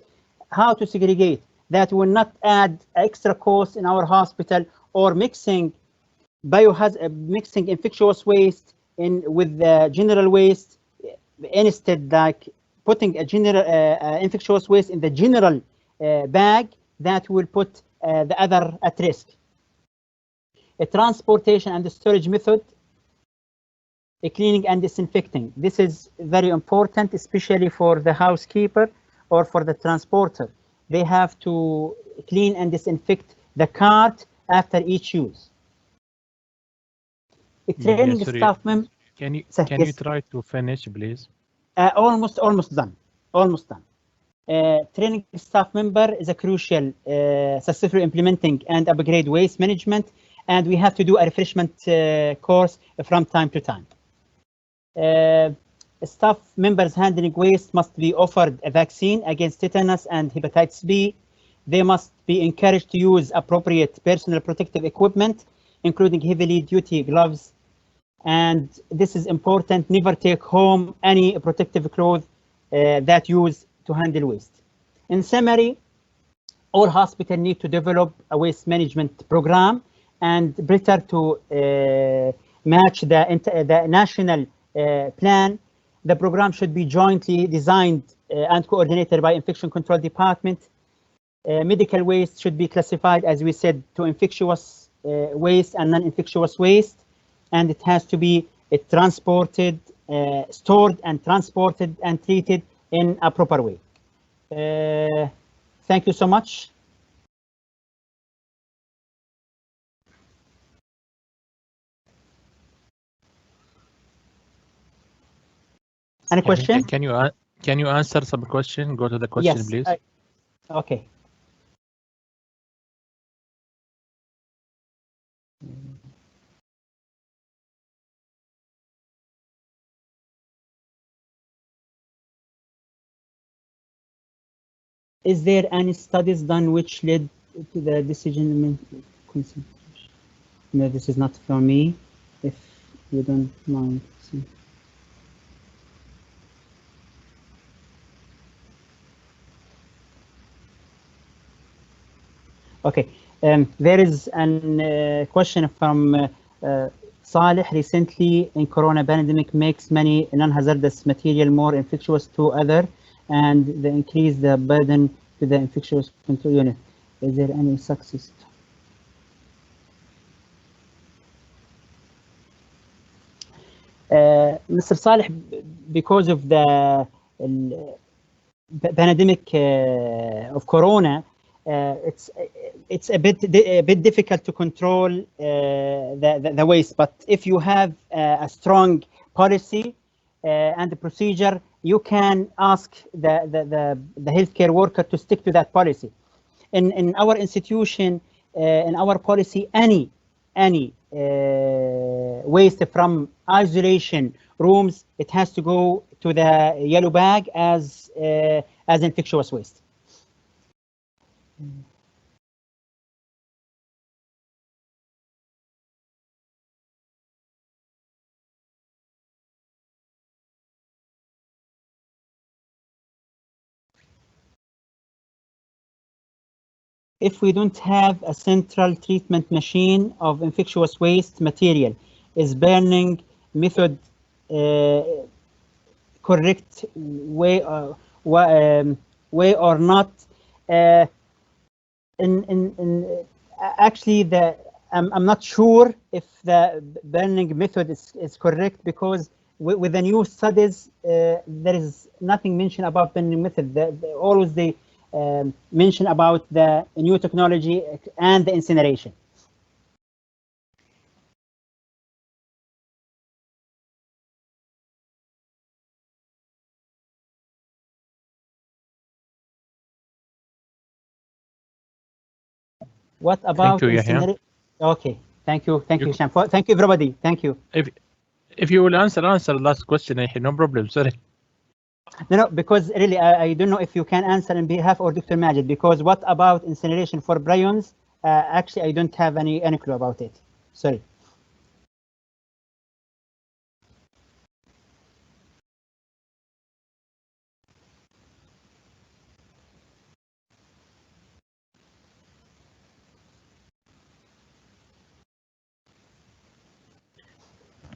How to segregate. That will not add extra cost in our hospital, or mixing infectious waste with the general waste. Instead, like putting a general infectious waste in the general bag, that will put the other at risk. A transportation and the storage method. A cleaning and disinfecting. This is very important, especially for the housekeeper or for the transporter. They have to clean and disinfect the cart after each use. Training staff member. Can you try to finish, please? Almost done. Almost done. Training staff member is a crucial, successfully implementing and upgrade waste management, and we have to do a refreshment course from time to time. Staff members handling waste must be offered a vaccine against tetanus and hepatitis B. They must be encouraged to use appropriate personal protective equipment, including heavily duty gloves. And this is important, never take home any protective clothes that use to handle waste. In summary, all hospitals need to develop a waste management program, and better to match the national plan. The program should be jointly designed and coordinated by Infection Control Department. Medical waste should be classified, as we said, to infectious waste and non-infectious waste, and it has to be transported, stored and transported and treated in a proper way. Thank you so much. Any question? Can you answer some question? Go to the question, yes, please. Okay. Is there any studies done which led to the decision? No, this is not for me. If you don't mind. Okay, there is a question from Saleh. Recently, in Corona pandemic, makes many non-hazardous material more infectious to other, and they increase the burden to the infectious control unit. Is there any success? Mr. Saleh, because of the pandemic of Corona, it's a bit difficult to control the waste. But if you have a strong policy and the procedure, you can ask the healthcare worker to stick to that policy. In our institution, in our policy, any waste from isolation rooms, it has to go to the yellow bag as infectious waste. If we don't have a central treatment machine of infectious waste material, is burning method correct way or not? Actually, I'm not sure if the burning method is correct, because with the new studies, there is nothing mentioned about burning method. Always they mention about the new technology and the incineration. What about incineration? Okay, thank you, Hisham. Thank you, everybody. Thank you. If you will answer last question, no problem. Sorry. No, because really, I don't know if you can answer on behalf of Dr. Majid, because what about incineration for bryons? Actually, I don't have any clue about it. Sorry.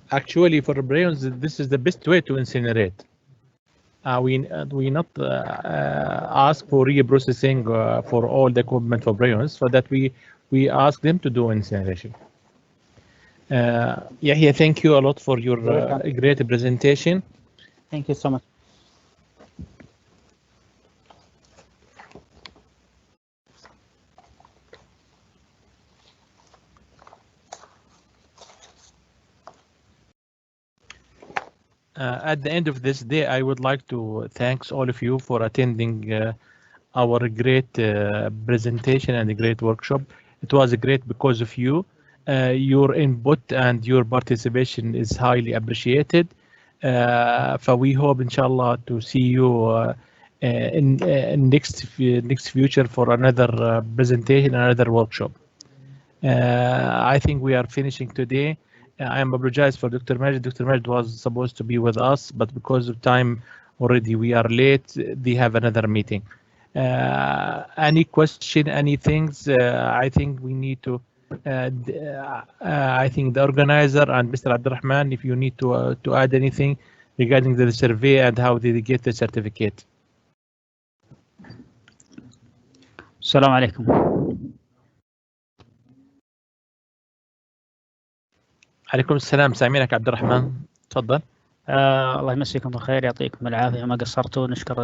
Actually, for bryons, this is the best way to incinerate. We not ask for reprocessing for all the equipment for bryons, so that we ask them to do incineration. Yeah, thank you a lot for your great presentation. Thank you so much. At the end of this day, I would like to thank all of you for attending our great presentation and a great workshop. It was great because of you. Your input and your participation is highly appreciated. We hope, inshallah, to see you in next future for another presentation, another workshop. I think we are finishing today. I am apologize for Dr. Majid. Dr. Majid was supposed to be with us, but because of time already we are late. They have another meeting. Any question, any things? I think we need to. I think the organizer and Mr. Abdurrahman, if you need to add anything regarding the survey and how did they get the certificate. السلام عليكم. عليكم السلام، سامعينك عبد الرحمن، تفضل. الله يمسيكم بالخير، يعطيكم العافية، ما قصرتوا. نشكر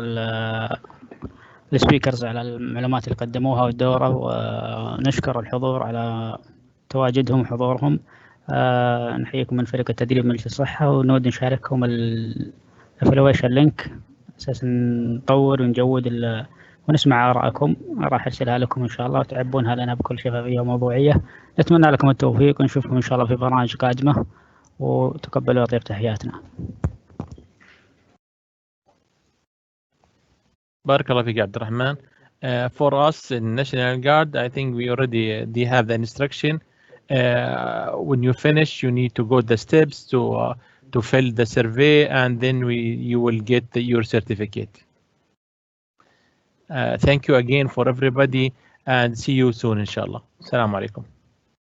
السبيكرز على المعلومات اللي قدموها والدورة، ونشكر الحضور على تواجدهم وحضورهم. نحييكم من فريق التدريب مجلس الصحة، ونود نشارككم الافلويشن لينك أساس نطور ونجود ونسمع آراءكم. راح أرسلها لكم إن شاء الله وتعبونها لنا بكل شفافية وموضوعية. نتمنى لكم التوفيق ونشوفكم إن شاء الله في برامج قادمة، وتقبلوا طيب تحياتنا. بارك الله فيك عبد الرحمن. For us in National Guard, I think we already they have the instruction. When you finish, you need to go the steps to fill the survey, and then you will get your certificate. Thank you again for everybody, and see you soon, inshallah. Assalamu alaikum.